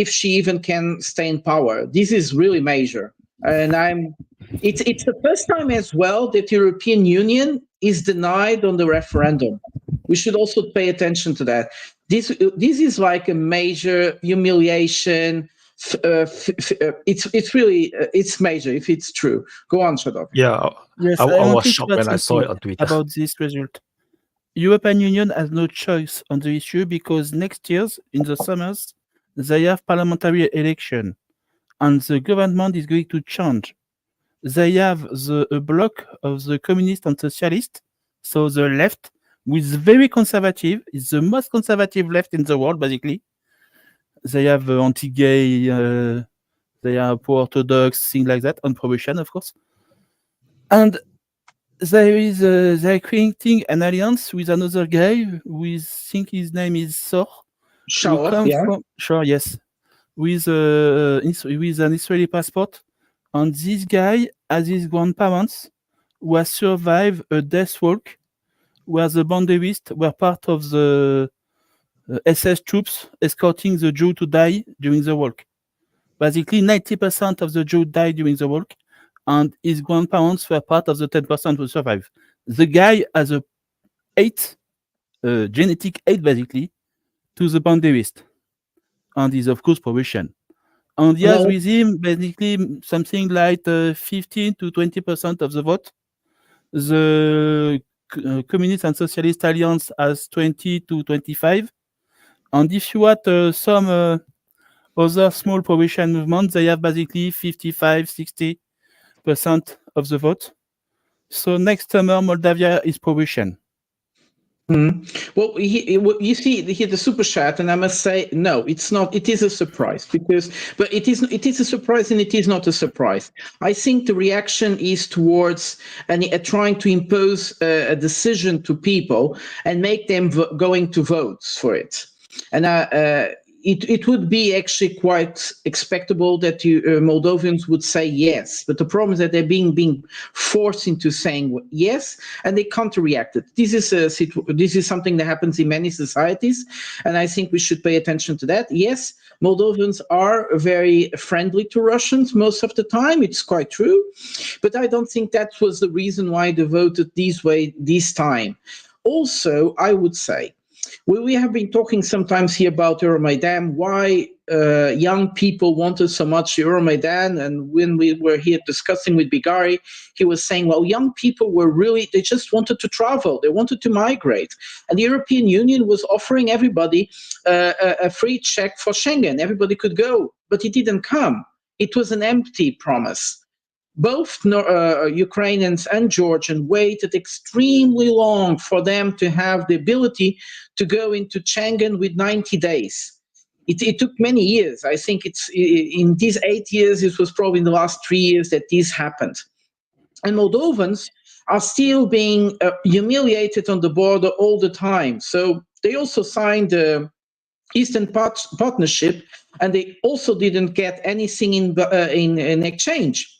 If she even can stay in power, this is really major, and it's the first time as well that the European Union is denied on the referendum. We should also pay attention to that. This is like a major humiliation. It's really it's major if it's true. Go on, Shadok. Yeah, Yes, I was wanted to shocked add when I saw it something on Twitter. about this result. European Union has no choice on the issue, because next year, in the summers, they have parliamentary election, and the government is going to change. They have a bloc of the communist and socialist, so the left, with very conservative, it's the most conservative left in the world, basically. They have anti-gay, they are pro-orthodox, things like that, on probation, of course. And they're creating an alliance with another guy, I think his name is Sor. Shor, yeah. Sure, yes. With an Israeli passport. And this guy has his grandparents who has survived a death walk where the banderistas were part of the SS troops escorting the Jew to die during the walk. Basically, 90% of the Jews died during the walk, and his grandparents were part of the 10% who survived. The guy has a genetic 8, basically, to the banderist, and is, of course, probation. And he has with him, basically, something like 15 to 20% of the vote. The Communist and Socialist Alliance has 20 to 25. And if you add some other small probation movements, they have basically 55, 60% of the vote. So next summer, Moldavia is probation. Well, you see here the super chat, and I must say, no, it's not. It is a surprise but it is a surprise, and it is not a surprise. I think the reaction is towards trying to impose a decision to people and make them going to votes for it, and it would be actually quite expectable that Moldovians would say yes, but the problem is that they're being forced into saying yes, and they counter-react it. This is something that happens in many societies, and I think we should pay attention to that. Yes, Moldovans are very friendly to Russians most of the time. It's quite true, but I don't think that was the reason why they voted this way this time. Also, I would say, we have been talking sometimes here about Euromaidan, why young people wanted so much Euromaidan, and when we were here discussing with Bigari, he was saying, well, young people they just wanted to travel, they wanted to migrate, and the European Union was offering everybody a free check for Schengen. Everybody could go, but it didn't come. It was an empty promise. Both Ukrainians and Georgians waited extremely long for them to have the ability to go into Schengen with 90 days. It took many years. I think in these 8 years, it was probably in the last 3 years that this happened. And Moldovans are still being humiliated on the border all the time. So they also signed the Eastern Partnership, and they also didn't get anything in exchange.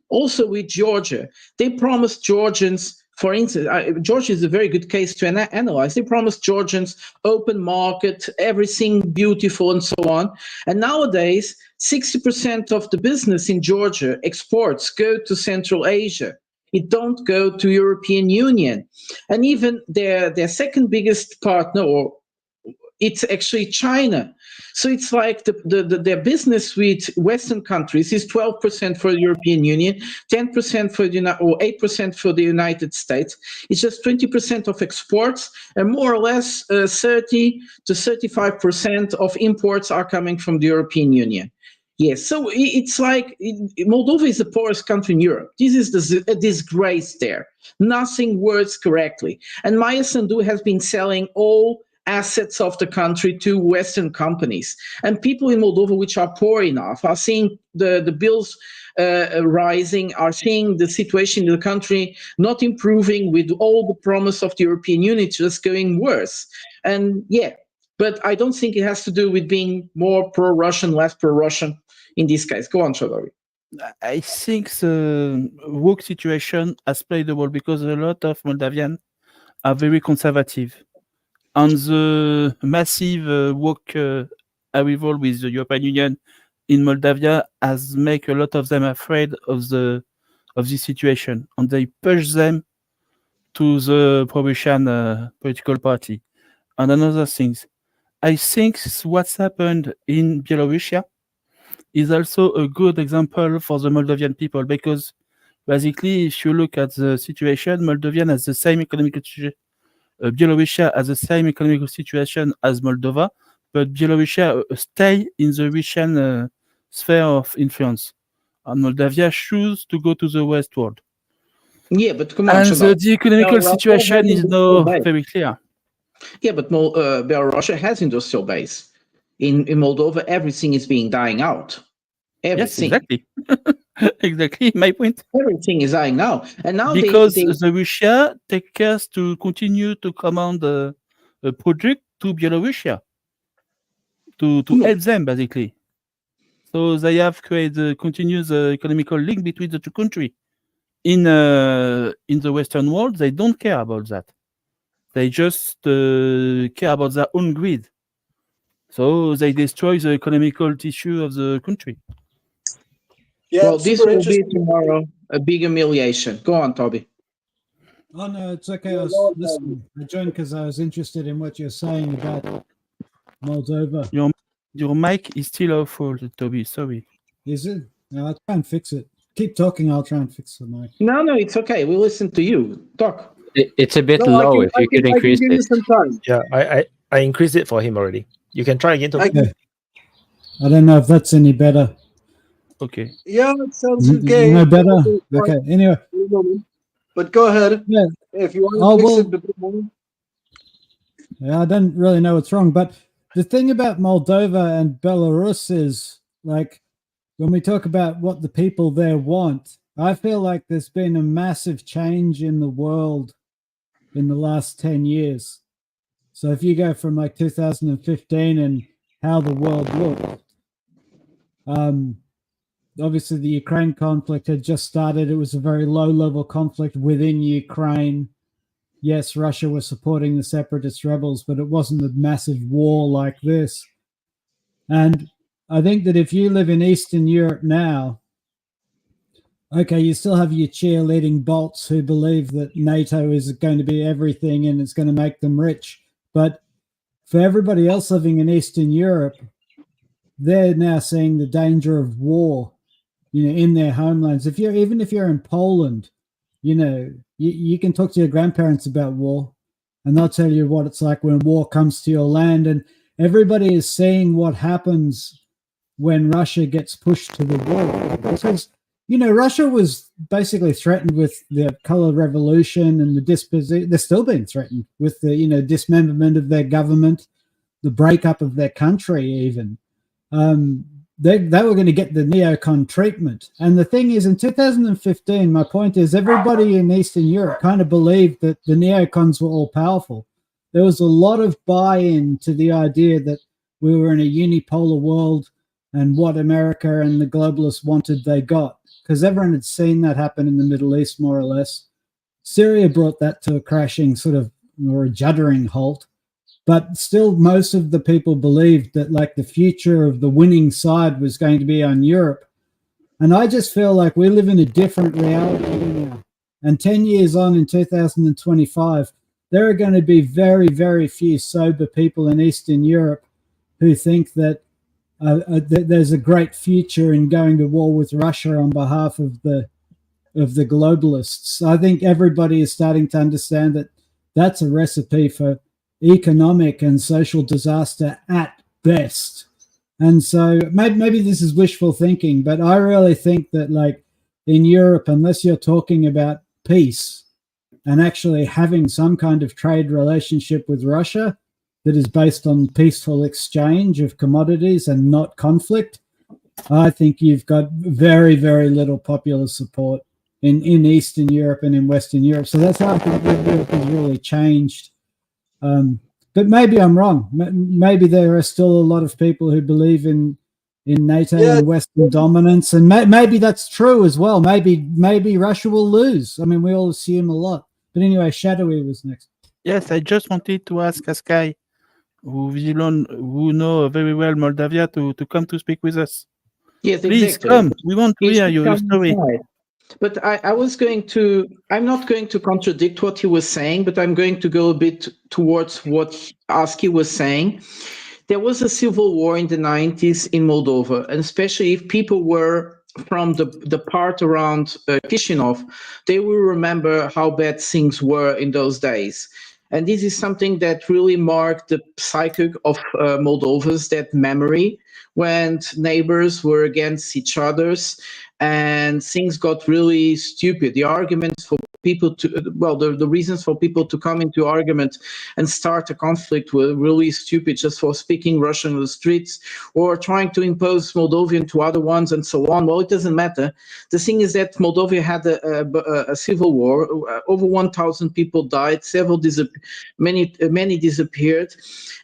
Also with Georgia, they promised Georgians, for instance, Georgia is a very good case to analyze. They promised Georgians open market, everything beautiful and so on. And nowadays, 60% of the business in Georgia exports go to Central Asia. It don't go to European Union. And even their second biggest partner, or it's actually China. So it's like their business with Western countries is 12% for the European Union, 10% for or 8% for the United States. It's just 20% of exports, and more or less 30 to 35% of imports are coming from the European Union. Yes, so it's like Moldova is the poorest country in Europe. This is a disgrace there. Nothing works correctly. And Maya Sandu has been selling all assets of the country to Western companies. And people in Moldova, which are poor enough, are seeing the bills rising, are seeing the situation in the country not improving, with all the promise of the European Union just going worse. And yeah, but I don't think it has to do with being more pro-Russian, less pro-Russian in this case. Go on, Chodori. I think the woke situation has played a role because a lot of Moldavians are very conservative. And the massive woke arrival with the European Union in Moldavia has made a lot of them afraid of this situation, and they push them to the pro-Russian political party. And another thing, I think what's happened in Belarus is also a good example for the Moldovan people, because basically, if you look at the situation, Moldovan has the same economic situation. Belarus has the same economic situation as Moldova, but Belarus stay in the Russian sphere of influence, and Moldavia choose to go to the westward. Yeah, but come on, and the economical situation is now very clear. Yeah, but Belarus has industrial base. In Moldova, everything is being dying out. Everything. Yes, exactly. Exactly, my point. Everything is dying now, and now because they the Russia take care to continue to command a project to Belarus to help them basically. So they have created a continuous economical link between the two countries. In the Western world, they don't care about that. They just care about their own greed. So they destroy the economical tissue of the country. Yeah, well, this will be tomorrow a big humiliation. Go on, Toby. Oh no, it's okay. I was listening. I joined because I was interested in what you're saying about Moldova. Your mic is still awful, Toby. Sorry. Is it? No, I'll try and fix it. Keep talking. I'll try and fix the mic. No, it's okay. We listen to you. Talk. It's a bit low. If you could increase it. Yeah, I increased it for him already. You can try again, Toby. Okay. I don't know if that's any better. Okay. Yeah, it sounds okay. No better. Okay. Anyway. But go ahead. Yeah. If you want to fix it a bit more. Yeah, I don't really know what's wrong, but the thing about Moldova and Belarus is, like, when we talk about what the people there want, I feel like there's been a massive change in the world in the last 10 years. So if you go from like 2015 and how the world looked, obviously the Ukraine conflict had just started. It was a very low-level conflict within Ukraine. Yes, Russia was supporting the separatist rebels, but it wasn't a massive war like this. And I think that if you live in Eastern Europe now, okay, you still have your cheerleading bolts who believe that NATO is going to be everything and it's going to make them rich. But for everybody else living in Eastern Europe, they're now seeing the danger of war, in their homelands. Even if you're in Poland, you can talk to your grandparents about war, and they'll tell you what it's like when war comes to your land. And everybody is seeing what happens when Russia gets pushed to the wall. Because, Russia was basically threatened with the color revolution and the disposition. They're still being threatened with the, dismemberment of their government, the breakup of their country even. They were going to get the neocon treatment. And the thing is, in 2015, my point is, everybody in Eastern Europe kind of believed that the neocons were all powerful. There was a lot of buy-in to the idea that we were in a unipolar world, and what America and the globalists wanted, they got. Because everyone had seen that happen in the Middle East, more or less. Syria brought that to a crashing or a juddering halt. But still, most of the people believed that, like, the future of the winning side was going to be on Europe. And I just feel like we live in a different reality now. And 10 years on, in 2025, there are going to be very, very few sober people in Eastern Europe who think that there's a great future in going to war with Russia on behalf of the globalists. I think everybody is starting to understand that that's a recipe for economic and social disaster at best. And so maybe this is wishful thinking, but I really think that, like, in Europe, unless you're talking about peace and actually having some kind of trade relationship with Russia that is based on peaceful exchange of commodities and not conflict, I think you've got very, very little popular support in Eastern Europe and in Western Europe. So that's how I think Europe has really changed. But maybe I'm wrong. Maybe there are still a lot of people who believe in NATO and Western dominance, and maybe that's true as well. Maybe Russia will lose. I mean, we all assume a lot. But anyway, Shadowy was next. Yes, I just wanted to ask Askai, who know very well Moldavia, to come to speak with us. Yes, Please exactly. come. We want to He hear should your come story. inside. But I'm not going to contradict what he was saying, but I'm going to go a bit towards what Aski was saying. There was a civil war in the 90s in Moldova, and especially if people were from the part around Chisinau, they will remember how bad things were in those days. And this is something that really marked the psyche of Moldovans, that memory when neighbors were against each other's and things got really stupid. The arguments for people the reasons for people to come into argument and start a conflict were really stupid, just for speaking Russian in the streets or trying to impose Moldovan to other ones and so on. Well, it doesn't matter. The thing is that Moldova had a civil war. Over 1,000 people died. Many disappeared.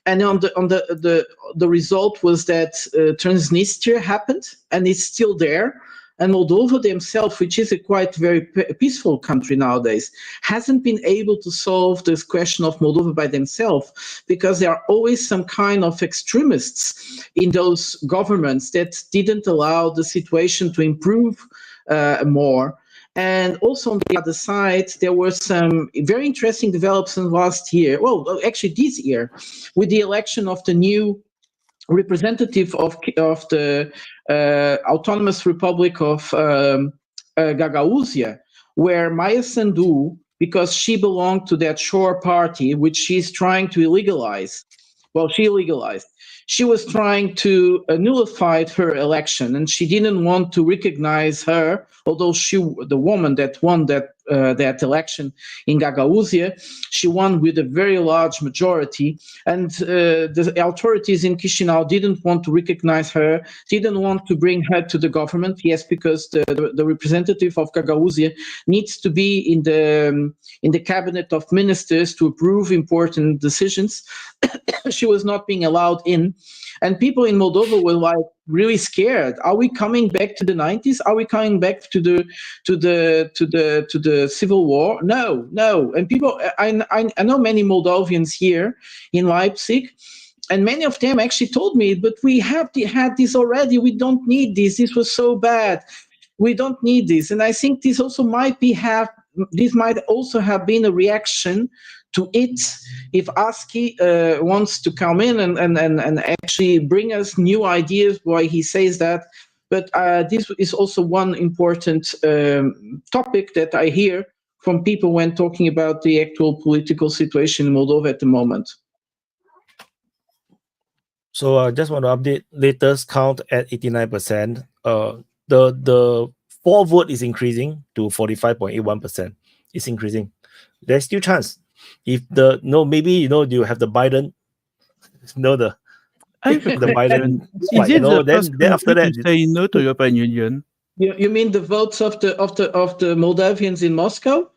And on the result was that Transnistria happened, and it's still there. And Moldova themselves, which is a quite very peaceful country nowadays, hasn't been able to solve this question of Moldova by themselves, because there are always some kind of extremists in those governments that didn't allow the situation to improve more. And also on the other side, there were some very interesting developments last year. Well, actually this year, with the election of the new representative of the Autonomous Republic of Gagauzia, where Maya Sandu, because she belonged to that Shore party, which she's trying to illegalize. Well, she legalized. She was trying to nullify her election, and she didn't want to recognize her, although the woman that won that election in Gagauzia, she won with a very large majority, and the authorities in Chisinau didn't want to recognize her, didn't want to bring her to the government. Yes, because the representative of Gagauzia needs to be in the cabinet of ministers to approve important decisions. She was not being allowed in, and people in Moldova were like really scared. Are we coming back to the 90s? Are we coming back to the civil war? No. And people, I know many Moldovians here in Leipzig, and many of them actually told me, but we had this already. We don't need this. This was so bad. We don't need this. And I think this also might also have been a reaction to it, if Aski wants to come in and actually bring us new ideas why he says that. But this is also one important topic that I hear from people when talking about the actual political situation in Moldova at the moment. So I just want to update latest count at 89%. The for vote is increasing to 45.81%. It's increasing. There's still chance. If maybe you have the Biden, the Biden spike, then after that say no to European Union. You mean the votes of the Moldavians in Moscow,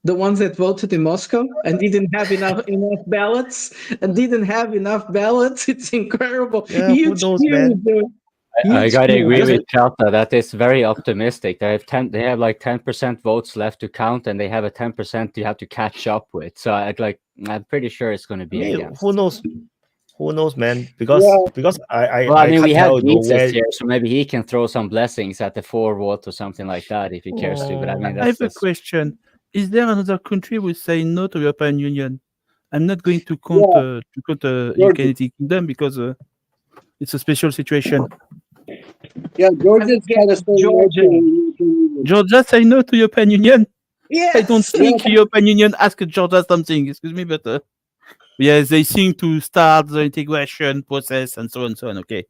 the ones that voted in Moscow and didn't have enough ballots It's incredible. Yeah, who knows, man? I gotta agree with Chalta that it's very optimistic. They have like 10% votes left to count, and they have a 10% you have to catch up with. So I'm pretty sure it's going to be against. Who knows? Who knows, man? Because I mean, we have Jesus here, so maybe he can throw some blessings at the 4 vote or something like that if he cares to. But I mean, I have a question: is there another country who say no to European Union? I'm not going to count Georgia. United Kingdom because it's a special situation. Yeah, Georgia's kind of saying no to Georgia. the European Union. Georgia say no to European Union. I don't Yes. think European Union ask Georgia something. Excuse me, but yes, they think to start the integration process and so on and so on. Okay,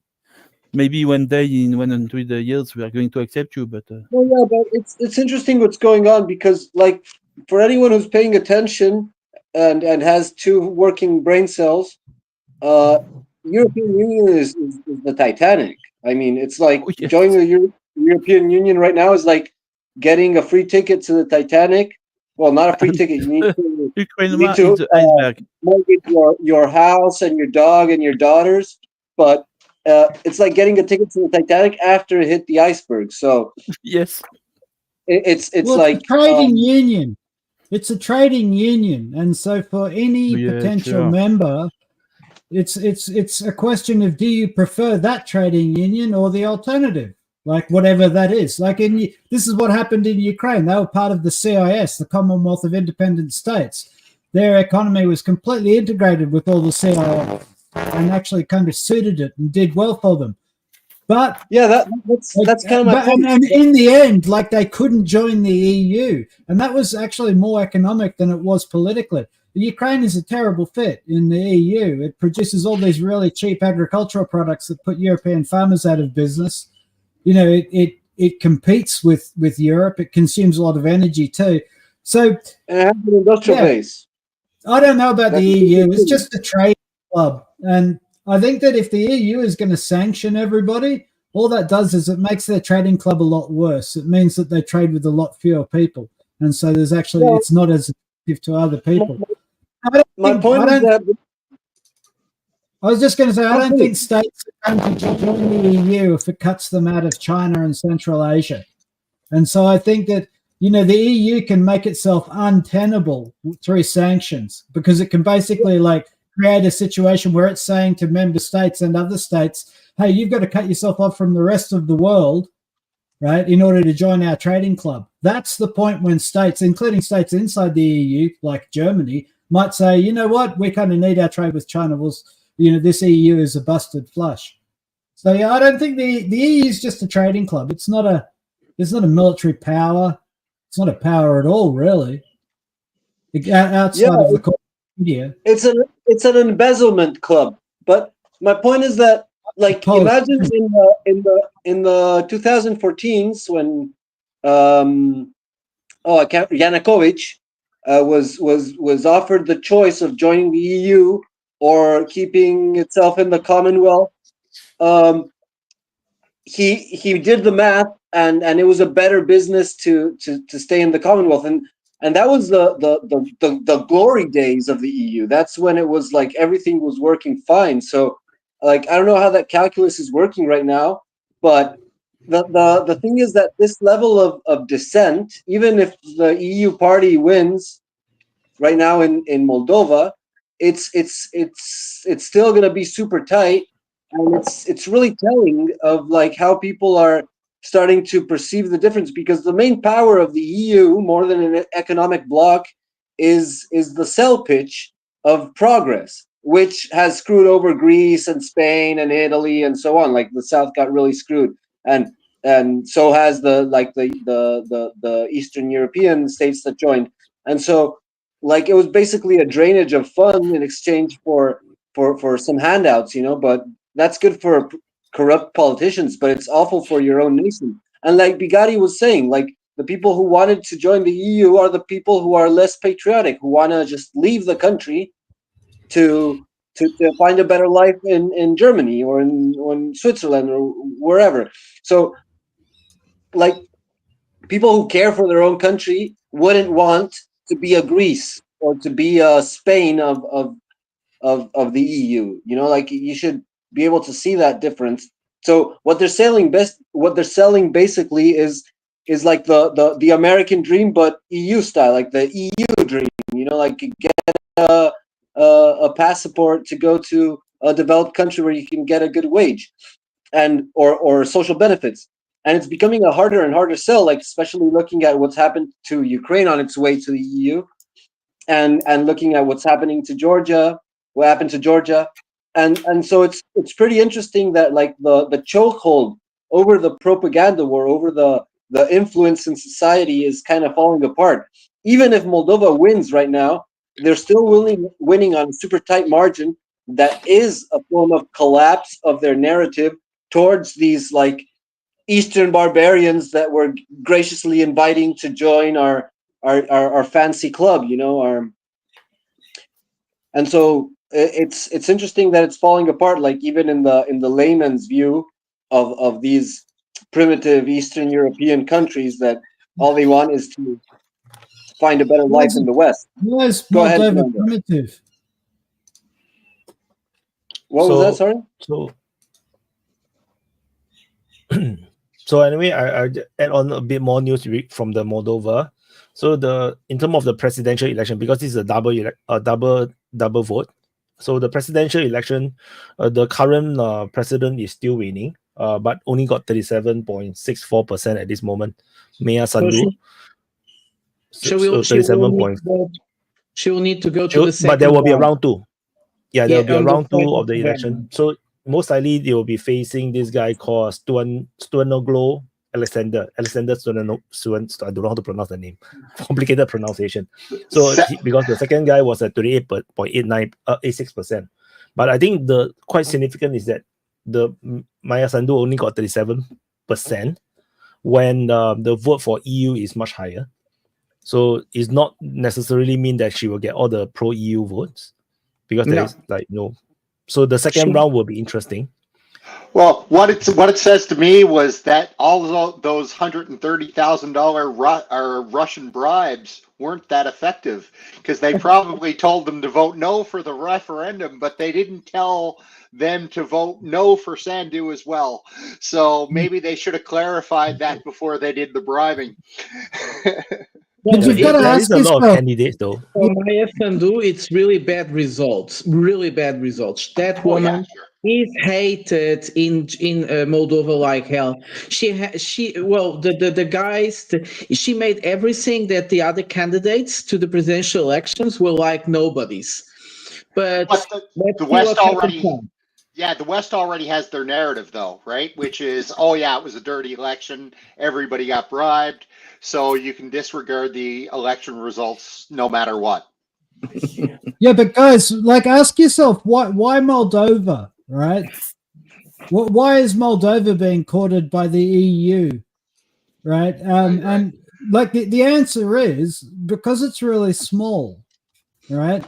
maybe one day in 100 years we are going to accept you, but Well, yeah, but it's interesting what's going on because, like, for anyone who's paying attention and has two working brain cells, European Union is the Titanic. I mean, it's like joining the European Union right now is like getting a free ticket to the Titanic. Well, not a free ticket. You need to, mortgage your house and your dog and your daughters. But it's like getting a ticket to the Titanic after it hit the iceberg. So yes, it's well, like it's a trading union. It's a trading union, and so for any potential member, it's a question of, do you prefer that trading union or the alternative, like whatever that is. Like this is what happened in Ukraine. They were part of the CIS, the Commonwealth of Independent States. Their economy was completely integrated with all the CIS and actually kind of suited it and did well for them. But yeah, that's kind of my point. And in the end, like, they couldn't join the EU, and that was actually more economic than it was politically. Ukraine is a terrible fit in the EU. It produces all these really cheap agricultural products that put European farmers out of business. You know, it competes with Europe. It consumes a lot of energy too. So and it has an industrial base. I don't know about the EU. It's just a trade club, and I think that if the EU is going to sanction everybody, all that does is it makes their trading club a lot worse. It means that they trade with a lot fewer people, and so there's actually it's not as effective to other people. I was just going to say, I don't think states are going to join the EU if it cuts them out of China and Central Asia. And so I think that, you know, the EU can make itself untenable through sanctions, because it can basically like create a situation where it's saying to member states and other states, hey, you've got to cut yourself off from the rest of the world, right, in order to join our trading club. That's the point when states, including states inside the EU, like Germany, might say, you know what, we kind of need our trade with China. You know, this EU is a busted flush. So yeah, I don't think the EU is just a trading club. It's not a military power. It's not a power at all, really. Outside of the media, it's an embezzlement club. But my point is that, like, imagine in the 2014s when Yanukovych was offered the choice of joining the EU or keeping itself in the Commonwealth. He did the math, and it was a better business to stay in the Commonwealth, and that was the glory days of the EU. That's when it was like everything was working fine. So, like, I don't know how that calculus is working right now, but the thing is that this level of dissent, even if the EU party wins right now in Moldova, it's still going to be super tight, and it's really telling of like how people are starting to perceive the difference, because the main power of the EU, more than an economic bloc, is the sell pitch of progress, which has screwed over Greece and Spain and Italy and so on. Like, the South got really screwed, and so has the Eastern European states that joined. And so, like, it was basically a drainage of funds in exchange for some handouts, you know. But that's good for corrupt politicians, but it's awful for your own nation. And like Bigatti was saying, like, the people who wanted to join the EU are the people who are less patriotic, who want to just leave the country to find a better life in Germany or in Switzerland or wherever. So, like, people who care for their own country wouldn't want to be a Greece or to be a Spain of the EU. You know, like, you should be able to see that difference. So what they're selling basically is like the American dream, but EU style, like the EU dream. You know, like, you get a passport to go to a developed country where you can get a good wage and or social benefits. And it's becoming a harder and harder sell, like, especially looking at what's happened to Ukraine on its way to the EU. and looking at what's happening to Georgia, what happened to Georgia, and so it's pretty interesting that like the chokehold over the propaganda war, over the influence in society is kind of falling apart. Even if Moldova wins right now, they're still winning on a super tight margin. That is a form of collapse of their narrative towards these like Eastern barbarians that we're graciously inviting to join our fancy club, you know. And so it's interesting that it's falling apart. Like even in the layman's view of these primitive Eastern European countries, that all they want is to find a better life in the West. Why is Go ahead, Moldova Fernando. primitive? What was that? Sorry. So anyway, I add on a bit more news from the Moldova. So in terms of the presidential election, because this is a double vote. So the presidential election, the current president is still winning, but only got 37.64% at this moment. Maya Sandu. She will need to go to the second but there will be a round. round two. Yeah, there will be a round two of the second election. round. So most likely they will be facing this guy called Stuanoglu Alexander Stuano. I don't know how to pronounce the name. Complicated pronunciation. So because the second guy was at 86%. But I think the quite significant is that the Maya Sandu only got 37% when the vote for EU is much higher. So it's not necessarily mean that she will get all the pro-EU votes, because there is so the second round will be interesting. Well, what it says to me was that all of those $130,000 Russian bribes weren't that effective, because they probably told them to vote no for the referendum, but they didn't tell them to vote no for Sandu as well. So maybe they should have clarified that before they did the bribing. But you've got to ask yourself. Candidates, though. For Maya Sandu, it's really bad results. Really bad results. That woman is hated in Moldova like hell. The guys. She made everything that the other candidates to the presidential elections were like nobodies. But the West already. Yeah, the West already has their narrative, though, right? Which is, oh yeah, it was a dirty election. Everybody got bribed. So you can disregard the election results no matter what. Yeah, but guys, like, ask yourself, why Moldova, right? Why is Moldova being courted by the EU, right? And like the answer is because it's really small, right?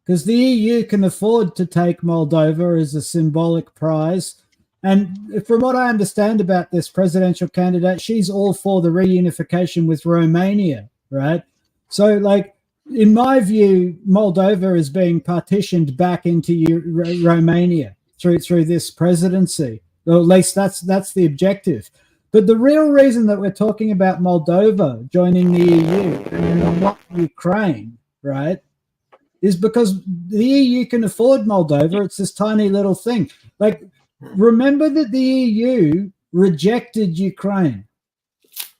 Because the EU can afford to take Moldova as a symbolic prize. And from what I understand about this presidential candidate, she's all for the reunification with Romania, right? So, like, in my view, Moldova is being partitioned back into Romania through this presidency. Or at least that's the objective. But the real reason that we're talking about Moldova joining the EU and not Ukraine, right, is because the EU can afford Moldova. It's this tiny little thing. Like, remember that the EU rejected Ukraine.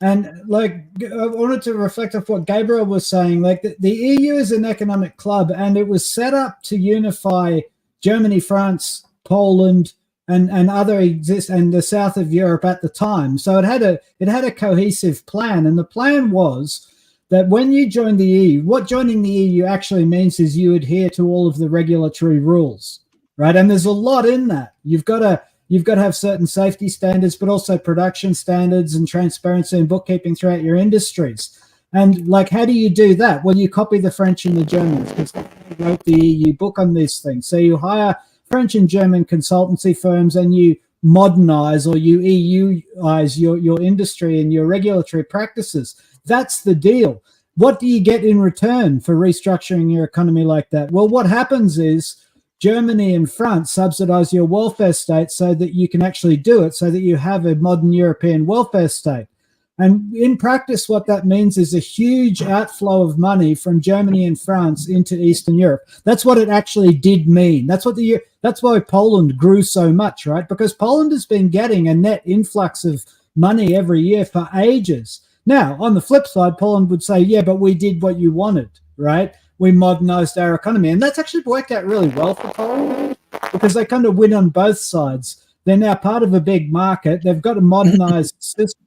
And, like, I wanted to reflect off what Gabriel was saying. Like, the EU is an economic club, and it was set up to unify Germany, France, Poland, and other and the south of Europe at the time. So it had a cohesive plan, and the plan was that when you join the EU, what joining the EU actually means is you adhere to all of the regulatory rules, right? And there's a lot in that. You've got to have certain safety standards, but also production standards and transparency and bookkeeping throughout your industries. And, like, how do you do that? Well, you copy the French and the Germans, because they wrote the EU book on these things. So you hire French and German consultancy firms, and you modernize or you EUize your industry and your regulatory practices. That's the deal. What do you get in return for restructuring your economy like that? Well, what happens is Germany and France subsidize your welfare state so that you can actually do it, so that you have a modern European welfare state. And in practice, what that means is a huge outflow of money from Germany and France into Eastern Europe. That's what it actually did mean. That's why Poland grew so much, right? Because Poland has been getting a net influx of money every year for ages. Now, on the flip side, Poland would say, yeah, but we did what you wanted, right? we modernized our economy. And that's actually worked out really well for Poland because they kind of win on both sides. They're now part of a big market. They've got a modernized system.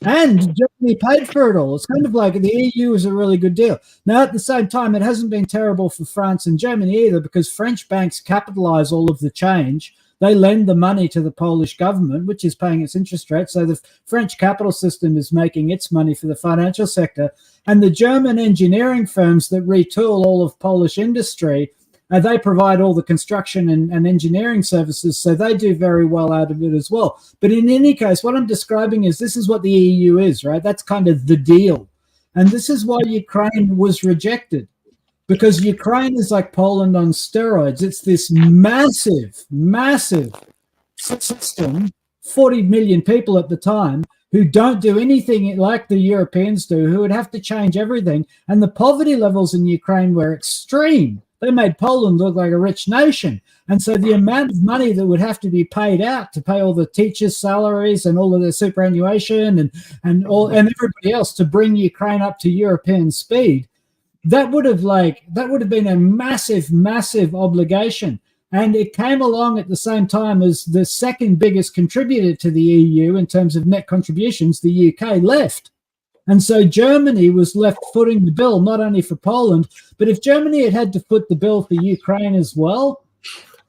And Germany paid for it all. It's kind of like the EU is a really good deal. Now, at the same time, it hasn't been terrible for France and Germany either because French banks capitalize all of the change. They lend the money to the Polish government, which is paying its interest rate. So the French capital system is making its money for the financial sector. And the German engineering firms that retool all of Polish industry, they provide all the construction and engineering services, so they do very well out of it as well. But in any case, what I'm describing is this is what the EU is, right? That's kind of the deal. And this is why Ukraine was rejected, because Ukraine is like Poland on steroids. It's this massive, massive system, 40 million people at the time, who don't do anything like the Europeans do, who would have to change everything. And the poverty levels in Ukraine were extreme. They made Poland look like a rich nation. And so the amount of money that would have to be paid out to pay all the teachers' salaries and all of their superannuation and everybody else to bring Ukraine up to European speed, that would have been a massive, massive obligation. And it came along at the same time as the second biggest contributor to the EU in terms of net contributions, the UK, left. And so Germany was left footing the bill, not only for Poland, but if Germany had to foot the bill for Ukraine as well,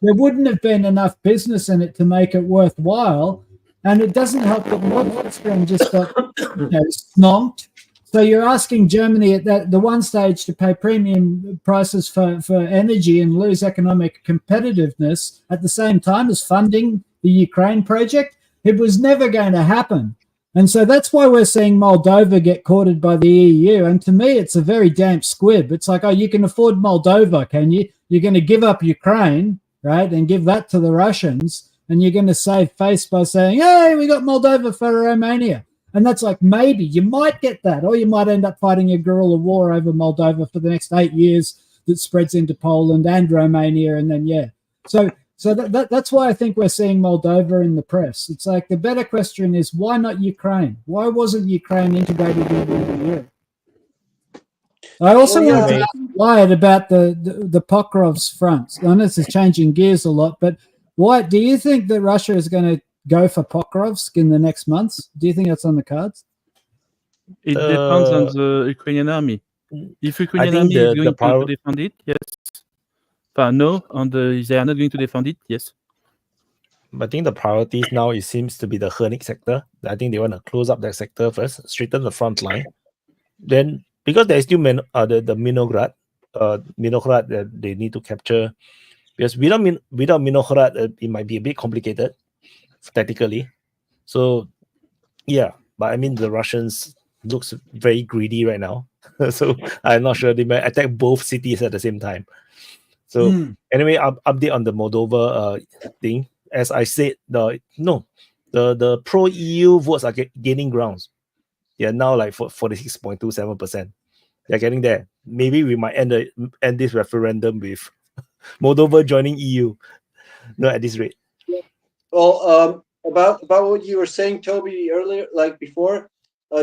there wouldn't have been enough business in it to make it worthwhile. And it doesn't help that Nord Stream just got snonked. So you're asking Germany at the one stage to pay premium prices for energy and lose economic competitiveness at the same time as funding the Ukraine project. It was never going to happen. And so that's why we're seeing Moldova get courted by the EU. And to me, it's a very damp squib. It's like, oh, you can afford Moldova, can you? You're going to give up Ukraine, right, and give that to the Russians. And you're going to save face by saying, hey, we got Moldova for Romania. And that's like, maybe you might get that, or you might end up fighting a guerrilla war over Moldova for the next 8 years that spreads into Poland and Romania. And then, yeah. So that's why I think we're seeing Moldova in the press. It's like the better question is, why not Ukraine? Why wasn't Ukraine integrated into the EU? I also wanted to ask Wyatt about the Pokrov's front. I know this is changing gears a lot, but Wyatt, do you think that Russia is going to go for Pokrovsk in the next months? Do you think that's on the cards? It depends on the Ukrainian army. If Ukrainian army is going to defend it, yes. No, they are not going to defend it, yes. I think the priorities now, it seems to be the Hernik sector. I think they want to close up that sector first, straighten the front line. Then, because there is still the Minograd that they need to capture. Because without Minograd, it might be a bit complicated, tactically. So, yeah. But I mean, the Russians looks very greedy right now. So, I'm not sure they might attack both cities at the same time. So anyway, update on the Moldova thing. As I said, the pro-EU votes are gaining grounds. They are now like 46.27%. They're getting there. Maybe we might end this referendum with Moldova joining EU. No, at this rate. Well, about what you were saying, Toby, earlier, like before,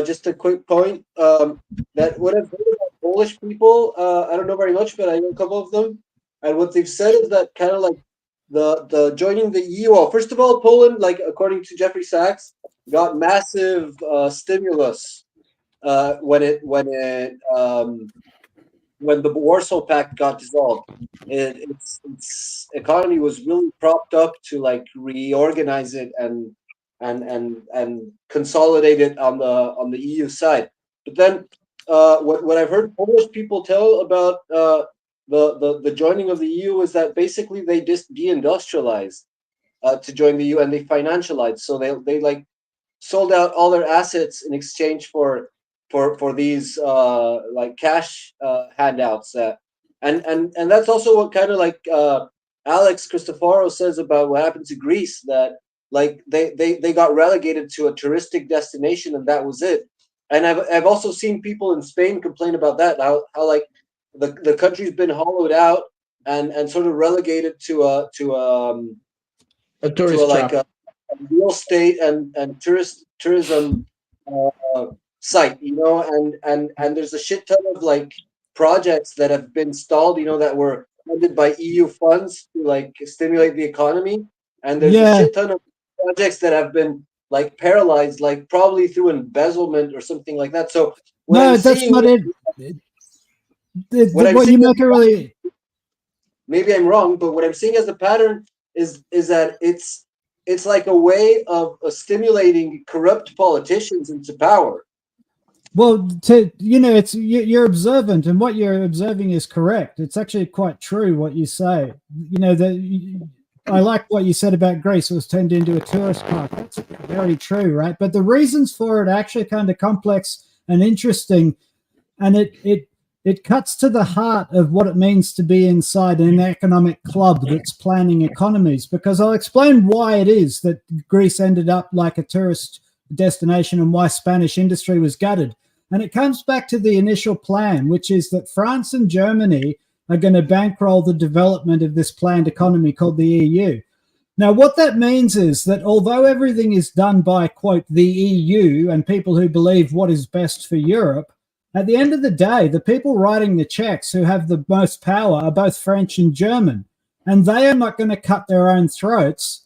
just a quick point. That what I've heard about Polish people, I don't know very much, but I know a couple of them. And what they've said is that kind of like the joining the EU. Well, first of all, Poland, like according to Jeffrey Sachs, got massive stimulus when the Warsaw Pact got dissolved. Its economy was really propped up to like reorganize it and consolidate it on the EU side. But then what I've heard Polish people tell about the joining of the EU is that basically they just deindustrialized to join the EU, and they financialized. So they like sold out all their assets in exchange for these like cash handouts. And that's also what kind of like Alex Christoforou says about what happened to Greece, that like they got relegated to a touristic destination and that was it. And I've also seen people in Spain complain about that, how like the country's been hollowed out and sort of relegated to a tourist like a real estate and tourism site, you know, and there's a shit ton of like projects that have been stalled, you know, that were funded by EU funds to like stimulate the economy, and there's a shit ton of projects that have been like paralyzed, like probably through embezzlement or something like that. So no, that's not it. What you make it really. Maybe I'm wrong, but what I'm seeing as a pattern is that it's like a way of stimulating corrupt politicians into power. Well, it's you're observant, and what you're observing is correct. It's actually quite true what you say. You know that. I like what you said about Greece. It was turned into a tourist park. That's very true, right? But the reasons for it are actually kind of complex and interesting, and it cuts to the heart of what it means to be inside an economic club that's planning economies. Because I'll explain why it is that Greece ended up like a tourist destination and why Spanish industry was gutted. And it comes back to the initial plan, which is that France and Germany are going to bankroll the development of this planned economy called the EU. Now, what that means is that although everything is done by, quote, the EU and people who believe what is best for Europe, at the end of the day, the people writing the checks who have the most power are both French and German, and they are not going to cut their own throats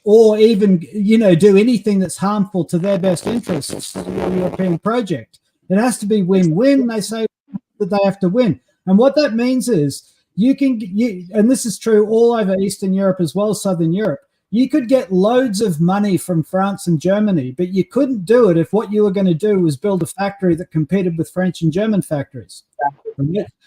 or even, do anything that's harmful to their best interests, the European project. It has to be win-win. They say that they have to win. And what that means is and this is true all over Eastern Europe as well as Southern Europe, you could get loads of money from France and Germany, but you couldn't do it if what you were going to do was build a factory that competed with French and German factories.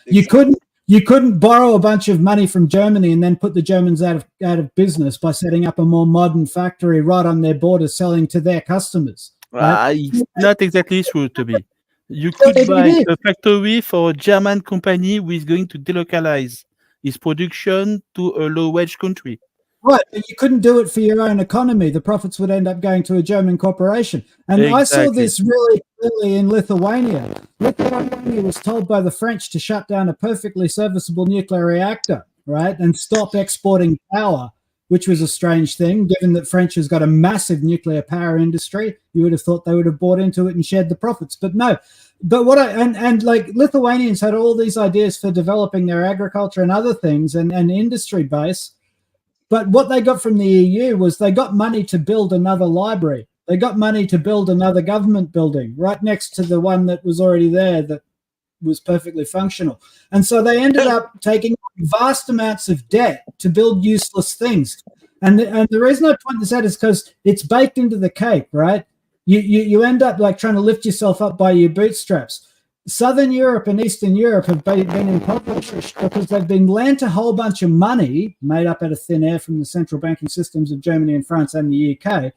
You couldn't borrow a bunch of money from Germany and then put the Germans out of business by setting up a more modern factory right on their border selling to their customers. Right? It's not exactly true, Toby. You could buy a factory for a German company who is going to delocalize its production to a low-wage country. Right, but you couldn't do it for your own economy. The profits would end up going to a German corporation. And I saw this really clearly in Lithuania. Lithuania was told by the French to shut down a perfectly serviceable nuclear reactor, right, and stop exporting power, which was a strange thing, given that French has got a massive nuclear power industry. You would have thought they would have bought into it and shared the profits, but no. But like Lithuanians had all these ideas for developing their agriculture and other things and industry base. But what they got from the EU was they got money to build another library. They got money to build another government building right next to the one that was already there that was perfectly functional. And so they ended up taking vast amounts of debt to build useless things. And the reason I point this out is because it's baked into the cake, right? You end up like trying to lift yourself up by your bootstraps. Southern Europe and Eastern Europe have been impoverished because they've been lent a whole bunch of money made up out of thin air from the central banking systems of Germany and France and the UK,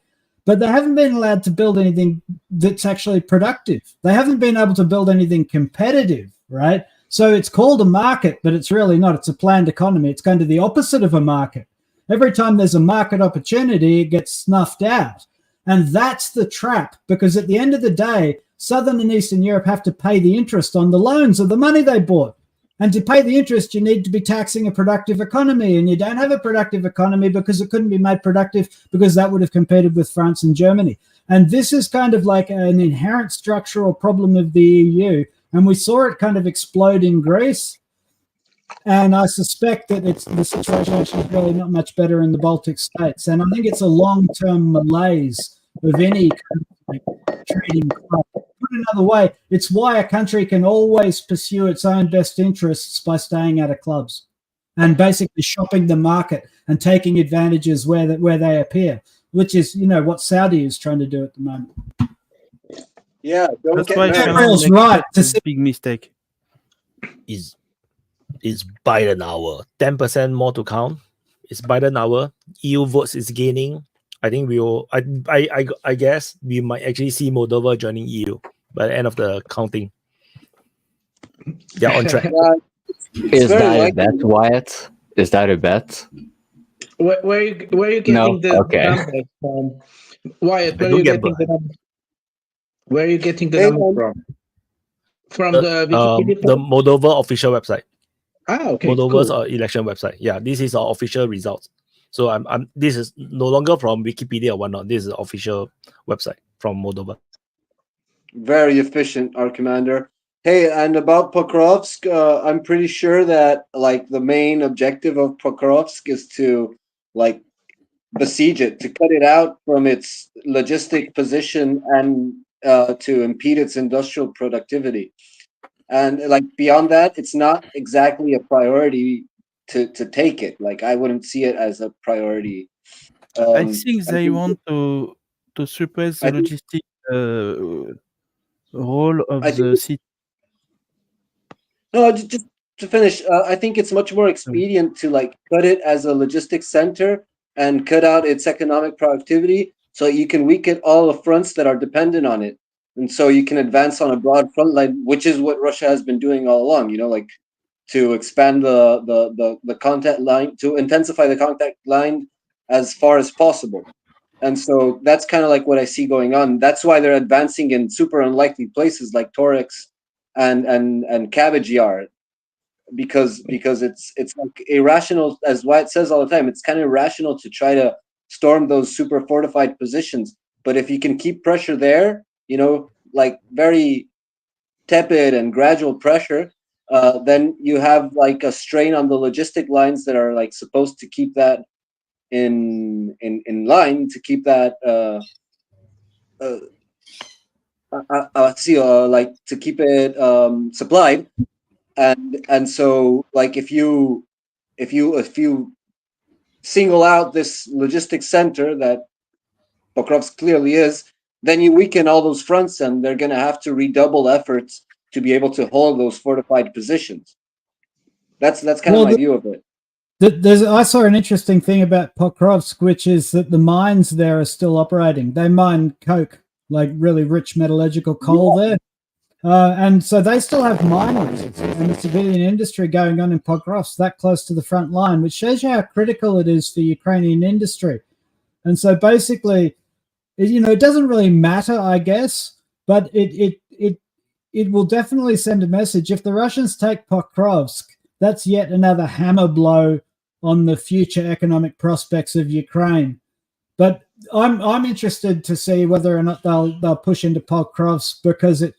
but they haven't been allowed to build anything that's actually productive. They haven't been able to build anything competitive, right? So it's called a market, but it's really not. It's a planned economy. It's kind of the opposite of a market. Every time there's a market opportunity, it gets snuffed out. And that's the trap, because at the end of the day, Southern and Eastern Europe have to pay the interest on the loans of the money they bought. And to pay the interest, you need to be taxing a productive economy. And you don't have a productive economy because it couldn't be made productive because that would have competed with France and Germany. And this is kind of like an inherent structural problem of the EU. And we saw it kind of explode in Greece. And I suspect that the situation is really not much better in the Baltic states. And I think it's a long-term malaise of any kind of trading club. Put another way, it's why a country can always pursue its own best interests by staying out of clubs and basically shopping the market and taking advantages where they appear, which is, what Saudi is trying to do at the moment. Yeah, that's why Israel's right. It's a big mistake. Is Biden hour? 10% more to count. It's Biden hour. EU votes is gaining. I think I guess we might actually see Moldova joining EU by the end of the counting. They're on track. Is that a bet, Wyatt? Is that a bet? Where are you getting the numbers from? Wyatt, where are you getting the numbers? Where are you getting the numbers from? From the Wikipedia? The Moldova official website. Okay. Moldova's election website. Yeah, this is our official results. So this is no longer from Wikipedia or whatnot. This is the official website from Moldova. Very efficient, our commander. Hey, and about Pokrovsk, I'm pretty sure that like the main objective of Pokrovsk is to like besiege it, to cut it out from its logistic position and to impede its industrial productivity. And like beyond that, it's not exactly a priority to take it. Like I wouldn't see it as a priority. I think I they think want to suppress the I think logistic role of I think the city. no, just to finish, I think it's much more expedient to like cut it as a logistics center and cut out its economic productivity, so you can weaken all the fronts that are dependent on it, and so you can advance on a broad front line, which is what Russia has been doing all along. You know, like to expand the contact line, to intensify the contact line as far as possible. And so that's kind of like what I see going on. That's why they're advancing in super unlikely places like Torex and Cabbage Yard, because it's like irrational, as Wyatt says all the time. It's kind of irrational to try to storm those super fortified positions. But if you can keep pressure there, you know, like very tepid and gradual pressure, then you have like a strain on the logistic lines that are like supposed to keep that in line, to keep that like to keep it supplied. And so like if you single out this logistics center that Pokrovsk clearly is, then you weaken all those fronts, and they're going to have to redouble efforts to be able to hold those fortified positions. That's kind of my view of it. I saw an interesting thing about Pokrovsk, which is that the mines there are still operating. They mine coke, like really rich metallurgical coal there. And so they still have miners and the civilian industry going on in Pokrovsk, that close to the front line, which shows you how critical it is for Ukrainian industry. And so basically, you know, it doesn't really matter, I guess, but it will definitely send a message. If the Russians take Pokrovsk, that's yet another hammer blow on the future economic prospects of Ukraine. But I'm interested to see whether or not they'll push into Pokrovsk, because it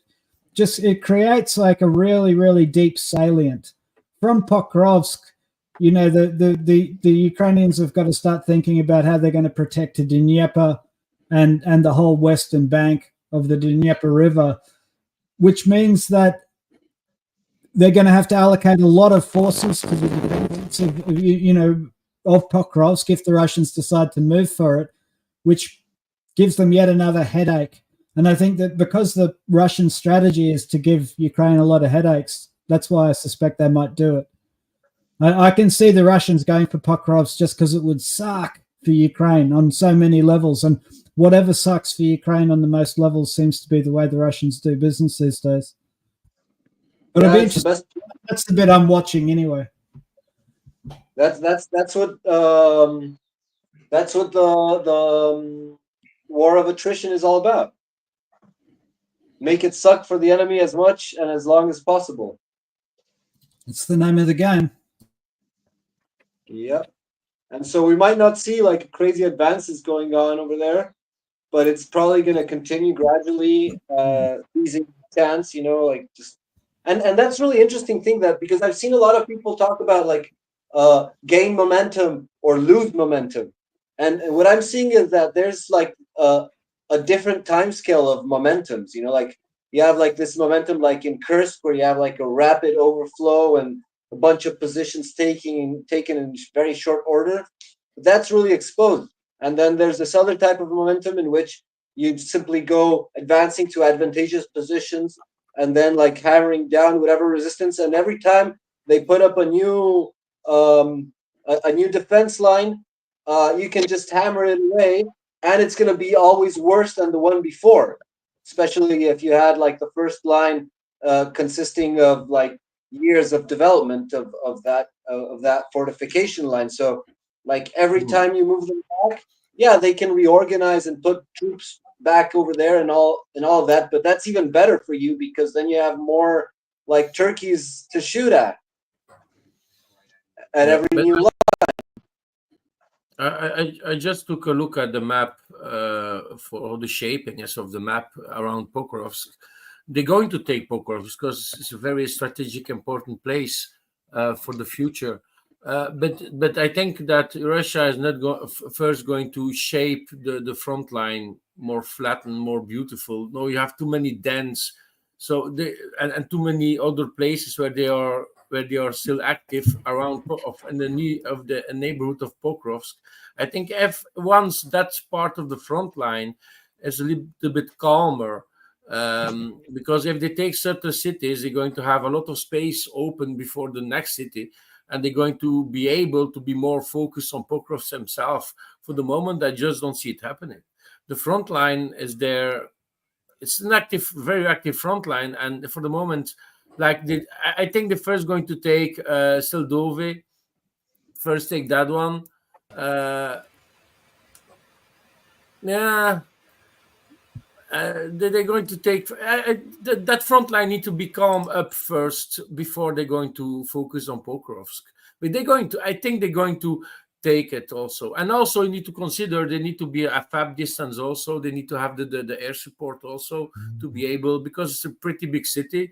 creates like a really, really deep salient from Pokrovsk. You know, the Ukrainians have got to start thinking about how they're going to protect the Dnieper and the whole western bank of the Dnieper River, which means that they're going to have to allocate a lot of forces to the defense of Pokrovsk if the Russians decide to move for it, which gives them yet another headache. And I think that because the Russian strategy is to give Ukraine a lot of headaches, that's why I suspect they might do it. I can see the Russians going for Pokrovsk just because it would suck for Ukraine on so many levels. And whatever sucks for Ukraine on the most levels seems to be the way the Russians do business these days. But it'll be interesting. That's the bit I'm watching anyway. That's what the war of attrition is all about. Make it suck for the enemy as much and as long as possible. It's the name of the game. Yep. And so we might not see like crazy advances going on over there, but it's probably going to continue gradually easing stance, you know, like just and that's really interesting thing, that because I've seen a lot of people talk about like gain momentum or lose momentum. And what I'm seeing is that there's like a different time scale of momentums, you know, like you have like this momentum like in Kursk, where you have like a rapid overflow and a bunch of positions taken in very short order. That's really exposed. And then there's this other type of momentum in which you simply go advancing to advantageous positions and then like hammering down whatever resistance. And every time they put up a new defense line, you can just hammer it away, and it's going to be always worse than the one before, especially if you had like the first line consisting of like years of development of that fortification line. So like every time you move them back, yeah, they can reorganize and put troops back over there and all of that. But that's even better for you, because then you have more like turkeys to shoot at every new line. I just took a look at the map for the shaping of the map around Pokrovsk. they're going to take Pokrovsk because it's a very strategic, important place for the future. But I think that Russia is not first going to shape the front line more flattened, more beautiful. No, you have too many dens, so and too many other places where they are still active around in the neighborhood of Pokrovsk. I think if once that's part of the front line is a little bit calmer, because if they take certain cities, they're going to have a lot of space open before the next city, and they're going to be able to be more focused on Pokrovsk themselves. For the moment, I just don't see it happening. The front line is there. It's an active, very active front line, and for the moment, I think they're first going to take Seldove, first take that one. They're going to take that front line need to be calm up first before they're going to focus on Pokrovsk. But I think they're going to take it also. And also you need to consider they need to be a FAB distance also. They need to have the air support also to be able, because it's a pretty big city.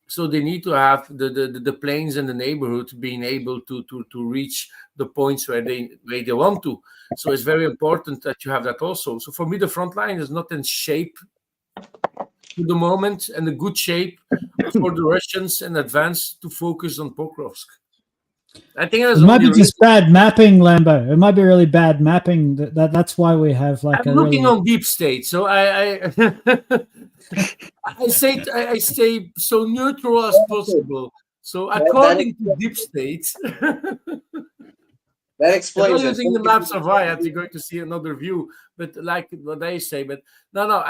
So they need to have the planes in the neighborhood being able to reach the points where they want to. So it's very important that you have that also. So for me, the front line is not in shape to the moment, and a good shape for the Russians in advance to focus on Pokrovsk. I think it might be just bad mapping, Lambo. It might be really bad mapping. That's why we have like I'm looking on deep state, so I I stay so neutral as possible. So according to deep state, that explains it. Using the maps of Wyatt, you're going to see another view. But like what they say, but no.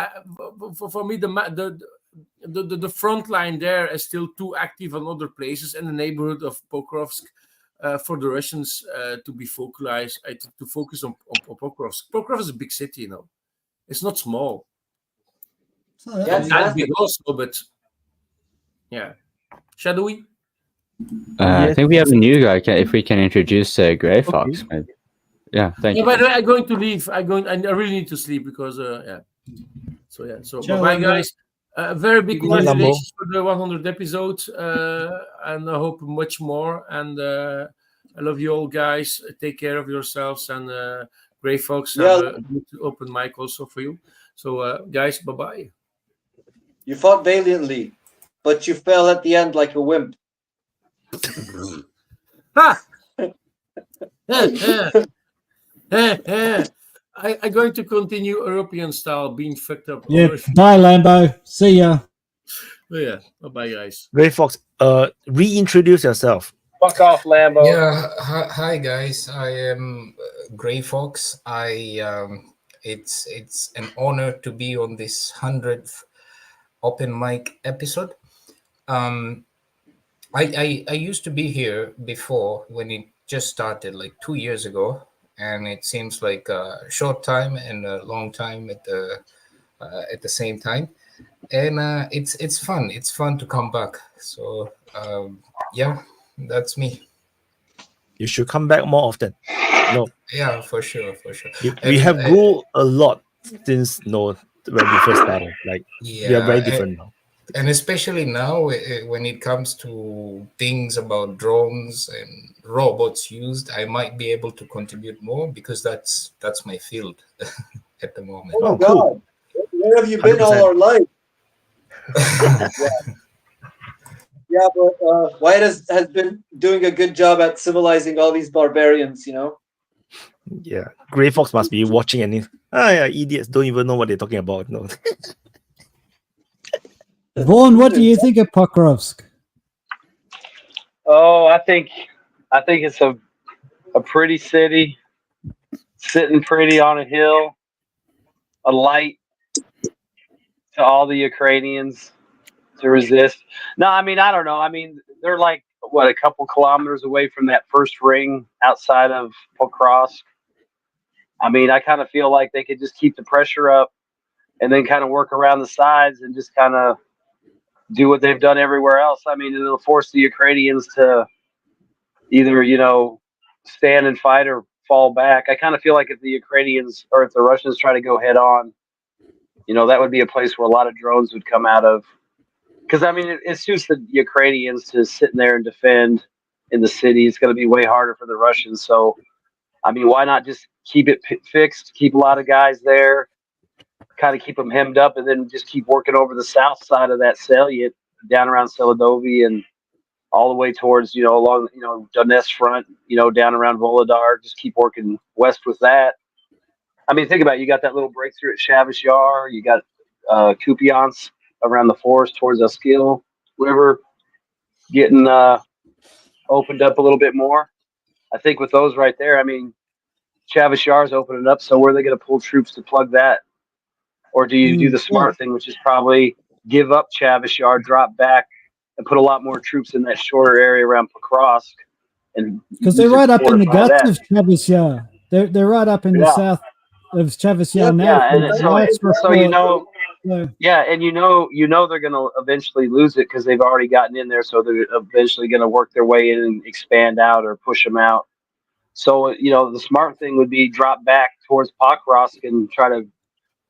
For me, the front line there is still too active on other places in the neighborhood of Pokrovsk. For the Russians to be focalized, to focus on Pokrovsk. Pokrovsk is a big city, you know. It's not small. It's big also, but yeah. Shall we? I think we have a new guy. If we can introduce Grey Fox, maybe. Yeah, thank you. By the way, I'm going to leave. I really need to sleep because yeah. So yeah. So bye, guys. Very big congratulations for the 100 episodes, and I hope much more. And I love you all, guys. Take care of yourselves, and Grey Fox have a good open mic also for you. So, guys, bye-bye. You fought valiantly, but you fell at the end like a wimp. Ha! I'm going to continue European style, being fucked up. Yeah, bye, Lambo. See ya. Oh, yeah, bye, guys. Grey Fox, reintroduce yourself. Fuck off, Lambo. Yeah, hi guys. I am Grey Fox. It's an honor to be on this 100th open mic episode. I used to be here before when it just started, like 2 years ago. And it seems like a short time and a long time at the same time, and it's fun. It's fun to come back. So yeah, that's me. You should come back more often. No. Yeah, for sure. We have grown a lot since when we first started. Like we are very different now. And especially now, when it comes to things about drones and robots used, I might be able to contribute more because that's my field at the moment. Oh, God. Where have you been 100%. All our life? Yeah, but White has been doing a good job at civilizing all these barbarians, you know? Yeah. Grey Fox must be watching and yeah, idiots don't even know what they're talking about. No. Vaughn, what do you think of Pokrovsk? Oh, I think it's a pretty city, sitting pretty on a hill, a light to all the Ukrainians to resist. No, I mean, I don't know. I mean, they're like, what, a couple kilometers away from that first ring outside of Pokrovsk. I mean, I kind of feel like they could just keep the pressure up and then kind of work around the sides and just kind of do what they've done everywhere else. I mean, it'll force the Ukrainians to either, stand and fight or fall back. I kind of feel like if the Ukrainians or if the Russians try to go head on, that would be a place where a lot of drones would come out of. Because I mean, it suits the Ukrainians to sit in there and defend in the city. It's going to be way harder for the Russians. So, I mean, why not just keep it fixed? Keep a lot of guys there, kind of keep them hemmed up, and then just keep working over the south side of that salient, down around Seladovi and all the way towards, along, Donetsk front, down around Volodar. Just keep working west with that. I mean, think about it. You got that little breakthrough at Shavish Yar. You got Kupiansk around the forest towards Eskil River getting opened up a little bit more. I think with those right there, I mean, Shavish Yar is opening up. So where are they going to pull troops to plug that? Or do you do the smart thing, which is probably give up Shavish Yar, drop back, and put a lot more troops in that shorter area around Pokrovsk? Because they're right up in the guts of Shavish Yar. They're right up in the south of Shavish Yar now. Yeah, and so and they're going to eventually lose it because they've already gotten in there. So they're eventually going to work their way in and expand out or push them out. So the smart thing would be drop back towards Pokrovsk and try to.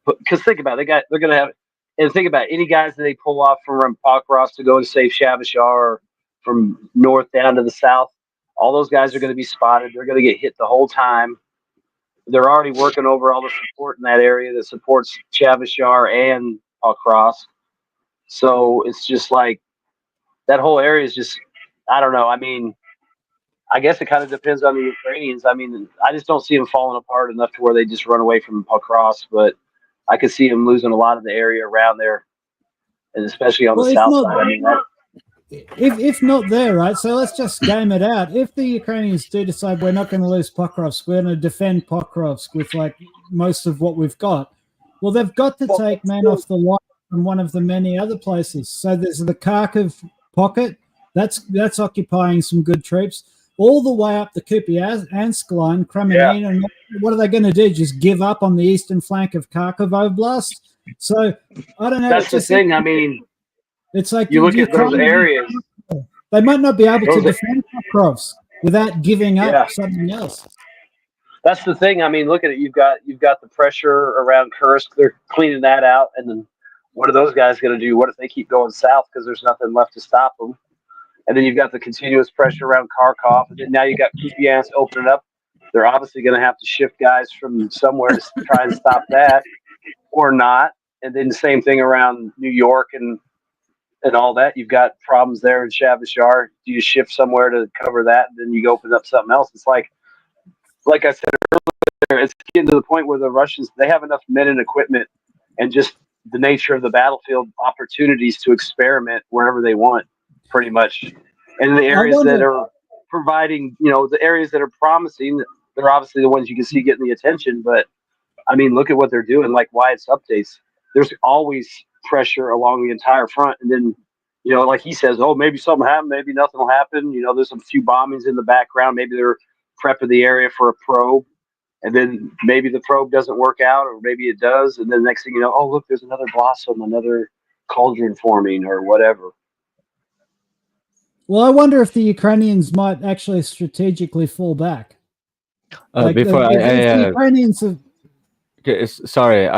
Because think about it, they're going to have, and think about it, any guys that they pull off from Pokrovsk to go to say Shavish Yar or from north down to the south, all those guys are going to be spotted. They're going to get hit the whole time. They're already working over all the support in that area that supports Shavish Yar and Pokrovsk. So it's just like that whole area is just, I don't know. I mean, I guess it kind of depends on the Ukrainians. I mean, I just don't see them falling apart enough to where they just run away from Pokrovsk, but I could see them losing a lot of the area around there, and especially on the south side. I mean, if not there, right? So let's just game it out. If the Ukrainians do decide we're not going to lose Pokrovsk, we're going to defend Pokrovsk with like most of what we've got, well, they've got to take men off the line from one of the many other places. So there's the Kharkiv pocket that's occupying some good troops. All the way up the Kupiansk line, Kremenin, and what are they going to do? Just give up on the eastern flank of Kharkiv Oblast? So I don't know. That's the thing. I mean, it's like you look at those areas. They might not be able to defend Pokrovsk without giving up something else. That's the thing. I mean, look at it. You've got the pressure around Kursk. They're cleaning that out, and then what are those guys going to do? What if they keep going south because there's nothing left to stop them? And then you've got the continuous pressure around Kharkov. And then now you got Kupiansk opening up. They're obviously going to have to shift guys from somewhere to try and stop that or not. And then the same thing around New York and all that. You've got problems there in Shavish Yar. Do you shift somewhere to cover that? And then you open up something else. It's like I said earlier, it's getting to the point where the Russians, they have enough men and equipment and just the nature of the battlefield opportunities to experiment wherever they want. Pretty much. And the areas that are providing, the areas that are promising, they're obviously the ones you can see getting the attention. But I mean, look at what they're doing, like Wyatt's updates. There's always pressure along the entire front. And then, like he says, oh, maybe something happened, maybe nothing will happen. There's a few bombings in the background. Maybe they're prepping the area for a probe. And then maybe the probe doesn't work out, or maybe it does. And then next thing you know, oh, look, there's another blossom, another cauldron forming or whatever. Well, I wonder if the Ukrainians might actually strategically fall back. The Ukrainians have... Okay, sorry,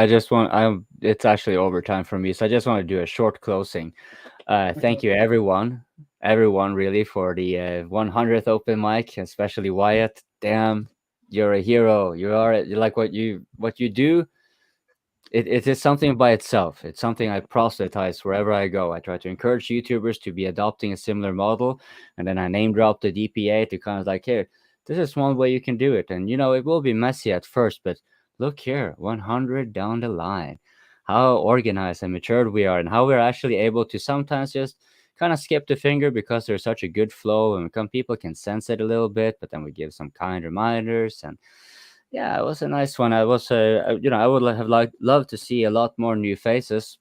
it's actually overtime for me, so I just want to do a short closing. Thank you, everyone really, for the 100th open mic, especially Wyatt. Damn, you're a hero. You're like what you do. It is something by itself. It's something I proselytize wherever I go. I try to encourage YouTubers to be adopting a similar model, and then I name drop the DPA to kind of like, hey, this is one way you can do it. And it will be messy at first, but look here, 100 down the line, how organized and matured we are, and how we're actually able to sometimes just kind of skip the finger because there's such a good flow, and some people can sense it a little bit, but then we give some kind reminders. And yeah, it was a nice one. I was, I would have loved to see a lot more new faces,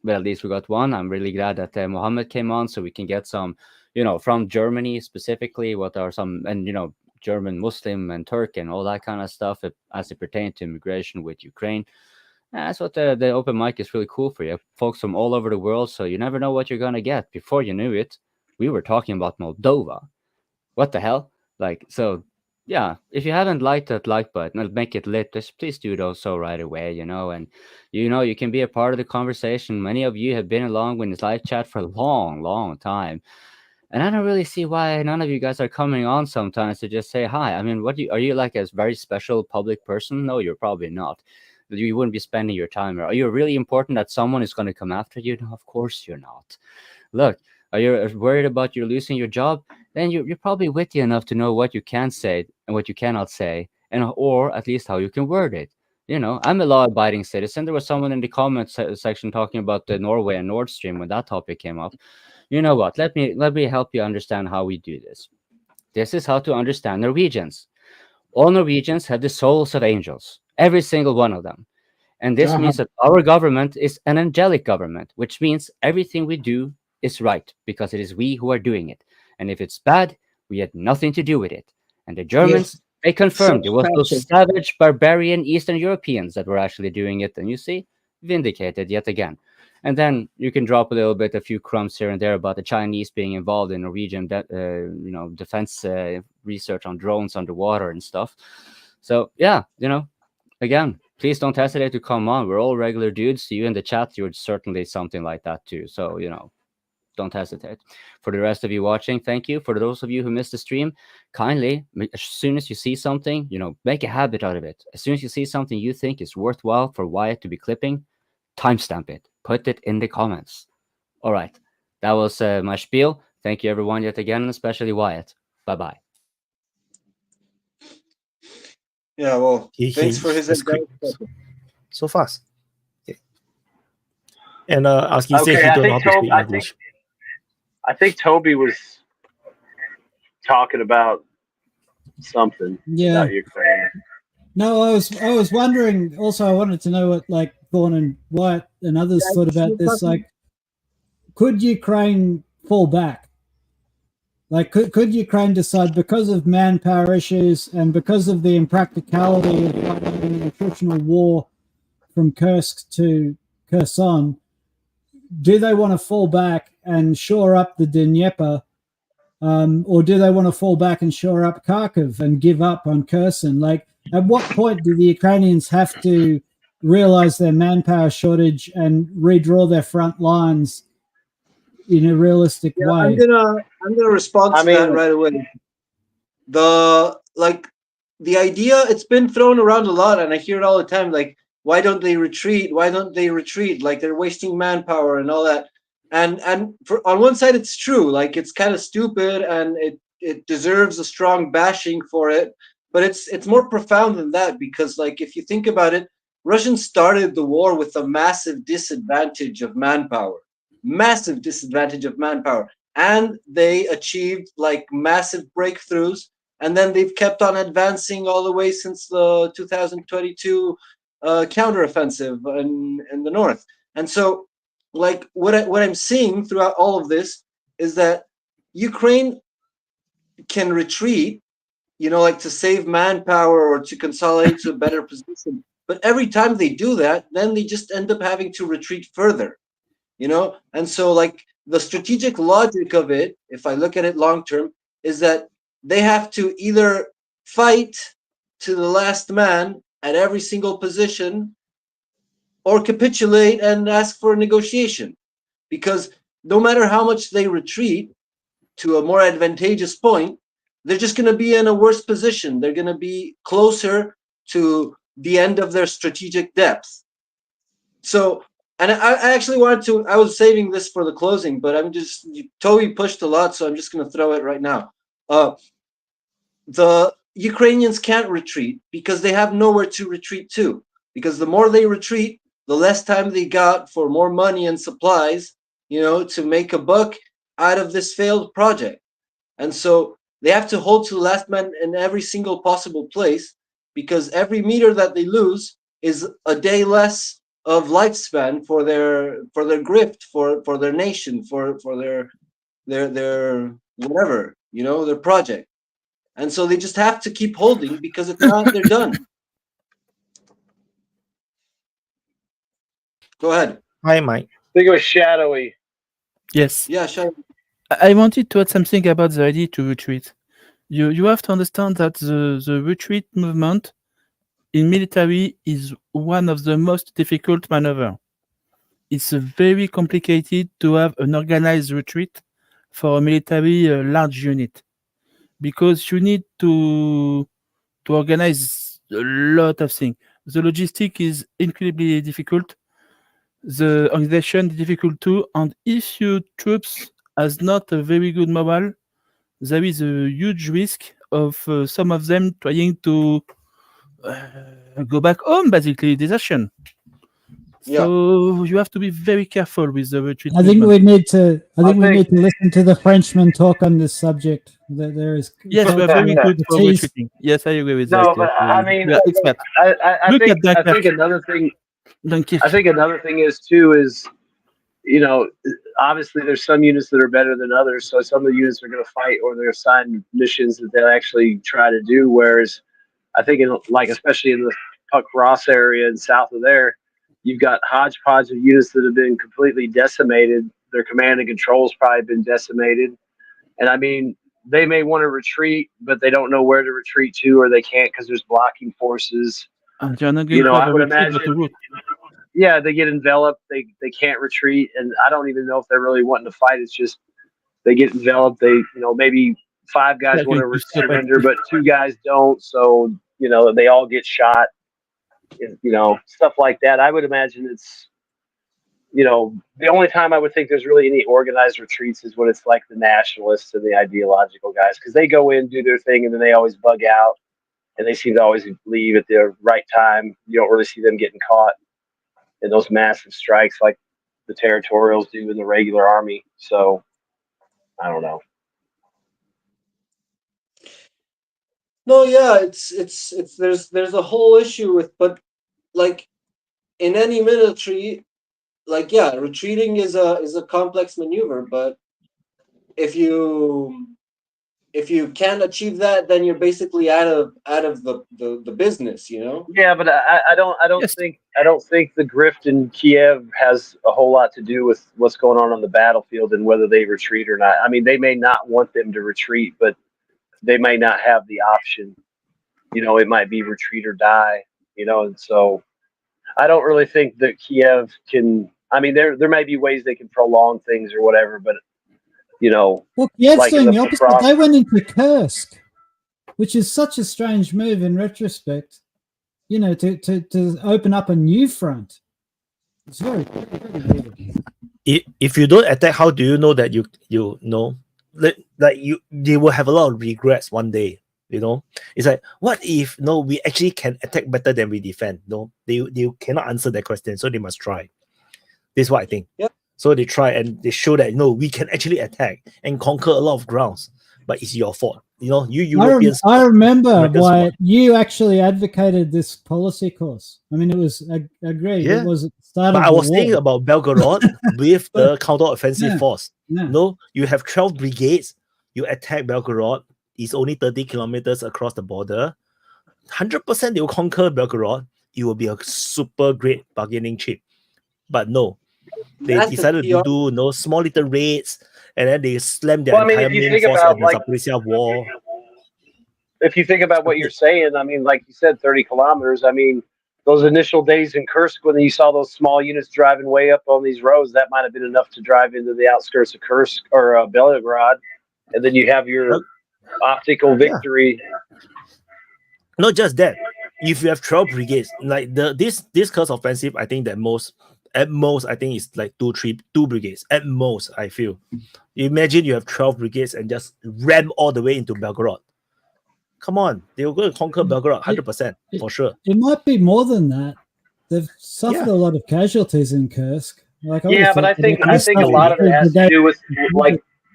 but at least we got one. I'm really glad that Mohammed came on, so we can get some, from Germany specifically, what are some, and German Muslim and Turk and all that kind of stuff as it pertains to immigration with Ukraine. And that's what the open mic is really cool for. You have folks from all over the world, so you never know what you're gonna get. Before you knew it, we were talking about Moldova. What the hell? yeah, if you haven't liked that like button, I'll make it lit. Just please do so right away, and you can be a part of the conversation. Many of you have been along with this live chat for a long time, and I don't really see why none of you guys are coming on sometimes to just say hi. I mean, are you like a very special public person? No, you're probably not. You wouldn't be spending your time. Are you really important that someone is going to come after you? No, of course you're not. Look, are you worried about you losing your job? Then you're probably witty enough to know what you can say and what you cannot say, or at least how you can word it. I'm a law-abiding citizen. There was someone in the comments section talking about the Norway and Nord Stream when that topic came up. You know what? Let me help you understand how we do this. This is how to understand Norwegians. All Norwegians have the souls of angels, every single one of them. And this means that our government is an angelic government, which means everything we do is right because it is we who are doing it. And if it's bad, we had nothing to do with it. And the Germans, they confirmed it was those savage, barbarian Eastern Europeans that were actually doing it. And you see, vindicated yet again. And then you can drop a few crumbs here and there about the Chinese being involved in Norwegian, defense research on drones underwater and stuff. So yeah, again, please don't hesitate to come on. We're all regular dudes. You in the chat, you're certainly something like that too. So don't hesitate. For the rest of you watching, thank you. For those of you who missed the stream, kindly, as soon as you see something, make a habit out of it. As soon as you see something you think is worthwhile for Wyatt to be clipping, timestamp it. Put it in the comments. All right. That was my spiel. Thank you, everyone, yet again, and especially Wyatt. Bye-bye. Yeah, well, thanks for his advice. So fast. Okay. And asking said he don't know how to speak English. I think Toby was talking about something. Yeah. About Ukraine. No, I was wondering. Also, I wanted to know what like Thorne and Wyatt and others thought about this. Like, could Ukraine fall back? Like, could Ukraine decide because of manpower issues and because of the impracticality of fighting an attritional war from Kursk to Kherson, do they want to fall back and shore up the Dnieper, or do they want to fall back and shore up Kharkiv and give up on Kherson? Like, at what point do the Ukrainians have to realize their manpower shortage and redraw their front lines in a realistic way? I'm gonna respond to that right away. The idea, it's been thrown around a lot, and I hear it all the time. Like, why don't they retreat? Why don't they retreat? Like, they're wasting manpower and all that. And on one side, it's true. Like, it's kind of stupid, and it deserves a strong bashing for it. But it's more profound than that, because, like, if you think about it, Russians started the war with a massive disadvantage of manpower. Massive disadvantage of manpower. And they achieved, like, massive breakthroughs. And then they've kept on advancing all the way since the 2022 counteroffensive in the north. And so, like, what I'm seeing throughout all of this is that Ukraine can retreat, like, to save manpower or to consolidate to a better position. But every time they do that, then they just end up having to retreat further, And so, like, the strategic logic of it, if I look at it long term, is that they have to either fight to the last man at every single position or capitulate and ask for a negotiation. Because no matter how much they retreat to a more advantageous point, they're just going to be in a worse position. They're going to be closer to the end of their strategic depth. So, and I actually wanted to, I was saving this for the closing, but Toby pushed a lot, so I'm just going to throw it right now. The Ukrainians can't retreat because they have nowhere to retreat to. Because the more they retreat, the less time they got for more money and supplies, to make a buck out of this failed project. And so they have to hold to the last man in every single possible place, because every meter that they lose is a day less of lifespan for their grift, for their nation, for their whatever, their project. And so they just have to keep holding, because if not, they're done. Go ahead. Hi, Mike. I think it was shadowy. Yes. Yeah, shadowy. I wanted to add something about the idea to retreat. You have to understand that the retreat movement in military is one of the most difficult maneuver. It's very complicated to have an organized retreat for a military large unit, because you need to organize a lot of things. The logistic is incredibly difficult. The organization is difficult too, and if your troops has not a very good morale, there is a huge risk of some of them trying to go back home, basically, desertion. Yeah. So you have to be very careful with the retreat. I think movement. we need to. I think we need to listen to the Frenchman talk on this subject. There is. Yes, we are very good for Tease. retreating. Yes, I agree with No, that. but Yes, I mean, we are experts. I Look think at that. I think another thing. Dunkirk. I think another thing is too is, you know, obviously there's some units that are better than others. So some of the units are going to fight or they're assigned missions that they'll actually try to do. Whereas I think in like especially in the Puck Ross area and south of there, you've got hodgepodge of units that have been completely decimated. Their command and control's probably been decimated. And I mean, they may want to retreat, but they don't know where to retreat to, or they can't because there's blocking forces. And you're not going You know, to have I a would retreat, but imagine. a route. Yeah, they get enveloped. They can't retreat, and I don't even know if they're really wanting to fight. It's just they get enveloped. They, you know, maybe 5 guys Yeah, want you to step back. surrender, but 2 guys don't. So you know, they all get shot. And, you know, stuff like that. I would imagine it's, you know, the only time I would think there's really any organized retreats is when it's like the nationalists and the ideological guys, because they go in, do their thing, and then they always bug out, and they seem to always leave at the right time. You don't really see them getting caught in those massive strikes like the territorials do in the regular army. So I don't know. No, yeah, it's there's a whole issue with, but like in any military, like yeah, retreating is a complex maneuver, but if you can't achieve that, then you're basically out of the business, you know? Yeah, but I don't think the grift in Kiev has a whole lot to do with what's going on the battlefield and whether they retreat or not. I mean, they may not want them to retreat, but they may not have the option. You know, it might be retreat or die. You know, and so I don't really think that Kiev can. I mean, there may be ways they can prolong things or whatever, but you know, Well, Kiev's like in doing the the opposite. Pokrovsk- They went into Kursk, which is such a strange move in retrospect. You know, to open up a new front. It's very weird. If you don't attack, how do you know that you know they will have a lot of regrets one day? You know, it's like, what if we actually can attack better than we defend? No, they cannot answer that question, so they must try. This is what I think. Yep. So they try and they show that we can actually attack and conquer a lot of grounds, but it's your fault. You know, you Europeans. I remember Americans why fault. you actually advocated this policy course. I mean, it was agreed. Yeah. It was at the start But of I the was saying war. about Belgorod with the counter-offensive Yeah, force. yeah. No, you have 12 brigades. You attack Belgorod. It's only 30 kilometers across the border. 100% they will conquer Belgorod. It will be a super great bargaining chip. But no, they That's the decided to PR. do small little raids, and then they slammed their Well, I mean, entire if you main think force about, at the like- Zaporizhia war. if you think about what you're saying, I mean, like you said, 30 kilometers. I mean, those initial days in Kursk when you saw those small units driving way up on these roads, that might have been enough to drive into the outskirts of Kursk or Belgorod, and then you have your optical victory. Not just that, if you have 12 brigades, like this Kursk offensive, I think that at most, I think it's like two brigades at most. I feel. Imagine you have 12 brigades and just ram all the way into Belgorod. Come on, they were going to conquer Belgorod 100% for sure. It might be more than that. They've suffered a lot of casualties in Kursk. Like, Yeah, but I think a lot of it has to do with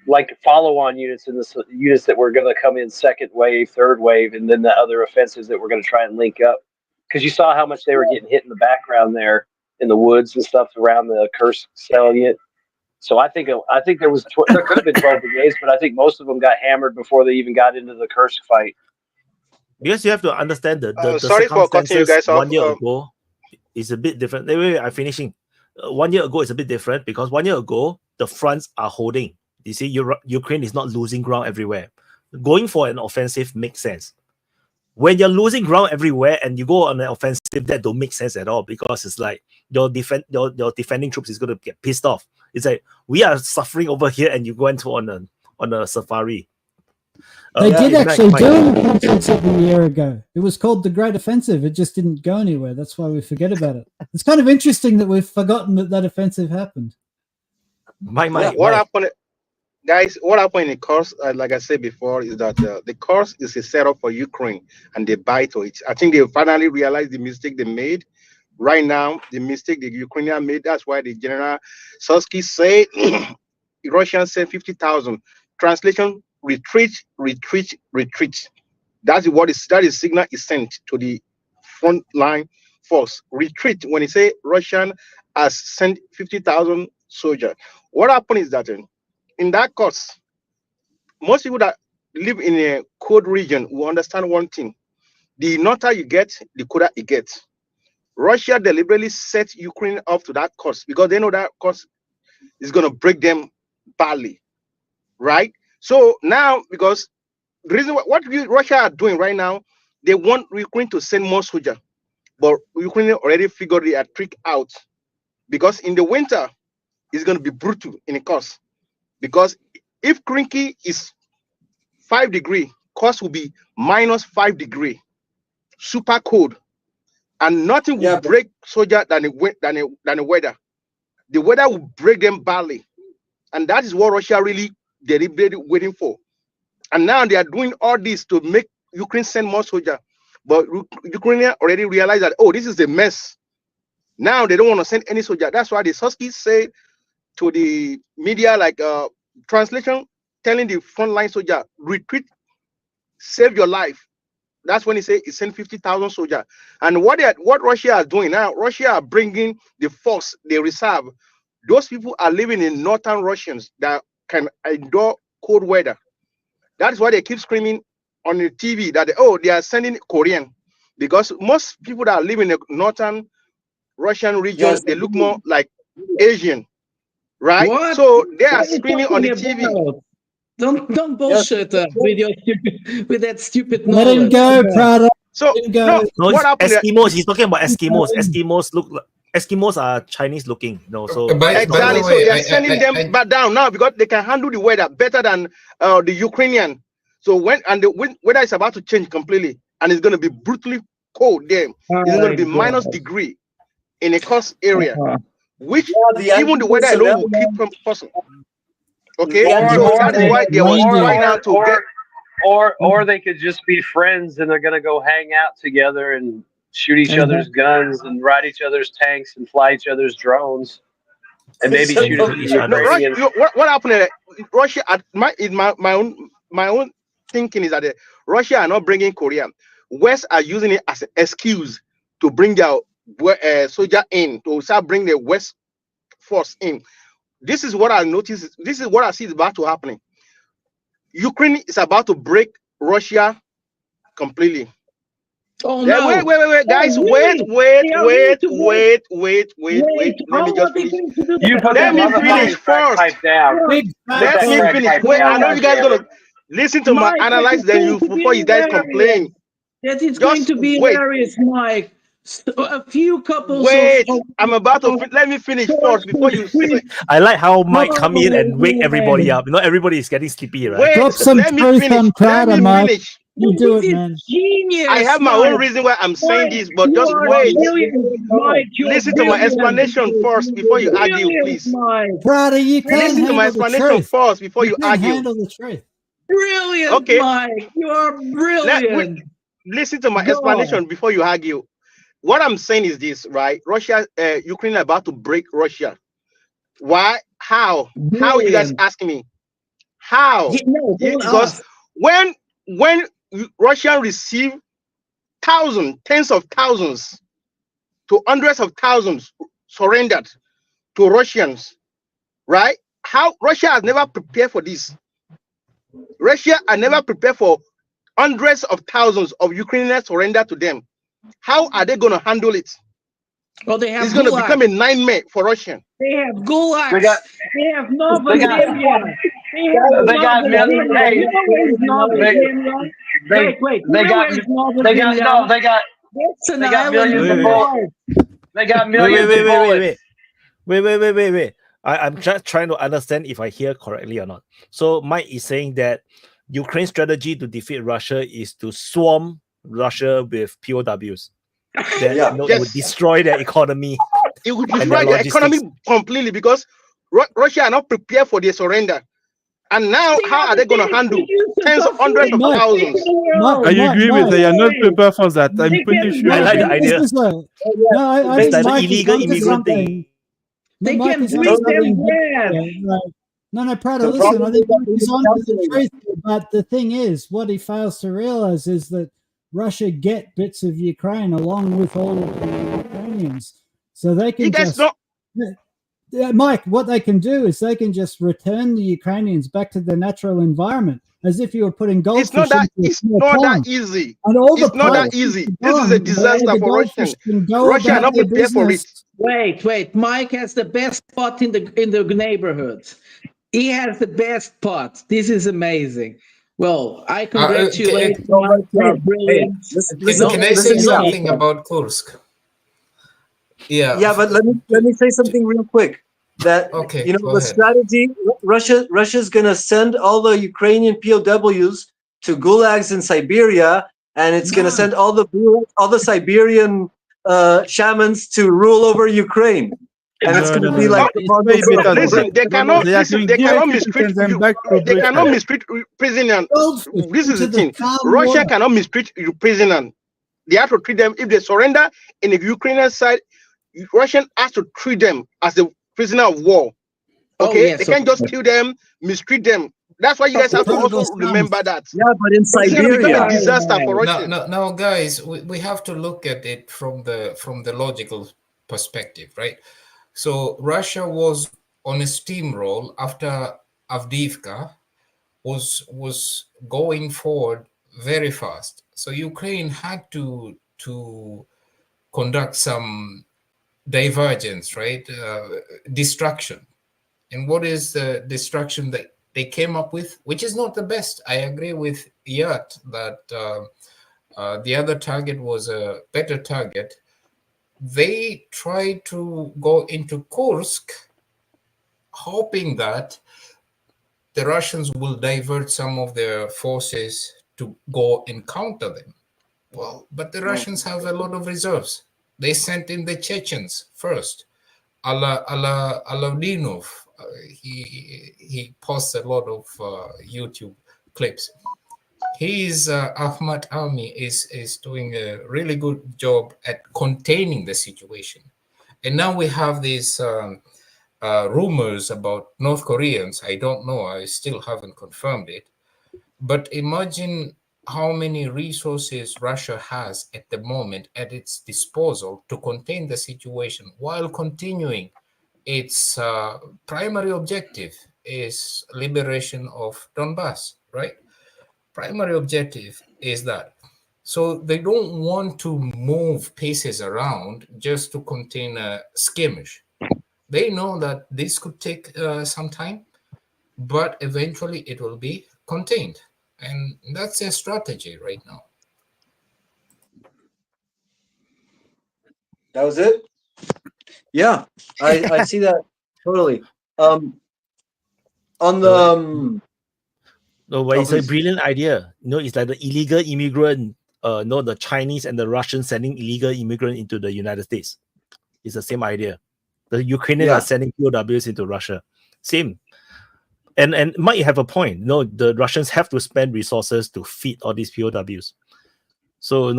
like follow-on units and the units that were going to come in second wave, third wave, and then the other offensives that were going to try and link up. Because you saw how much they were getting hit in the background there in the woods and stuff around the Kursk salient. So I think there was there could have been 12 brigades, but I think most of them got hammered before they even got into the Kursk fight. Because you have to understand the sorry for cutting you circumstances guys off. 1 year ago is a bit different. Wait, I'm finishing. 1 year ago is a bit different because 1 year ago the fronts are holding. You see, Ukraine is not losing ground everywhere. going for an offensive makes sense. When you're losing ground everywhere and you go on an offensive, that don't make sense at all, because it's like your defending troops is going to get pissed off. It's like, we are suffering over here and you went on a safari. They did actually do an offensive a year ago. It was called the Great Offensive. It just didn't go anywhere. That's why we forget about it. It's kind of interesting that we've forgotten that offensive happened. What happened, guys? What happened in the course, like I said before, is that the course is a setup for Ukraine, and they buy to it. I think they finally realized the mistake they made. Right now, the mistake the Ukrainian made. That's why the General Sosky said, Russians sent 50,000. Translation: retreat, retreat, retreat. That is signal is sent to the front line force. Retreat. When he say Russian has sent 50,000 soldiers. What happened is that in that course, most people that live in a cold region will understand one thing: the norther you get, the colder it gets. Russia deliberately set Ukraine up to that course because they know that course is going to break them badly, right? So now, because the reason what Russia are doing right now, they want Ukraine to send more soldiers, but Ukraine already figured the trick out, because in the winter it's going to be brutal in the course. Because if Krinky is 5 degrees, course will be -5 degrees, super cold, and nothing will break soldier than the weather. The weather will break them badly, and that is what Russia really deliberately waiting for. And now they are doing all this to make Ukraine send more soldiers, but Ukraine already realized that, oh, this is a mess. Now they don't want to send any soldier. That's why the Sosky say to the media, like translation, telling the frontline soldier, retreat, save your life. That's when he say he sent 50,000 soldiers. And what Russia is doing now, Russia are bringing the force, the reserve. Those people are living in northern Russians that can endure cold weather. That is why they keep screaming on the TV that they are sending Korean, because most people that live in the northern Russian region, they look more like Asian, right? What? So they are What are you screaming on the talking TV. about? Don't bullshit with your stupid, with that stupid Let him knowledge. go, Prada. So no, what happened? Eskimos. He's talking about Eskimos. Eskimos are Chinese looking. No, so exactly. So they are sending them back down now because they can handle the weather better than the Ukrainian. So the weather is about to change completely, and it's going to be brutally cold there. It's going to be -degree in a coast area, which even the weather alone will keep from possible. Okay, so that is why they were trying now to get. Or they could just be friends and they're gonna go hang out together and shoot each other's guns and ride each other's tanks and fly each other's drones and maybe shoot each other. What happened? Russia, my own thinking is that Russia are not bringing Korea. West are using it as an excuse to bring their soldier in, to start bring the West force in. This is what I noticed. This is what I see is about to happen. Ukraine is about to break Russia completely. Oh no! Wait, guys! Wait! Let me just finish. Let me finish first. Let me finish. Wait, I know you guys gonna listen to my analysis then before you guys complain. That is going to be hilarious, Mike. A few couples. Wait, I'm about to. Let me finish first before you. I like how Mike come in and wake everybody up. You know, everybody is getting sleepy, right? Wait, Drop some let me truth finish. on Prada, Let me Mike. finish. You do it, man. Genius. I have my own reason why I'm saying this, but just wait. Listen to my explanation first before you argue, please. Prada, you can't Listen to handle my the explanation truth. first before you can't argue. handle the truth. Brilliant, Okay. Mike. You are brilliant. Listen to my Go explanation on. before you argue. What I'm saying is this, right? Ukraine are about to break Russia. Why? How? How you guys asking me? How? Because when Russia receive tens of thousands to hundreds of thousands surrendered to Russians, right? How Russia has never prepared for this. Russia are never prepared for hundreds of thousands of Ukrainians surrender to them. How are they going to handle it? Well, they have. It's going to become a nightmare for Russia. They have gulags. They have Nova Zambia. They got millions. Hey, they got millions of bullets. They got millions of bullets. Wait. I'm just trying to understand if I hear correctly or not. So Mike is saying that Ukraine's strategy to defeat Russia is to swarm Russia with POWs. That it would destroy their economy. It would destroy their economy completely because Russia are not prepared for their surrender. And now, how are they going to handle tens of hundreds of thousands? I agree with they are not prepared for that. I'm pretty sure. I like the idea. I think Mike illegal is immigrant thing. They Mike can is bring onto them something there. No, Prado, listen, I think he's on to the truth. But the thing is, what he fails to realize is that Russia get bits of Ukraine along with all of the Ukrainians. So they can Mike, what they can do is they can just return the Ukrainians back to their natural environment as if you were putting goldfish It's not that easy. And all it's not that easy. This is a disaster for Russia. Russia are not prepared for it. Wait. Mike has the best spot in the neighborhood. He has the best spot. This is amazing. Well, I congratulate Mike. Brilliant. Can I say something about Kursk? Yeah, but let me say something real quick. That the strategy, Russia's gonna send all the Ukrainian POWs to gulags in Siberia, and it's gonna send all the Siberian shamans to rule over Ukraine. And it's gonna be like listen, they cannot mistreat prisoners. This is the thing. Russia cannot mistreat prisoners. They have to treat them if they surrender in the Ukrainian side. Russian has to treat them as a prisoner of war. Okay, they can't just kill them, mistreat them. That's why you guys have to also remember that. Yeah, but in Siberia, it's a disaster for Russia. Now, guys, we have to look at it from the logical perspective, right? So Russia was on a steamroll after Avdiivka was going forward very fast. So Ukraine had to conduct some divergence, right? Destruction. And what is the destruction that they came up with? Which is not the best. I agree with Yat that the other target was a better target. They tried to go into Kursk, hoping that the Russians will divert some of their forces to go and counter them. Well, but the Russians have a lot of reserves. They sent in the Chechens first. Aladinov, he posts a lot of YouTube clips. His Ahmad army is doing a really good job at containing the situation. And now we have these rumors about North Koreans. I don't know. I still haven't confirmed it. But imagine how many resources Russia has at the moment at its disposal to contain the situation while continuing its primary objective is liberation of Donbass, right? Primary objective is that. So they don't want to move pieces around just to contain a skirmish. They know that this could take some time, but eventually it will be contained. And that's their strategy right now. That was it? Yeah, I see that totally. On the No, but it's a brilliant idea. It's like the illegal immigrant, the Chinese and the Russians sending illegal immigrant into the United States. It's the same idea. The Ukrainians are sending POWs into Russia. Same. And might have a point. The Russians have to spend resources to feed all these POWs. So,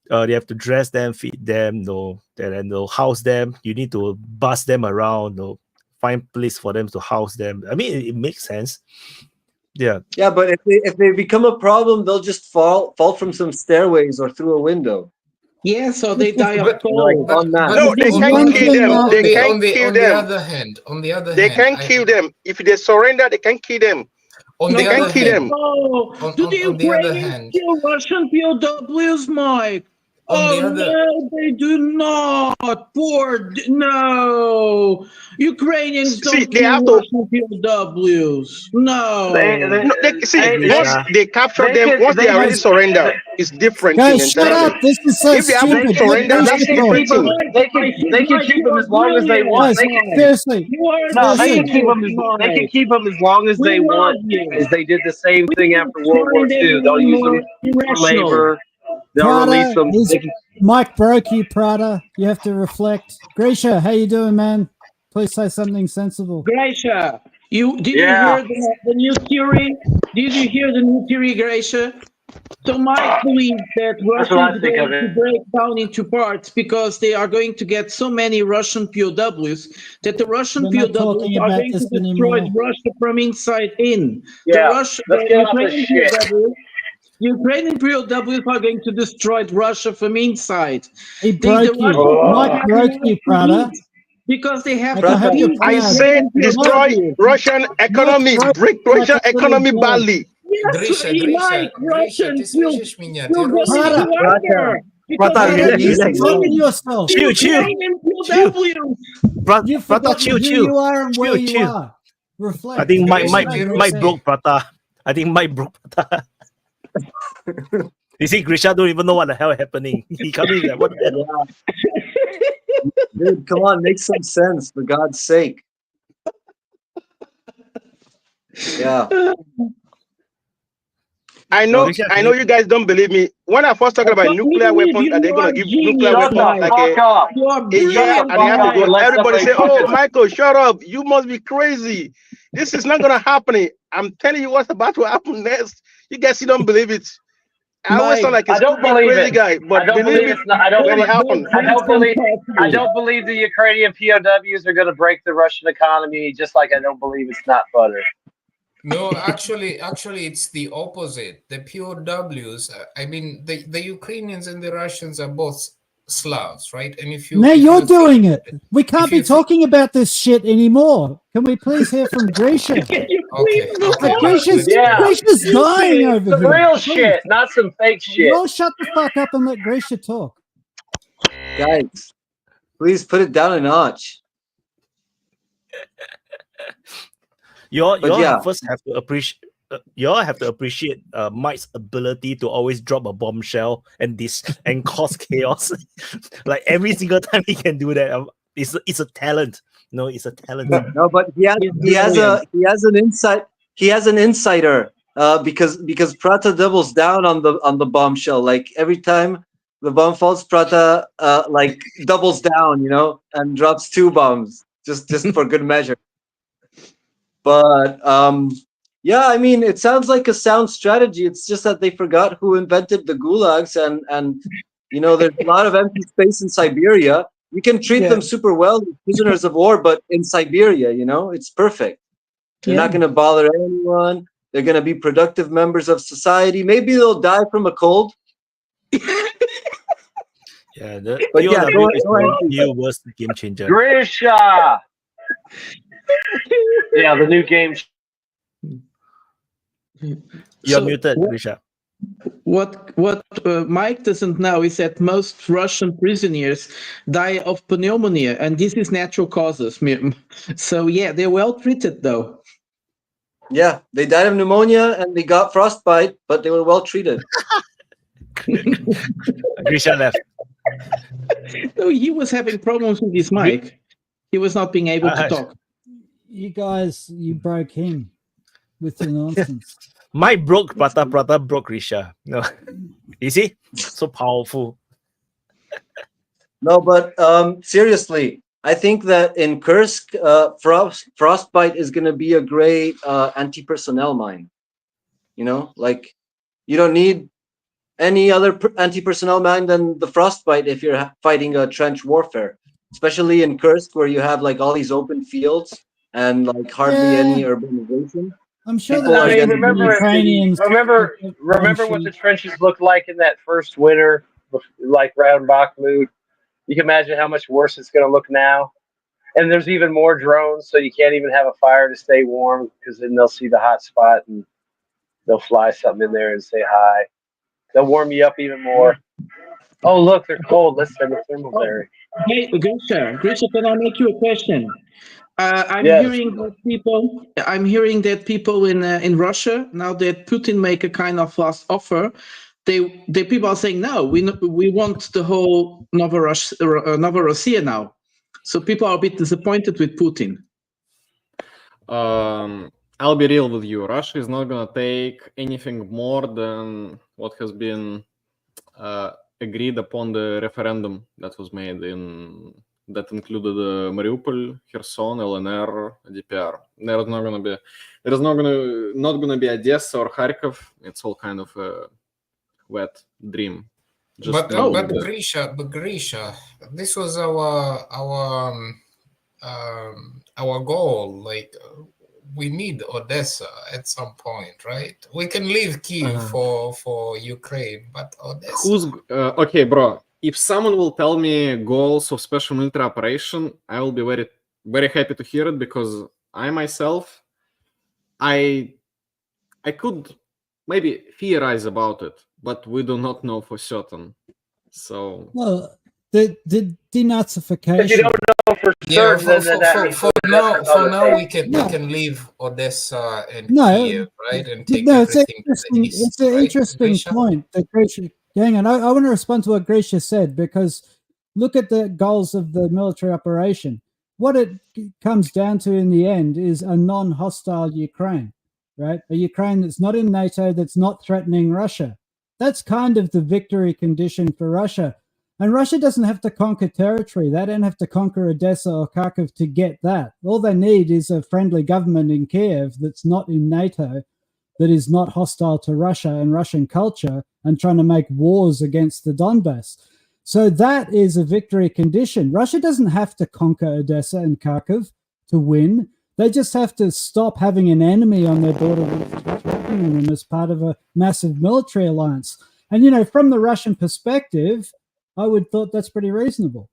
they have to dress them, feed them, and house them. You need to bus them around, find place for them to house them. I mean, it makes sense. Yeah. Yeah, but if they become a problem, they'll just fall from some stairways or through a window. Yeah, so they die of cold. No, they can't kill them. They can't kill them. On the other hand, they can't kill them. If they surrender, they can kill them. They can't kill them. Do the Ukrainians kill Russian POWs, Mike? No, they do not. No. Ukrainians don't they have kill Russian POWs. No. Once they capture them, once they already surrender, it's different thing Guys, shut entirely. up. This is so If they haven't stupid. surrendered, that's a different thing. They can keep them as long as they want. Guys, seriously. No, they can keep them. They can keep them as long as they want. As they did the same thing after World War II. They'll use them for labor. They'll release them. Mike broke you, Prada. You have to reflect. Grisha, how you doing, man? Please say something sensible. Grisha, did you hear the new theory? Did you hear the new theory, Grisha? So Mike believes that Russia is going to break down into parts because they are going to get so many Russian POWs that the Russian POWs are going to destroy Russia from inside in. Yeah, let's get off this shit. Ukrainian POWs are going to destroy Russia from inside. He broke you. Mike broke you, Prada. Because they have I said destroy Russian economy, break Russian economy badly. Grisha, Russians will go yourself. Chill. You are and where you are. Reflect. I think Mike broke Prata. I think Mike broke Prata. You see, Grisha don't even know what the hell happening. He coming like, what the hell? Dude, come on, make some sense, for God's sake. Yeah. I know you guys don't believe me. When I first talked about nuclear weapons, that they're gonna give nuclear weapons like a year and a half ago, everybody say, "Oh, Michael, shut up! You must be crazy. This is not gonna happen." I'm telling you what's about to happen next. You guys still don't believe it. I always sound like a crazy guy, but believe it. I don't believe the Ukrainian POWs are going to break the Russian economy, just like I don't believe it's not butter. No, actually, it's the opposite. The POWs. I mean, the Ukrainians and the Russians are both Slavs, right? And if you now you're doing it. We can't be talking about this shit anymore. Can we please hear from Grisha? Grisha's dying over some here. Real shit, not some fake shit. You all shut the fuck up and let Grisha talk. Guys, please put it down a notch. You all first have to appreciate. You all have to appreciate Mike's ability to always drop a bombshell and cause chaos. Like every single time he can do that, it's a talent. No, it's a talent. No, but he has an insight. He has an insider because Prata doubles down on the bombshell. Like every time the bomb falls, Prata like doubles down, and drops 2 bombs just for good measure. But yeah, I mean, it sounds like a sound strategy. It's just that they forgot who invented the gulags, and there's a lot of empty space in Siberia. You can treat them super well, prisoners of war, but in Siberia, it's perfect. They're not going to bother anyone. They're going to be productive members of society. Maybe they'll die from a cold. Yeah, but yeah, go ahead. Was the game changer. Grisha. Yeah, the new game. You're muted, Grisha. What Mike doesn't know is that most Russian prisoners die of pneumonia, and this is natural causes. So yeah, they're well treated though. Yeah, they died of pneumonia and they got frostbite, but they were well treated. Grisha left. No, he was having problems with his mic. He was not being able to talk. You guys, you broke him with the nonsense. Mike broke Prata broke Grisha. No, you see, so powerful. No, but seriously, I think that in Kursk, frostbite is going to be a great anti-personnel mine. Like you don't need any other anti-personnel mine than the frostbite if you're fighting a trench warfare, especially in Kursk where you have like all these open fields and like hardly any urbanization. I'm sure remember what the trenches looked like in that first winter, like round Bakhmut. You can imagine how much worse it's going to look now. And there's even more drones, so you can't even have a fire to stay warm because then they'll see the hot spot and they'll fly something in there and say hi. They'll warm you up even more. Oh, look, they're cold. Let's send a thermobaric. Hey, Grisha, can I make you a question? I'm Yes. hearing that people in Russia, now that Putin make a kind of last offer, they people are saying no, we want the whole Novorossiya now. So people are a bit disappointed with Putin. I'll be real with you. Russia is not gonna take anything more than what has been agreed upon the referendum that was made that included Mariupol, Kherson, LNR, DPR. There's not gonna be Odessa or Kharkov. It's all kind of a wet dream. But Grisha, this was our goal. Like, we need Odessa at some point, right? We can leave Kyiv for Ukraine, but Odessa. Okay, bro? If someone will tell me goals of special military operation, I will be very, very happy to hear it, because I myself, I could maybe theorize about it, but we do not know for certain. So well, the denazification. If you don't know for certain, then that means for now we can leave Odessa and Kyiv, right? And take everything to the east. It's an interesting point that Grisha. Hang on, I want to respond to what Grisha said, because look at the goals of the military operation. What it comes down to in the end is a non-hostile Ukraine, right? A Ukraine that's not in NATO, that's not threatening Russia. That's kind of the victory condition for Russia. And Russia doesn't have to conquer territory. They don't have to conquer Odessa or Kharkov to get that. All they need is a friendly government in Kiev that's not in NATO, that is not hostile to Russia and Russian culture and trying to make wars against the Donbass. So that is a victory condition. Russia doesn't have to conquer Odessa and Kharkov to win. They just have to stop having an enemy on their border threatening them as part of a massive military alliance. And, you know, from the Russian perspective, I would thought that's pretty reasonable.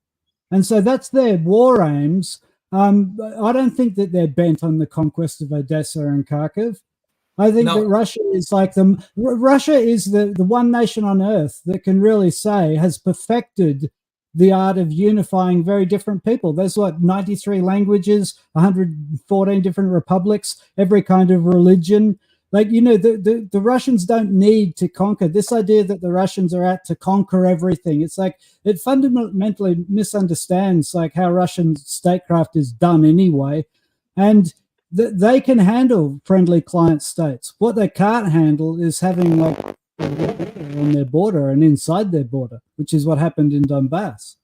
And so that's their war aims. I don't think that they're bent on the conquest of Odessa and Kharkov. I think that Russia is like them. Russia is the one nation on earth that can really say has perfected the art of unifying very different people. There's what, 93 languages, 114 different republics, every kind of religion. Like, you know, the Russians don't need to conquer. This idea that the Russians are out to conquer everything, it's like it fundamentally misunderstands like how Russian statecraft is done anyway. And they can handle friendly client states. What they can't handle is having like on their border and inside their border, which is what happened in Donbass.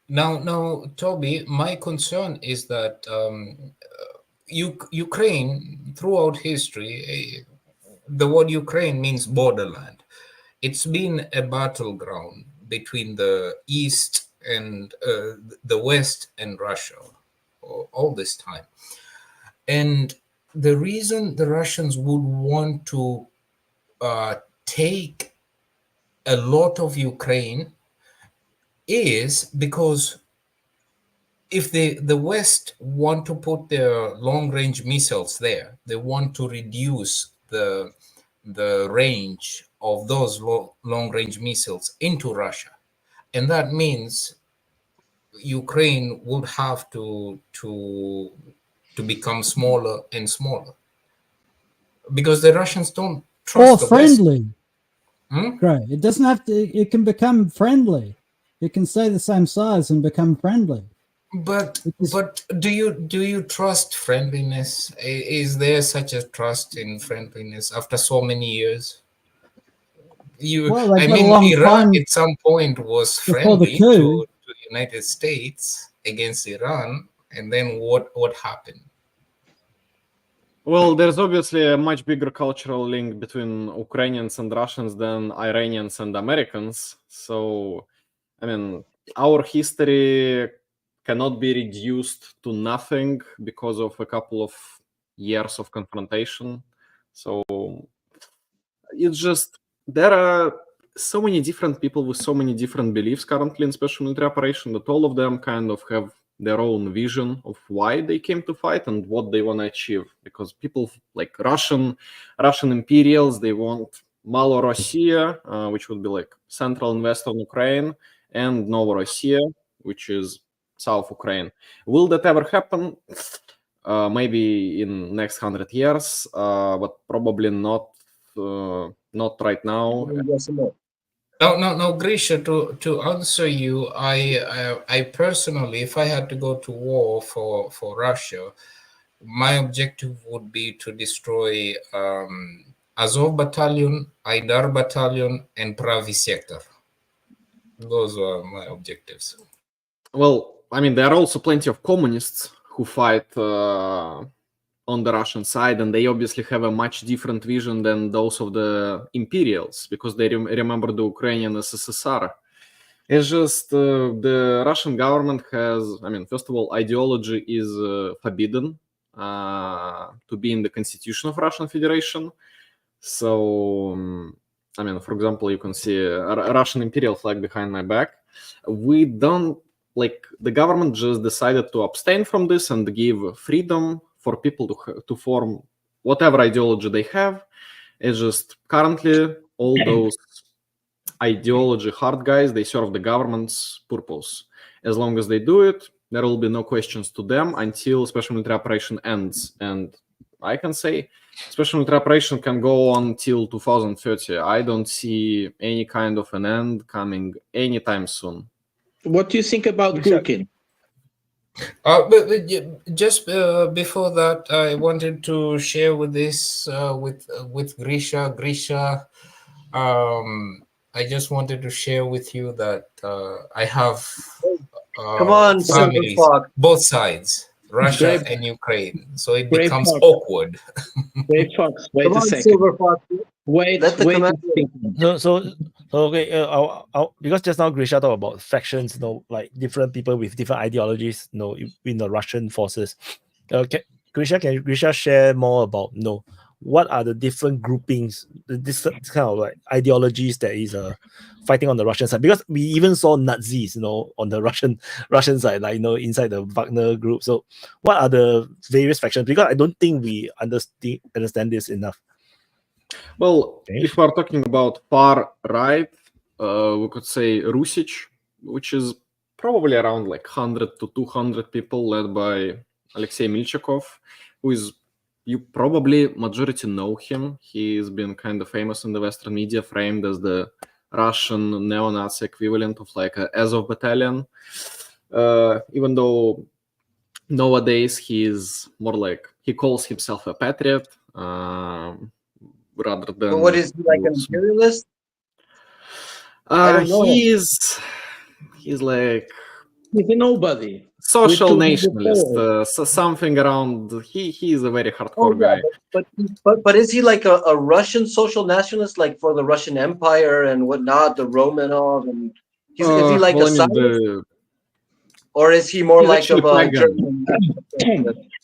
Now, Toby, my concern is that Ukraine, throughout history, the word Ukraine means borderland. It's been a battleground between the East and the West and Russia all this time. And the reason the Russians would want to take a lot of Ukraine is because if the West want to put their long-range missiles there, they want to reduce the range of those long-range missiles into Russia. And that means Ukraine would have to become smaller and smaller, because the Russians don't trust or friendly. West. Great. It doesn't have to. It can become friendly. It can stay the same size and become friendly. But do you trust friendliness? Is there such a trust in friendliness after so many years? Iran at some point was friendly to the United States against Iran, and then what happened? Well, there's obviously a much bigger cultural link between Ukrainians and Russians than Iranians and Americans. So, I mean, our history cannot be reduced to nothing because of a couple of years of confrontation. So it's just, there are so many different people with so many different beliefs currently in special military operation that all of them kind of have their own vision of why they came to fight and what they want to achieve. Because people like Russian imperials, they want Malorossiya, which would be like central and western Ukraine, and Novorossiya, which is South Ukraine. Will that ever happen? Maybe in next 100 years, but probably not right now. No, Grisha. To answer you, I personally, if I had to go to war for Russia, my objective would be to destroy Azov Battalion, Aidar Battalion, and Pravi Sector. Those are my objectives. Well, I mean, there are also plenty of communists who fight on the Russian side, and they obviously have a much different vision than those of the imperials, because they remember the Ukrainian SSSR. It's just the Russian government has, I mean, first of all, ideology is forbidden to be in the constitution of Russian Federation. So, I mean, for example, you can see a Russian imperial flag behind my back. We don't, like, the government just decided to abstain from this and give freedom for people to form whatever ideology they have. It's just currently all those ideology hard guys, they serve the government's purpose. As long as they do it, there will be no questions to them until special military operation ends. And I can say special military operation can go on till 2030. I don't see any kind of an end coming anytime soon. What do you think about Gurkin? But just before that, I wanted to share with this with Grisha. Grisha, I just wanted to share with you that I have Come on, families, both sides, Russia and Ukraine. So it becomes awkward. Brave Fox, wait a second. Silver Fox. Wait. So okay, because just now Grisha talked about factions, you know, like different people with different ideologies, you know, in the Russian forces. Okay, Grisha, can Grisha share more about, you know, what are the different groupings, this kind of like ideologies that is fighting on the Russian side? Because we even saw Nazis, you know, on the Russian side, like, you know, inside the Wagner group. So what are the various factions? Because I don't think we understand this enough. Well, if we're talking about far right, we could say Rusich, which is probably around like 100 to 200 people, led by Alexei Milchakov, who is, you probably majority know him. He's been kind of famous in the Western media, framed as the Russian neo-Nazi equivalent of like a Azov battalion. Even though nowadays he's more like, he calls himself a patriot. Rather than, but what is he, like an imperialist? I don't know. He's like, he's a nobody. Social nationalist, something around. He is a very hardcore guy. But is he like a Russian social nationalist, like for the Russian Empire and whatnot, the Romanov, and is he like a Zionist? Or is he more like a German?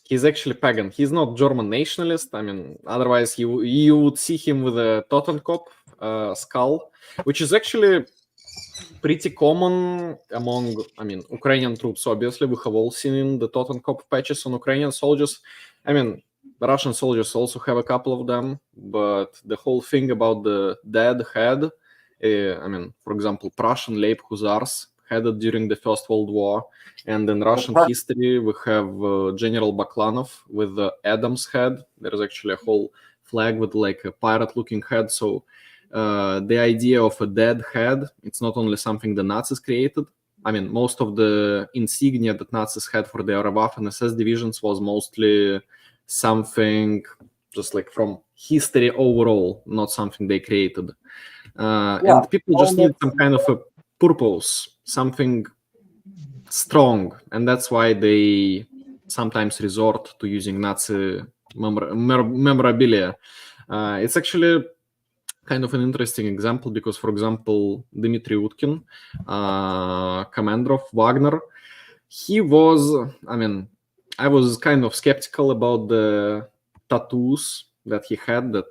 He's actually pagan. He's not German nationalist. I mean, otherwise you would see him with a Totenkopf skull, which is actually pretty common among, I mean, Ukrainian troops. Obviously, we have all seen the Totenkopf patches on Ukrainian soldiers. I mean, the Russian soldiers also have a couple of them, but the whole thing about the dead head, I mean, for example, Prussian Leib Hussars had it during the First World War, and in Russian history we have General Baklanov with the Adam's head. There is actually a whole flag with like a pirate-looking head. So the idea of a dead head, it's not only something the Nazis created. I mean, most of the insignia that Nazis had for their Waffen SS divisions was mostly something just like from history overall, not something they created. And people just need some kind of a purpose, something strong, and that's why they sometimes resort to using Nazi memorabilia. It's actually kind of an interesting example because, for example, Dmitry Utkin, commander of Wagner, he was, I mean, I was kind of skeptical about the tattoos that he had, that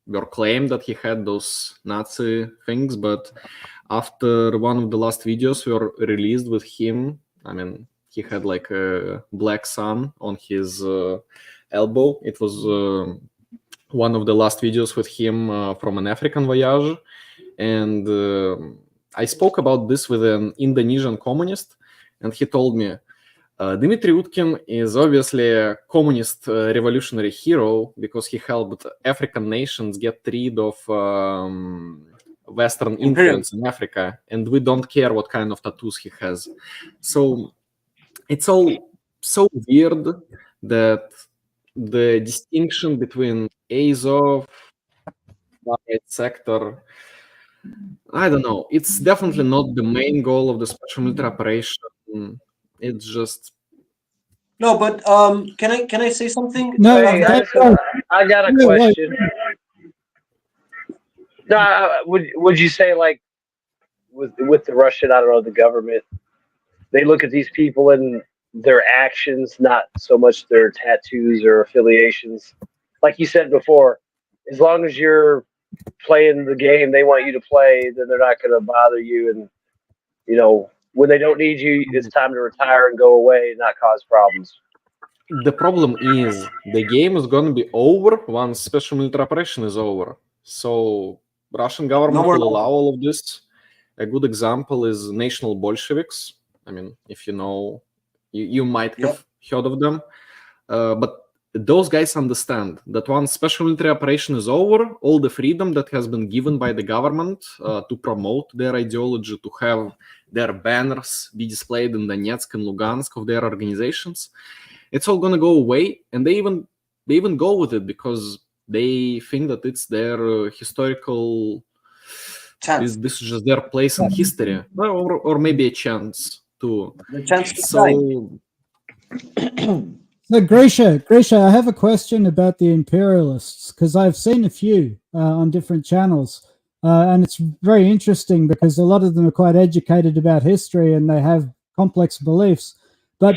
were claimed that he had those Nazi things, but after one of the last videos were released with him, I mean, he had like a black sun on his elbow. It was one of the last videos with him from an African voyage, and I spoke about this with an Indonesian communist, and he told me, Dmitry Utkin is obviously a communist revolutionary hero because he helped African nations get rid of Western influence in Africa, and we don't care what kind of tattoos he has. So it's all so weird that the distinction between Azov, private sector, I don't know. It's definitely not the main goal of the special military operation. It's just No, but can I say something? No, I got a question. No, would you say like with the Russian, I don't know, the government, they look at these people and their actions, not so much their tattoos or affiliations. Like you said before, as long as you're playing the game they want you to play, then they're not going to bother you. And, you know, when they don't need you, it's time to retire and go away and not cause problems. the problem is the game is going to be over once special military operation is over. So Russian government will allow all of this. A good example is national Bolsheviks. I mean, if you know, you might have heard of them. But those guys understand that once special military operation is over, all the freedom that has been given by the government to promote their ideology, to have their banners be displayed in Donetsk and Lugansk of their organizations, it's all going to go away. And they even go with it because they think that it's their historical chance. This is just their place in history, or maybe a chance to. The chance to so. So Grisha, I have a question about the imperialists because I've seen a few on different channels, and it's very interesting because a lot of them are quite educated about history and they have complex beliefs. But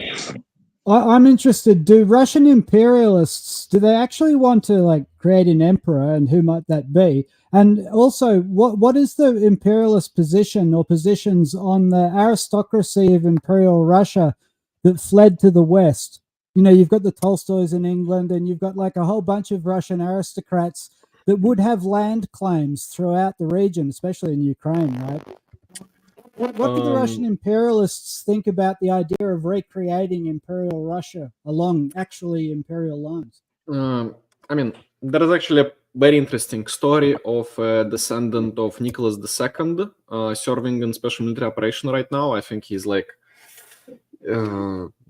I'm interested: do Russian imperialists do they actually want to like create an emperor, and who might that be? And also, what is the imperialist position or positions on the aristocracy of Imperial Russia that fled to the West? You know, you've got the Tolstoys in England, and you've got like a whole bunch of Russian aristocrats that would have land claims throughout the region, especially in Ukraine, right? What do the Russian imperialists think about the idea of recreating Imperial Russia along actually imperial lines? I mean, there is actually a very interesting story of a descendant of Nicholas II serving in special military operation right now. I think he's like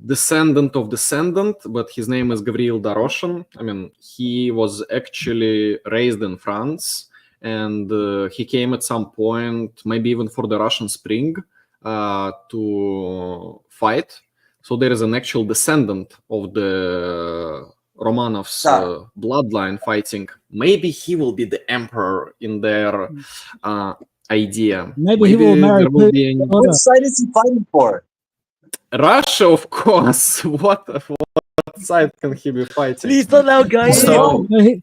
descendant of descendant, but his name is Gavril Doroshin. I mean, he was actually raised in France, and he came at some point, maybe even for the Russian Spring, to fight. So there is an actual descendant of the Romanovs bloodline fighting. Maybe he will be the emperor in their idea. Maybe he will marry Putin. What side is he fighting for? Russia, of course. What side can he be fighting? Please don't allow guys. So, he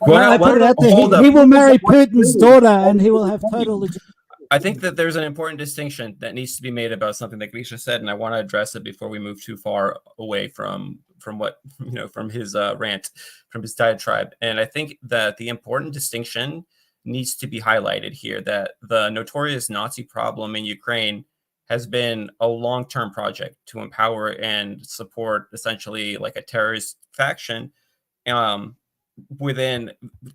will marry Putin's daughter, and he will have total legitimacy. I think that there's an important distinction that needs to be made about something that Grisha said, and I want to address it before we move too far away from what, you know, from his rant, from his diatribe. And I think that the important distinction needs to be highlighted here, that the notorious Nazi problem in Ukraine has been a long-term project to empower and support essentially like a terrorist faction within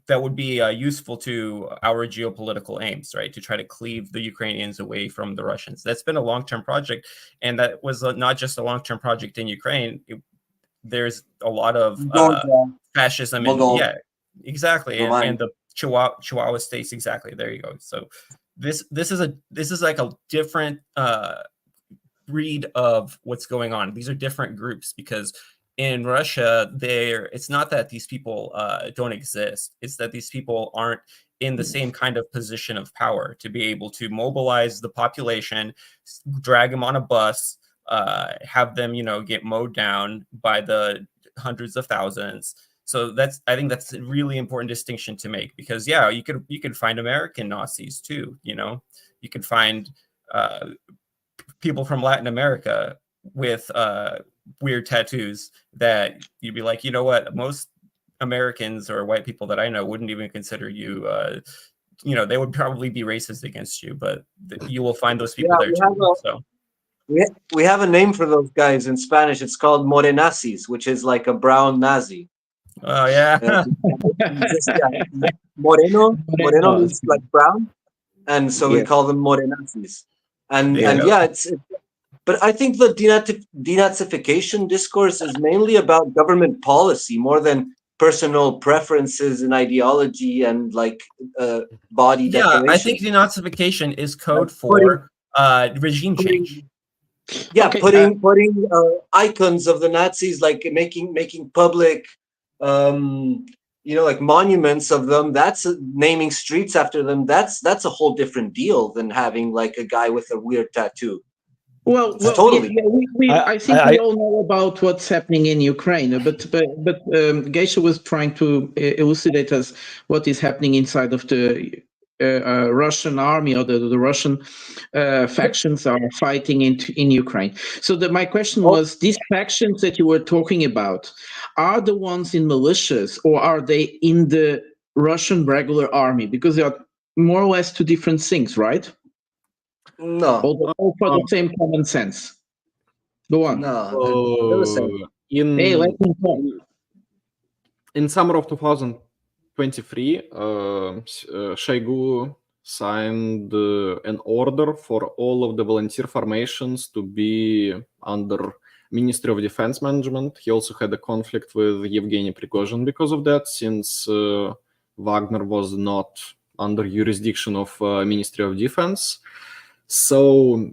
that would be useful to our geopolitical aims, right? To try to cleave the Ukrainians away from the Russians. That's been a long-term project, and that was not just a long-term project in Ukraine. There's a lot of fascism, and yeah, exactly, and the Chihuahua states, exactly. There you go. So this is like a different breed of what's going on. These are different groups because in Russia, it's not that these people don't exist. It's that these people aren't in the same kind of position of power to be able to mobilize the population, drag them on a bus, have them, get mowed down by the hundreds of thousands. So I think that's a really important distinction to make, because yeah, you could find American Nazis too. You could find people from Latin America with weird tattoos that you'd be like, you know what, most Americans or white people that I know wouldn't even consider you. They would probably be racist against you, but you will find those people there too. We have a name for those guys in Spanish. It's called morenazis, which is like a brown Nazi. Oh yeah. Moreno means like brown, and so we call them morenazis. And but I think the denazification discourse is mainly about government policy more than personal preferences and ideology and like body declaration. I think denazification is code for regime change. Yeah, putting icons of the Nazis, like making public, like monuments of them. That's naming streets after them. That's a whole different deal than having like a guy with a weird tattoo. Well, totally. I think we all know about what's happening in Ukraine, but Geisha was trying to elucidate us what is happening inside of the Russian army, or the Russian factions are fighting in Ukraine. So my question was, these factions that you were talking about, are the ones in militias or are they in the Russian regular army? Because they are more or less two different things, right? No. All for the same common sense. Go on. No. In summer of 2023, Shoigu signed an order for all of the volunteer formations to be under Ministry of Defense management. He also had a conflict with Yevgeny Prigozhin because of that, since Wagner was not under jurisdiction of Ministry of Defense. So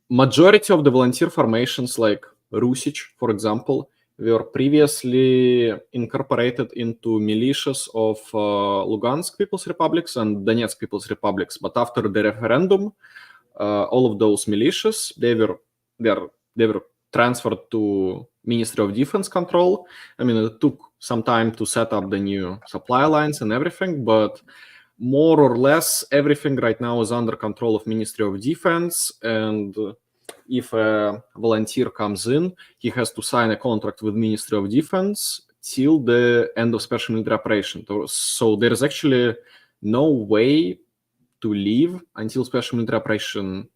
majority of the volunteer formations, like Rusich, for example, were previously incorporated into militias of Lugansk People's Republics and Donetsk People's Republics. But after the referendum, all of those militias, they were transferred to Ministry of Defense control. I mean, it took some time to set up the new supply lines and everything, but more or less everything right now is under control of Ministry of Defense. And if a volunteer comes in, he has to sign a contract with Ministry of Defense till the end of special military operation. So there is actually no way to leave until special military operation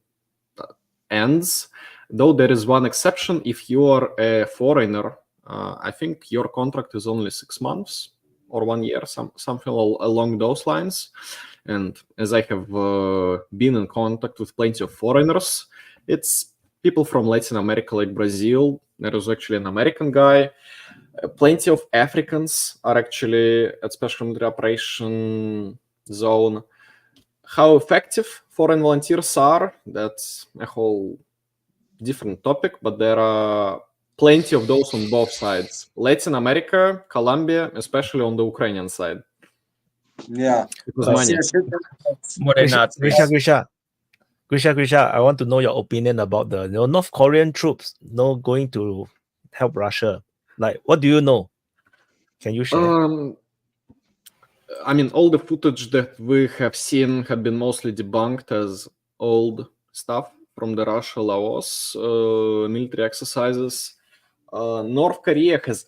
ends. Though there is one exception: if you are a foreigner, I think your contract is only 6 months or 1 year, something along those lines. And as I have been in contact with plenty of foreigners, it's people from Latin America, like Brazil. There is actually an American guy. Plenty of Africans are actually at special military operation zone. How effective foreign volunteers are, that's a whole different topic, but there are plenty of those on both sides. Latin America, Colombia, especially on the Ukrainian side. Yeah. Grisha, I want to know your opinion about the North Korean troops going to help Russia. Like, what do you know? Can you share? I mean, all the footage that we have seen have been mostly debunked as old stuff from the Russia-Laos military exercises. North Korea has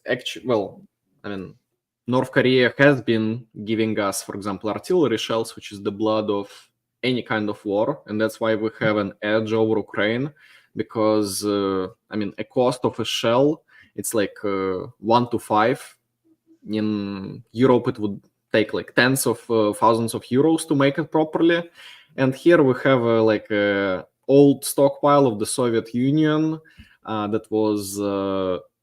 North Korea has been giving us, for example, artillery shells, which is the blood of any kind of war, and that's why we have an edge over Ukraine, because a cost of a shell, it's like 1 to 5. In Europe, it would take like tens of thousands of euros to make it properly, and here we have a old stockpile of the Soviet Union that was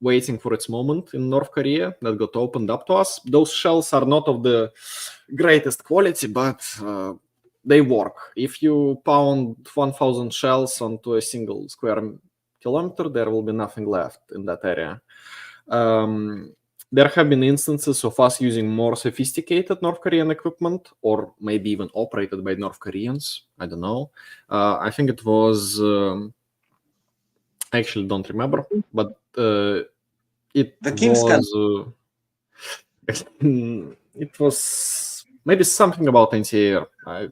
waiting for its moment in North Korea, that got opened up to us. Those shells are not of the greatest quality, but they work. If you pound 1,000 shells onto a single square kilometer, there will be nothing left in that area. There have been instances of us using more sophisticated North Korean equipment, or maybe even operated by North Koreans. I don't know. I think it was... I actually don't remember, but it was maybe something about anti-air. I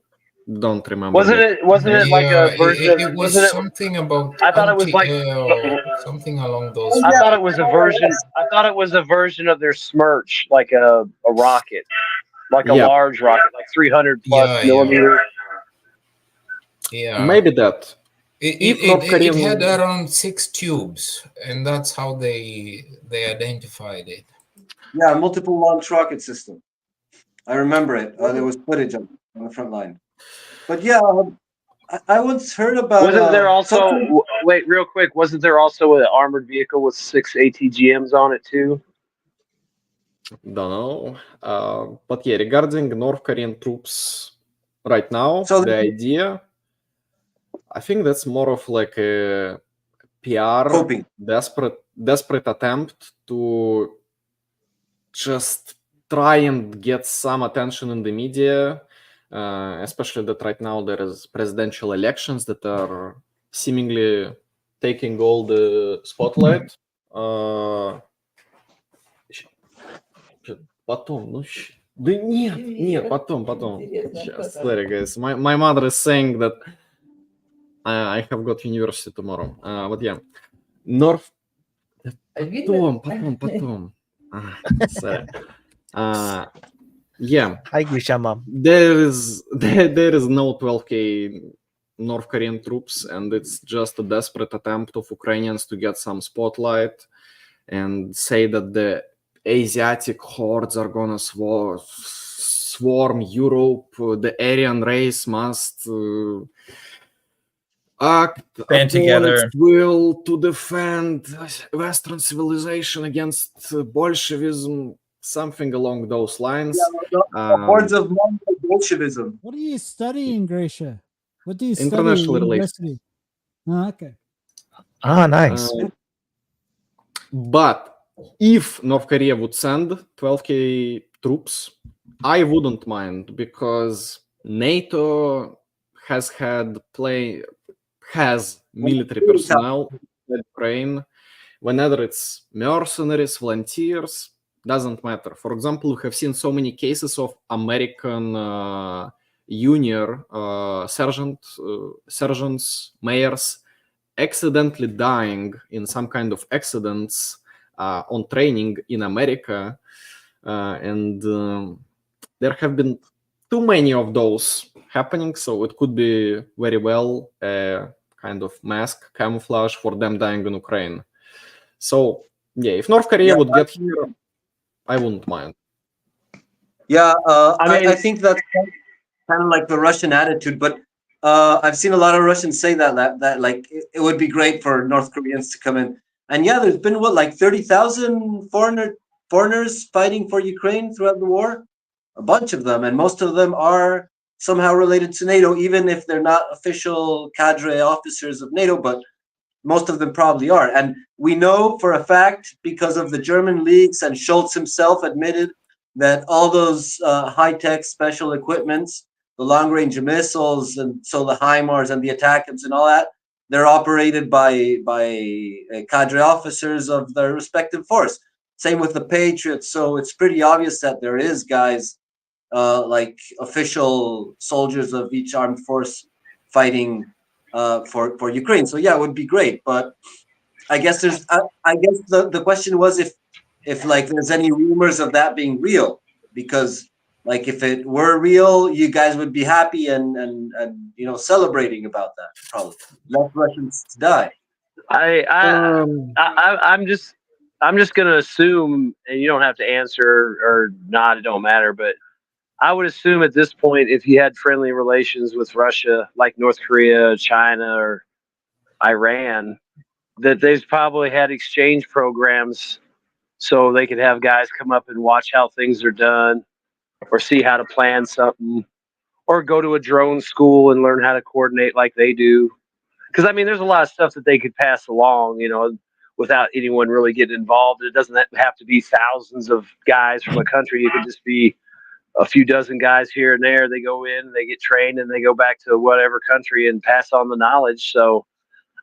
don't remember. Wasn't it like a version? It was something about. I thought it was like something along those Oh, lines. yeah. I thought it was a version. I thought it was a version of their Smirch, like a rocket, like a Yeah, large rocket, like 300 plus Yeah, yeah, millimeter. yeah. maybe that. If North It had Korean, around 6 tubes, and that's how they identified it. Yeah, multiple launch rocket system. I remember it. There was footage of it on the front line. But yeah, I once heard about. Wasn't there also? something. Wait, real quick. Wasn't there also an armored vehicle with 6 ATGMs on it too? don't know. But yeah, regarding North Korean troops right now, So the idea, I think that's more of like a PR coping. desperate attempt to just try and get some attention in the media, especially that right now there is presidential elections that are seemingly taking all the spotlight. Потом, ну, да нет, потом. Сейчас, sorry guys, my mother is saying that I have got university tomorrow. Вот я. North. Потом. Sorry. Yeah. Hi, Grisha, mom. There is no 12K North Korean troops, and it's just a desperate attempt of Ukrainians to get some spotlight and say that the Asiatic hordes are gonna swarm Europe. The Aryan race must act Band upon together. its will to defend Western civilization against Bolshevism, something along those lines. The hordes of Mongol Bolshevism. What are you studying, Grisha? What do you study International at relations. university? Oh, okay. Ah, nice. But if North Korea would send 12K troops, I wouldn't mind, because NATO has military personnel in Ukraine. Whenever it's mercenaries, volunteers, doesn't matter. For example, we have seen so many cases of American junior sergeants, mayors, accidentally dying in some kind of accidents on training in America, and there have been too many of those happening, so it could be very well a kind of mask camouflage for them dying in Ukraine. So yeah, if North Korea would get here, I wouldn't mind. Yeah, I think that's kind of like the Russian attitude, but I've seen a lot of Russians say that like it would be great for North Koreans to come in. And yeah, there's been like 30,000 foreigners fighting for Ukraine throughout the war, a bunch of them, and most of them are somehow related to NATO, even if they're not official cadre officers of NATO, but most of them probably are. And we know for a fact, because of the German leaks, and Scholz himself admitted that all those high-tech special equipments, the long-range missiles, and so the HIMARS and the ATACMS and all that, they're operated by cadre officers of their respective force. Same with the Patriots. So it's pretty obvious that there is guys like official soldiers of each armed force fighting for Ukraine. So yeah, it would be great. But I guess the question was if like there's any rumors of that being real, because like if it were real, you guys would be happy and celebrating about that. Probably less Russians to die. I'm just gonna assume, and you don't have to answer or not, it don't matter, but I would assume at this point, if you had friendly relations with Russia, like North Korea, China, or Iran, that they've probably had exchange programs so they could have guys come up and watch how things are done, or see how to plan something, or go to a drone school and learn how to coordinate like they do. Because I mean, there's a lot of stuff that they could pass along, without anyone really getting involved. It doesn't have to be thousands of guys from a country. It could just be a few dozen guys here and there. They go in, they get trained, and they go back to whatever country and pass on the knowledge. So,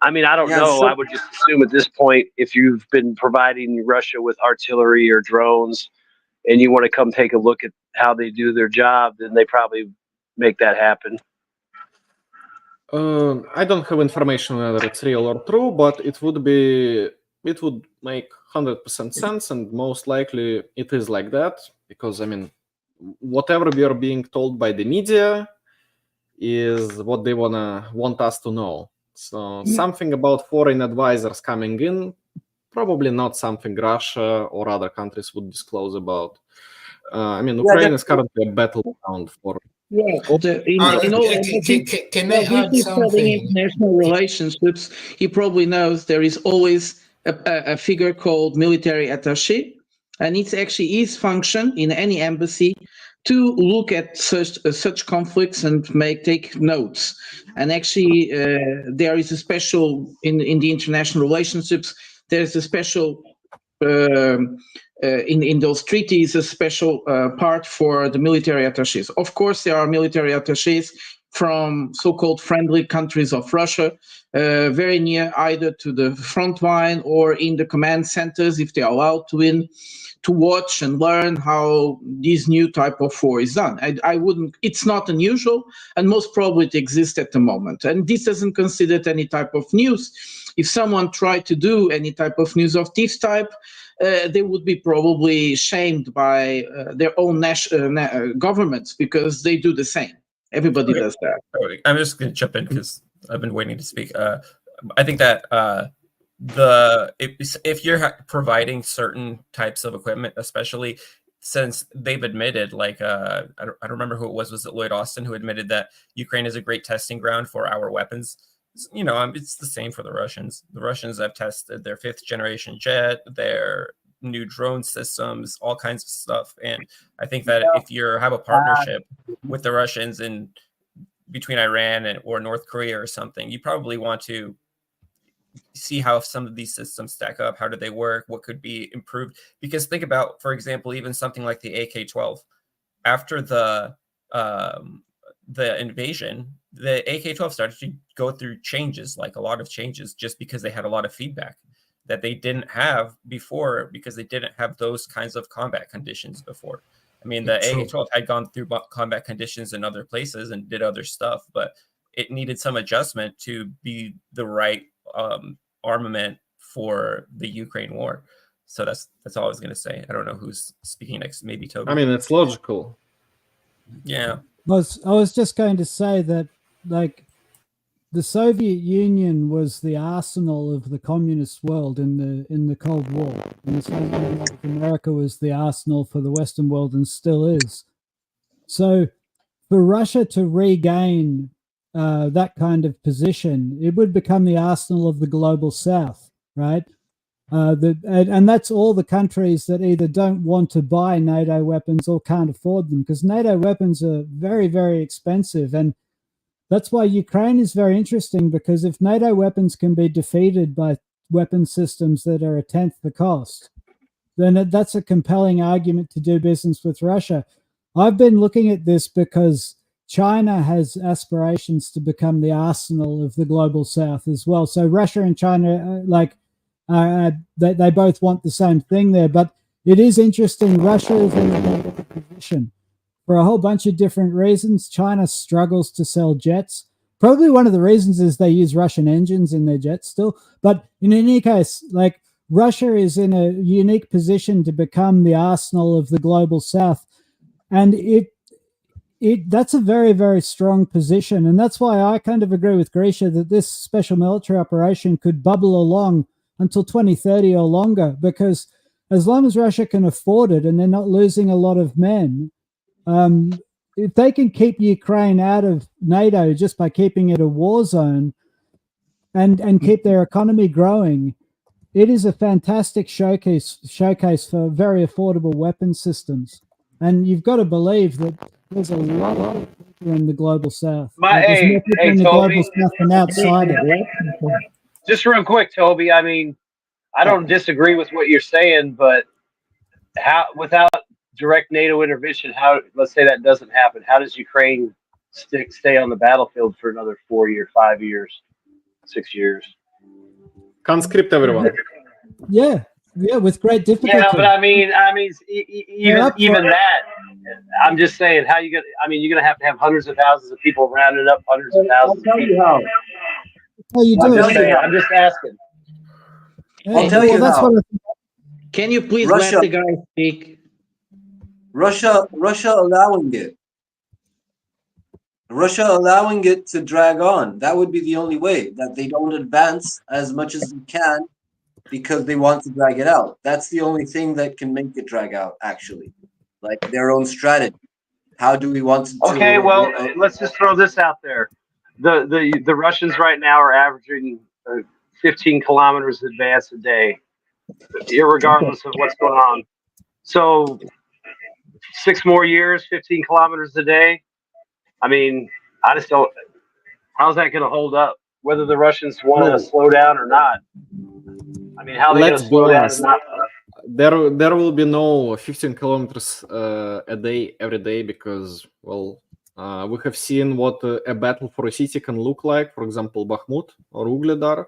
I mean, I don't know. So, I would just assume at this point, if you've been providing Russia with artillery or drones, and you want to come take a look at how they do their job, then they probably make that happen. I don't have information whether it's real or true, but it would make 100% sense, and most likely it is like that, because I mean, whatever we are being told by the media is what they want us to know. So something about foreign advisors coming in, probably not something Russia or other countries would disclose about. I mean, Ukraine is currently a battleground for. Yeah, can I add something? International relationships, he probably knows there is always a figure called military attaché, and it's actually his function in any embassy to look at such conflicts and take notes. And actually, there is a special in the international relationships. There's a special. In those treaties, a special part for the military attachés. Of course, there are military attachés from so-called friendly countries of Russia, very near either to the front line or in the command centers, if they are allowed to watch and learn how this new type of war is done. I wouldn't. It's not unusual, and most probably it exists at the moment. And this doesn't consider it any type of news. If someone tried to do any type of news of this type, they would be probably shamed by their own governments, because they do the same. Everybody does that. I'm just going to jump in because I've been waiting to speak. I think that if you're providing certain types of equipment, especially since they've admitted, like I don't remember who it was it Lloyd Austin who admitted that Ukraine is a great testing ground for our weapons. You know, it's the same for the Russians. The Russians have tested their 5th generation jet, their new drone systems, all kinds of stuff. And I think that if you have a partnership with the Russians in between Iran or North Korea or something, you probably want to see how some of these systems stack up. How do they work? What could be improved? Because think about, for example, even something like the AK-12. After the invasion, the AK-12 started to go through changes, like a lot of changes, just because they had a lot of feedback that they didn't have before, because they didn't have those kinds of combat conditions before. I mean, the AK-12 had gone through combat conditions in other places and did other stuff, but it needed some adjustment to be the right armament for the Ukraine war. So that's all I was going to say. I don't know who's speaking next. Maybe Toby. I mean, it's logical. Yeah. I was just going to say that, like, the Soviet Union was the arsenal of the communist world in the Cold War, and the Soviet Union of America was the arsenal for the Western world, and still is. So, for Russia to regain that kind of position, it would become the arsenal of the global South, right? And that's all the countries that either don't want to buy NATO weapons or can't afford them, because NATO weapons are very, very expensive. And that's why Ukraine is very interesting, because if NATO weapons can be defeated by weapon systems that are 1/10 the cost, then that's a compelling argument to do business with Russia. I've been looking at this because China has aspirations to become the arsenal of the global South as well. So Russia and China, they both want the same thing there. But it is interesting. Russia is in a position for a whole bunch of different reasons. China struggles to sell jets. Probably one of the reasons is they use Russian engines in their jets still. But in any case, like, Russia is in a unique position to become the arsenal of the global South. And that's a very, very strong position. And that's why I kind of agree with Grisha that this special military operation could bubble along until 2030 or longer, because as long as Russia can afford it and they're not losing a lot of men, if they can keep Ukraine out of NATO just by keeping it a war zone and keep their economy growing, it is a fantastic showcase for very affordable weapon systems. And you've got to believe that there's a lot of people in the global South. There's more people in the global South than outside it. Just real quick, Toby. I mean, I don't disagree with what you're saying, but how, without direct NATO intervention, let's say that doesn't happen, how does Ukraine stay on the battlefield for another 4 years, 5 years, 6 years? Conscript everyone. Yeah, with great difficulty. Yeah, but I mean, even that, I'm just saying, how you gonna? I mean, you're gonna have to have hundreds of thousands of people rounding up hundreds of I'll thousands of tell you people. how. you I'm do just it. saying. I'm just asking. I'll tell you that's how. what Can you please Russia, let the guy speak? Russia allowing it. Russia allowing it to drag on. That would be the only way, that they don't advance as much as they can because they want to drag it out. That's the only thing that can make it drag out, actually. Like their own strategy. How do we want to... Okay, well, let's just throw this out there. The Russians right now are averaging 15 kilometers advance a day, irregardless of what's going on. So 6 more years, 15 kilometers a day. I mean, I just don't. How's that going to hold up? Whether the Russians want to slow down or not. I mean, how are they going Let's to be slow down honest. and not? There will be no 15 kilometers a day every day because, well, we have seen what a battle for a city can look like. For example, Bakhmut or Ugledar,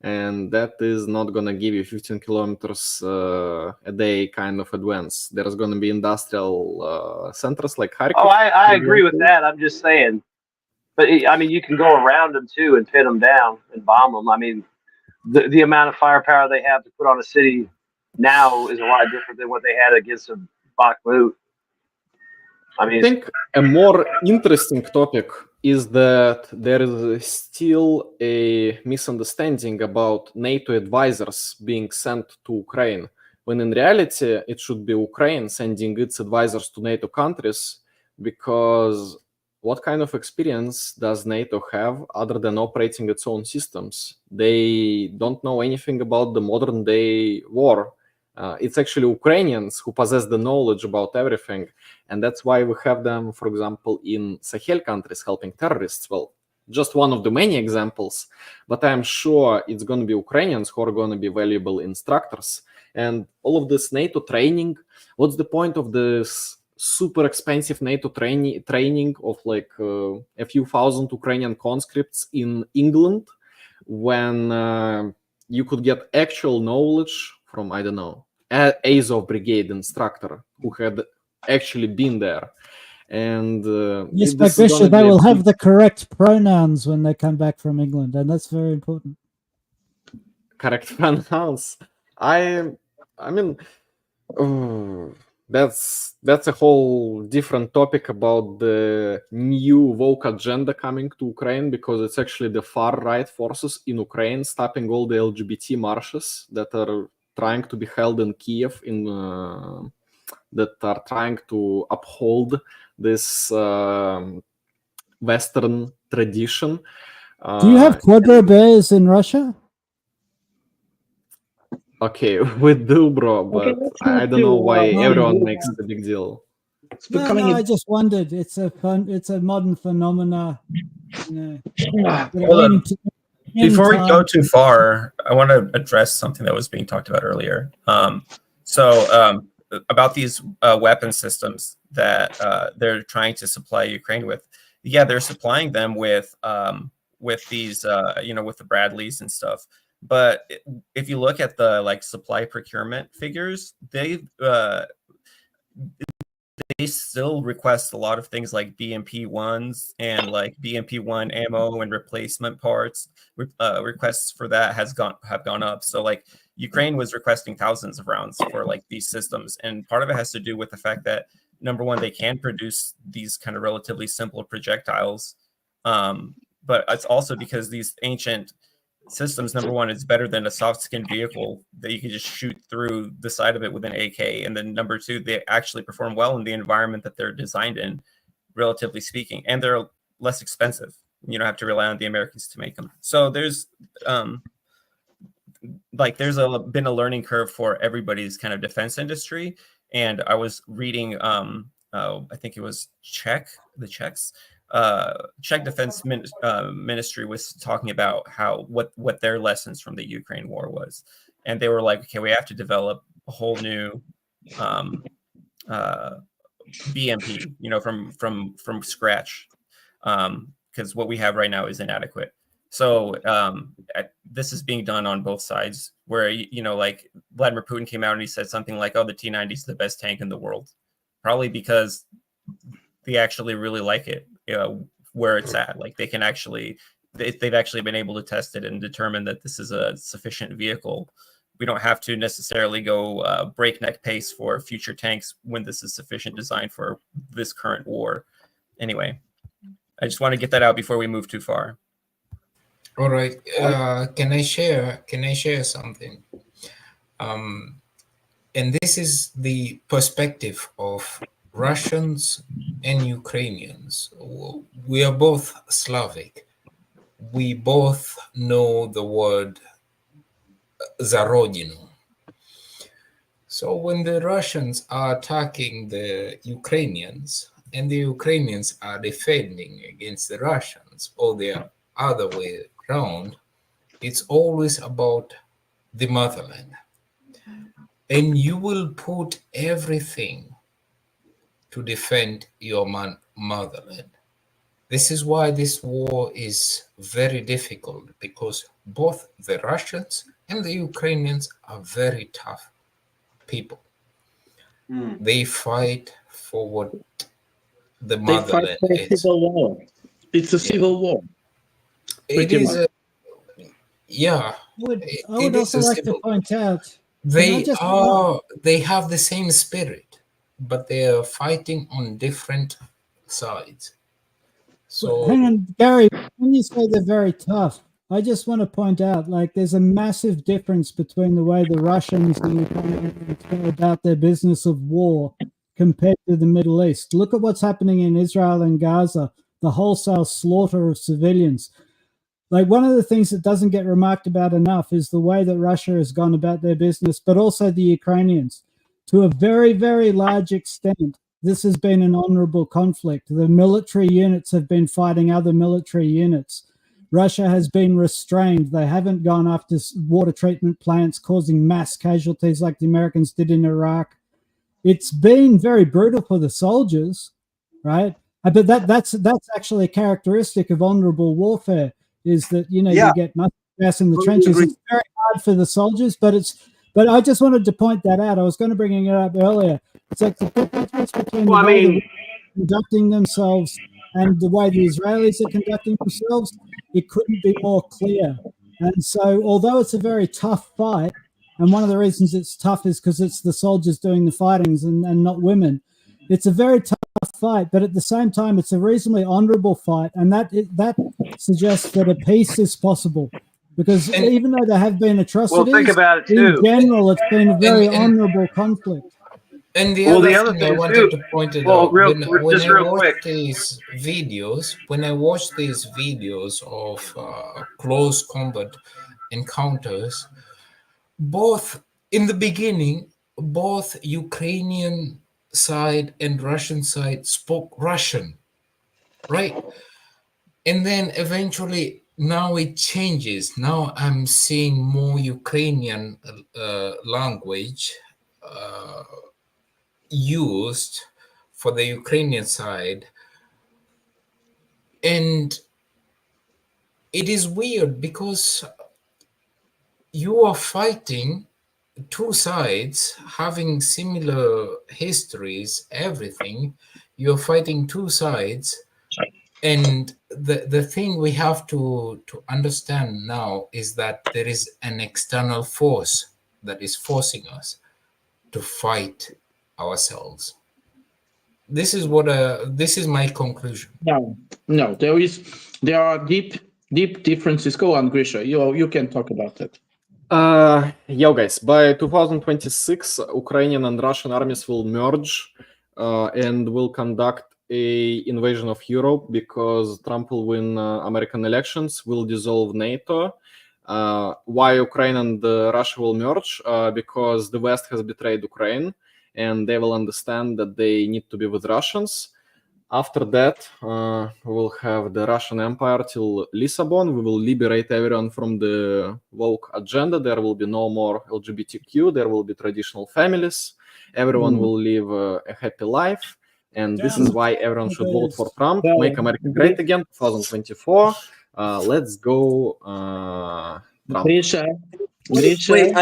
and that is not going to give you 15 kilometers a day kind of advance. There's going to be industrial centers like Kharkiv. Oh, I agree with that. I'm just saying. But I mean, you can go around them too and pin them down and bomb them. I mean, the amount of firepower they have to put on a city now is a lot different than what they had against a Bakhmut. I mean, I think a more interesting topic is that there is still a misunderstanding about NATO advisors being sent to Ukraine, when in reality it should be Ukraine sending its advisors to NATO countries, because what kind of experience does NATO have other than operating its own systems? They don't know anything about the modern day war. It's actually Ukrainians who possess the knowledge about everything. And that's why we have them, for example, in Sahel countries helping terrorists. Well, just one of the many examples, but I'm sure it's going to be Ukrainians who are going to be valuable instructors. And all of this NATO training, what's the point of this super expensive NATO training of like a few thousand Ukrainian conscripts in England when you could get actual knowledge from, I don't know, Azov brigade instructor who had actually been there. And yes, but Bishop, they will have the correct pronouns when they come back from England, and that's very important. Correct pronouns. I mean, that's a whole different topic about the new woke agenda coming to Ukraine, because it's actually the far right forces in Ukraine stopping all the LGBT marches that are trying to be held in Kiev, that are trying to uphold this Western tradition. Do you have quadro bears in Russia? Okay, we do, bro, but I don't know why everyone makes a big deal. No, I just wondered. It's a modern phenomena. Hold on. Before we go too far, I want to address something that was being talked about earlier. About these weapon systems that they're trying to supply Ukraine with. Yeah, they're supplying them with these, with the Bradleys and stuff. But if you look at the supply procurement figures, they still request a lot of things like BMP-1s and BMP-1 ammo and replacement parts. Requests for that have gone up. So Ukraine was requesting thousands of rounds for these systems, and part of it has to do with the fact that, number one, they can produce these kind of relatively simple projectiles, but it's also because these ancient systems, number one, it's better than a soft-skinned vehicle that you can just shoot through the side of it with an AK. And then number two, they actually perform well in the environment that they're designed in, relatively speaking, and they're less expensive. You don't have to rely on the Americans to make them. So there's been a learning curve for everybody's kind of defense industry. And I was reading, I think it was Czech Defense Ministry was talking about what their lessons from the Ukraine war was, and they were like, okay, we have to develop a whole new BMP, from scratch, because what we have right now is inadequate. So this is being done on both sides, where Vladimir Putin came out and he said something like, "Oh, the T-90 is the best tank in the world," probably because they actually really like it, where it's at. Like they can actually, they've actually been able to test it and determine that this is a sufficient vehicle. We don't have to necessarily go breakneck pace for future tanks when this is sufficient design for this current war. Anyway, I just want to get that out before we move too far. All right. Can I share something? And this is the perspective of Russians and Ukrainians. We are both Slavic. We both know the word Zarodinu. So when the Russians are attacking the Ukrainians and the Ukrainians are defending against the Russians, or the other way around, it's always about the motherland. And you will put everything to defend your motherland. This is why this war is very difficult, because both the Russians and the Ukrainians are very tough people. They fight for what the motherland for a is. civil war. It's a civil war. It is yeah. I would also like to point out, they have the same spirit, but they are fighting on different sides. So hang on, Gary, when you say they're very tough, I just want to point out, like, there's a massive difference between the way the Russians and the Ukrainians go about their business of war compared to the Middle East. Look at what's happening in Israel and Gaza, the wholesale slaughter of civilians. Like, one of the things that doesn't get remarked about enough is the way that Russia has gone about their business, but also the Ukrainians. To a very, very large extent, this has been an honorable conflict. The military units have been fighting other military units. Russia has been restrained. They haven't gone after water treatment plants causing mass casualties like the Americans did in Iraq. It's been very brutal for the soldiers, right? But that's actually a characteristic of honorable warfare, is that, you get much gas in the trenches. It's very hard for the soldiers, but I just wanted to point that out. I was going to bring it up earlier. It's like the difference between the way they're conducting themselves and the way the Israelis are conducting themselves, it couldn't be more clear. And so, although it's a very tough fight, and one of the reasons it's tough is because it's the soldiers doing the fightings and not women, it's a very tough fight, but at the same time, it's a reasonably honorable fight, and that suggests that a peace is possible. Because even though there have been atrocities, think about it too. In general, it's been a very honorable conflict. And the other thing I wanted to point it out, when I watch these videos of close combat encounters, in the beginning, both Ukrainian side and Russian side spoke Russian, right? And then eventually, now it changes. Now I'm seeing more Ukrainian language used for the Ukrainian side. And it is weird because you are fighting two sides having similar histories, everything. You're fighting two sides. And the thing we have to understand now is that there is an external force that is forcing us to fight ourselves. This is my conclusion. No, there are deep differences. Go on, Grisha. You can talk about it. Guys, by 2026, Ukrainian and Russian armies will merge and will conduct a invasion of Europe, because Trump will win American elections, will dissolve NATO. Why Ukraine and Russia will merge? Because the West has betrayed Ukraine, and they will understand that they need to be with Russians. After that, we will have the Russian Empire till Lisbon. We will liberate everyone from the woke agenda. There will be no more LGBTQ. There will be traditional families. Everyone will live a happy life. And this is why everyone should vote for Trump. Make America great again, 2024. Let's go, Trump. Grisha, Wait,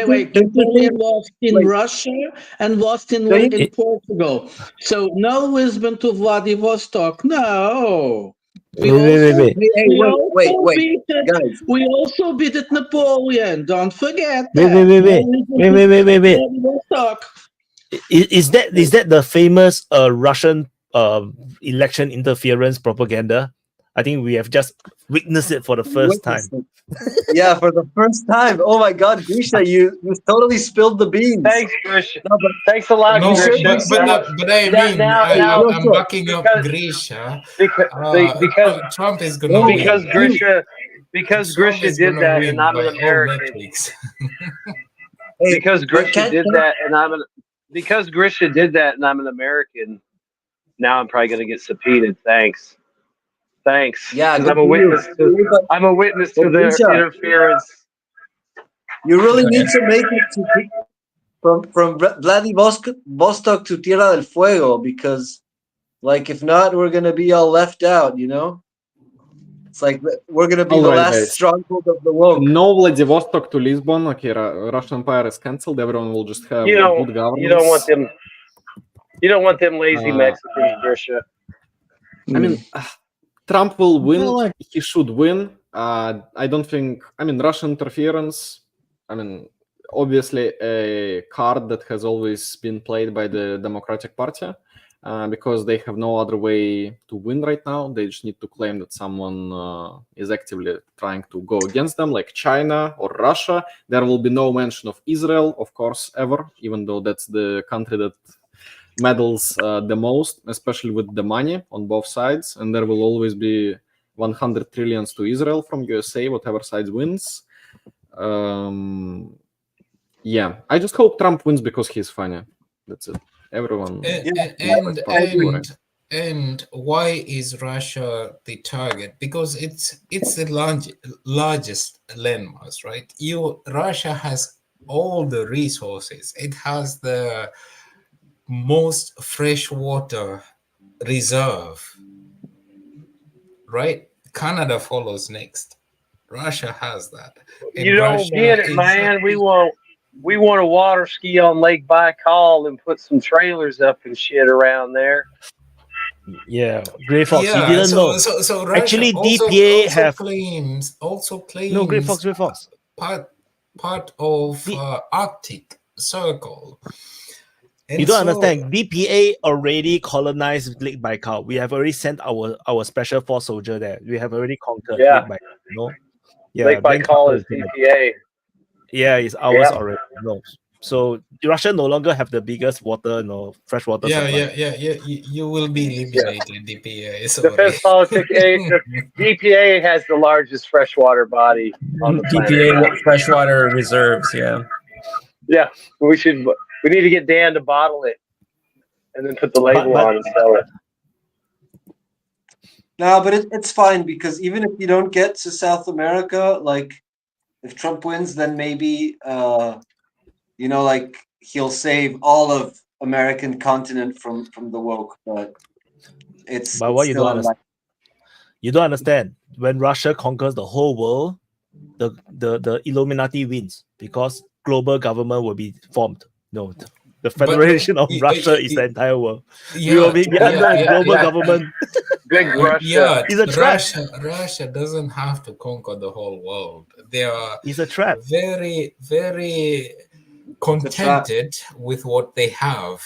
wait. Napoleon lost in Russia and lost in Portugal. So no Lisbon to Vladivostok. No. We also beat Napoleon. Don't forget that. Wait. Is that the famous Russian election interference propaganda? I think we have just witnessed it for the first time. Yeah, for the first time. Oh my God, Grisha, you totally spilled the beans. Thanks, Grisha. No, but thanks a lot, No, Grisha. but I mean, I'm backing up Grisha. Because Trump is gonna win. Because Grisha did that, and I'm an American. Because Grisha did that, and I'm an American. Now I'm probably gonna get subpoenaed. Thanks. Yeah, I'm a witness to their interference. You really need to make it from Vladivostok to Tierra del Fuego, because, like, if not, we're gonna be all left out. You know, it's like we're gonna be the last stronghold of the woke. No Vladivostok to Lisbon. Okay, Russian Empire is cancelled. Everyone will just have good governance. You don't want them lazy Mexicans, Grisha. I mean, Trump will win. He should win. I don't think. I mean, Russian interference. I mean, obviously a card that has always been played by the Democratic Party, because they have no other way to win right now. They just need to claim that someone is actively trying to go against them, like China or Russia. There will be no mention of Israel, of course, ever, even though that's the country that meddles the most, especially with the money on both sides. And there will always be 100 trillions to Israel from USA, whatever side wins. Yeah, I just hope Trump wins because he's funny. That's it. Everyone. And why is Russia the target? Because it's the largest landmass, right? Russia has all the resources. It has the most freshwater reserve, right? Canada follows next. Russia has that. And You don't get it, man. We want to water ski on Lake Baikal and put some trailers up and shit around there. Yeah, Grey Fox, you didn't know. So Russia actually, DPA also claims no Grey Fox. part of Arctic Circle. And you don't understand. DPA already colonized Lake Baikal. We have already sent our special force soldier there. We have already conquered Lake Baikal. No? Yeah, Lake Baikal is DPA. Yeah, it's ours already. No. So Russia no longer have the biggest freshwater supply. Yeah. You will be eliminated, DPA. Defense politics. DPA has the largest freshwater body on the planet. DPA freshwater reserves. Yeah. Yeah, we need to get Dan to bottle it and then put the label on and sell it. No, but it's fine, because even if you don't get to South America, like, if Trump wins, then maybe like, he'll save all of American continent from the woke. But what you don't understand. You don't understand. When Russia conquers the whole world, the Illuminati wins, because global government will be formed. No, the Federation of Russia is the entire world. We will be under a global government. Big Russia. It's a trap. Russia doesn't have to conquer the whole world. They are it's a trap. Very, very contented with what they have.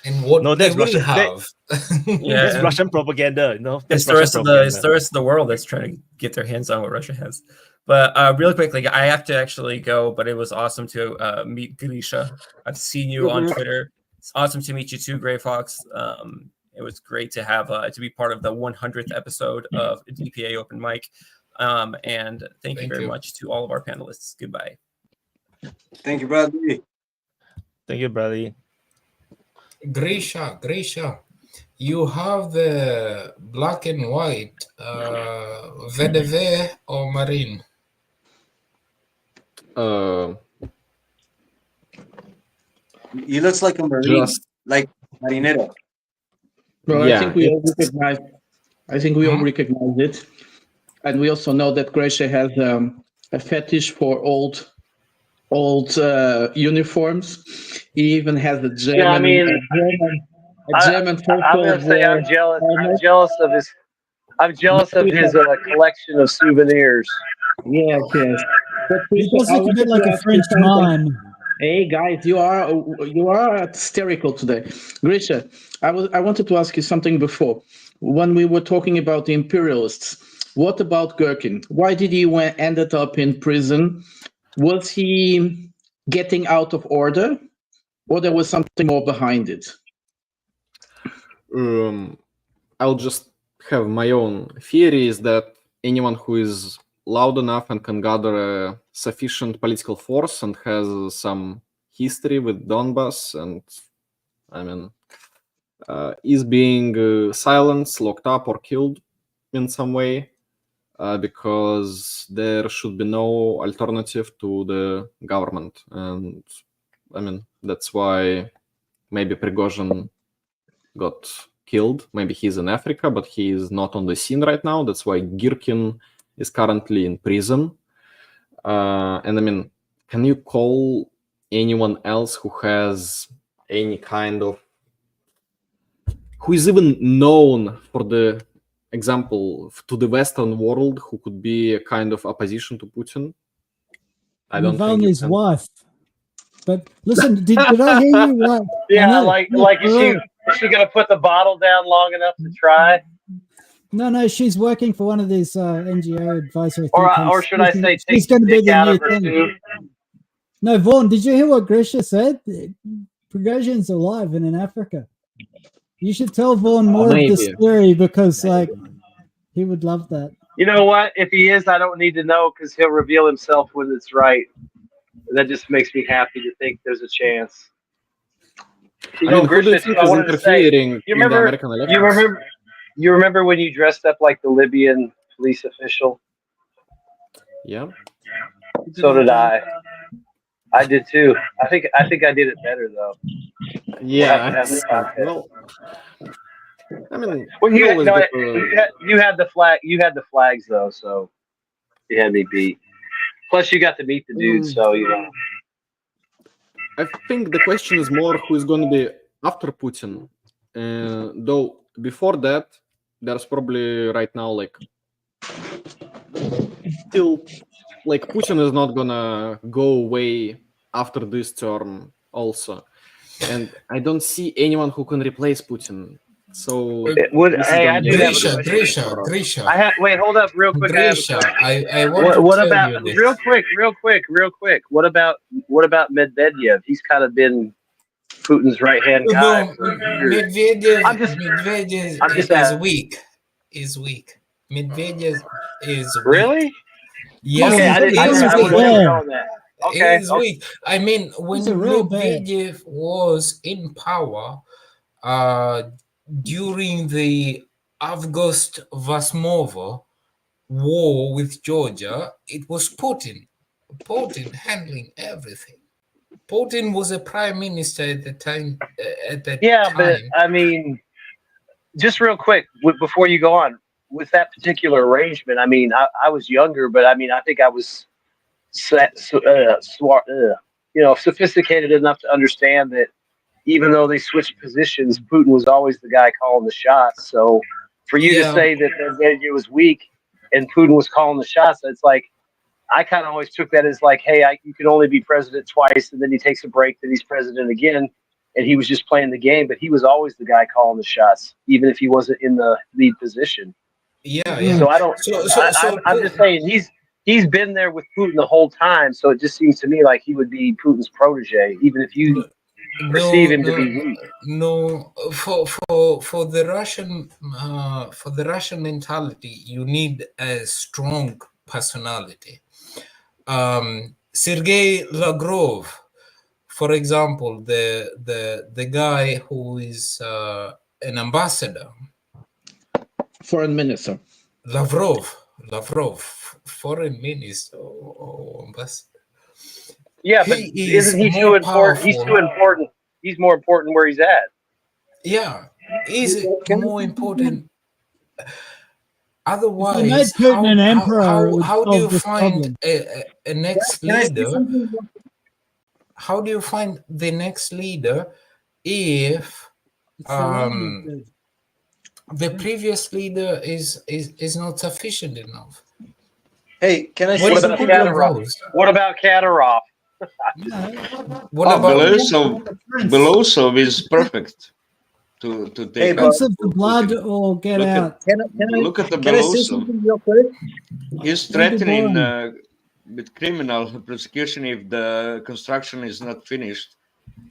And what they will have. That's Russian propaganda. It's the rest of the world that's trying to get their hands on what Russia has. But really quickly, I have to actually go, but it was awesome to meet Grisha. I've seen you on Twitter. It's awesome to meet you too, Grey Fox. It was great to have to be part of the 100th episode of DPA Open Mic. And thank you very much to all of our panelists. Goodbye. Thank you, Bradley. Thank you, Bradley. Grisha, you have the black and white VDV or marine? He looks like a marine, like marinero. Well, yeah. I think we all recognize it, and we also know that Grisha has a fetish for old uniforms. He even has a German. Yeah, I mean, German I'm gonna say I'm jealous. I'm jealous of his. I'm jealous of his collection of souvenirs. Yes, yes. But He does look a bit like a French mime. Hey guys, you are hysterical today. Grisha, I wanted to ask you something before. When we were talking about the imperialists, what about Gherkin? Why did he ended up in prison? Was he getting out of order, or there was something more behind it? I'll just have my own theory is that anyone who is loud enough and can gather a sufficient political force and has some history with Donbass and, I mean, is being silenced, locked up, or killed in some way, because there should be no alternative to the government. And, I mean, that's why maybe Prigozhin got killed. Maybe he's in Africa, but he is not on the scene right now. That's why Girkin is currently in prison. And I mean, can you call anyone else who has any kind of, who is even known for the example to the Western world, who could be a kind of opposition to Putin? I don't think Navalny's wife. But listen, did I hear you right? Yeah, like is she gonna put the bottle down long enough to try? No, she's working for one of these NGO advisory think Or tanks. should I say, she's take going to be dick the out new of her thing. too? No, Vaughn, did you hear what Grisha said? Prigozhin's alive and in Africa. You should tell Vaughn more of this theory because, like, he would love that. You know what? If he is, I don't need to know because he'll reveal himself when it's right. That just makes me happy to think there's a chance. You know, Grisha, I wanted to say, you remember when you dressed up like the Libyan police official? Yeah. So did I. I did too. I think I did it better though. Yeah. Well, I mean, well, you had the flag. You had the flags though, so you had me beat. Plus, you got to meet the dude, so you know. I think the question is more who is going to be after Putin. Though before that, there's probably right now like still like Putin is not gonna go away after this term also, and I don't see anyone who can replace Putin. So Grisha. Wait, hold up, real quick. Grisha, I want what to tell about you this. real quick? What about Medvedev? He's kind of been Putin's right hand guy. Medvedev is weak. Is weak. Medvedev is weak. Really? Yes, okay, I wasn't knowing that. Okay, is weak. I mean, when Medvedev was in power, during the August Vasmova war with Georgia, it was Putin handling everything. Putin was a prime minister at the time. But I mean, just real quick before you go on with that particular arrangement. I mean, I was younger, but I mean, I think I was, sophisticated enough to understand that even though they switched positions, Putin was always the guy calling the shots. So for you to say that it was weak and Putin was calling the shots, it's like, I kind of always took that as like, hey, you can only be president twice, and then he takes a break, then he's president again, and he was just playing the game. But he was always the guy calling the shots, even if he wasn't in the lead position. Yeah. So I don't. I'm just saying he's been there with Putin the whole time. So it just seems to me like he would be Putin's protege, even if you perceive him to be weak. No, for the Russian mentality, you need a strong personality. Sergei Lavrov, for example, the guy who is an ambassador, foreign minister, Lavrov, foreign minister or ambassador. Yeah, but isn't he too important? He's too important. He's more important where he's at. Yeah, he's more important. Otherwise, If they made Putin an emperor, it would how do you solve this find problem. a next Can I say leader? something? How do you find the next leader if the previous leader is not sufficient enough? Hey, can I What say is the something? point of those? What about Kadyrov? What about Belosov is perfect to take. Hey, Prince of the blood or get out. Look at the Can I say Belosov. something real quick? He's Don't be threatening boring. with criminal prosecution if the construction is not finished.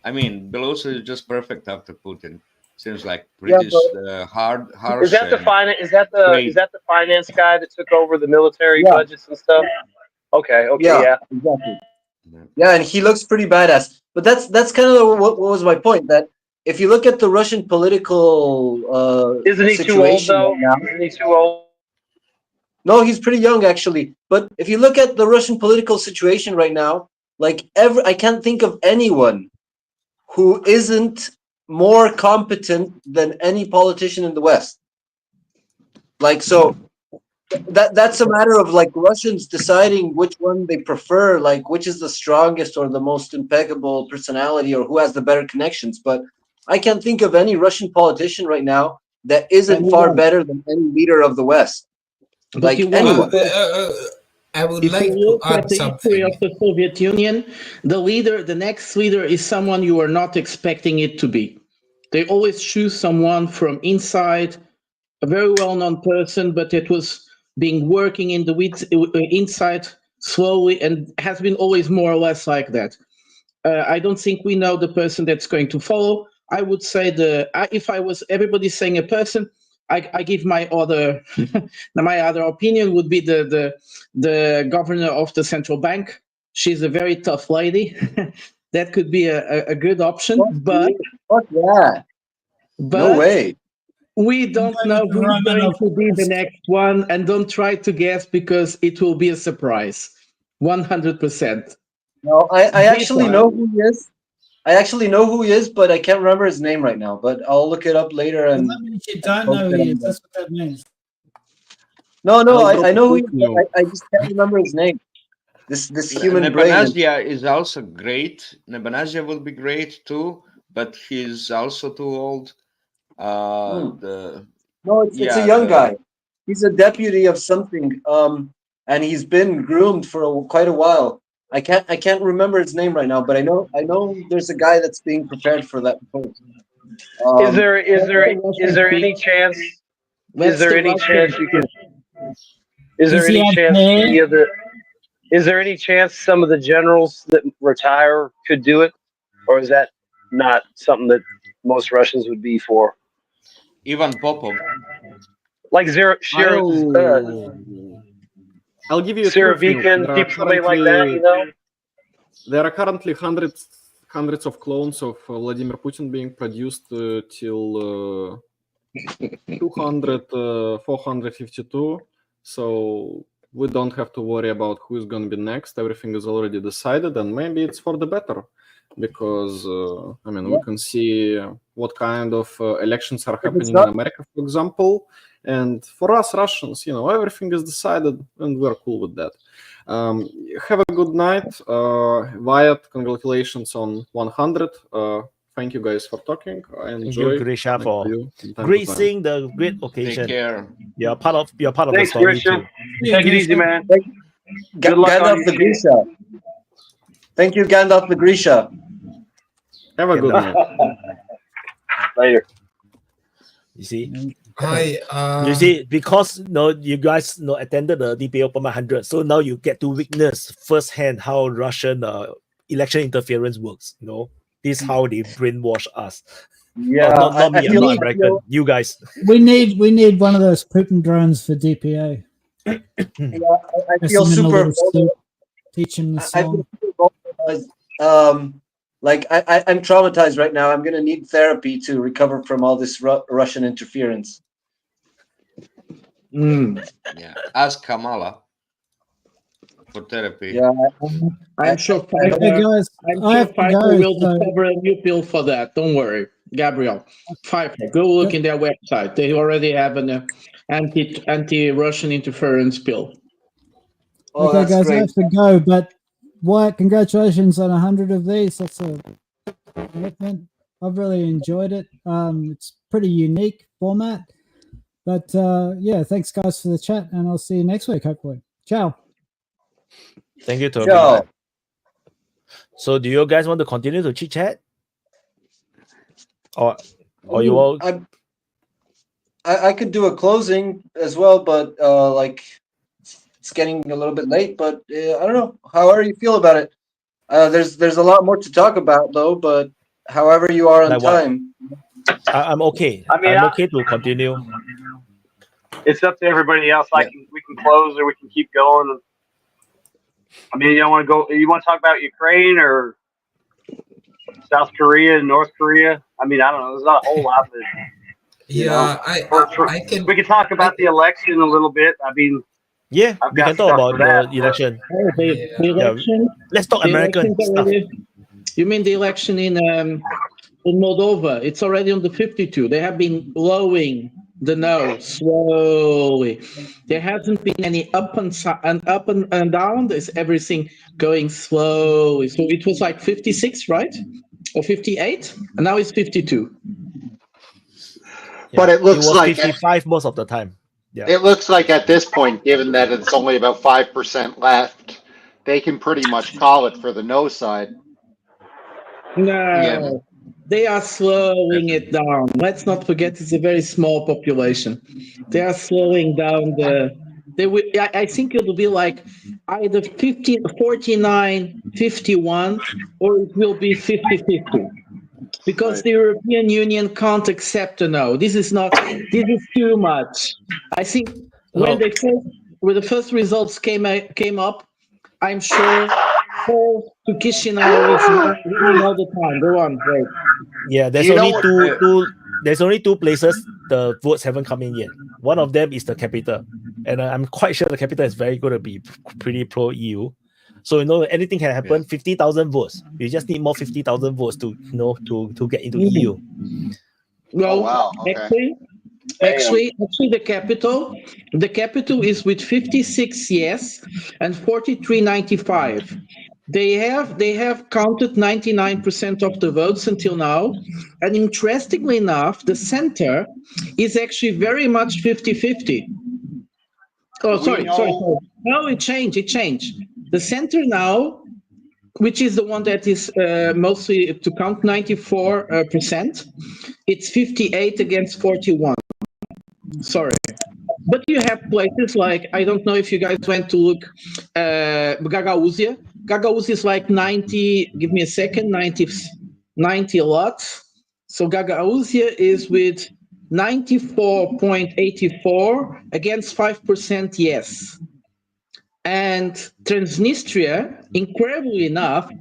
I mean, Belosov is just perfect after Putin. Seems like British harsh. Is that the Is that the finance guy that took over the military budgets and stuff? Okay. Yeah. Exactly. Yeah, and he looks pretty badass. But that's kind of what was my point. That if you look at the Russian political Isn't he too old situation though? right now, Isn't he too old? no, he's pretty young actually. But if you look at the Russian political situation right now, like I can't think of anyone who isn't more competent than any politician in the West. Like, so that's a matter of like Russians deciding which one they prefer, like which is the strongest or the most impeccable personality or who has the better connections. But I can't think of any Russian politician right now that isn't far better than any leader of the West. But Like you anyone. I would if like you to look at add the history something. of the Soviet Union, the next leader is someone you are not expecting it to be. They always choose someone from inside, a very well-known person, but it was being working in the inside slowly and has been always more or less like that. I don't think we know the person that's going to follow. I would say if I was everybody saying a person, I give my other opinion would be the governor of the central bank. She's a very tough lady. That could be a good option, but No way. We don't know who's going to be the next one, and don't try to guess because it will be a surprise. 100%. No, I actually know who he is. I actually know who he is, but I can't remember his name right now. But I'll look it up later. And That means you don't know who he is. That's what that means. No, I know who he is. I just can't remember his name. This human brain. Nebanazia is also great. Nebanazia will be great too, but he's also too old. No, it's a young guy. He's a deputy of something. And he's been groomed for quite a while. I can't remember his name right now, but I know there's a guy that's being prepared for that post. Is there any chance? Is there any chance you can? Is there any chance any of the? Is there any chance some of the generals that retire could do it, or is that not something that most Russians would be for? Ivan Popov. Like I'll give you a Surovikin, somebody like that, you know? There are currently hundreds of clones of Vladimir Putin being produced till 452. So we don't have to worry about who is going to be next. Everything is already decided, and maybe it's for the better. Because, we can see what kind of elections are happening in America, for example. And for us Russians, everything is decided, and we're cool with that. Have a good night. Wyatt, congratulations on 100. Thank you guys for talking. I enjoy. Thank you, Grisha, for gracing the great occasion. Take care. You're part of the story Grisha. too. Take it easy, man. Good luck Gandalf the Grisha. Thank you, Gandalf the Grisha. Have a good night. Later. You see? You see, because you guys attended the DPA Open Mic 100, so now you get to witness firsthand how Russian election interference works. This is how they brainwash us. Yeah, not me. I'm not American. You guys. We need one of those Putin drones for DPA. I feel super. Teach him the I song. feel I'm traumatized right now. I'm gonna need therapy to recover from all this Russian interference. Yeah, ask Kamala for therapy. Yeah, I'm sure Pfizer will discover a new pill for that. Don't worry. Gabriel. Pfeiffer. Go look in their website. They already have an anti-Russian interference bill. Oh, okay, that's guys, I great. have to go, but Wyatt, congratulations on 100 of these. That's a commitment. I've really enjoyed it. It's pretty unique format, but yeah, thanks guys for the chat, and I'll see you next week, hopefully. Ciao. Thank you to Ciao. everyone. So, do you guys want to continue to chit chat, or you all? I could do a closing as well, but like it's getting a little bit late. But I don't know. However you feel about it. There's a lot more to talk about though. But however you are on Like what? time. I'm okay. I mean, I'm okay to continue. It's up to everybody else. We can close or we can keep going. I mean, you don't want to go. You want to talk about Ukraine or South Korea and North Korea? I mean, I don't know. There's not a whole lot of it. Yeah, I can. We can talk about the election a little bit. I mean, Yeah, I've we got can talk stuff about for that, the election. Oh, the election. Let's talk The American election's stuff. already- You mean the election in Moldova? It's already on the 52. They have been blowing the nose slowly. There hasn't been any up and down. There's everything going slowly. So it was like 56, right? Or 58, and now it's 52. But it looks was like 55 most of the time. Yeah. It looks like at this point, given that it's only about 5% left, they can pretty much call it for the no side. No, they are slowing it down. Let's not forget it's a very small population. They are slowing down I think it'll be like either 49, 51, or it will be 50-50. Because the European Union can't accept a no. This is too much. I think when the first results came up, I'm sure to Chisinau is winning all the time. Go on, great. Yeah, there's only two places the votes haven't come in yet. One of them is the capital, and I'm quite sure the capital is very going to be pretty pro EU. So anything can happen. 50,000 votes. You just need more 50,000 votes to to get into EU. Well, actually, the capital is with 56 yes and 43.95. They have counted 99% of the votes until now, and interestingly enough, the center is actually very much 50-50. Oh, sorry. No, it changed. The center now, which is the one that is mostly to count 94%, it's 58 against 41. Sorry. But you have places like, I don't know if you guys went to look, Gagauzia. Gagauzia is like 90, give me a second, 90 a lot. So Gagauzia is with 94.84 against 5% yes. And Transnistria, incredibly enough,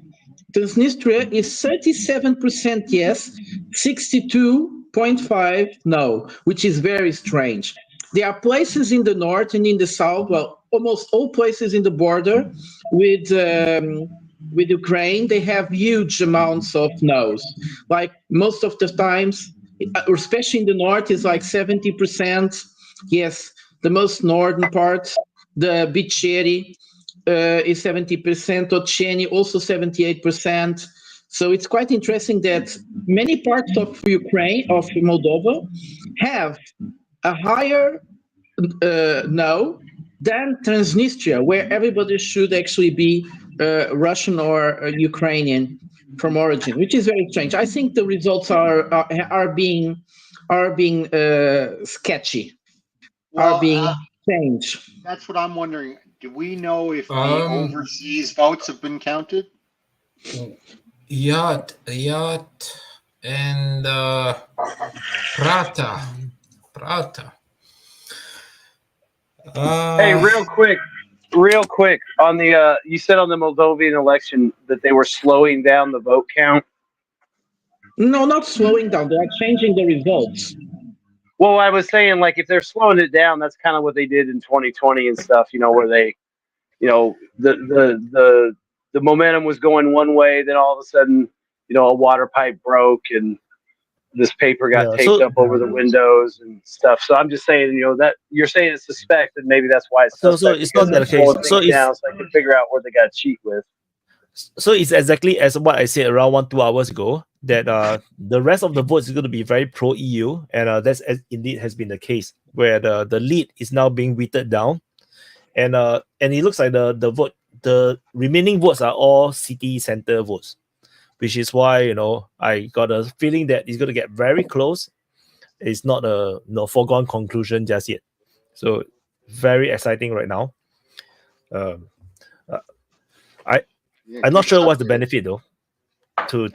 Transnistria is 37% yes, 62.5 no, which is very strange. There are places in the north and in the south, well, almost all places in the border with Ukraine, they have huge amounts of no's. Like most of the times, especially in the north, is like 70%. Yes, the most northern part, the Bicheri is 70%, Ocheni also 78%. So it's quite interesting that many parts of Ukraine, of Moldova, have a higher no than Transnistria, where everybody should actually be Russian or Ukrainian from origin, which is very strange. I think the results are being sketchy, are being changed. That's what I'm wondering. Do we know if the overseas votes have been counted? Yacht, and Prata. Hey, real quick on the you said on the Moldovan election that they were slowing down the vote count. No, not slowing down. They are changing the results. Well, I was saying, like, if they're slowing it down, that's kind of what they did in 2020 and stuff. Where they, the momentum was going one way, then all of a sudden, a water pipe broke, and this paper got Yeah, taped so up over the windows and stuff. So I'm just saying, that you're saying it's suspect, and maybe that's why it's so suspect, it's because not that they're pulling case. So things down, so I can figure out what they got to cheat with. it's exactly as what I said around 2 hours ago, that the rest of the votes is going to be very pro EU, and that's indeed has been the case, where the lead is now being weighted down, and it looks like the remaining votes are all city center votes, which is why I got a feeling that it's going to get very close. It's not a foregone conclusion just yet. So very exciting right now. I'm not sure what's the benefit though for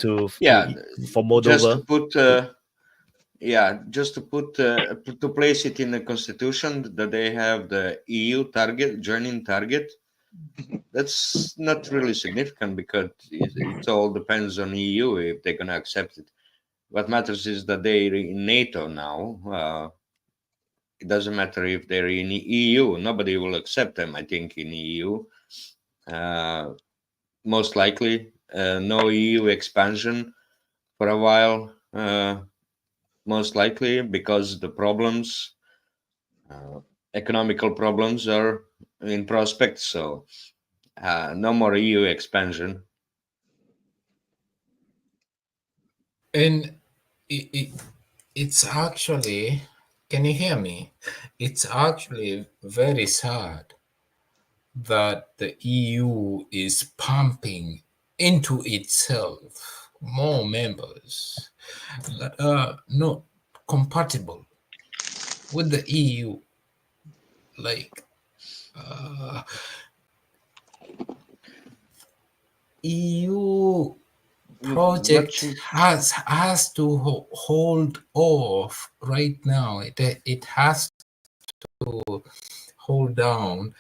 Moldova. Just to place it in the constitution that they have the EU joining target. That's not really significant, because it all depends on EU if they're going to accept it. What matters is that they're in NATO now. It doesn't matter if they're in EU. Nobody will accept them, I think, in EU. Most likely, no EU expansion for a while. Most likely, because the problems, economical problems, are in prospect. So no more EU expansion. And it's actually, can you hear me? It's actually very sad that the EU is pumping into itself more members that are not compatible with the EU. Like EU project has to hold off right now. It has to hold down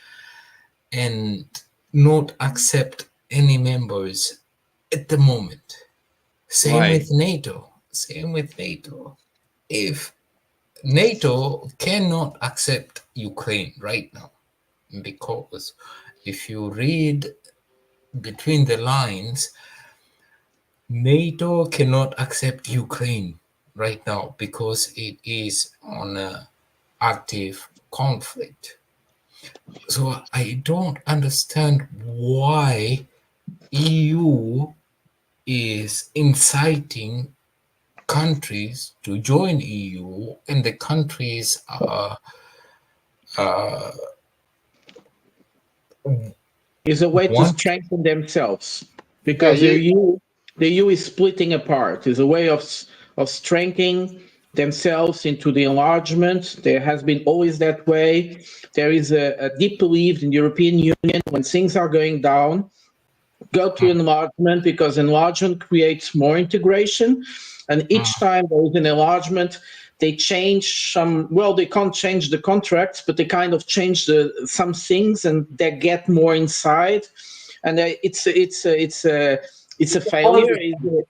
and not accept any members at the moment. Same with NATO. If NATO cannot accept Ukraine right now, because if you read between the lines, NATO cannot accept Ukraine right now because it is on an active conflict. So I don't understand why EU is inciting countries to join EU, and the countries are is a way to strengthen themselves, because the EU is splitting apart. It's a way of strengthening themselves into the enlargement. There has been always that way. There is a deep belief in the European Union, when things are going down, go to enlargement, because enlargement creates more integration. And each time there is an enlargement, they change some, they can't change the contracts, but they kind of change some things, and they get more inside. And it's a failure,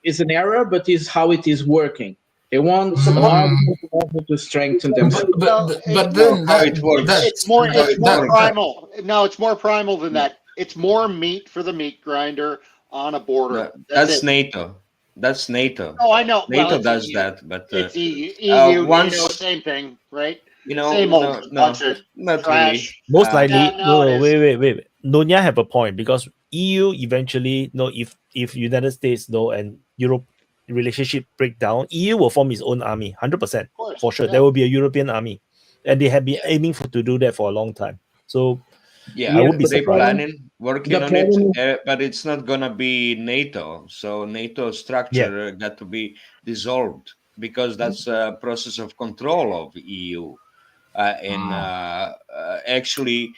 it's an error, but it's how it is working. They want to strengthen themselves. But then it's more primal. No, it's more primal than that. It's more meat for the meat grinder on a border. That's NATO. That's NATO. Oh, I know. NATO does that, but it's EU. Same thing, right? Same old bunch of trash. Most likely, wait. Nonya have a point, because EU eventually, if United States and Europe relationship break down, EU will form its own army, 100% for sure. There will be a European army, and they have been aiming to do that for a long time. So I would be surprised. Working on it, but it's not gonna be NATO. So NATO structure got to be dissolved, because that's a process of control of EU. Actually,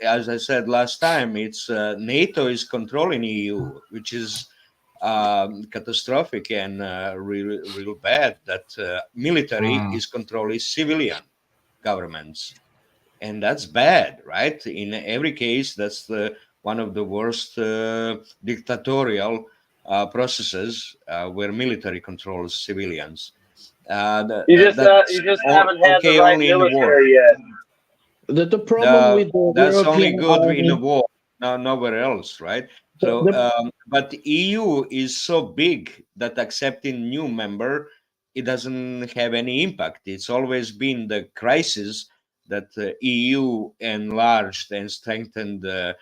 as I said last time, it's NATO is controlling EU, which is catastrophic and real bad. That military is controlling civilian governments, and that's bad, right? In every case, that's one of the worst dictatorial processes where military controls civilians. You just haven't had the right military yet. The problem with that's only European good army, in the war, nowhere else, right? So, but the EU is so big that accepting new member it doesn't have any impact. It's always been the crisis that the EU enlarged and strengthened the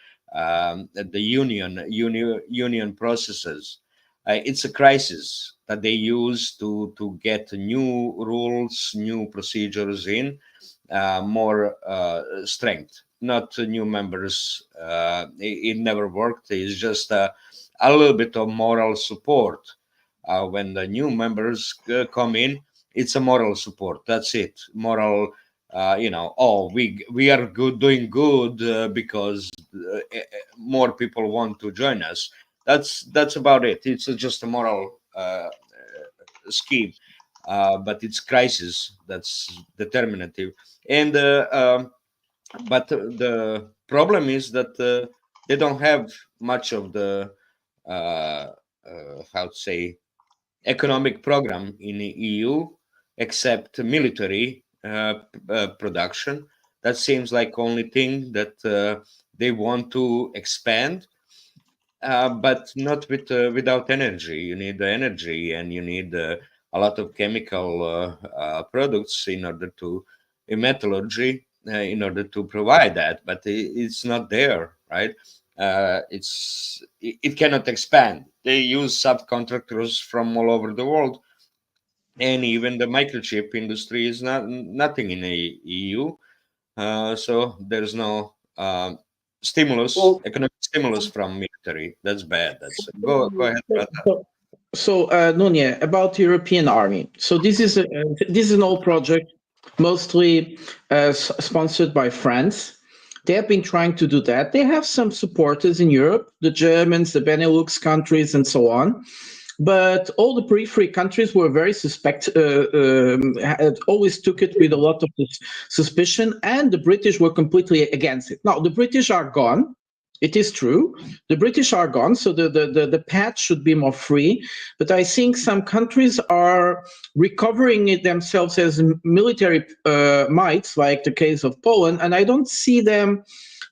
union processes. It's a crisis that they use to get new rules, new procedures in, more strength, not new members. It never worked. It's just a little bit of moral support. When the new members come in, it's a moral support. That's it. Moral, we are doing good because more people want to join us. That's about it. It's just a moral scheme, but it's crisis that's determinative. And but the problem is that they don't have much of the how to say economic program in the EU except military production. That seems like only thing that they want to expand, but not without energy. You need the energy, and you need a lot of chemical products in order to metallurgy in order to provide that. But it's not there, right? It cannot expand. They use subcontractors from all over the world, and even the microchip industry is nothing in the EU. So there's no stimulus, economic stimulus from military. That's bad. That's go ahead, brother. So, Nunia, about European army. So this is an old project, mostly sponsored by France. They have been trying to do that. They have some supporters in Europe, the Germans, the Benelux countries, and so on. But all the periphery countries were very always took it with a lot of suspicion, and the British were completely against it. Now, the British are gone. It is true. The British are gone, so the path should be more free. But I think some countries are recovering it themselves as military mights, like the case of Poland, and I don't see them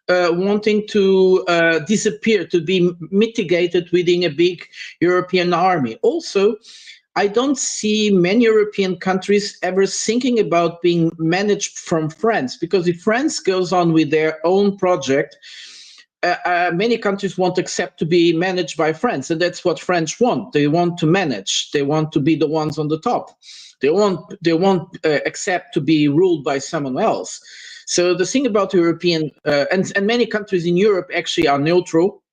wanting to disappear, to be mitigated within a big European army. Also, I don't see many European countries ever thinking about being managed from France, because if France goes on with their own project, many countries won't accept to be managed by France, and that's what French want. They want to manage. They want to be the ones on the top. They won't accept to be ruled by someone else. So the thing about European and many countries in Europe actually are neutral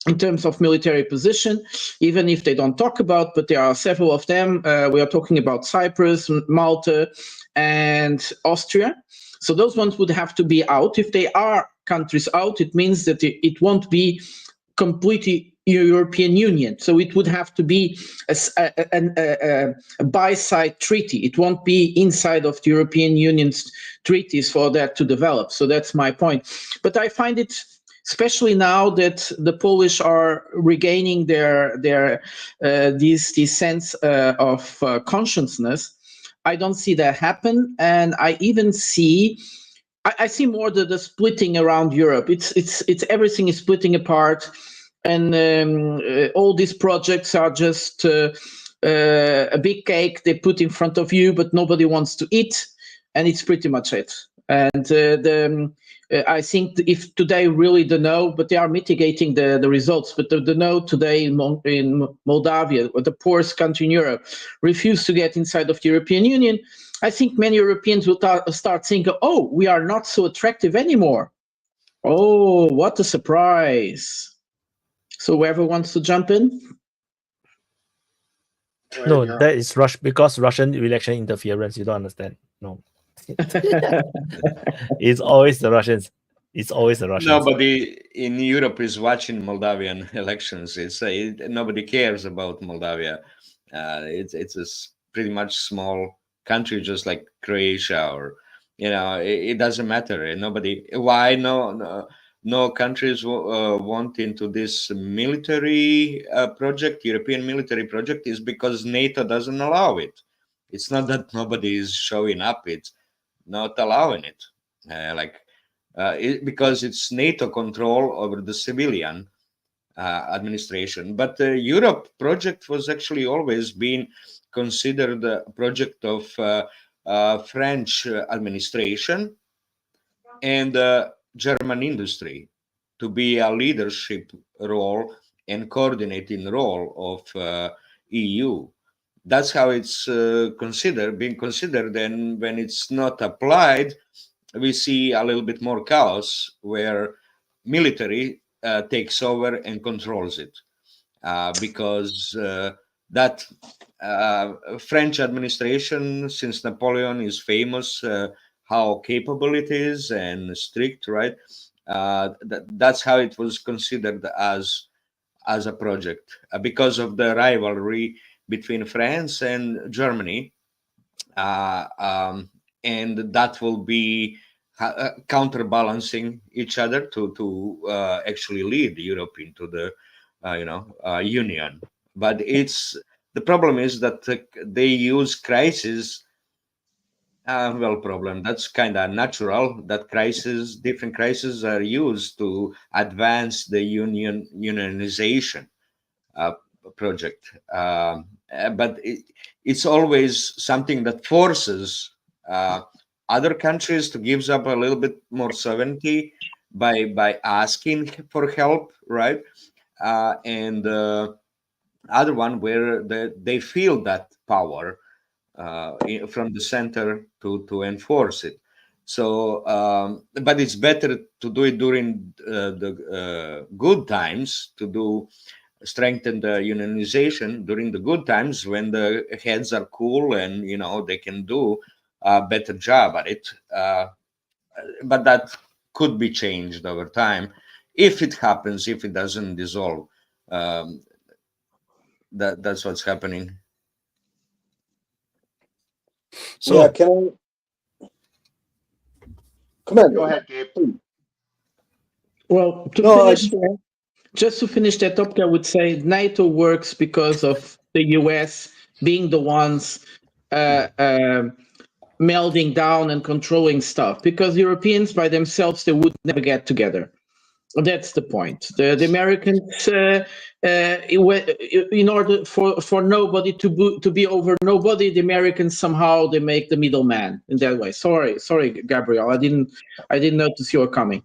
in terms of military position, even if they don't talk about, but there are several of them. We are talking about Cyprus, Malta, and Austria. So those ones would have to be out. If they are countries out, it means that it won't be completely European Union. So it would have to be a bi-side treaty. It won't be inside of the European Union's treaties for that to develop. So that's my point. But I find it, especially now that the Polish are regaining this sense of consciousness, I don't see that happen, and I even see. I see more the splitting around Europe. It's everything is splitting apart, and all these projects are just a big cake they put in front of you, but nobody wants to eat, and it's pretty much it. And I think if today really the no, but they are mitigating the results. But the no today in Moldavia, the poorest country in Europe, refused to get inside of the European Union. I think many Europeans will start thinking, oh, we are not so attractive anymore. Oh, what a surprise. So whoever wants to jump in? No, that is because Russian election interference. You don't understand. No. It's always the Russians. It's always the Russians. Nobody in Europe is watching Moldavian elections. Nobody cares about Moldavia. It's a pretty much small country, just like Croatia, or it doesn't matter. Nobody. Why no countries want into this military project, European military project, is because NATO doesn't allow it. It's not that nobody is showing up; it's not allowing it. Because it's NATO control over the civilian administration. But the Europe project was actually always been considered a project of French administration and German industry to be a leadership role and coordinating role of EU. That's how it's being considered. And when it's not applied, we see a little bit more chaos where military takes over and controls it, because that French administration since Napoleon is famous how capable it is and strict, right? That's how it was considered as a project, because of the rivalry between France and Germany, and that will be counterbalancing each other to actually lead Europe into the union. But the problem is that they use crisis. That's kind of natural that different crises are used to advance the unionization project. But it's always something that forces other countries to give up a little bit more sovereignty by asking for help, right? And other one where they feel that power from the center to enforce it. So, but it's better to do it during the good times, to strengthen the unionization during the good times when the heads are cool and they can do a better job at it. But that could be changed over time if it happens, if it doesn't dissolve. That's what's happening. So, yeah, can I come on? Go ahead, Gabe. Well, just to finish that topic, I would say NATO works because of the US being the ones melding down and controlling stuff. Because Europeans by themselves, they would never get together. That's the point. The Americans, in order for nobody to be over nobody, the Americans somehow they make the middleman in that way. Sorry, Gabriel, I didn't notice you were coming.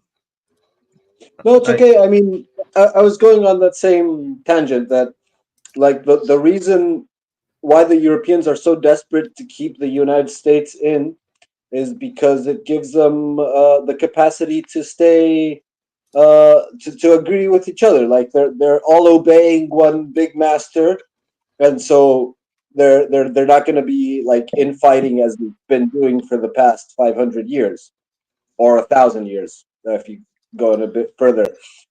No, it's okay. I mean, I was going on that same tangent that, like, the reason why the Europeans are so desperate to keep the United States in is because it gives them the capacity to stay. To agree with each other, like they're all obeying one big master, and so they're not going to be like infighting as they've been doing for the past 500 years or 1,000 years if you go in a bit further.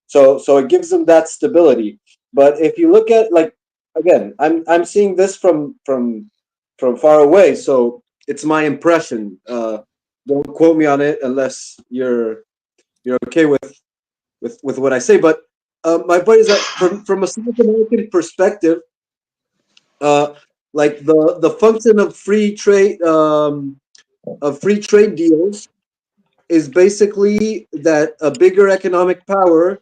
So it gives them that stability. But if you look at, like, again, I'm seeing this from far away, so it's my impression. Don't quote me on it unless you're okay with what I say, but my point is that from a South American perspective, like the function of free trade deals is basically that a bigger economic power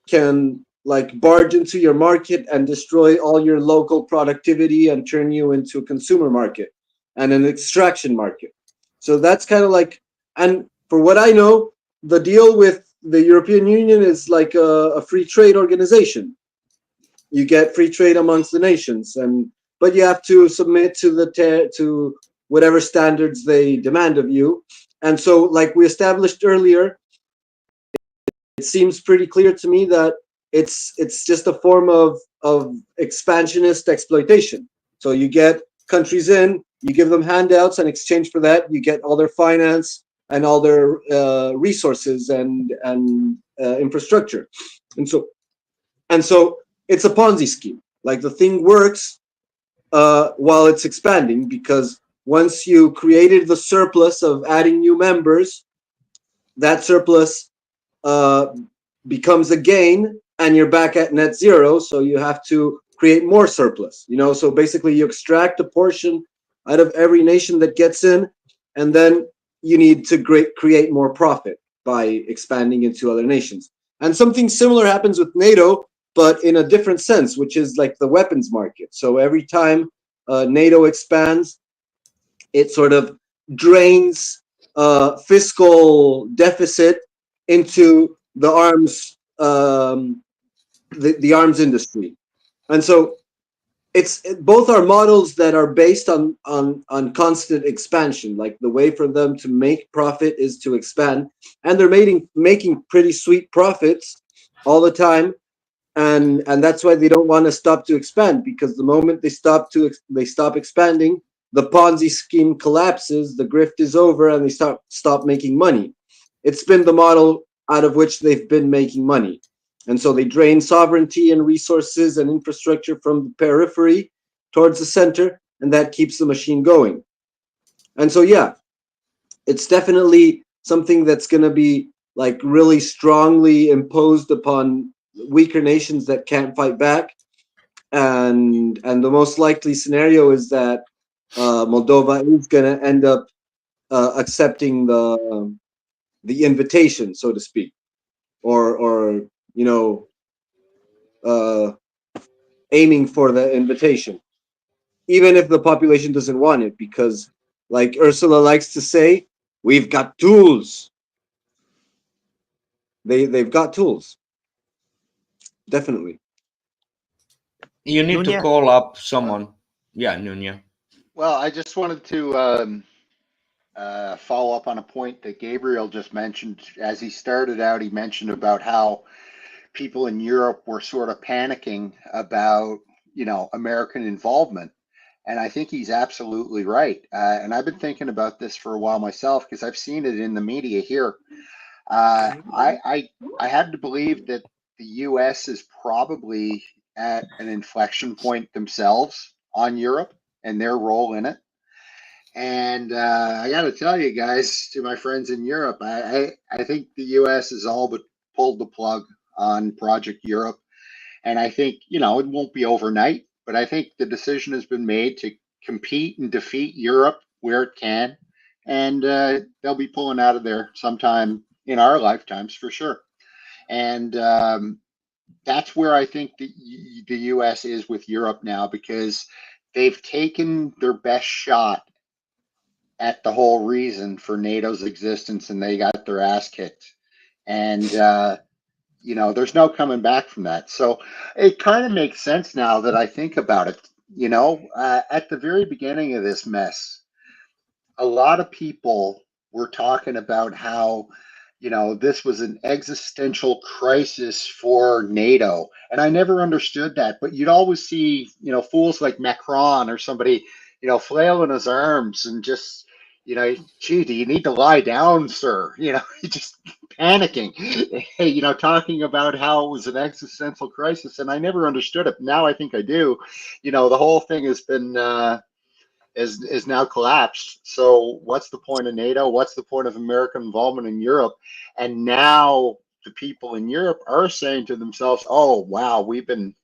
can like barge into your market and destroy all your local productivity and turn you into a consumer market and an extraction market. So that's kind of like, and for what I know, the deal with the European Union is like a free trade organization. You get free trade amongst the nations, but you have to submit to whatever standards they demand of you. And so, like we established earlier, it seems pretty clear to me that it's just a form of expansionist exploitation. So you get countries in, you give them handouts, and in exchange for that, you get all their finance and all their resources and infrastructure, and so it's a Ponzi scheme. Like the thing works while it's expanding, because once you created the surplus of adding new members, that surplus becomes a gain, and you're back at net zero. So you have to create more surplus. So basically you extract a portion out of every nation that gets in, and then you need to create more profit by expanding into other nations. And something similar happens with NATO, but in a different sense, which is like the weapons market. So every time NATO expands, it sort of drains fiscal deficit into the arms the arms industry. And so both are models that are based on constant expansion. Like the way for them to make profit is to expand, and they're making pretty sweet profits all the time. And that's why they don't want to stop to expand, because the moment they stop expanding, the Ponzi scheme collapses, the grift is over, and they stop making money. It's been the model out of which they've been making money. And so they drain sovereignty and resources and infrastructure from the periphery towards the center, and that keeps the machine going. And so, yeah, it's definitely something that's going to be like really strongly imposed upon weaker nations that can't fight back. And the most likely scenario is that Moldova is going to end up accepting the invitation, so to speak, or you know, aiming for the invitation, even if the population doesn't want it, because like Ursula likes to say, we've got tools. They've got tools. Definitely. You need to call up someone. Yeah, Nunya. Well, I just wanted to follow up on a point that Gabriel just mentioned. As he started out, he mentioned about how people in Europe were sort of panicking about, you know, American involvement. And I think he's absolutely right. And I've been thinking about this for a while myself, because I've seen it in the media here. I had to believe that the U.S. is probably at an inflection point themselves on Europe and their role in it. And I got to tell you guys, to my friends in Europe, I think the U.S. has all but pulled the plug on Project Europe. And I think, you know, it won't be overnight, but I think the decision has been made to compete and defeat Europe where it can. And they'll be pulling out of there sometime in our lifetimes for sure. And that's where I think the U.S. is with Europe now, because they've taken their best shot at the whole reason for NATO's existence, and they got their ass kicked. And, you know, there's no coming back from that. So it kind of makes sense now that I think about it. You know, at the very beginning of this mess, a lot of people were talking about how, you know, this was an existential crisis for NATO. And I never understood that. But you'd always see, you know, fools like Macron or somebody, you know, flailing his arms and just, you know, gee, do you need to lie down, sir? You know, just panicking, you know, talking about how it was an existential crisis. And I never understood it. Now I think I do. You know, the whole thing has been is now collapsed. So what's the point of NATO? What's the point of American involvement in Europe? And now the people in Europe are saying to themselves, oh wow, we've been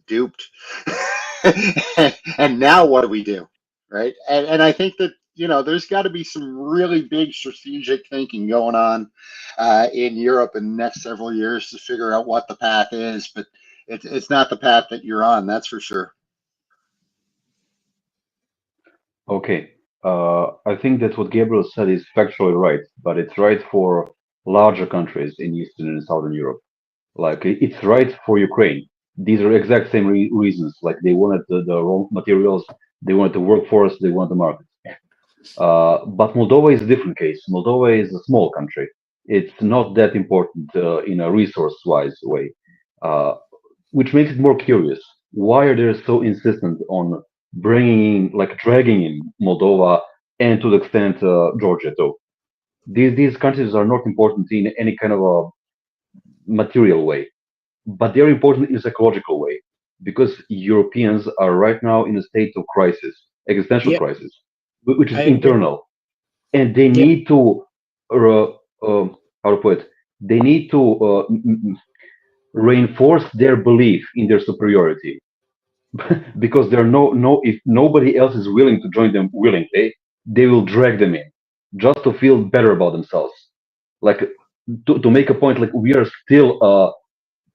duped. And now what do we do? Right. And I think that, you know, there's got to be some really big strategic thinking going on in Europe in the next several years to figure out what the path is. But it's not the path that you're on, that's for sure. Okay. I think that what Gabriel said is factually right, but it's right for larger countries in Eastern and Southern Europe. Like, it's right for Ukraine. These are exact same reasons. Like, they wanted the raw materials, they wanted the workforce, they wanted the market. But Moldova is a different case. Moldova is a small country. It's not that important in a resource-wise way, which makes it more curious. Why are they so insistent on bringing, like, dragging in Moldova and to the extent Georgia too? These countries are not important in any kind of a material way, but they're important in a psychological way, because Europeans are right now in a state of crisis, existential crisis, which is internal, and they need to how to put it, they need to reinforce their belief in their superiority. Because there are if nobody else is willing to join them willingly, they will drag them in just to feel better about themselves, like to make a point, like, we are still a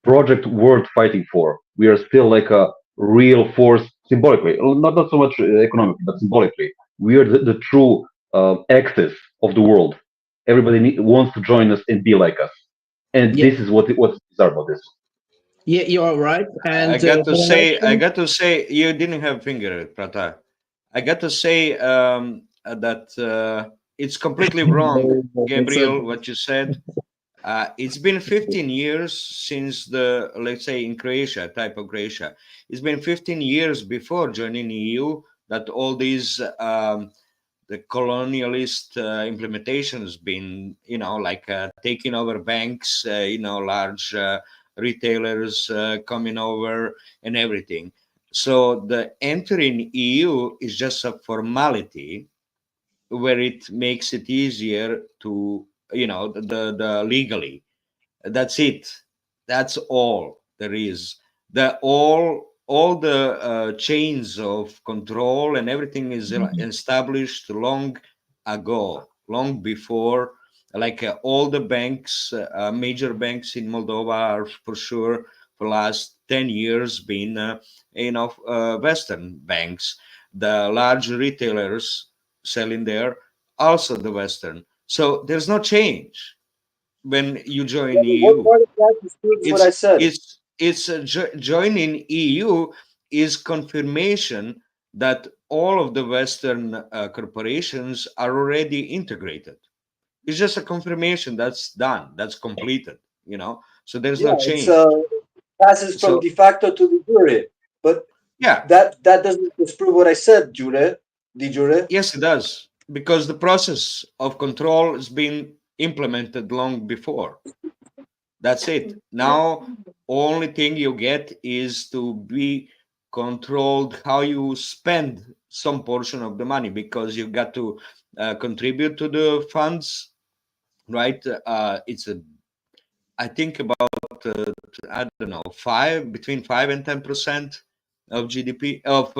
project worth fighting for, we are still like a real force symbolically, not so much economically, but symbolically. We are the true axis of the world. Everybody wants to join us and be like us, and Yeah. this is what's bizarre about this. Yeah, you are right. And I got to say, you didn't have finger, Prata. I got to say that it's completely wrong, Gabriel, what you said. It's been 15 years since the, let's say, in Croatia, type of Croatia. It's been 15 years before joining EU that all these the colonialist implementations been, like taking over banks, large retailers coming over and everything. So the entering EU is just a formality where it makes it easier to, the legally. That's it. That's all there is. All the chains of control and everything is established long ago, long before. Like all the banks, major banks in Moldova are for sure for the last 10 years been, Western banks. The large retailers selling there, also the Western. So there's no change when you join EU. What part of that disputes what I said? Joining EU is confirmation that all of the Western corporations are already integrated. It's just a confirmation that's done, that's completed, so there's no change. Passes from de facto to de jure, but yeah, that doesn't disprove what I said, de jure. Yes, it does, because the process of control has been implemented long before. That's it. Now, only thing you get is to be controlled how you spend some portion of the money, because you got to contribute to the funds, right? It's I think about I don't know, between 5 and 10% of GDP of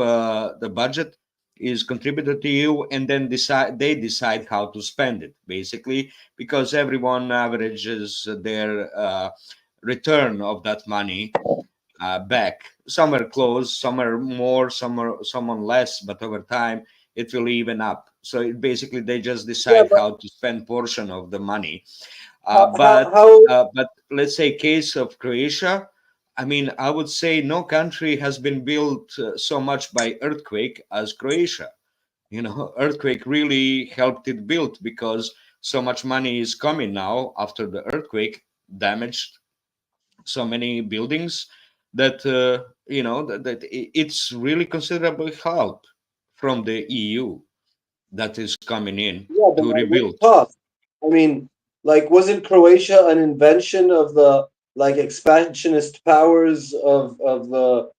the budget is contributed to you, and then they decide how to spend it, basically, because everyone averages their return of that money back. Some are close, some are more, some are less, but over time it will even up. So basically they just decide how to spend portion of the money. But let's say case of Croatia, I mean, I would say no country has been built so much by earthquake as Croatia. Earthquake really helped it build, because so much money is coming now after the earthquake damaged so many buildings that, that it's really considerable help from the EU that is coming in to rebuild. I mean, wasn't Croatia an invention of the expansionist powers of the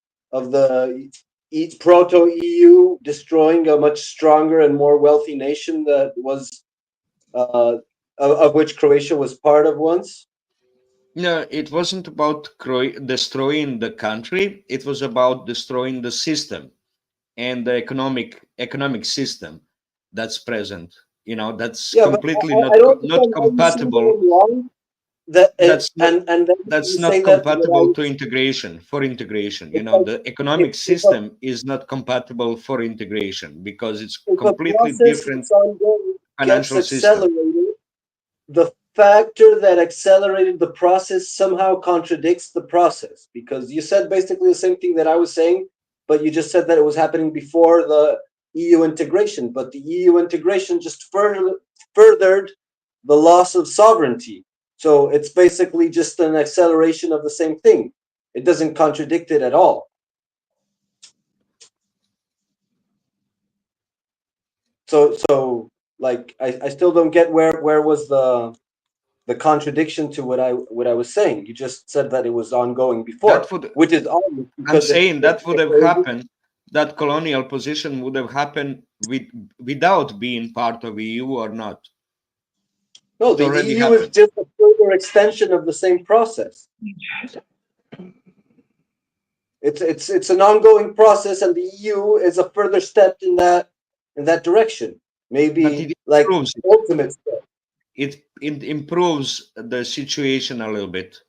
proto EU, destroying a much stronger and more wealthy nation that was of which Croatia was part of once? No, it wasn't about destroying the country. It was about destroying the system and the economic system that's present. That's completely not compatible. That's not compatible to integration. For integration, the economic system is not compatible for integration, because it's completely different financial system. The factor that accelerated the process somehow contradicts the process, because you said basically the same thing that I was saying, but you just said that it was happening before the EU integration, but the EU integration just furthered the loss of sovereignty. So it's basically just an acceleration of the same thing. It doesn't contradict it at all. So I still don't get where was the contradiction to what I was saying. You just said that it was ongoing before, which is obvious. I'm saying that would have happened. That colonial position would have happened without being part of EU or not. No, the EU is just a further extension of the same process. It's an ongoing process, and the EU is a further step in that direction. Maybe ultimate step. It improves the situation a little bit.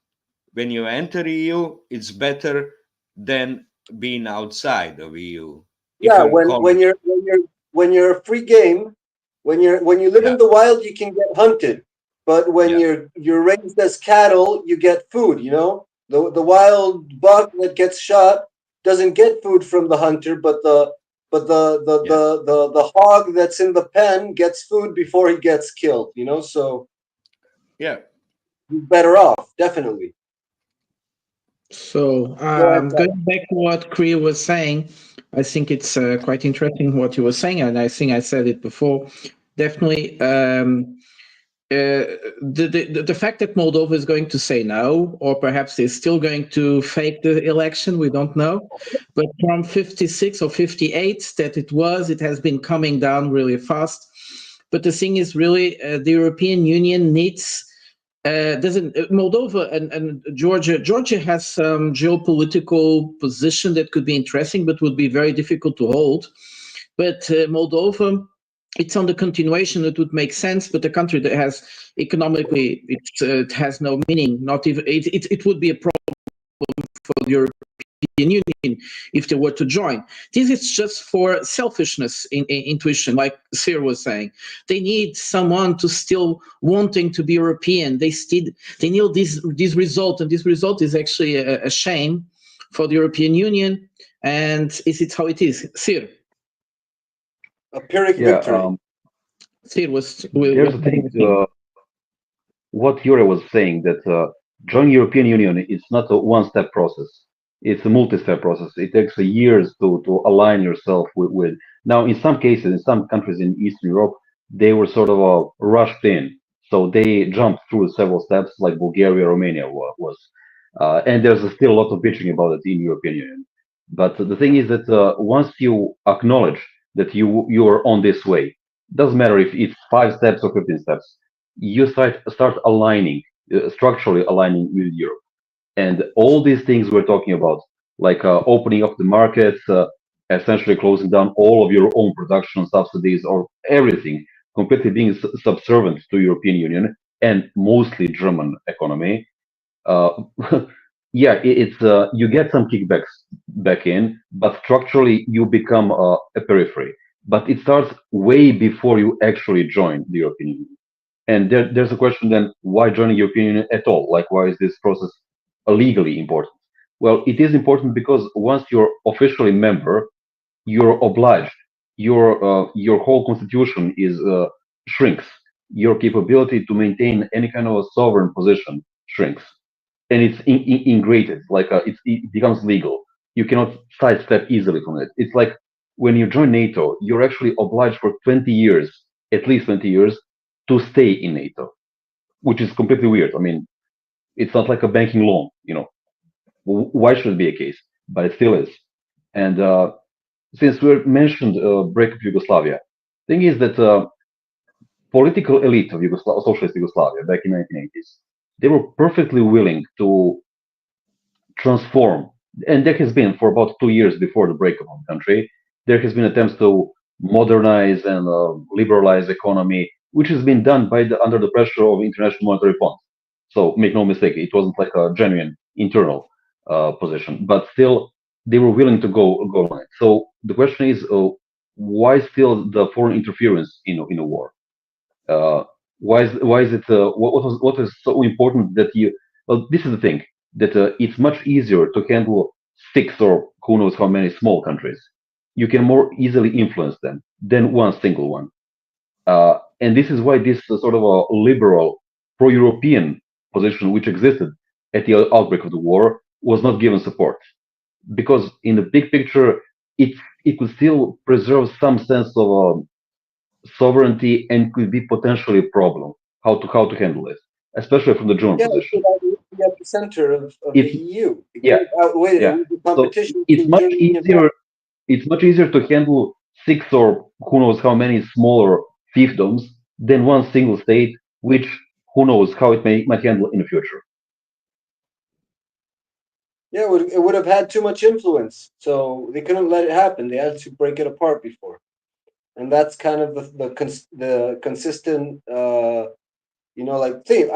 When you enter EU, it's better than being outside of EU. Yeah, when you're a free game, when you live in the wild, you can get hunted. But when you're raised as cattle, you get food. You know, the wild buck that gets shot doesn't get food from the hunter, but the hog that's in the pen gets food before he gets killed. You know, so yeah, you're better off, definitely. So going back to what Cree was saying, I think it's quite interesting what he was saying, and I think I said it before. Definitely, the fact that Moldova is going to say no, or perhaps is still going to fake the election, we don't know. But from 56 or 58 that it has been coming down really fast. But the thing is, really, the European Union needs. Moldova and Georgia has some geopolitical position that could be interesting, but would be very difficult to hold. But Moldova, it's on the continuation. It would make sense, but a country that has economically, it has no meaning. Not even it would be a problem for the European Union if they were to join. This is just for selfishness in intuition, like Sir was saying. They need someone to still wanting to be European. They need this result, and this result is actually a shame for the European Union. And is it how it is, Sir? A Pyrrhic victory. Sir was. Here's the thing. What Yuri was saying, that joining European Union is not a one-step process. It's a multi-step process. It takes years to align yourself with. Now, in some cases, in some countries in Eastern Europe, they were sort of rushed in. So they jumped through several steps, like Bulgaria, Romania was. And there's still a lot of bitching about it in European Union. But the thing is that once you acknowledge that you are on this way, doesn't matter if it's 5 steps or 15 steps, you start aligning, structurally aligning with Europe. And all these things we're talking about, like opening up the markets, essentially closing down all of your own production subsidies, or everything, completely being subservient to European Union and mostly German economy. Yeah, it's you get some kickbacks back in, but structurally you become a periphery. But it starts way before you actually join the European Union. And there's a question then, why join the European Union at all? Like, why is this process legally important? Well, it is important because once you're officially member, you're obliged. Your whole constitution is shrinks. Your capability to maintain any kind of a sovereign position shrinks, and it's ingrained. Like it becomes legal. You cannot sidestep easily from it. It's like when you join NATO, you're actually obliged for 20 years, at least 20 years, to stay in NATO, which is completely weird. I mean, it's not like a banking loan, you know. Why should it be a case? But it still is. And since we mentioned breakup of Yugoslavia, thing is that political elite of socialist Yugoslavia back in 1980s, they were perfectly willing to transform, and there has been for about 2 years before the breakup of the country, there has been attempts to modernize and liberalize economy, which has been done under the pressure of International Monetary Fund. So make no mistake, it wasn't like a genuine internal position, but still they were willing to go on it. So the question is, why still the foreign interference in a war? Why is it? What is so important that you? Well, this is the thing, that it's much easier to handle 6 or who knows how many small countries. You can more easily influence them than one single one. And this is why this sort of a liberal, pro-European position, which existed at the outbreak of the war, was not given support. Because in the big picture, it could still preserve some sense of sovereignty, and could be potentially a problem how to handle it, especially from the German position. Be at the center of the EU. The competition. So it's much easier. It's much easier to handle 6 or who knows how many smaller fiefdoms than one single state, which who knows how it might handle in the future. Yeah, it would have had too much influence, so they couldn't let it happen. They had to break it apart before, and that's kind of the consistent, like theme.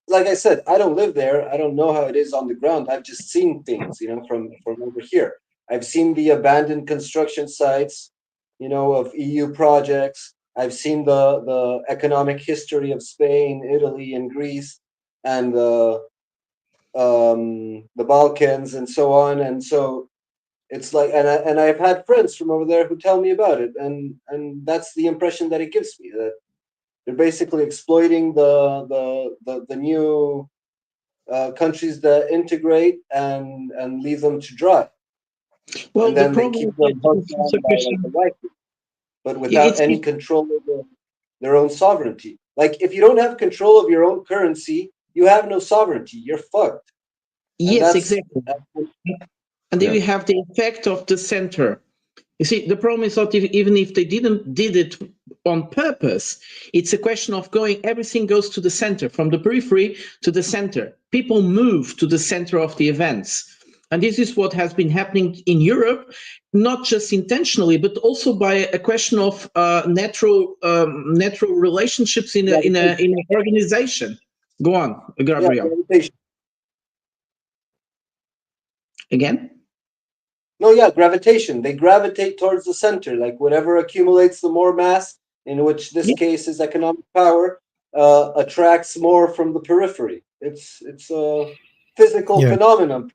like I said, I don't live there. I don't know how it is on the ground. I've just seen things, from over here. I've seen the abandoned construction sites, of EU projects. I've seen the economic history of Spain, Italy, and Greece, and the Balkans, and so on. And so it's like, and I've had friends from over there who tell me about it, and that's the impression that it gives me, that they're basically exploiting the new countries that integrate and leave them to dry. Well, and then they keep them hooked on by like the white people, but without any control of their own sovereignty. Like, if you don't have control of your own currency, you have no sovereignty. You're fucked. Yes, exactly. And then you have the effect of the center. You see, the problem is that even if they did it on purpose, it's a question of everything goes to the center, from the periphery to the center. People move to the center of the events. And this is what has been happening in Europe, not just intentionally, but also by a question of natural relationships in an organization. Go on, Gabriel. Again? No, yeah, gravitation. They gravitate towards the center. Like, whatever accumulates the more mass, in which this case is economic power, attracts more from the periphery. It's a physical phenomenon.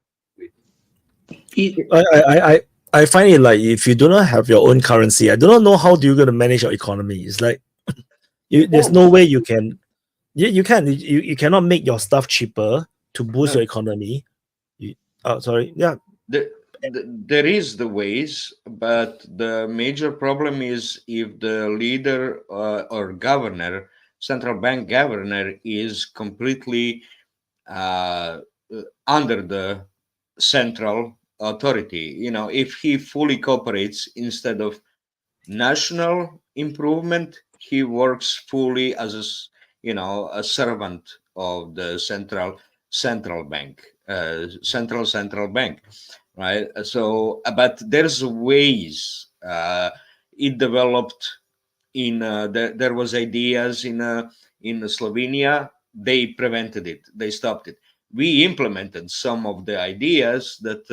I find it like, if you do not have your own currency, I do not know how do you going to manage your economy. It's like there's no way you can. You cannot make your stuff cheaper to boost your economy. Sorry. Yeah. There is the ways, but the major problem is if the leader or governor, central bank governor, is completely under the central authority. If he fully cooperates instead of national improvement, he works fully as a servant of the central bank, central bank, right? So, but there's ways. It developed in there was ideas in Slovenia. They prevented it. They stopped it. We implemented some of the ideas that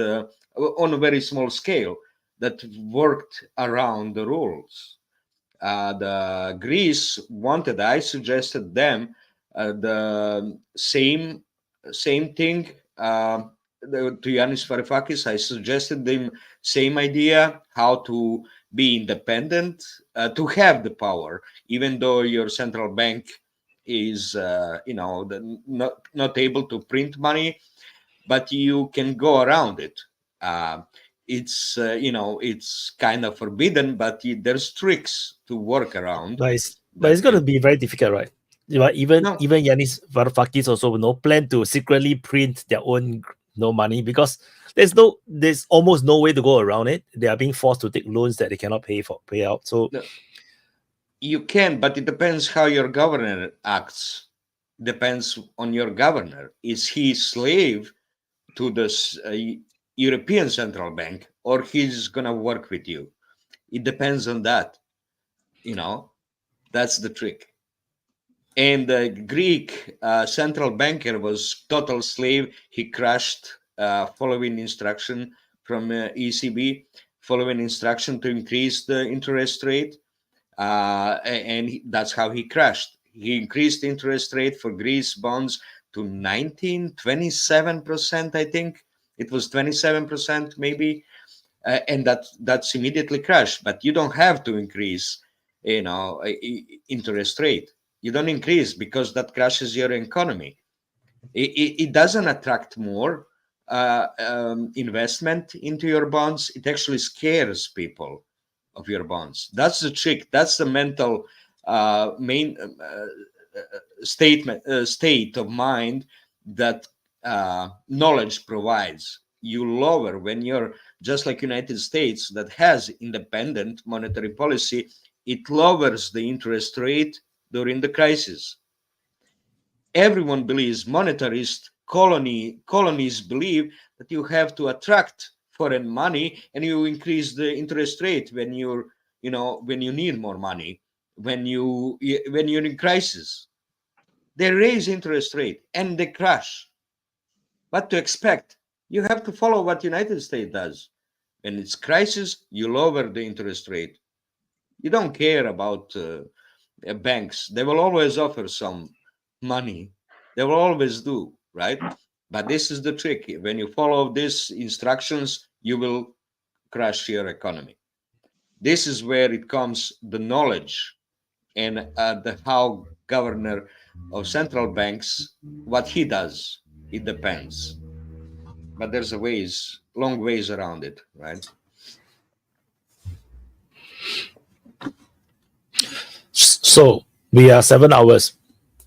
on a very small scale that worked around the rules. The Greece wanted. I suggested them the same thing. To Yanis Varoufakis, I suggested them same idea, how to be independent, to have the power, even though your central bank is, not able to print money, but you can go around it. It's it's kind of forbidden, but there's tricks to work around. But it's going to be very difficult, right? Even Yanis Varoufakis also plan to secretly print their own money, because there's almost no way to go around it. They are being forced to take loans that they cannot pay out. So you can, but it depends how your governor acts. Depends on your governor. Is he slave to this European Central Bank, or he's gonna work with you? It depends on that. That's the trick. And the Greek central banker was total slave. He crashed following instruction from ECB, following instruction to increase the interest rate. And that's how he crashed. He increased interest rate for Greece bonds to 27%, I think. It was 27% maybe. And that's immediately crashed. But you don't have to increase, interest rate. You don't increase, because that crashes your economy. It doesn't attract more investment into your bonds. It actually scares people of your bonds. That's the trick. That's the mental main state of mind that knowledge provides. You lower when you're just like United States that has independent monetary policy. It lowers the interest rate during the crisis. Everyone believes, monetarist colonies believe that you have to attract foreign money, and you increase the interest rate when when you need more money, when you're in crisis. they raise interest rate and they crash. What to expect? You have to follow what United States does. When it's crisis, you lower the interest rate. You don't care about banks. They will always offer some money. They will always do, right? But this is the trick. When you follow these instructions, you will crash your economy. This is where it comes the knowledge and the how governor of central banks, what he does. It depends. But there's a ways, long ways around it, right? So we are 7 hours.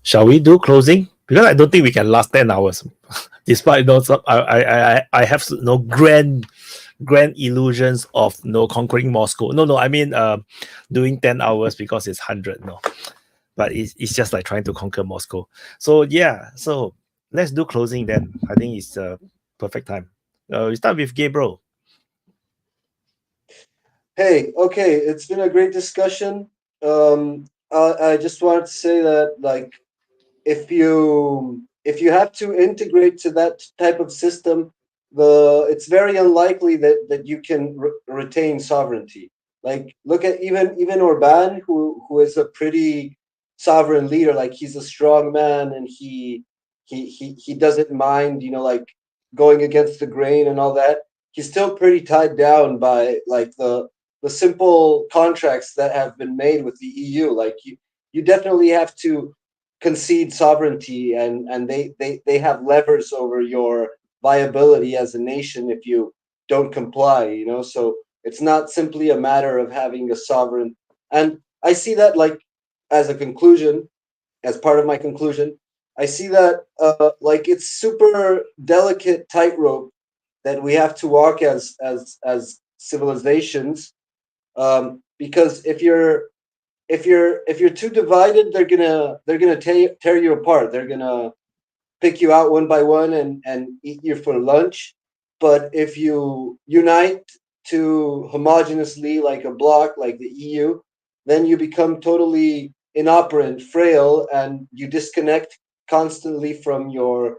Shall we do closing? Because I don't think we can last 10 hours. Despite those, I have no grand illusions of conquering Moscow. No. I mean, doing 10 hours because it's 100. No, but it's just like trying to conquer Moscow. So yeah, so let's do closing then. I think it's the perfect time. We start with Gabriel. Hey, okay, it's been a great discussion. I just wanted to say that, like, if you have to integrate to that type of system, it's very unlikely that you can retain sovereignty. Like, look at even Orban, who is a pretty sovereign leader. Like, he's a strong man, and he doesn't mind, like, going against the grain and all that. He's still pretty tied down by, like, the simple contracts that have been made with the EU. Like, you definitely have to concede sovereignty, and they have levers over your viability as a nation if you don't comply, so it's not simply a matter of having a sovereign. And I see that, like, as part of my conclusion, I see that like, it's super delicate tightrope that we have to walk as civilizations, because if you're too divided, they're gonna tear you apart. They're gonna pick you out one by one and eat you for lunch. But if you unite to homogeneously, like a bloc, like the EU, then you become totally inoperant, frail, and you disconnect constantly from your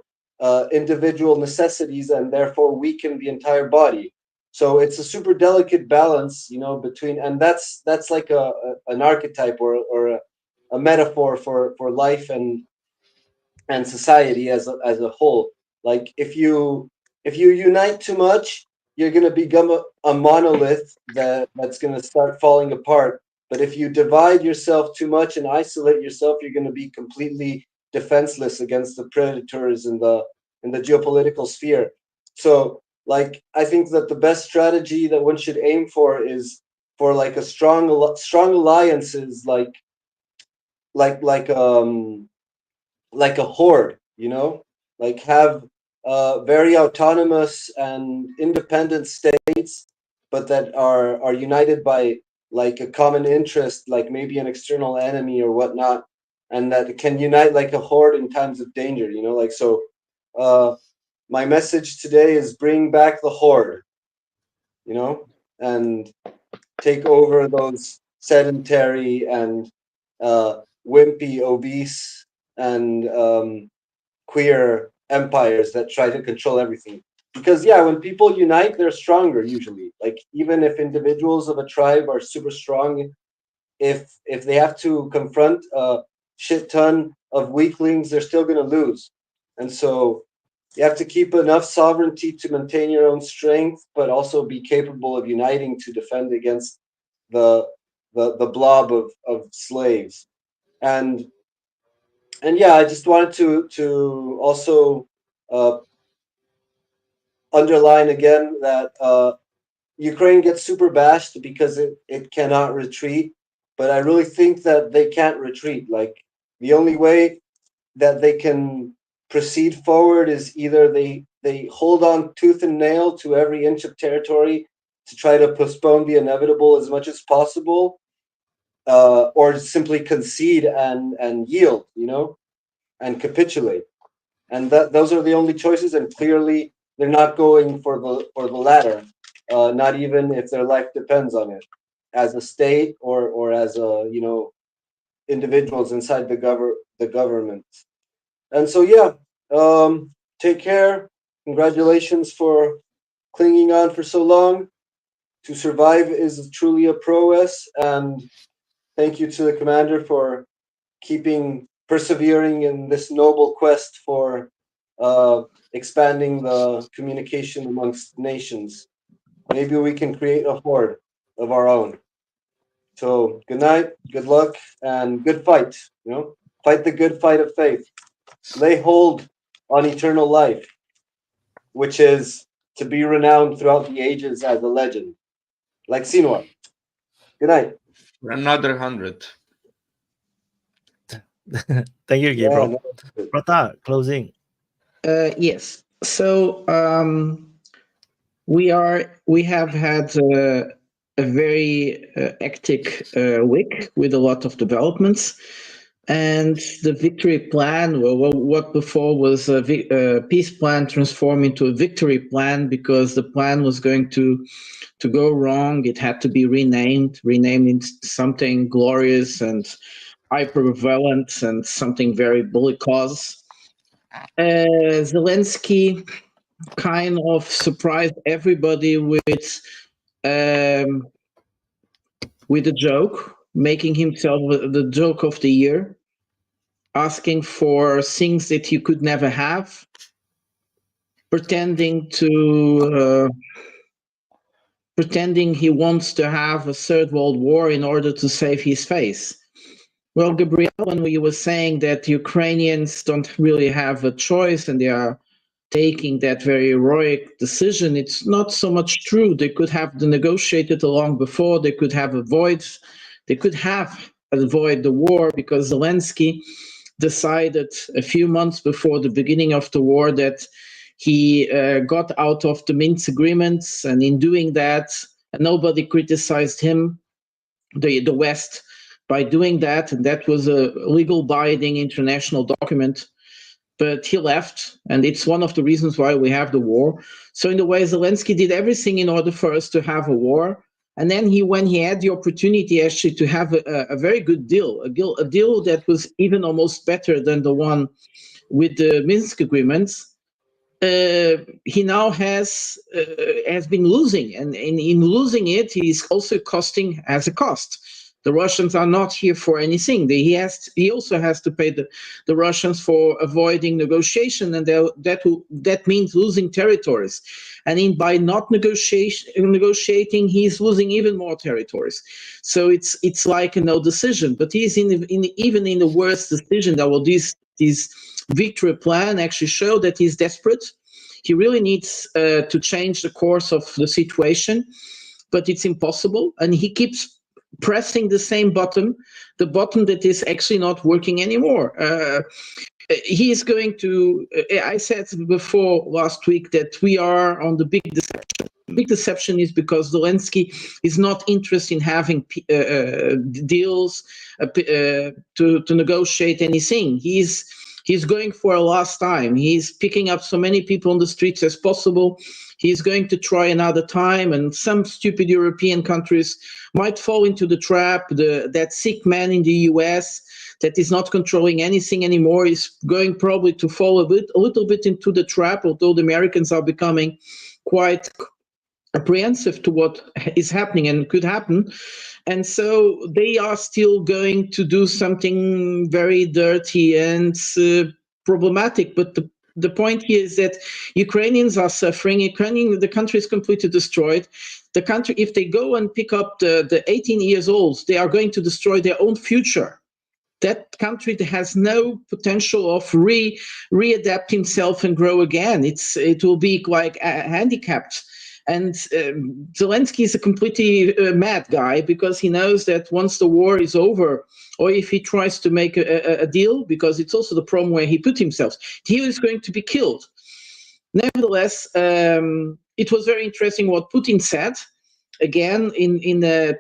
individual necessities, and therefore weaken the entire body. So it's a super delicate balance, between, and that's like an archetype or a metaphor for life and society as a whole. Like, if you unite too much, you're going to become a monolith that's going to start falling apart. But if you divide yourself too much and isolate yourself, you're going to be completely defenseless against the predators in the geopolitical sphere. So, like, I think that the best strategy that one should aim for is for, like, a strong alliances, like a horde, like, have very autonomous and independent states, but that are united by, like, a common interest, like maybe an external enemy or whatnot, and that can unite like a horde in times of danger, like. So my message today is bring back the horde, and take over those sedentary and wimpy, obese, and queer empires that try to control everything. Because, yeah, when people unite, they're stronger usually. Like, even if individuals of a tribe are super strong, if they have to confront a shit ton of weaklings, they're still going to lose. And so you have to keep enough sovereignty to maintain your own strength, but also be capable of uniting to defend against the blob of slaves. And yeah, I just wanted to also underline again that Ukraine gets super bashed because it cannot retreat, but I really think that they can't retreat. Like, the only way that they can proceed forward is either they hold on tooth and nail to every inch of territory to try to postpone the inevitable as much as possible, or simply concede and yield, and capitulate. And those are the only choices, and clearly they're not going for the latter, not even if their life depends on it, as a state or as a individuals inside the government. And so, yeah, take care. Congratulations for clinging on for so long. To survive is truly a prowess, and thank you to the commander for persevering in this noble quest for expanding the communication amongst nations. Maybe we can create a horde of our own. So good night, good luck, and good fight. Fight the good fight of faith. Lay hold on eternal life, which is to be renowned throughout the ages as a legend, like Sinwar. Good night. Another 100. Thank you, Gabriel. Prata, closing. Yes. So we have had a very hectic week with a lot of developments, and the victory plan, well, what before was a peace plan, transformed into a victory plan because the plan was going to go wrong. It had to be renamed into something glorious and hyper-violent and something very bellicose. Zelensky kind of surprised everybody with a joke, making himself the joke of the year, asking for things that you could never have, pretending he wants to have a third world war in order to save his face. Well, Gabriel, when we were saying that Ukrainians don't really have a choice and they are taking that very heroic decision, it's not so much true. They could have negotiated long before. They could have avoided the war, because Zelensky decided a few months before the beginning of the war that he got out of the Minsk agreements, and in doing that, nobody criticized him, the West, by doing that, and that was a legal binding international document. But he left, and it's one of the reasons why we have the war. So in a way, Zelensky did everything in order for us to have a war. And then when he had the opportunity actually to have a very good deal, a deal that was even almost better than the one with the Minsk agreements, he now has been losing, and in losing it, he's also costing as a cost. The Russians are not here for anything. He also has to pay the Russians for avoiding negotiation, and that means losing territories. And by not negotiating, he's losing even more territories. So it's like no decision. But he's even in the worst decision. That will this victory plan actually show that he's desperate. He really needs to change the course of the situation, but it's impossible, and he keeps pressing the same button, the button that is actually not working anymore. He is going to, I said before last week that we are on the big deception. The big deception is because Zelensky is not interested in having deals to negotiate anything. He's going for a last time. He's picking up so many people on the streets as possible. He's going to try another time, and some stupid European countries might fall into the trap. That sick man in the US that is not controlling anything anymore is going probably to fall a little bit into the trap, although the Americans are becoming quite apprehensive to what is happening and could happen. And so they are still going to do something very dirty and problematic. But the point here is that Ukrainians are suffering. The country is completely destroyed. The country, if they go and pick up the 18 years olds, they are going to destroy their own future. That country has no potential of readapt himself and grow again. It will be like handicapped. And Zelensky is a completely mad guy, because he knows that once the war is over, or if he tries to make a deal, because it's also the problem where he put himself, he is going to be killed. Nevertheless, it was very interesting what Putin said, again in a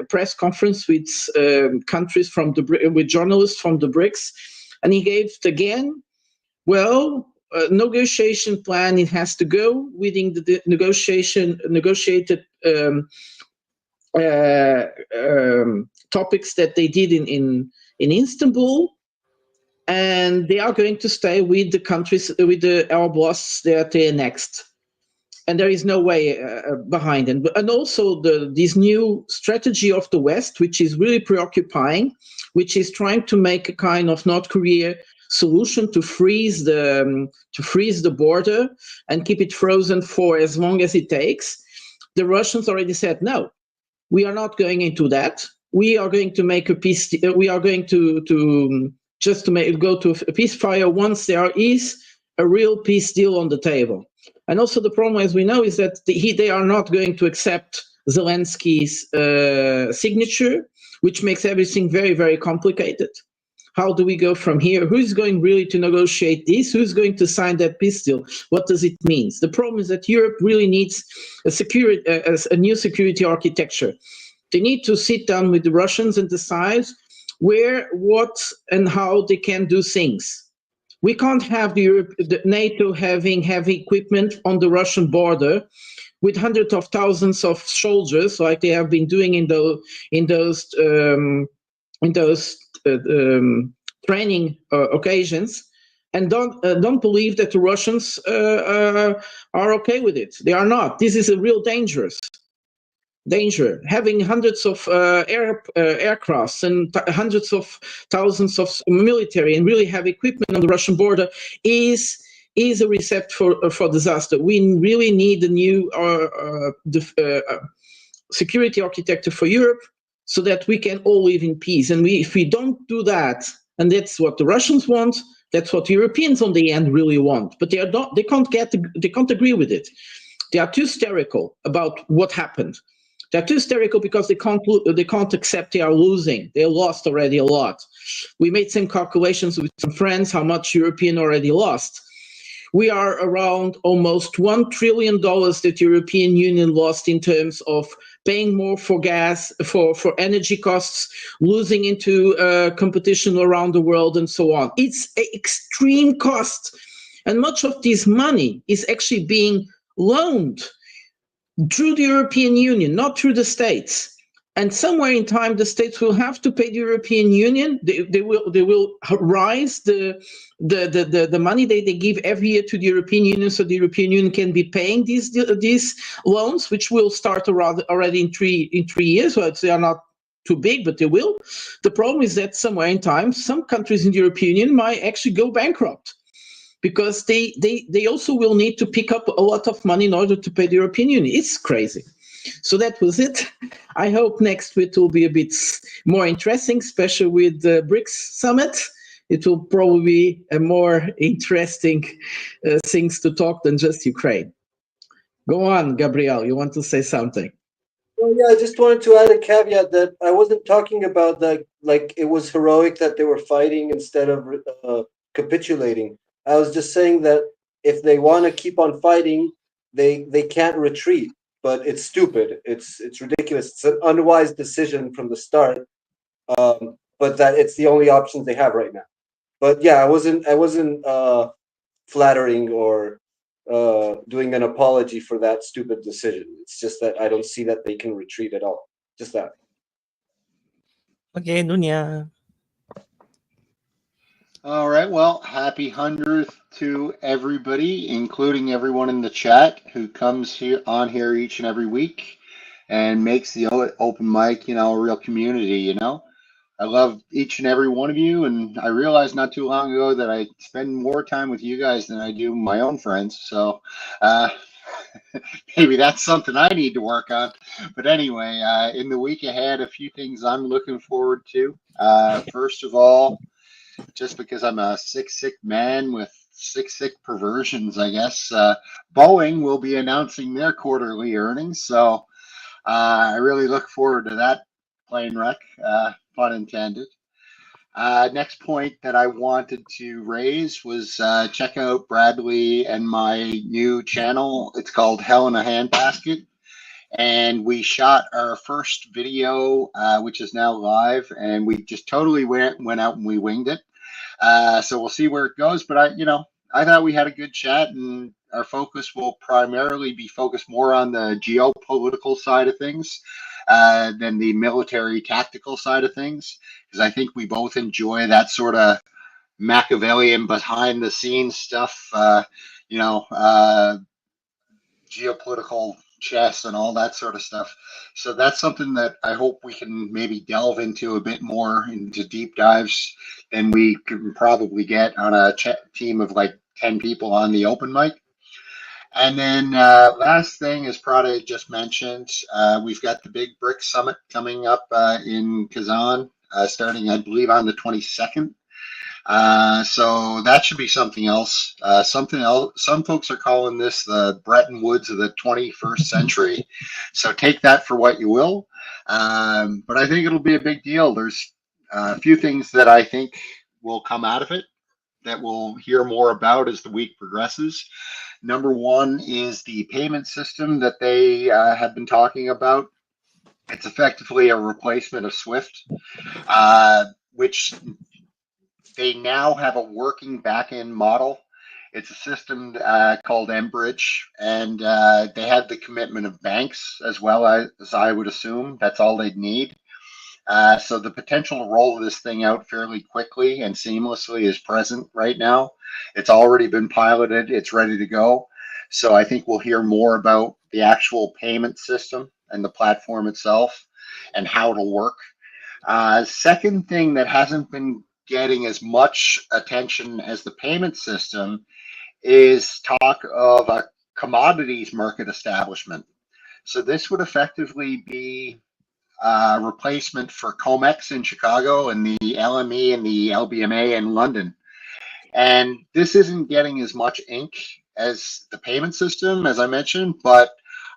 press conference with countries with journalists from the BRICS, and he gave again, well, negotiation plan, it has to go within the negotiated topics that they did in Istanbul, and they are going to stay with the countries, with the Arab blocs that they annexed. And there is no way behind it. And also this new strategy of the West, which is really preoccupying, which is trying to make a kind of North Korea solution to freeze the border and keep it frozen for as long as it takes. The Russians already said, no, we are not going into that. We are going to make a peace. We are going to go to a ceasefire once there is a real peace deal on the table. And also the problem, as we know, is that they are not going to accept Zelensky's signature, which makes everything very, very complicated. How do we go from here? Who's going really to negotiate this? Who's going to sign that peace deal? What does it mean? The problem is that Europe really needs a new security architecture. They need to sit down with the Russians and decide where, what, and how they can do things. We can't have the NATO having heavy equipment on the Russian border with hundreds of thousands of soldiers, like they have been doing in those training occasions, and don't believe that the Russians are okay with it. They are not. This is a real danger. Having hundreds of aircrafts and hundreds of thousands of military and really heavy equipment on the Russian border is a recipe for disaster. We really need a new security architecture for Europe so that we can all live in peace. And if we don't do that, and that's what the Russians want, that's what Europeans on the end really want. But they can't agree with it. They are too hysterical about what happened. They're too hysterical because they can't accept they are losing. They lost already a lot. We made some calculations with some friends how much European already lost. We are around almost $1 trillion that the European Union lost in terms of paying more for gas, for energy costs, losing into competition around the world, and so on. It's an extreme cost. And much of this money is actually being loaned through the European Union, not through the states. And somewhere in time, the states will have to pay the European Union. They will rise the money they give every year to the European Union, so the European Union can be paying these loans, which will start already in three years. Well, they are not too big, but they will. The problem is that somewhere in time, some countries in the European Union might actually go bankrupt, because they also will need to pick up a lot of money in order to pay the European Union. It's crazy. So that was it. I hope next week will be a bit more interesting, especially with the BRICS summit. It will probably be a more interesting things to talk than just Ukraine. Go on, Gabriel, you want to say something? Well, yeah, I just wanted to add a caveat that I wasn't talking about that, like it was heroic that they were fighting instead of capitulating. I was just saying that if they want to keep on fighting, they can't retreat. But it's stupid. It's ridiculous. It's an unwise decision from the start. But that it's the only options they have right now. But yeah, I wasn't flattering or doing an apology for that stupid decision. It's just that I don't see that they can retreat at all. Just that. Okay, Nunya. All right. Well, happy 100th to everybody, including everyone in the chat who comes on here each and every week and makes the open mic, a real community, I love each and every one of you. And I realized not too long ago that I spend more time with you guys than I do my own friends. So maybe that's something I need to work on. But anyway, in the week ahead, a few things I'm looking forward to. First of all, just because I'm a sick man with sick perversions, I guess, Boeing will be announcing their quarterly earnings. So I really look forward to that plane wreck, pun intended. Next point that I wanted to raise was check out Bradley and my new channel. It's called Hell in a Handbasket. And we shot our first video, which is now live, and we just totally went out and we winged it. So we'll see where it goes. But I thought we had a good chat, and our focus will primarily be focused more on the geopolitical side of things than the military tactical side of things, because I think we both enjoy that sort of Machiavellian behind the scenes stuff, geopolitical chess and all that sort of stuff. So that's something that I hope we can maybe delve into a bit more into deep dives than we can probably get on a team of like 10 people on the open mic. And then last thing, as Prada just mentioned, we've got the big BRICS summit coming up in Kazan, starting, I believe, on the 22nd. So that should be something else. Something else. Some folks are calling this the Bretton Woods of the 21st century. So take that for what you will. But I think it'll be a big deal. There's a few things that I think will come out of it that we'll hear more about as the week progresses. Number one is the payment system that they have been talking about. It's effectively a replacement of SWIFT, which they now have a working back-end model. It's a system called Mbridge, and they have the commitment of banks as well as I would assume. That's all they'd need. So the potential to roll this thing out fairly quickly and seamlessly is present right now. It's already been piloted. It's ready to go. So I think we'll hear more about the actual payment system and the platform itself and how it'll work. Second thing that hasn't been getting as much attention as the payment system is talk of a commodities market establishment. So this would effectively be replacement for COMEX in Chicago and the LME and the LBMA in London. And this isn't getting as much ink as the payment system, as I mentioned, but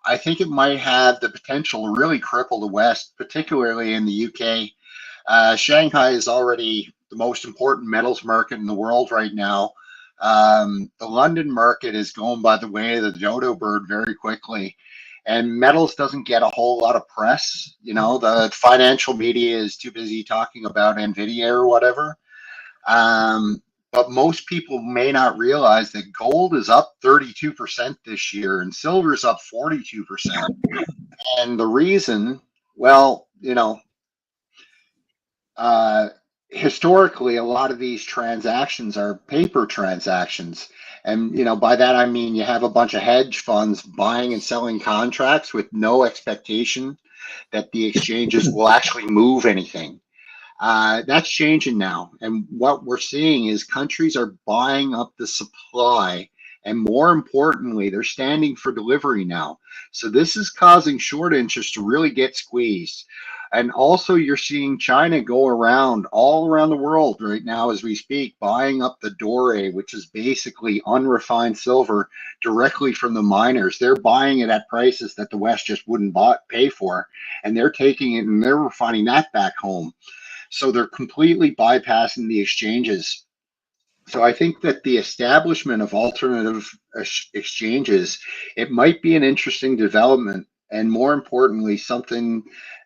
I think it might have the potential to really cripple the West, particularly in the UK. Shanghai is already the most important metals market in the world right now. The London market is going by the way of the dodo bird very quickly. And metals doesn't get a whole lot of press. You know, the financial media is too busy talking about NVIDIA or whatever. But most people may not realize that gold is up 32% this year and silver is up 42%. And the reason, well, you know, historically, a lot of these transactions are paper transactions. And, you know, by that, I mean, you have a bunch of hedge funds buying and selling contracts with no expectation that the exchanges will actually move anything. That's changing now. And what we're seeing is countries are buying up the supply. And more importantly, they're standing for delivery now. So this is causing short interest to really get squeezed. And also you're seeing China go around all around the world right now as we speak, buying up the doré, which is basically unrefined silver directly from the miners. They're buying it at prices that the West just wouldn't pay for. And they're taking it and they're refining that back home. So they're completely bypassing the exchanges. So I think that the establishment of alternative exchanges, it might be an interesting development. And more importantly, something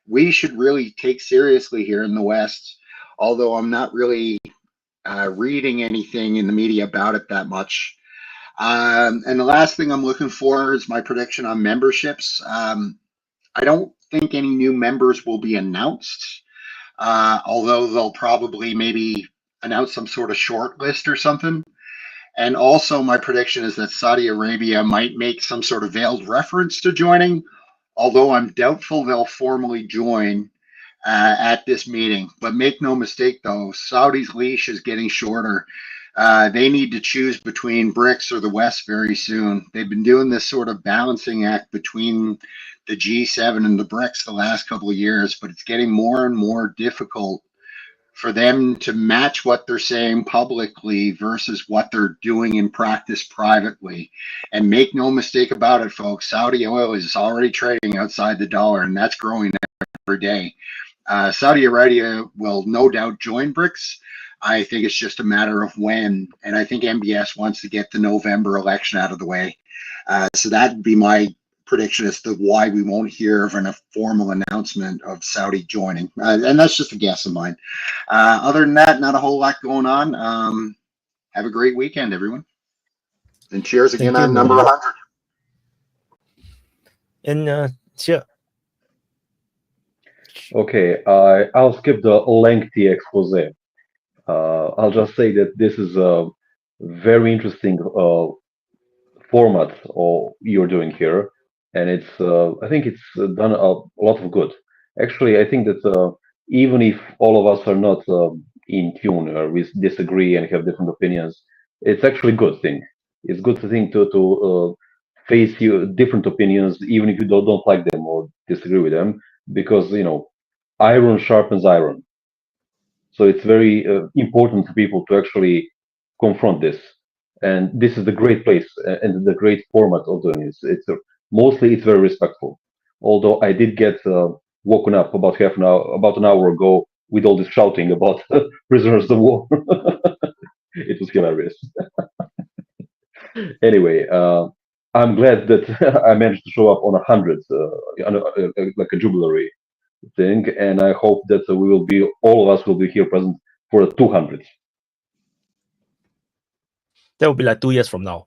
we should really take seriously here in the West, although I'm not really reading anything in the media about it that much. And the last thing I'm looking for is my prediction on memberships. I don't think any new members will be announced, although they'll probably maybe announce some sort of short list or something. And also my prediction is that Saudi Arabia might make some sort of veiled reference to joining, although I'm doubtful they'll formally join at this meeting. But make no mistake, though, Saudi's leash is getting shorter. They need to choose between BRICS or the West very soon. They've been doing this sort of balancing act between the G7 and the BRICS the last couple of years, but it's getting more and more difficult for them to match what they're saying publicly versus what they're doing in practice privately. And make no mistake about it, folks, Saudi oil is already trading outside the dollar, and that's growing every day. Saudi Arabia will no doubt join BRICS. I think it's just a matter of when, and I think MBS wants to get the November election out of the way. So that'd be my prediction as to why we won't hear of a formal announcement of Saudi joining. And that's just a guess of mine. Other than that, not a whole lot going on. Have a great weekend, everyone. And cheers again on number 100. And sure. Okay, I'll skip the lengthy expose. I'll just say that this is a very interesting format you're doing here, and it's I think it's done a lot of good. Actually, I think that even if all of us are not in tune or we disagree and have different opinions, it's actually a good thing. It's good thing to face your different opinions, even if you don't like them or disagree with them, because iron sharpens iron. So it's very important for people to actually confront this, and this is the great place and the great format of doing this. Mostly it's very respectful. Although I did get woken up about about an hour ago with all this shouting about prisoners of war. It was hilarious. Anyway, I'm glad that I managed to show up on 100, like a jubilary thing, and I hope that all of us will be here present for the 200. That will be like 2 years from now.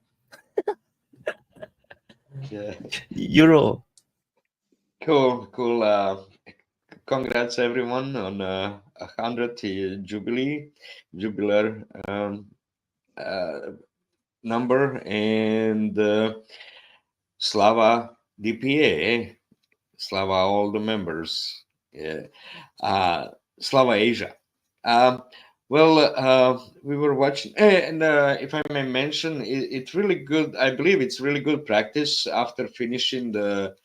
Yeah. Euro. Cool. Congrats everyone on 100th jubilar number, and Slava DPA, Slava all the members, Slava Asia. We were watching, and if I may mention, it's really good. I believe it's really good practice after finishing the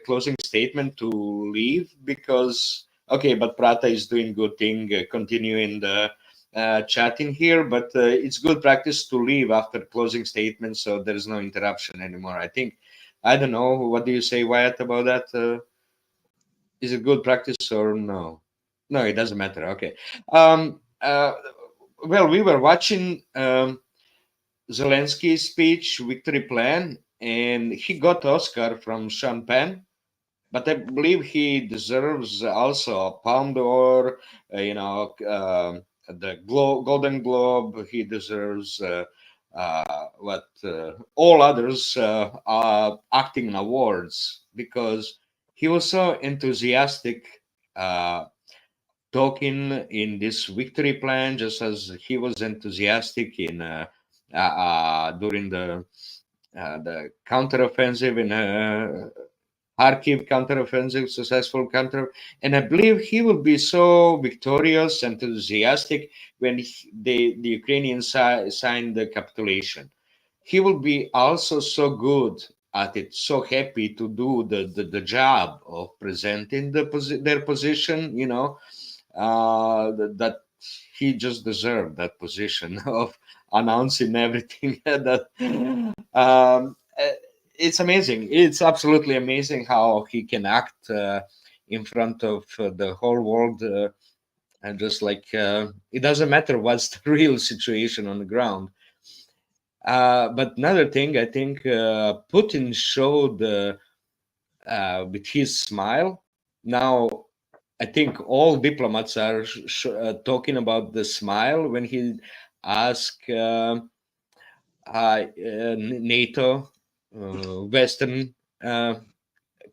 closing statement to leave, because but Prata is doing good thing, continuing the chatting here, but it's good practice to leave after closing statement, so there's no interruption anymore. I don't know, what do you say, Wyatt, about that? Is it good practice or no? No, it doesn't matter. Okay. We were watching Zelensky's speech, victory plan, and he got Oscar from Sean Penn, but I believe he deserves also a Palme d'Or, the Golden Globe. He deserves all others acting awards, because he was so enthusiastic talking in this victory plan, just as he was enthusiastic in during the counteroffensive in Kharkiv counteroffensive, successful counter, and I believe he will be so victorious, enthusiastic when the Ukrainians signed the capitulation. He will be also so good at it, so happy to do the job of presenting their position, that he just deserved that position of announcing everything. That it's amazing. It's absolutely amazing how he can act in front of the whole world, and just like it doesn't matter what's the real situation on the ground. But another thing, I think Putin showed with his smile. Now, I think all diplomats are talking about the smile when he asked NATO, Western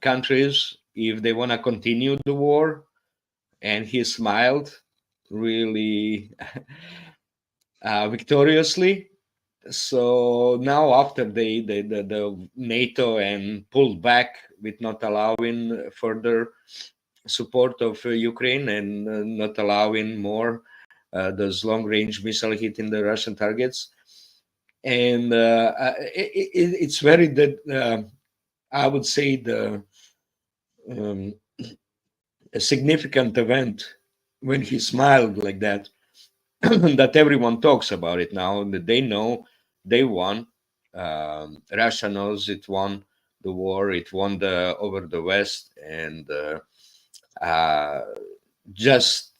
countries, if they want to continue the war, and he smiled really victoriously. So now, after the NATO and pulled back with not allowing further support of Ukraine, and not allowing more those long-range missile hitting the Russian targets, and it's very I would say a significant event when he smiled like that. That everyone talks about it now, that they know they won. Russia knows it won the war, it won over the West, and just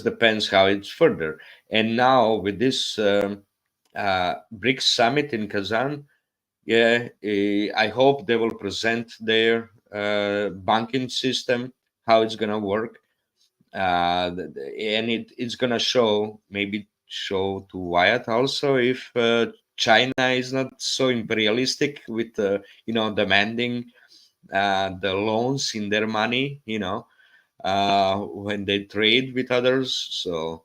depends how it's further. And now with this BRICS summit in Kazan, I hope they will present their banking system, how it's gonna work, and it's gonna show to Wyatt also if China is not so imperialistic with demanding the loans in their money, when they trade with others. So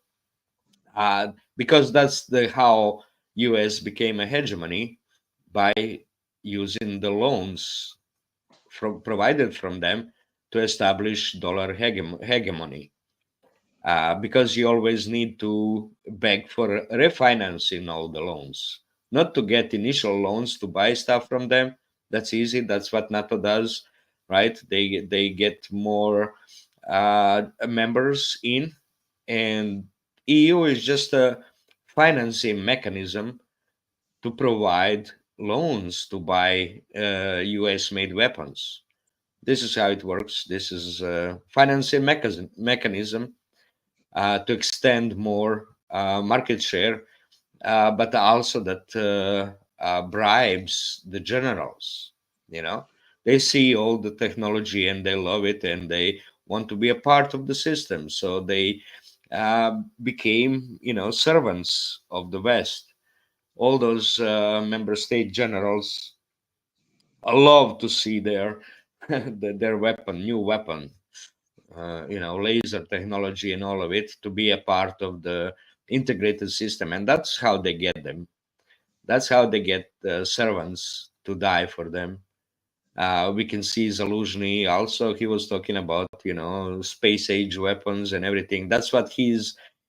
because that's how U.S. became a hegemony, by using the loans provided from them to establish dollar hegemony. Because you always need to beg for refinancing all the loans, not to get initial loans to buy stuff from them. That's easy. That's what NATO does, right? They get more members in, and EU is just a financing mechanism to provide loans to buy US-made weapons. This is how it works. This is a financing mechanism to extend more market share, but also that bribes the generals. They see all the technology and they love it, and they want to be a part of the system. So they became, servants of the West. All those member state generals love to see their new weapon, laser technology and all of it, to be a part of the integrated system. And that's how they get them. That's how they get servants to die for them. We can see Zaluzhny also. He was talking about, space age weapons and everything. That's what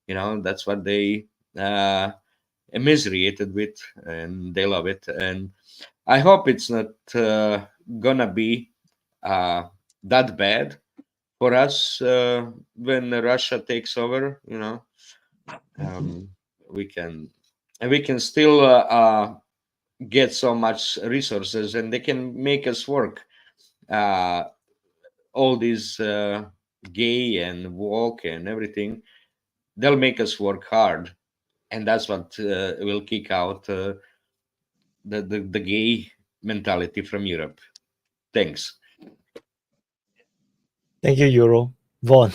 that's what they immiserated with, and they love it. And I hope it's not gonna be that bad for us when Russia takes over. We can still get so much resources, and they can make us work. All these gay and woke and everything, they'll make us work hard, and that's what will kick out the gay mentality from Europe. Thanks. Thank you, Euro. Vaughn.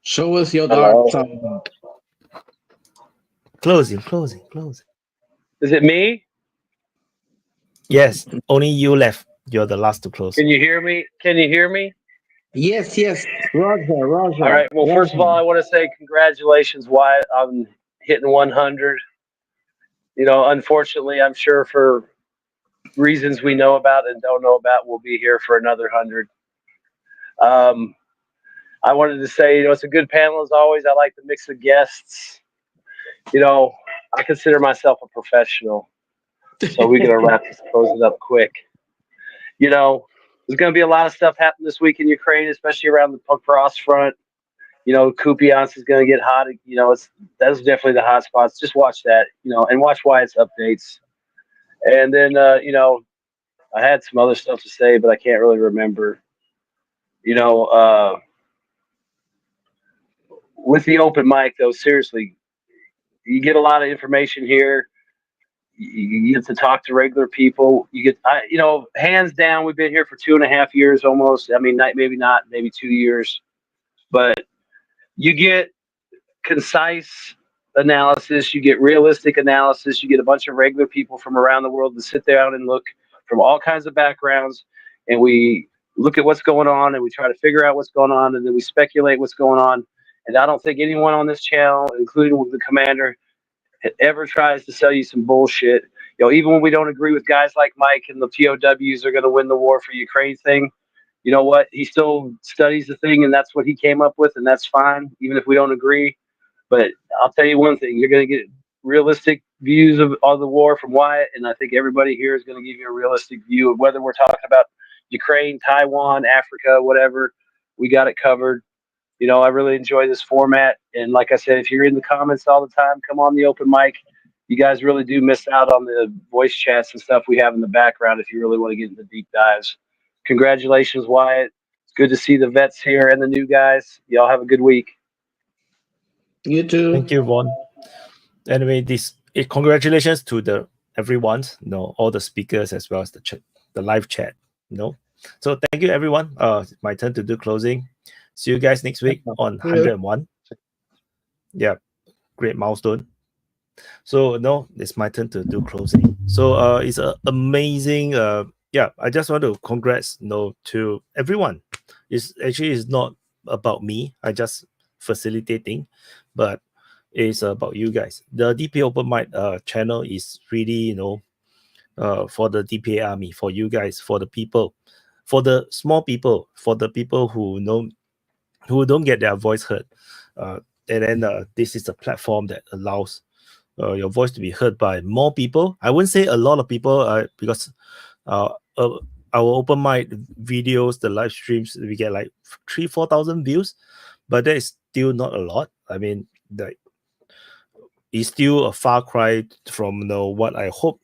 Show us your dark side. Closing. Is it me? Yes, only you left. You're the last to close. Can you hear me? Yes. Roger. All right. Well, first of all, I want to say congratulations, Wyatt, on hitting 100. Unfortunately, I'm sure for reasons we know about and don't know about, we'll be here for another 100. I wanted to say, it's a good panel as always. I like the mix of guests. I consider myself a professional, so we're gonna wrap this, close it up quick. There's gonna be a lot of stuff happening this week in Ukraine, especially around the cross front. Kupiansk is gonna get hot. That's definitely the hot spots. Just watch that, and watch Wyatt's updates. And then, I had some other stuff to say, but I can't really remember. With the open mic, though, seriously, you get a lot of information here. You get to talk to regular people. You get, hands down, we've been here for 2.5 years almost. I mean, maybe not, maybe 2 years, but you get concise analysis. You get realistic analysis. You get a bunch of regular people from around the world to sit down and look from all kinds of backgrounds, and we look at what's going on, and we try to figure out what's going on, and then we speculate what's going on. And I don't think anyone on this channel, including the commander, ever tries to sell you some bullshit. Even when we don't agree with guys like Mike and the POWs are going to win the war for Ukraine thing, you know what? He still studies the thing, and that's what he came up with, and that's fine, even if we don't agree. But I'll tell you one thing: you're going to get realistic views of the war from Wyatt, and I think everybody here is going to give you a realistic view of whether we're talking about Ukraine, Taiwan, Africa, whatever. We got it covered. I really enjoy this format. And like I said, if you're in the comments all the time, come on the open mic. You guys really do miss out on the voice chats and stuff we have in the background if you really want to get into deep dives. Congratulations, Wyatt. It's good to see the vets here and the new guys. Y'all have a good week. You too. Thank you, Vaughn. Anyway, congratulations to everyone, all the speakers as well as the live chat. So thank you, everyone. My turn to do closing. See you guys next week on 101. Yeah, great milestone. So it's my turn to do closing. So it's amazing. I just want to congrats to everyone. It's not about me. I just facilitating, but it's about you guys. The DPA Open Mic channel is really, for the DPA army, for you guys, for the people, for the small people, for the people who don't get their voice heard. And then this is a platform that allows your voice to be heard by more people. I wouldn't say a lot of people, because our open mic videos, the live streams, we get like 3,000-4,000 views, but that is still not a lot. I mean, it's still a far cry from what I hope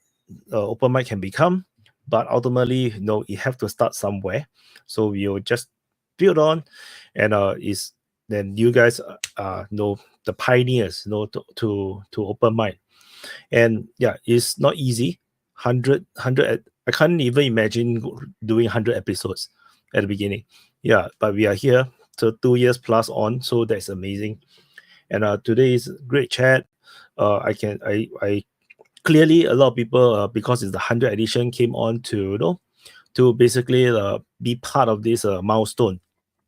open mic can become. But ultimately, you have to start somewhere. So we'll just build on, and then you guys the pioneers, to open mic. And yeah, it's not easy. 100 I can't even imagine doing 100 episodes at the beginning. Yeah, but we are here, so 2 years plus on, so that's amazing. And today is great chat. I clearly, a lot of people, because it's the 100th edition, came on to basically be part of this milestone.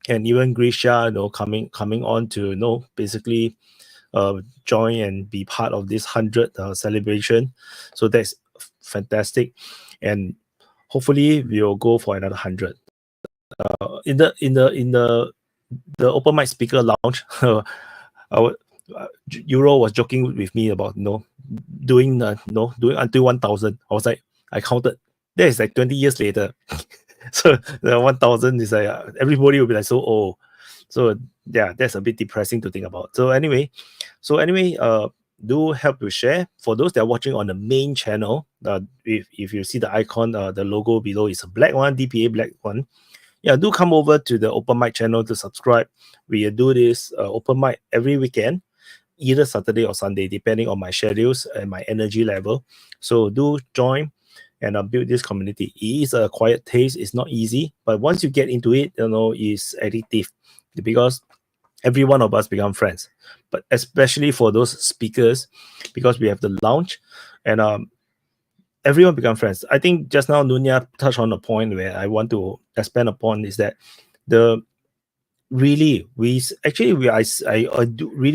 And even Grisha, coming on to basically join and be part of this 100th celebration. So that's fantastic, and hopefully we'll go for another 100. In the open mic speaker lounge, Euro was joking with me about doing until 1,000. I was like, I counted. That is like 20 years later. So the 1,000 is like everybody will be like, so old. So yeah, that's a bit depressing to think about. So anyway, do help to share. For those that are watching on the main channel, if you see the icon, the logo below is a black one, DPA black one. Yeah, do come over to the open mic channel to subscribe. We do this open mic every weekend, either Saturday or Sunday, depending on my schedules and my energy level. So do join and build this community. It is a quiet taste. It's not easy, but once you get into it, it's addictive, because every one of us become friends. But especially for those speakers, because we have the lounge, and everyone become friends. I think just now Nunya touched on a point where I want to expand upon, is that I do really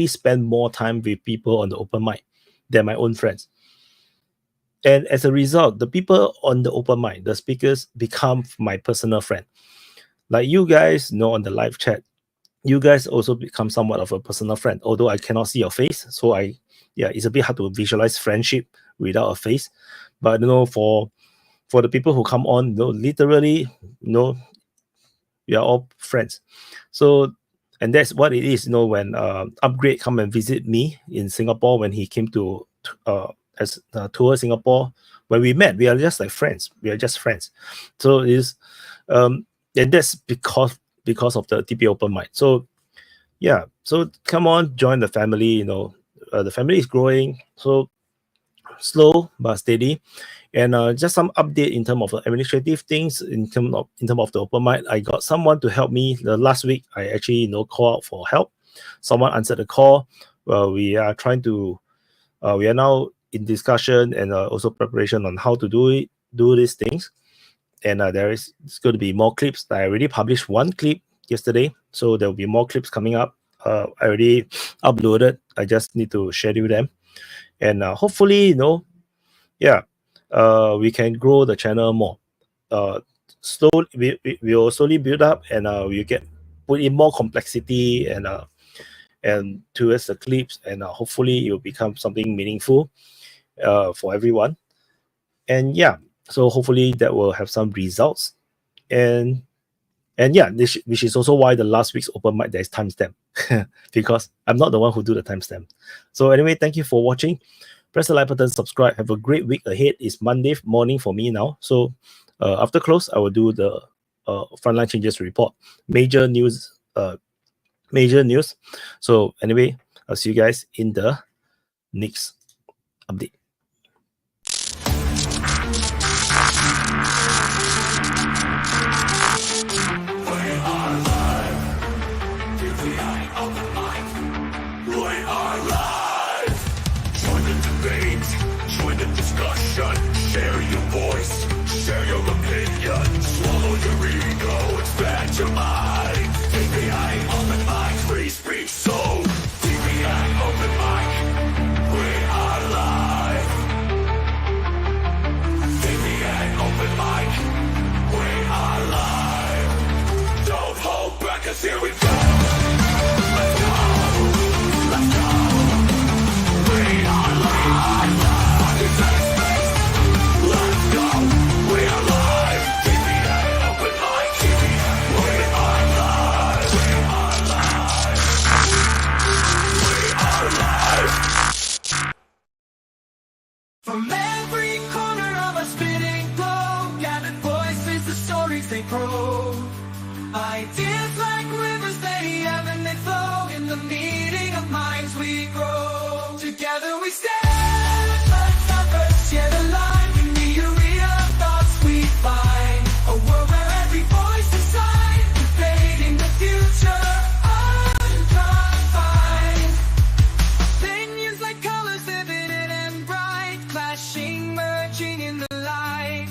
spend more time with people on the open mic than my own friends. And as a result, the people on the open mic, the speakers, become my personal friend. Like you guys on the live chat, you guys also become somewhat of a personal friend, although I cannot see your face. So it's a bit hard to visualize friendship without a face. But for the people who come on, literally, we are all friends. So, and that's what it is. When Upgrade come and visit me in Singapore, when he came to tour Singapore, when we met, we are just like friends. We are just friends. So it's and that's because of the DPA Open Mic. So yeah, so come on, join the family. The family is growing, so slow but steady. And just some update in terms of administrative things, in terms of the open mic. I got someone to help me. The last week, I actually call out for help. Someone answered the call. We are trying to. We are now in discussion and also preparation on how to do these things. And it's going to be more clips. I already published one clip yesterday, so there will be more clips coming up. I already uploaded. I just need to schedule them, and hopefully, we can grow the channel more. Slowly, we will slowly build up, and we put in more complexity and towards the clips, and hopefully it will become something meaningful for everyone. And yeah, so hopefully that will have some results. And yeah, which is also why the last week's open mic there is timestamp, because I'm not the one who do the timestamp. So anyway, thank you for watching. Press the like button, subscribe. Have a great week ahead. It's Monday morning for me now. So after close, I will do the frontline changes report. Major news. So anyway, I'll see you guys in the next update. Share your voice, share your opinion, swallow your ego, expand your mind. DPA Open Mic, free speech, so From every corner of a spinning globe, gathered voices, the stories they probe. Ideas like rivers, they ebb and they flow. In the meeting of minds we grow. Together we stand, let's not first yet alive. In the arena of thoughts we find a world where every voice is signed, debating the future unconfined. Opinions like colors, vivid and bright, clashing, merging in the light.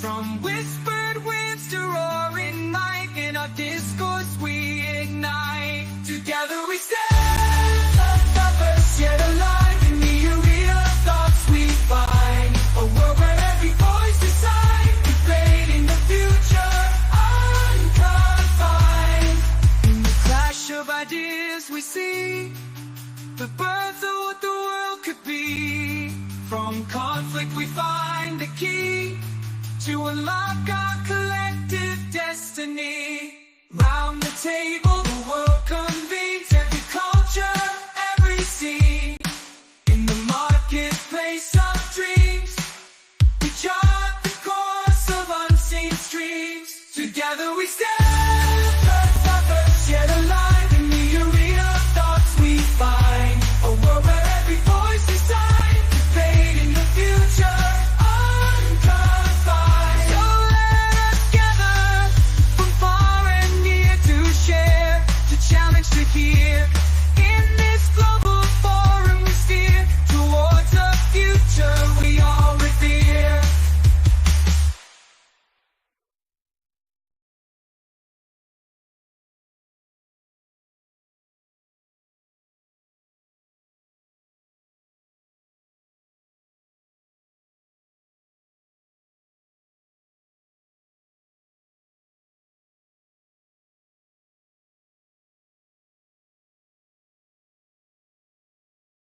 From whispered winds to roaring might, in our discourse we ignite. Together we stand, not first yet alive. In the arena of thoughts we find a world where every voice decides, debating the future unconfined. In the clash of ideas we see the birth of what the world could be. From conflict we find the key to unlock our collective destiny. Round the table, the world